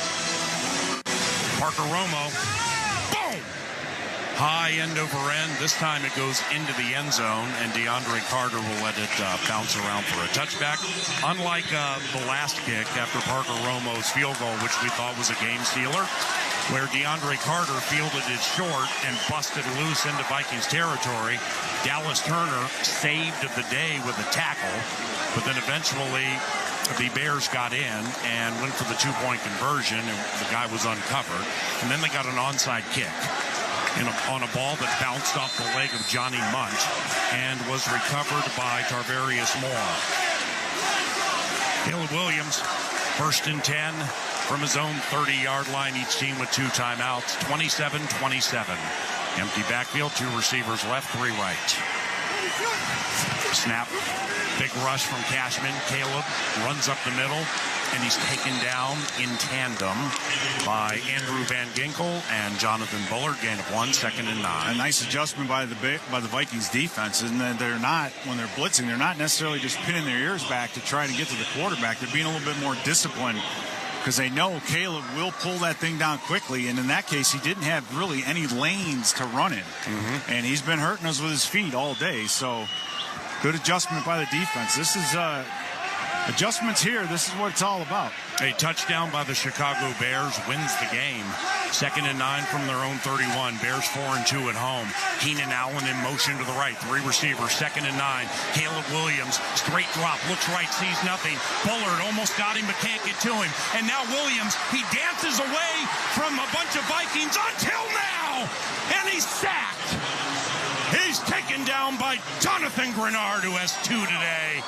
Parker Romo. Boom! High end over end. This time it goes into the end zone, and DeAndre Carter will let it bounce around for a touchback. Unlike the last kick after Parker Romo's field goal, which we thought was a game stealer, where DeAndre Carter fielded it short and busted loose into Vikings territory, Dallas Turner saved the day with a tackle, but then eventually the Bears got in and went for the two-point conversion, and the guy was uncovered. And then they got an onside kick on a ball that bounced off the leg of Johnny Munch and was recovered by Tarvarius Moore. Caleb Williams, 1st and 10 from his own 30-yard line, each team with 2 timeouts, 27-27. Empty backfield, 2 receivers left, 3 right. Snap. Big rush from Cashman. Caleb runs up the middle, and he's taken down in tandem by Andrew Van Ginkel and Jonathan Bullard. Gain of 1, 2nd and 9. A nice adjustment by the Vikings defense, and then they're not, when they're blitzing, they're not necessarily just pinning their ears back to try to get to the quarterback. They're being a little bit more disciplined because they know Caleb will pull that thing down quickly, and in that case, he didn't have really any lanes to run in, and he's been hurting us with his feet all day, so good adjustment by the defense. This is adjustments here. This is what it's all about. A touchdown by the Chicago Bears wins the game. 2nd and 9 from their own 31. Bears 4-2 at home. Keenan Allen in motion to the right. 3 receivers. 2nd and 9. Caleb Williams, straight drop, looks right, sees nothing. Bullard almost got him but can't get to him. And now Williams, he dances away from a bunch of Vikings until now. And he's sacked. He's taken down by Jonathan Grenard, who has 2 today.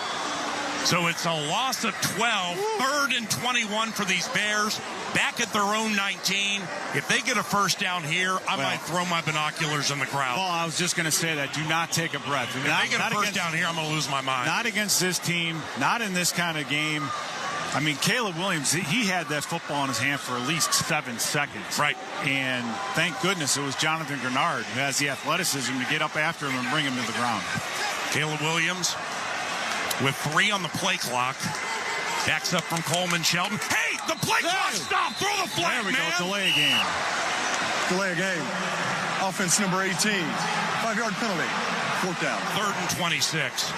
So it's a loss of 12, 3rd and 21 for these Bears, back at their own 19. If they get a first down here, I might throw my binoculars in the crowd. Well, I was just going to say that. Do not take a breath. If they get a first down here, I'm going to lose my mind. Not against this team, not in this kind of game. I mean, Caleb Williams, he had that football in his hand for at least 7 seconds. Right. And thank goodness it was Jonathan Grenard who has the athleticism to get up after him and bring him to the ground. Caleb Williams with 3 on the play clock. Backs up from Coleman Shelton. Hey, the play clock stopped. Throw the flag, There we go. Delay a game. Delay a game. Offense number 18. 5-yard penalty. 4th down. 3rd and 26.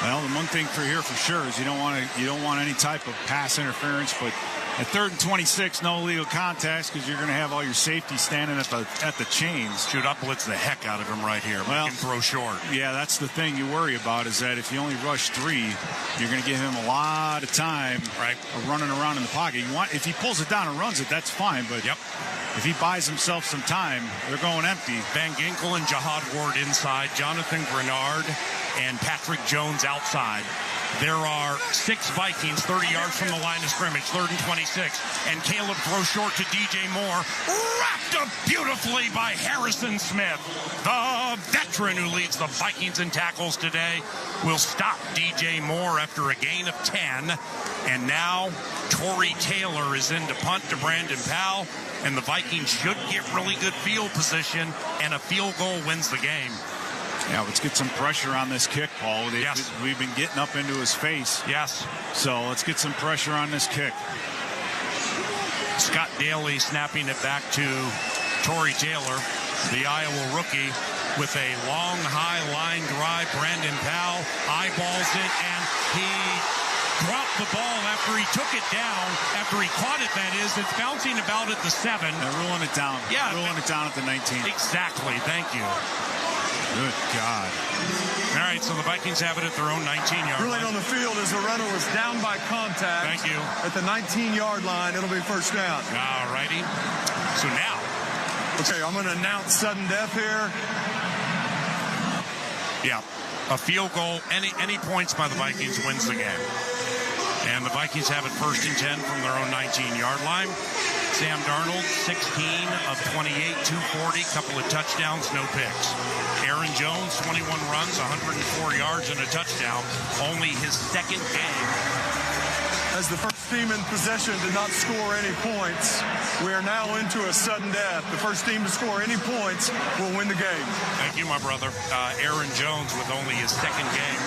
Well, the one thing for sure is you don't want any type of pass interference, but at 3rd and 26, no illegal contacts because you're going to have all your safety standing at the chains. Should up blitz the heck out of him right here. Well, can throw short. Yeah, that's the thing you worry about is that if you only rush 3, you're going to give him a lot of time of running around in the pocket. If he pulls it down and runs it, that's fine, but if he buys himself some time, they're going empty. Van Ginkel and Jihad Ward inside, Jonathan Grenard and Patrick Jones outside. There are 6 Vikings 30 yards from the line of scrimmage, 3rd and 26. And Caleb throws short to DJ Moore. Wrapped up beautifully by Harrison Smith. The veteran who leads the Vikings in tackles today will stop DJ Moore after a gain of 10. And now Torrey Taylor is in to punt to Brandon Powell. And the Vikings should get really good field position, and a field goal wins the game. Yeah, let's get some pressure on this kick, Paul. We've been getting up into his face. Yes. So let's get some pressure on this kick. Scott Daly snapping it back to Torrey Taylor, the Iowa rookie, with a long, high line drive. Brandon Powell eyeballs it, and he dropped the ball after he took it down. After he caught it, that is. It's bouncing about at the 7. They're ruling it down. Yeah. Ruling it down at the 19. Exactly. Thank you. Good God. All right, so the Vikings have it at their own 19-yard line. Ruling on the field as the runner was down by contact. Thank you. At the 19-yard line, it'll be first down. All righty. So now. Okay, I'm going to announce sudden death here. Yeah, a field goal, any points by the Vikings wins the game. And the Vikings have it 1st and 10 from their own 19-yard line. Sam Darnold, 16 of 28, 240, couple of touchdowns, no picks. Aaron Jones, 21 runs, 104 yards, and a touchdown. Only his 2nd game. As the first team in possession did not score any points, we are now into a sudden death. The first team to score any points will win the game. Thank you, my brother. Aaron Jones with only his 2nd game.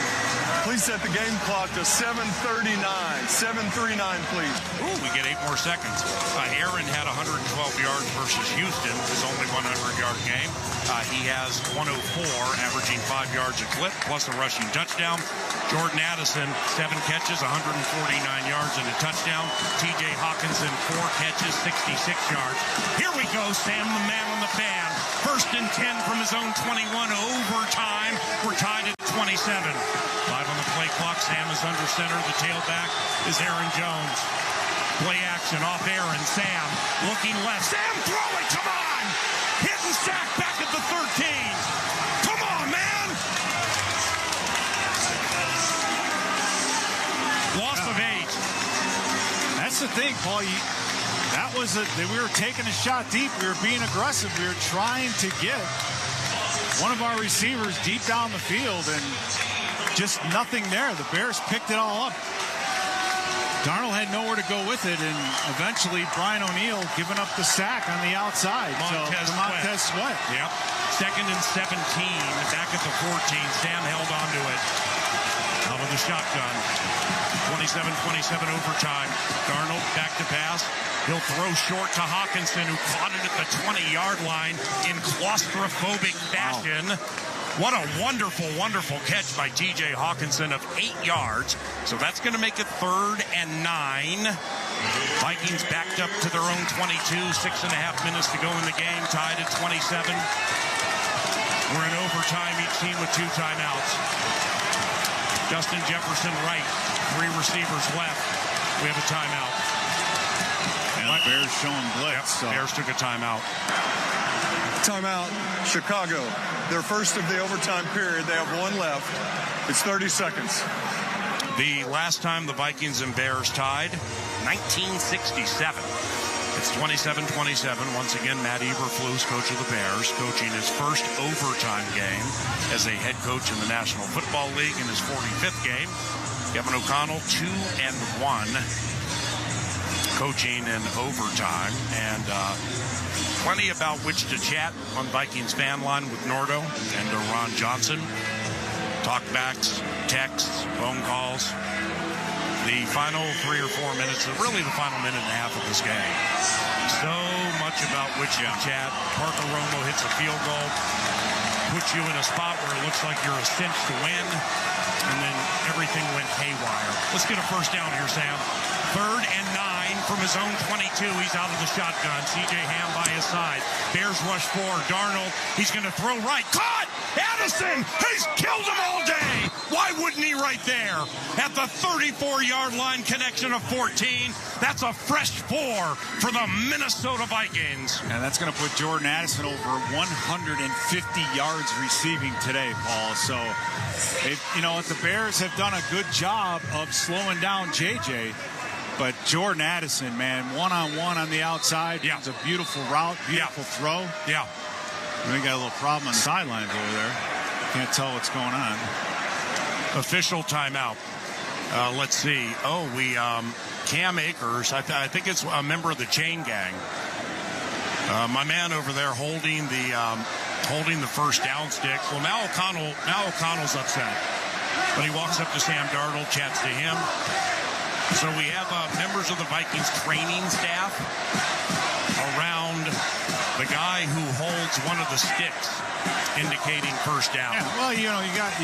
Please set the game clock to 7:39. 7:39, please. Ooh, we get 8 more seconds. Aaron had 112 yards versus Houston, his only 100-yard game. He has 104, averaging 5 yards a clip, plus a rushing touchdown. Jordan Addison, 7 catches, 149 yards and a touchdown. TJ Hawkinson, 4 catches, 66 yards. Here we go, Sam, the man on the fan. 1st and 10 from his own 21, overtime. We're tied at 27. 5 on the play clock. Sam is under center. The tailback is Aaron Jones. Play action off Aaron. Sam looking left. Sam, throw it. Come on. Hit and sack back at the 13. Come on, man. Loss of 8. That's the thing, Paul. We were taking a shot deep. We were being aggressive. We were trying to get one of our receivers deep down the field, and just nothing there. The Bears picked it all up. Darnold had nowhere to go with it, and eventually Brian O'Neill giving up the sack on the outside. Montez Sweat. Yep. 2nd and 17, back at the 14. Sam held on to it. Out of the shotgun. 27-27 overtime. Darnold back to pass. He'll throw short to Hawkinson, who caught it at the 20-yard line in claustrophobic fashion. Wow. What a wonderful, wonderful catch by T.J. Hawkinson of 8 yards. So that's going to make it 3rd and 9. Vikings backed up to their own 22. 6.5 minutes to go in the game. Tied at 27. We're in overtime, each team with 2 timeouts. Justin Jefferson right. 3 receivers left. We have a timeout. And the Bears showing blitz. Yep, Bears took a timeout. Timeout, Chicago. Their first of the overtime period. They have 1 left. It's 30 seconds. The last time the Vikings and Bears tied, 1967. It's 27-27. Once again, Matt Eberflus, coach of the Bears, coaching his first overtime game as a head coach in the National Football League in his 45th game. Kevin O'Connell, 2-1, coaching in overtime. And plenty about which to chat on Vikings fan line with Nordo and Ron Johnson. Talkbacks, texts, phone calls. The final 3 or 4 minutes, really the final minute and a half of this game. So much about which to chat. Parker Romo hits a field goal, puts you in a spot where it looks like you're a cinch to win, and then everything went haywire. Let's get a first down here, Sam. 3rd and 9 from his own 22. He's out of the shotgun. C.J. Ham by his side. Bears rush 4. Darnold, he's going to throw right. Caught! Addison! He's killed him all day! Why wouldn't he right there? At the 34-yard line, connection of 14. That's a fresh 4 for the Minnesota Vikings. And that's going to put Jordan Addison over 150 yards receiving today, Paul. So, the Bears have done a good job of slowing down J.J., but Jordan Addison, man, one-on-one on the outside. Yeah. It's a beautiful route, beautiful throw. Yeah. And we got a little problem on the sidelines over there. Can't tell what's going on. Official timeout. Let's see. Cam Akers, I think it's a member of the chain gang. My man over there holding the first down stick. Well, now O'Connell's upset. But he walks up to Sam Darnold, chats to him. So we have members of the Vikings training staff around the guy who holds one of the sticks, indicating first down. Yeah, well, you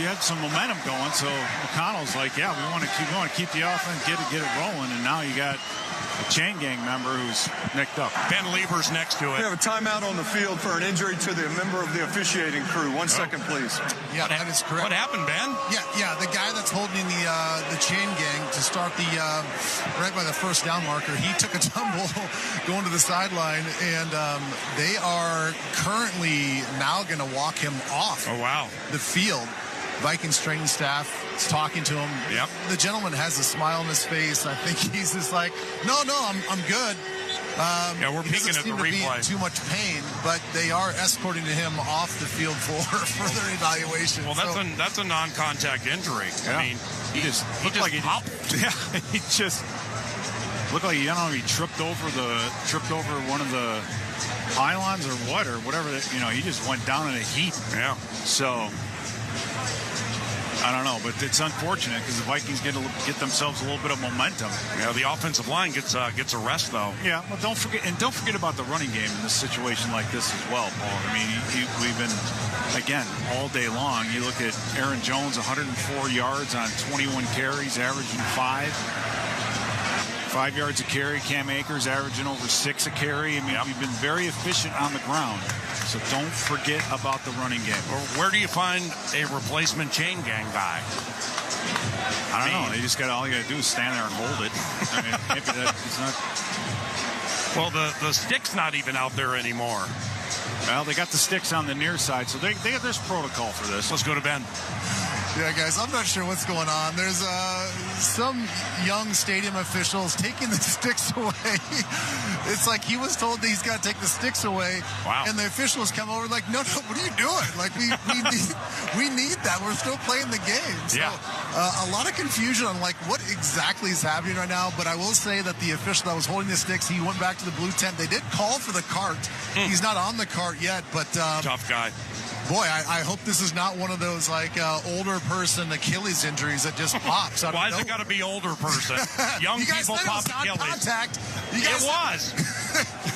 had some momentum going, so McConnell's like, yeah, we want to keep the offense, get it rolling, and now you got a chain gang member who's nicked up. Ben Lieber's next to it. We have a timeout on the field for an injury to the member of the officiating crew. 1 second, please. Yeah, that is correct. What happened, Ben? Yeah, the guy that's holding the chain gang to start the right by the first down marker, he took a tumble going to the sideline, and they are currently now going to walk him off the field. Vikings training staff is talking to him. Yep. The gentleman has a smile on his face. I think he's just like, no, I'm good. We're peeking at the replay. Too much pain, but they are escorting him off the field for further evaluation. Well, that's a non-contact injury. Yeah. I mean, he just looked like popped. He just looked like he tripped over one of the pylons or whatever. He just went down in a heap. Yeah. So I don't know, but it's unfortunate because the Vikings get themselves a little bit of momentum. Yeah, the offensive line gets a rest though. Yeah, well, don't forget about the running game in this situation like this as well, Paul. I mean, we've been again all day long. You look at Aaron Jones, 104 yards on 21 carries, averaging 5 yards a carry. Cam Akers averaging over 6 a carry. I mean, we've been very efficient on the ground. So don't forget about the running game. Where do you find a replacement chain gang guy? I don't know. All you got to do is stand there and hold it. I mean, maybe it's not. Well, the stick's not even out there anymore. Well, they got the sticks on the near side, so there's protocol for this. Let's go to Ben. Yeah, guys, I'm not sure what's going on. There's some young stadium officials taking the sticks away. It's like he was told that he's got to take the sticks away. Wow. And the officials come over like, no, what are you doing? Like, we need that. We're still playing the game. So, a lot of confusion on, like, what exactly is happening right now. But I will say that the official that was holding the sticks, he went back to the blue tent. They did call for the cart. He's not on the cart yet, but... tough guy. Boy, I hope this is not one of those, like, older person Achilles injuries that just pops. Why has it got to be older person? Young people pop Achilles. Contact. It was.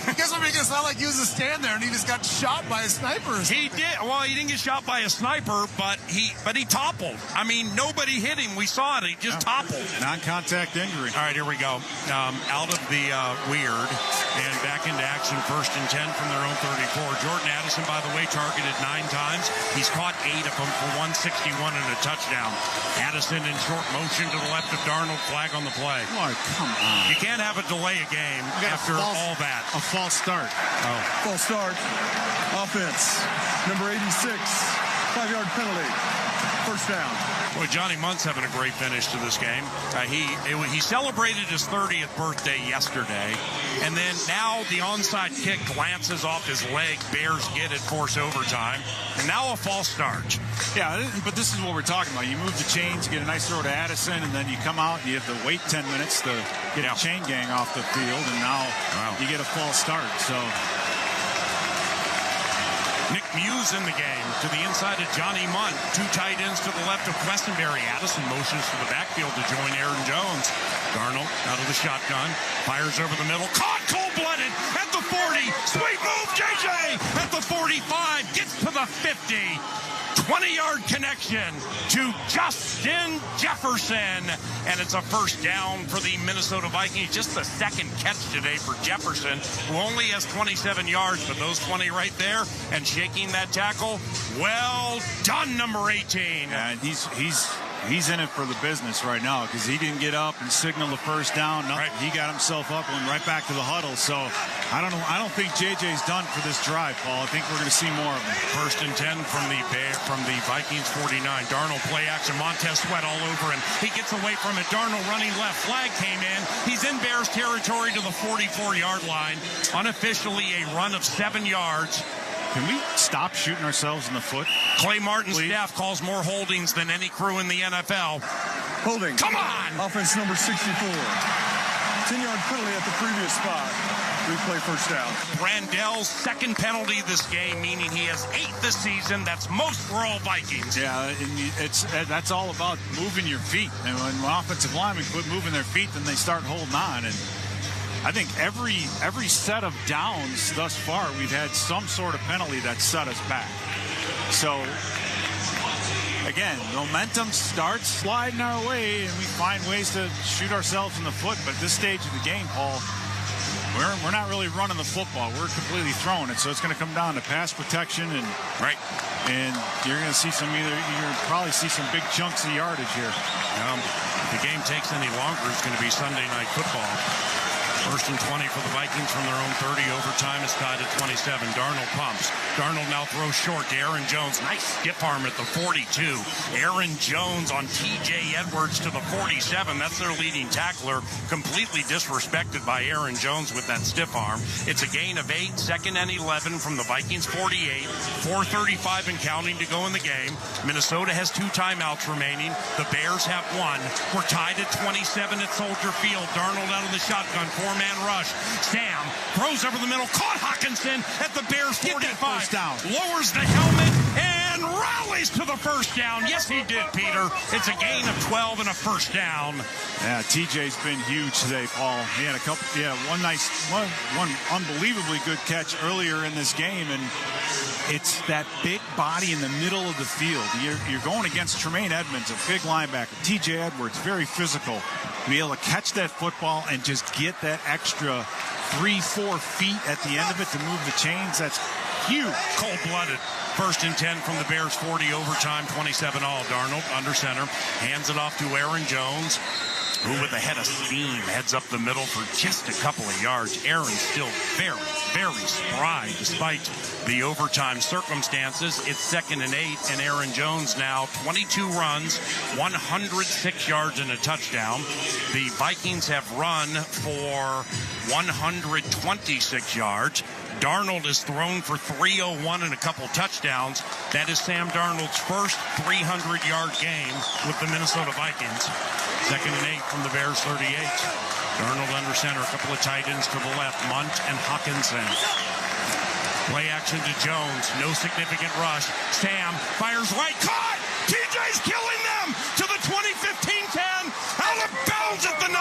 You guys want me to sound like he was a stand there and he just got shot by a sniper or something. He did. Well, he didn't get shot by a sniper, but he toppled. I mean, nobody hit him. We saw it. He just toppled. Non-contact injury. All right, here we go. Out of the weird and back into action. 1st and 10 from their own 34. Jordan Addison, by the way, targeted 9 times. He's caught 8 of them for 161 and a touchdown. Addison in short motion to the left of Darnold. Flag on the play. Oh, come on. You can't have a delay a game after all that. A false start. Oh. False start. Offense. Number 86. 5-yard penalty. First down. Boy, Johnny Munt's having a great finish to this game. He celebrated his 30th birthday yesterday, and then now the onside kick glances off his leg. Bears get it, force overtime, and now a false start. Yeah, but this is what we're talking about. You move the chains, get a nice throw to Addison, and then you come out and you have to wait 10 minutes to get a chain gang off the field, and now you get a false start. So Nick Muse in the game to the inside of Johnny Munt. 2 tight ends to the left of Questenberry. Addison motions to the backfield to join Aaron Jones. Darnold out of the shotgun. Fires over the middle. Caught cold-blooded at the 40. Sweet move, JJ at the 45. Gets to the 50. 20-yard connection to Justin Jefferson. And it's a first down for the Minnesota Vikings. Just the second catch today for Jefferson, who only has 27 yards, but those 20 right there and shaking that tackle. Well done, number 18. And he's in it for the business right now because he didn't get up and signal the first down. Right. He got himself up and went right back to the huddle. So I don't know. I don't think JJ's done for this drive, Paul. I think we're going to see more of him. 1st and 10 from the Vikings 49. Darnold play action. Montez Sweat all over him. He gets away from it. Darnold running left. Flag came in. He's in Bears territory to the 44-yard line. Unofficially a run of 7 yards. Can we stop shooting ourselves in the foot? Clay Martin's staff calls more holdings than any crew in the NFL. Holding. Come on! Offense number 64. 10-yard penalty at the previous spot. Replay first down. Randall's second penalty this game, meaning he has 8 this season. That's most for all Vikings. Yeah, and that's all about moving your feet. And when offensive linemen quit moving their feet, then they start holding on. And I think every set of downs thus far, we've had some sort of penalty that set us back. So, again, momentum starts sliding our way, and we find ways to shoot ourselves in the foot. But at this stage of the game, Paul, we're not really running the football. We're completely throwing it. So it's going to come down to pass protection and and you're going to see you're probably see some big chunks of yardage here. If the game takes any longer, it's going to be Sunday Night Football. 1st and 20 for the Vikings from their own 30. Overtime is tied at 27. Darnold pumps. Darnold now throws short to Aaron Jones. Nice stiff arm at the 42. Aaron Jones on T.J. Edwards to the 47. That's their leading tackler. Completely disrespected by Aaron Jones with that stiff arm. It's a gain of 8. 2nd and 11 from the Vikings 48. 4:35 and counting to go in the game. Minnesota has 2 timeouts remaining. The Bears have 1. We're tied at 27 at Soldier Field. Darnold out of the shotgun. 4-man rush. Sam throws over the middle. Caught Hawkinson at the Bears 45. Down. Lowers the helmet and rallies to the first down. Yes, he did, Peter. It's a gain of 12 and a first down. Yeah, TJ's been huge today, Paul. He had one unbelievably good catch earlier in this game, and it's that big body in the middle of the field. You're going against Tremaine Edmonds, a big linebacker. TJ Edwards, very physical. To be able to catch that football and just get that extra 3-4 feet at the end of it to move the chains, that's huge. Cold-blooded. 1st and 10 from the Bears 40. Overtime 27 all. Darnold under center. Hands it off to Aaron Jones. who with a head of steam heads up the middle for just a couple of yards. Aaron's still very, very spry despite the overtime circumstances. It's 2nd and 8, and Aaron Jones now 22 runs, 106 yards and a touchdown. The Vikings have run for 126 yards. Darnold is thrown for 301 and a couple touchdowns. That is Sam Darnold's first 300-yard game with the Minnesota Vikings. 2nd and 8 from the Bears 38. Darnold under center, a couple of tight ends to the left, Munt and Hawkinson. Play action to Jones, no significant rush. Sam fires right, caught! TJ's killing them to the 20-15-10, out of bounds at the 9.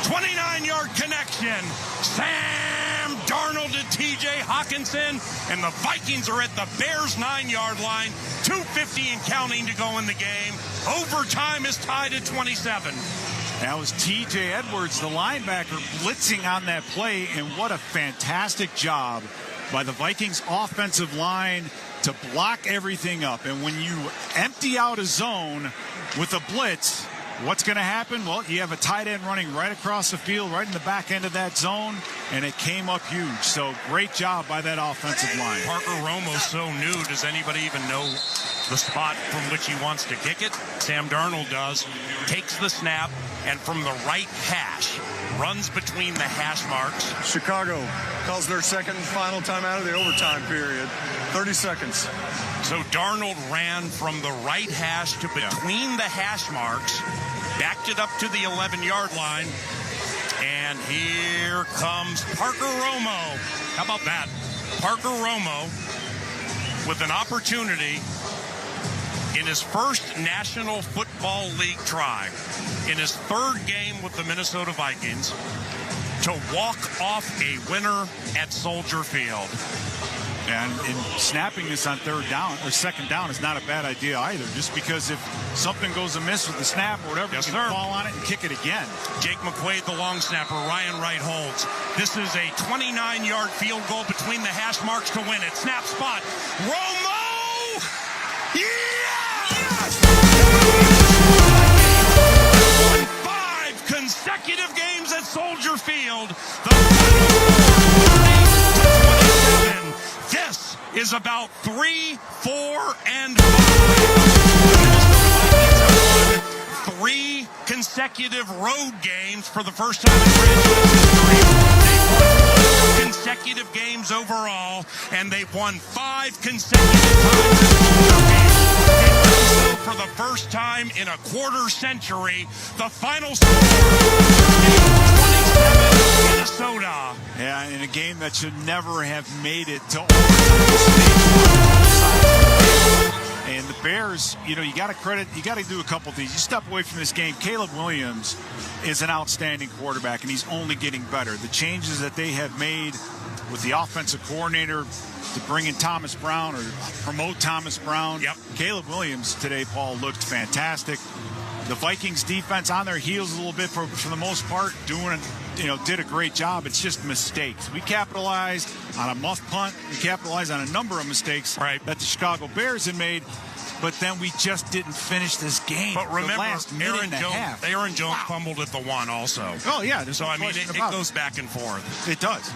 29-yard connection. Sam Darnold to TJ Hawkinson, and the Vikings are at the Bears' 9-yard line. 2:50 and counting to go in the game. Overtime is tied at 27. That was TJ Edwards, the linebacker, blitzing on that play, and what a fantastic job by the Vikings offensive line to block everything up. And when you empty out a zone with a blitz, what's going to happen? Well, you have a tight end running right across the field, right in the back end of that zone, and it came up huge. So great job by that offensive line. Parker Romo's so new. Does anybody even know the spot from which he wants to kick it? Sam Darnold does. Takes the snap, and from the right hash, runs between the hash marks. Chicago calls their second and final timeout of the overtime period. 30 seconds. So Darnold ran from the right hash to between the hash marks, backed it up to the 11-yard line, and here comes Parker Romo. How about that? Parker Romo with an opportunity in his first National Football League try, in his 3rd game with the Minnesota Vikings, to walk off a winner at Soldier Field. And in snapping this on 3rd down or 2nd down is not a bad idea either, just because if something goes amiss with the snap or whatever, you can fall on it and kick it again. Jake McQuaid, the long snapper. Ryan Wright holds. This is a 29-yard field goal between the hash marks to win it. Snap spot. Romo! Yes! Won 5 consecutive games at Soldier Field. The This is about 3, 4, and 5. 3 consecutive road games for the first time in franchise history. Consecutive games overall, and they've won 5 consecutive times for the first time in a quarter century. The final score, 27 Minnesota. Yeah, in a game that should never have made it to overtime. And the Bears, you got to do a couple things. You step away from this game. Caleb Williams is an outstanding quarterback, and he's only getting better. The changes that they have made with the offensive coordinator to bring in Thomas Brown or promote Thomas Brown. Yep. Caleb Williams today, Paul, looked fantastic. The Vikings defense on their heels a little bit for the most part, did a great job. It's just mistakes. We capitalized on a muff punt. We capitalized on a number of mistakes that the Chicago Bears had made. But then we just didn't finish this game. But remember, Aaron Jones fumbled at the 1 also. Oh, yeah. So, I mean, it goes back and forth. It does.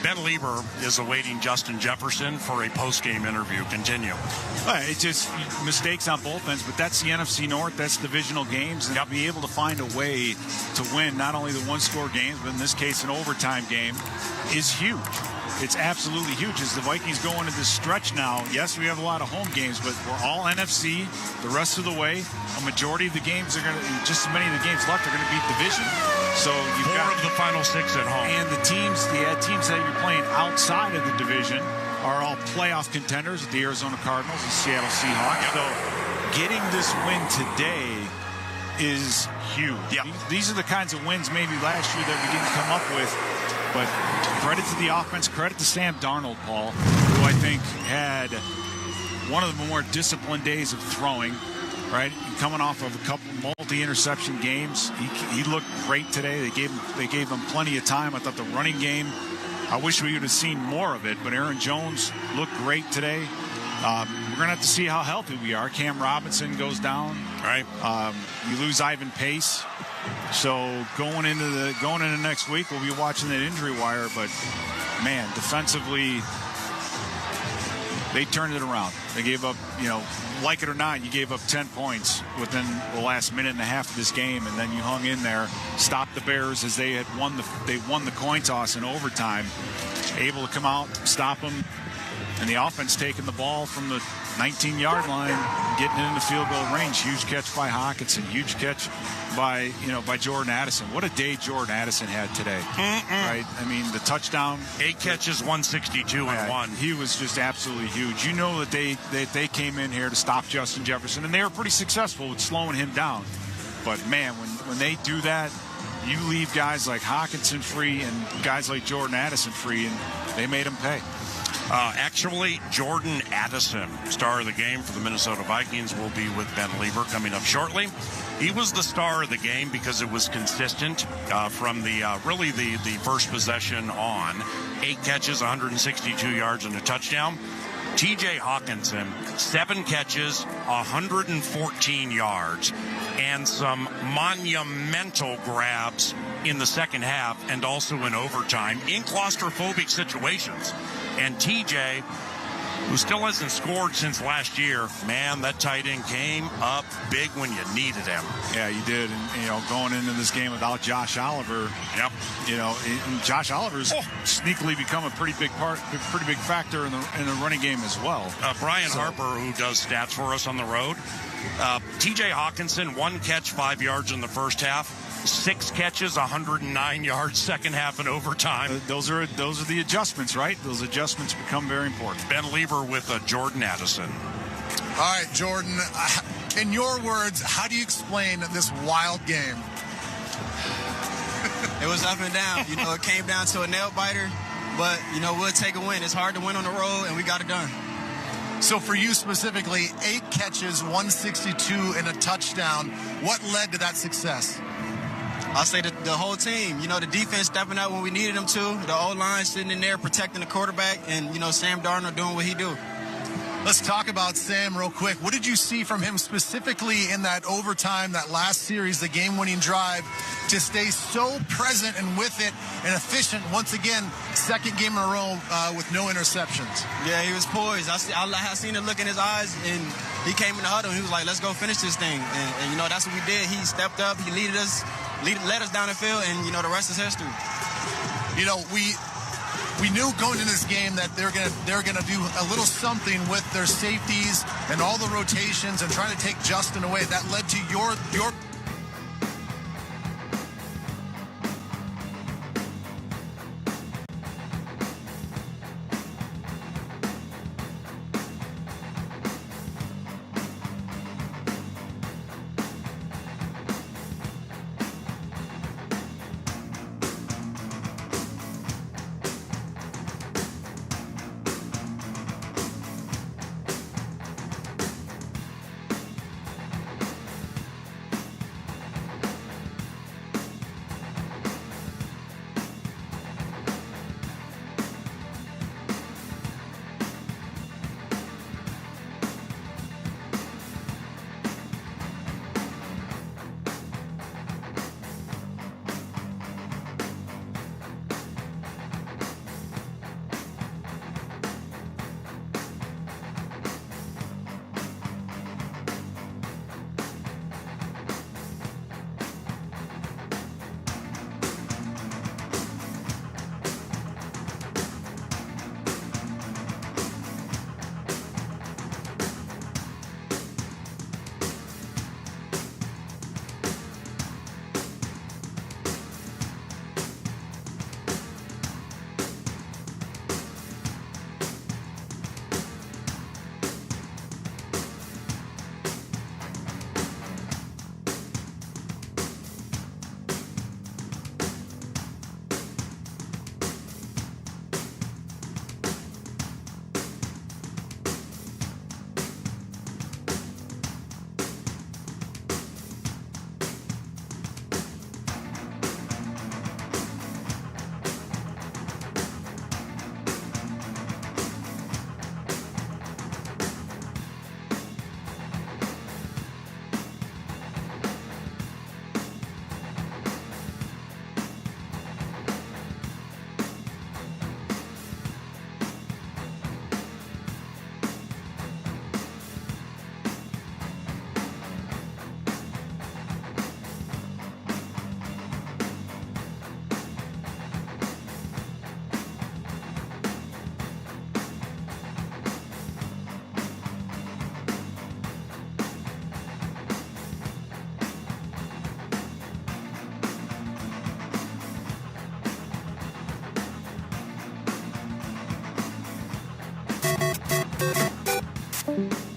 Ben Lieber is awaiting Justin Jefferson for a post-game interview. Continue. It's just mistakes on both ends, but that's the NFC North. That's divisional games. And be able to find a way to win not only the one-score games, but in this case, an overtime game is huge. It's absolutely huge as the Vikings go into this stretch now. Yes, we have a lot of home games, but we're all NFC the rest of the way. A majority of the games are going to, just as many of the games left are going to be division. So you've 4 got of the final 6 at home. And the teams that you're playing outside of the division are all playoff contenders, the Arizona Cardinals and Seattle Seahawks. So getting this win today is huge. Yep. These are the kinds of wins maybe last year that we didn't come up with. But credit to the offense, credit to Sam Darnold, Paul, who I think had one of the more disciplined days of throwing, right? Coming off of a couple multi-interception games. He looked great today. They gave him plenty of time. I thought the running game, I wish we would have seen more of it, but Aaron Jones looked great today. We're going to have to see how healthy we are. Cam Robinson goes down. Right. You lose Ivan Pace. So going into next week, we'll be watching that injury wire. But, man, defensively, they turned it around. They gave up, like it or not, you gave up 10 points within the last minute and a half of this game, and then you hung in there, stopped the Bears as they had won the coin toss in overtime, able to come out, stop them, and the offense taking the ball from the 19-yard line, getting it into field goal range. Huge catch by Hawkinson. Huge catch by Jordan Addison. What a day Jordan Addison had today. Right? I mean, the touchdown. 8 catches, 162 and 1. He was just absolutely huge. You know that they came in here to stop Justin Jefferson, and they were pretty successful with slowing him down. But, man, when they do that, you leave guys like Hawkinson free and guys like Jordan Addison free, and they made him pay. Actually, Jordan Addison, star of the game for the Minnesota Vikings, will be with Ben Lieber coming up shortly. He was the star of the game because it was consistent from the first possession on. 8 catches, 162 yards, and a touchdown. TJ Hawkinson, 7 catches, 114 yards, and some monumental grabs in the second half and also in overtime in claustrophobic situations. And TJ, who still hasn't scored since last year, man, that tight end came up big when you needed him. Yeah, you did. And, going into this game without Josh Oliver, and Josh Oliver's sneakily become a pretty big factor in the running game as well. Brian Harper, who does stats for us on the road, TJ Hawkinson, 1 catch, 5 yards in the first half. 6 catches, 109 yards, second half in overtime. Those are the adjustments, right? Those adjustments become very important. Ben Lieber with Jordan Addison. All right, Jordan, in your words, how do you explain this wild game? It was up and down. It came down to a nail biter, but, we'll take a win. It's hard to win on the road, and we got it done. So for you specifically, 8 catches, 162, and a touchdown. What led to that success? I'll say the whole team. The defense stepping out when we needed them to. The O-line sitting in there protecting the quarterback. And, Sam Darnold doing what he do. Let's talk about Sam real quick. What did you see from him specifically in that overtime, that last series, the game-winning drive, to stay so present and with it and efficient once again, second game in a row with no interceptions? Yeah, he was poised. I seen the look in his eyes, and he came in the huddle, and he was like, let's go finish this thing. And that's what we did. He stepped up. He led us down the field, and, the rest is history. We knew going into this game that they're gonna do a little something with their safeties and all the rotations and trying to take Justin away. That led to your Kickoff.